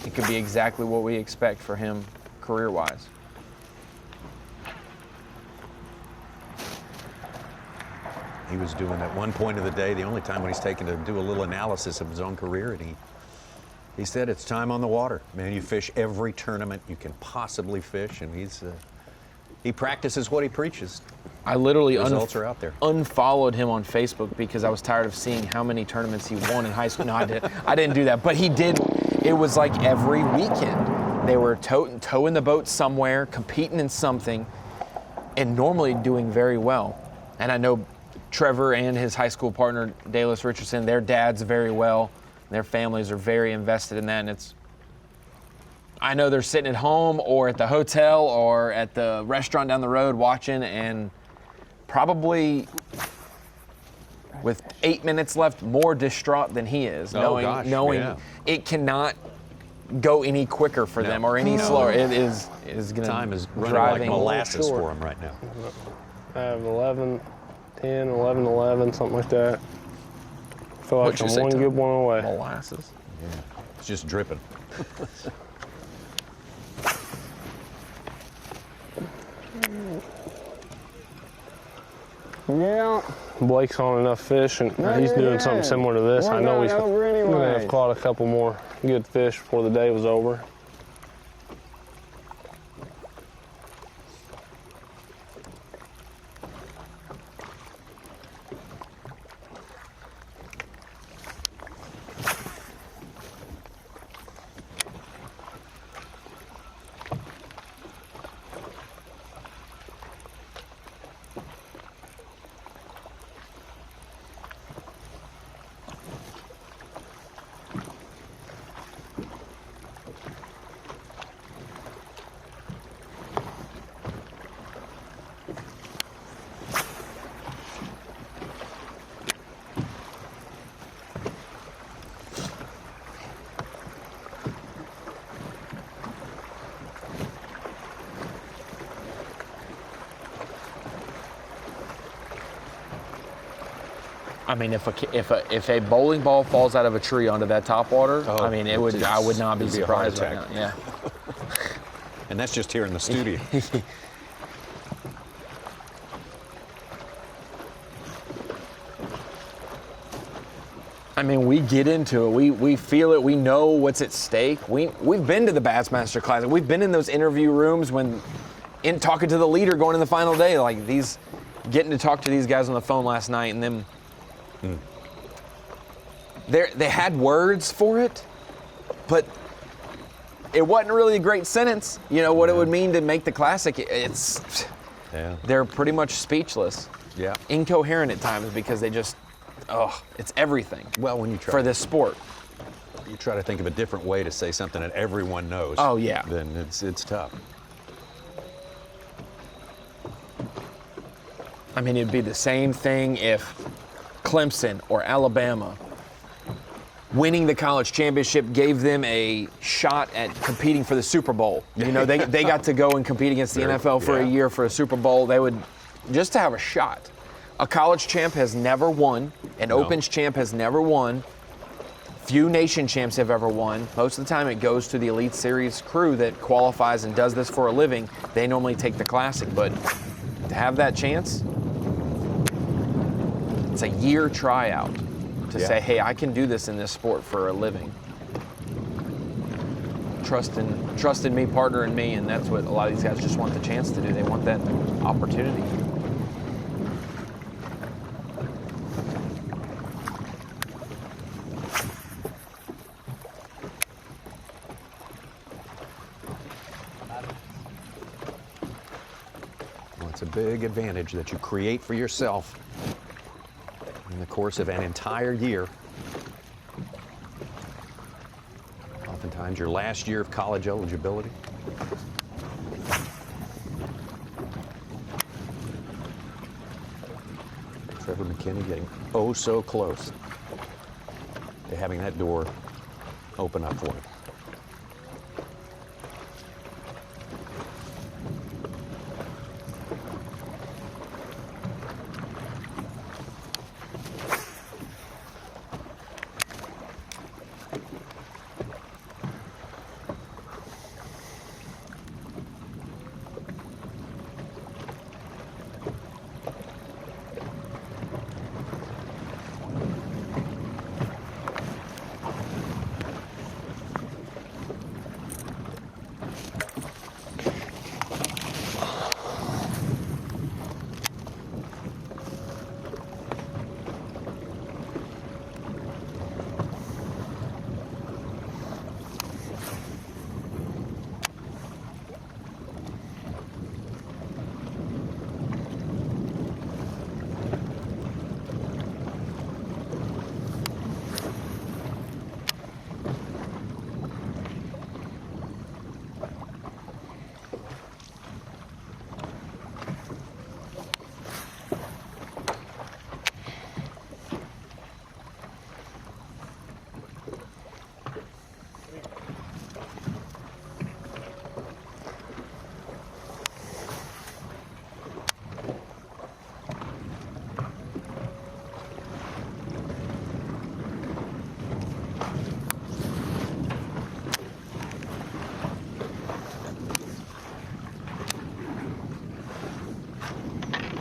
Speaker 2: exactly what we expect for him career-wise.
Speaker 1: He was doing at one point of the day, the only time when he's taken to do a little analysis of his own career, and he said it's time on the water. Man, you fish every tournament you can possibly fish, and he practices what he preaches.
Speaker 2: I literally
Speaker 1: results are out there.
Speaker 2: Unfollowed him on Facebook because I was tired of seeing how many tournaments he won in high school. No, I didn't do that, but he did. It was like every weekend they were towing the boat somewhere, competing in something, and normally doing very well. And I know Trevor and his high school partner Dallas Richardson, their dads very well. Their families are very invested in that, and I know they're sitting at home or at the hotel or at the restaurant down the road watching, and probably with 8 minutes left, more distraught than he is, knowing it cannot go any quicker for them or any slower. It is going to.
Speaker 1: Time is running like molasses for him right now.
Speaker 3: I have 11, 10, 11, 11, something like that. I feel like I'm one good one away.
Speaker 2: Molasses.
Speaker 1: Yeah, it's just dripping.
Speaker 3: Yeah. Blake's on enough fish, and he's doing something similar to this. I know he's going to have caught a couple more good fish before the day was over.
Speaker 2: I mean, if a bowling ball falls out of a tree onto that top water, I mean, I would not be surprised right now. Yeah.
Speaker 1: And that's just here in the studio.
Speaker 2: I mean, we get into it. We feel it. We know what's at stake. We've been to the Bassmaster Classic. We've been in those interview rooms talking to the leader going in the final day. Like getting to talk to these guys on the phone last night, and them. They had words for it, but it wasn't really a great sentence. You know what it would mean to make the Classic. They're pretty much speechless.
Speaker 1: Yeah.
Speaker 2: Incoherent at times because they just. Oh, it's everything.
Speaker 1: Well, when you try
Speaker 2: for this sport,
Speaker 1: you try to think of a different way to say something that everyone knows.
Speaker 2: Oh yeah.
Speaker 1: Then it's tough.
Speaker 2: I mean, it'd be the same thing if Clemson or Alabama winning the college championship gave them a shot at competing for the Super Bowl. You know, they got to go and compete against the NFL for a year for a Super Bowl. They would just to have a shot. A college champ has never won. An Opens champ has never won. Few nation champs have ever won. Most of the time it goes to the Elite Series crew that qualifies and does this for a living. They normally take the Classic, but to have that chance, it's a year tryout to say, hey, I can do this in this sport for a living. Trust in me, partner in me, and that's what a lot of these guys just want the chance to do. They want that opportunity.
Speaker 1: It's a big advantage that you create for yourself in the course of an entire year. Oftentimes your last year of college eligibility. Trevor McKinney getting oh so close to having that door open up for him.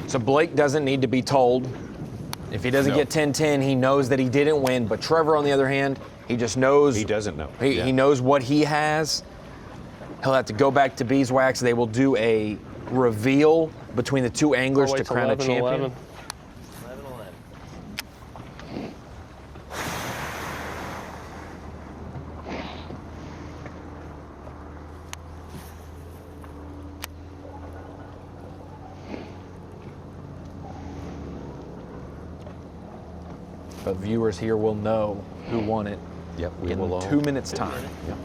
Speaker 2: So Blake doesn't need to be told. If he doesn't get 10-10, he knows that he didn't win. But Trevor, on the other hand, he just knows.
Speaker 1: He doesn't know.
Speaker 2: He knows what he has. He'll have to go back to Beeswax. They will do a reveal between the two anglers to crown a champion.
Speaker 3: 11.
Speaker 2: But viewers here will know who won it.
Speaker 1: Yep, we
Speaker 2: in
Speaker 1: will all
Speaker 2: 2 minutes time.
Speaker 1: Yep.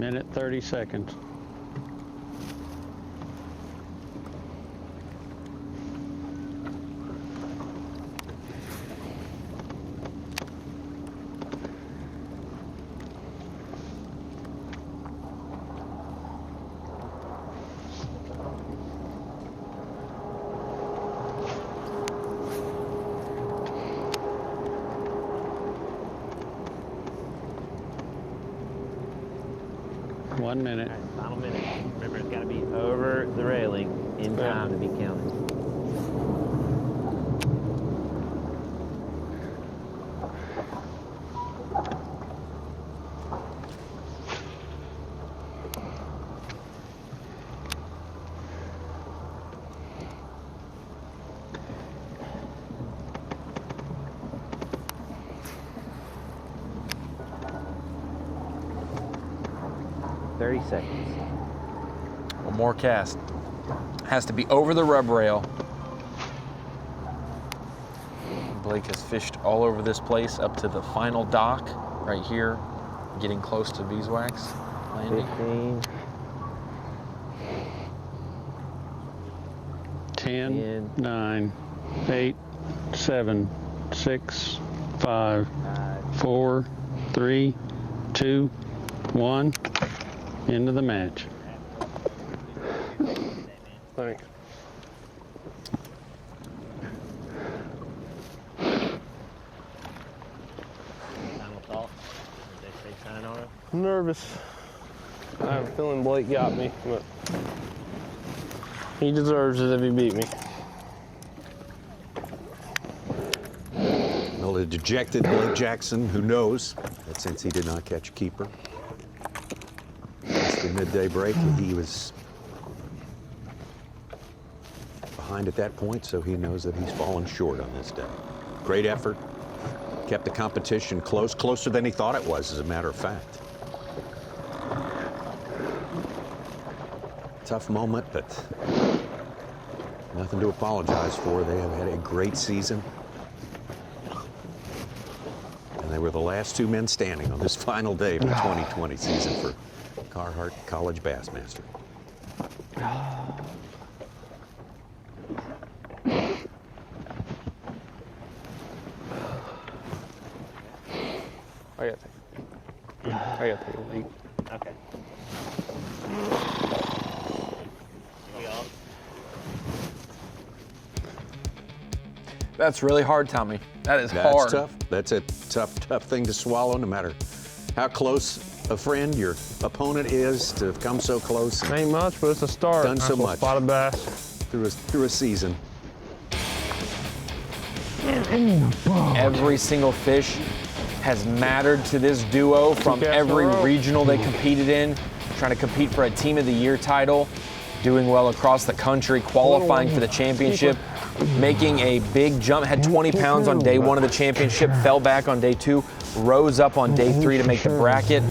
Speaker 13: Minute 30 seconds. One minute.
Speaker 8: All right, final minute. Remember, it's got to be over the railing in time to be counted. Seconds.
Speaker 2: One more cast. Has to be over the rub rail. Blake has fished all over this place up to the final dock right here, getting close to beeswax landing.
Speaker 13: 10, 9, 8, 7, 6, 5, 4, 3, 2, 1. End of the match.
Speaker 3: Thanks.
Speaker 8: Final thought? Did they say sayonara?
Speaker 3: I'm nervous. I have a feeling Blake got me, but he deserves it if he beat me.
Speaker 1: Well, a dejected Blake Jackson, who knows that since he did not catch a keeper, the midday break, he was behind at that point, so he knows that he's fallen short on this day. Great effort, kept the competition close, closer than he thought it was, as a matter of fact. Tough moment, but nothing to apologize for. They have had a great season, and they were the last two men standing on this final day of the 2020 season for Carhartt College Bassmaster.
Speaker 3: I gotta take a leak.
Speaker 8: Okay.
Speaker 2: That's really hard, Tommy. That is
Speaker 1: That's
Speaker 2: hard.
Speaker 1: tough. That's a tough thing to swallow, no matter how close a friend your opponent is, to have come so close.
Speaker 3: Ain't much, but it's a start.
Speaker 1: Done so much.
Speaker 3: Spotted bass.
Speaker 1: Through a season.
Speaker 2: Every single fish has mattered to this duo from every regional they competed in, trying to compete for a Team of the Year title, doing well across the country, qualifying for the championship, making a big jump, had 20 pounds on day one of the championship, fell back on day two, rose up on day three to make the bracket.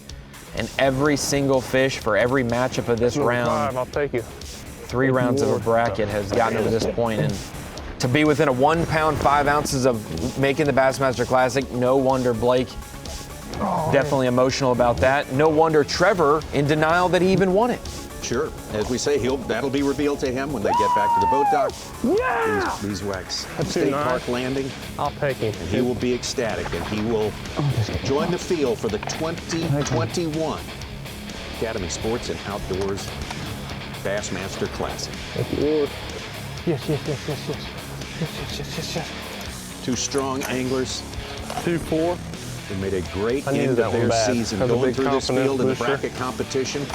Speaker 2: And every single fish for every matchup of this round,
Speaker 3: I'll take you.
Speaker 2: 3 rounds of a bracket has gotten to this point. And to be within a 1 pound, 5 ounces of making the Bassmaster Classic, no wonder Blake definitely emotional about that. No wonder Trevor in denial that he even won it.
Speaker 1: Sure. As we say, that'll be revealed to him when they get back to the boat dock.
Speaker 3: Yeah!
Speaker 1: Beeswax
Speaker 3: That's
Speaker 1: State
Speaker 3: nice.
Speaker 1: Park Landing.
Speaker 3: I'll take him.
Speaker 1: And he will be ecstatic, and he will join the field for the 2021 Academy Sports and Outdoors Bassmaster Classic.
Speaker 3: Yes, yes, yes, yes, yes. Yes, yes, yes, yes, yes.
Speaker 1: Two strong anglers.
Speaker 3: 2-4.
Speaker 1: They made a great
Speaker 3: I needed
Speaker 1: end
Speaker 3: that
Speaker 1: of
Speaker 3: one
Speaker 1: their
Speaker 3: bad.
Speaker 1: season,
Speaker 3: That's a
Speaker 1: going
Speaker 3: big
Speaker 1: through this
Speaker 3: confidence
Speaker 1: field in the
Speaker 3: booster.
Speaker 1: bracket competition.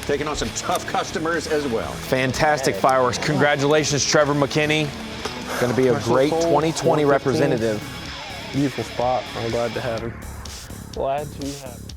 Speaker 1: Taking on some tough customers as well.
Speaker 2: Fantastic fireworks. Congratulations, Trevor McKinney. Going to be a great 2020 representative.
Speaker 3: Beautiful spot. I'm glad to have him. Glad to have him.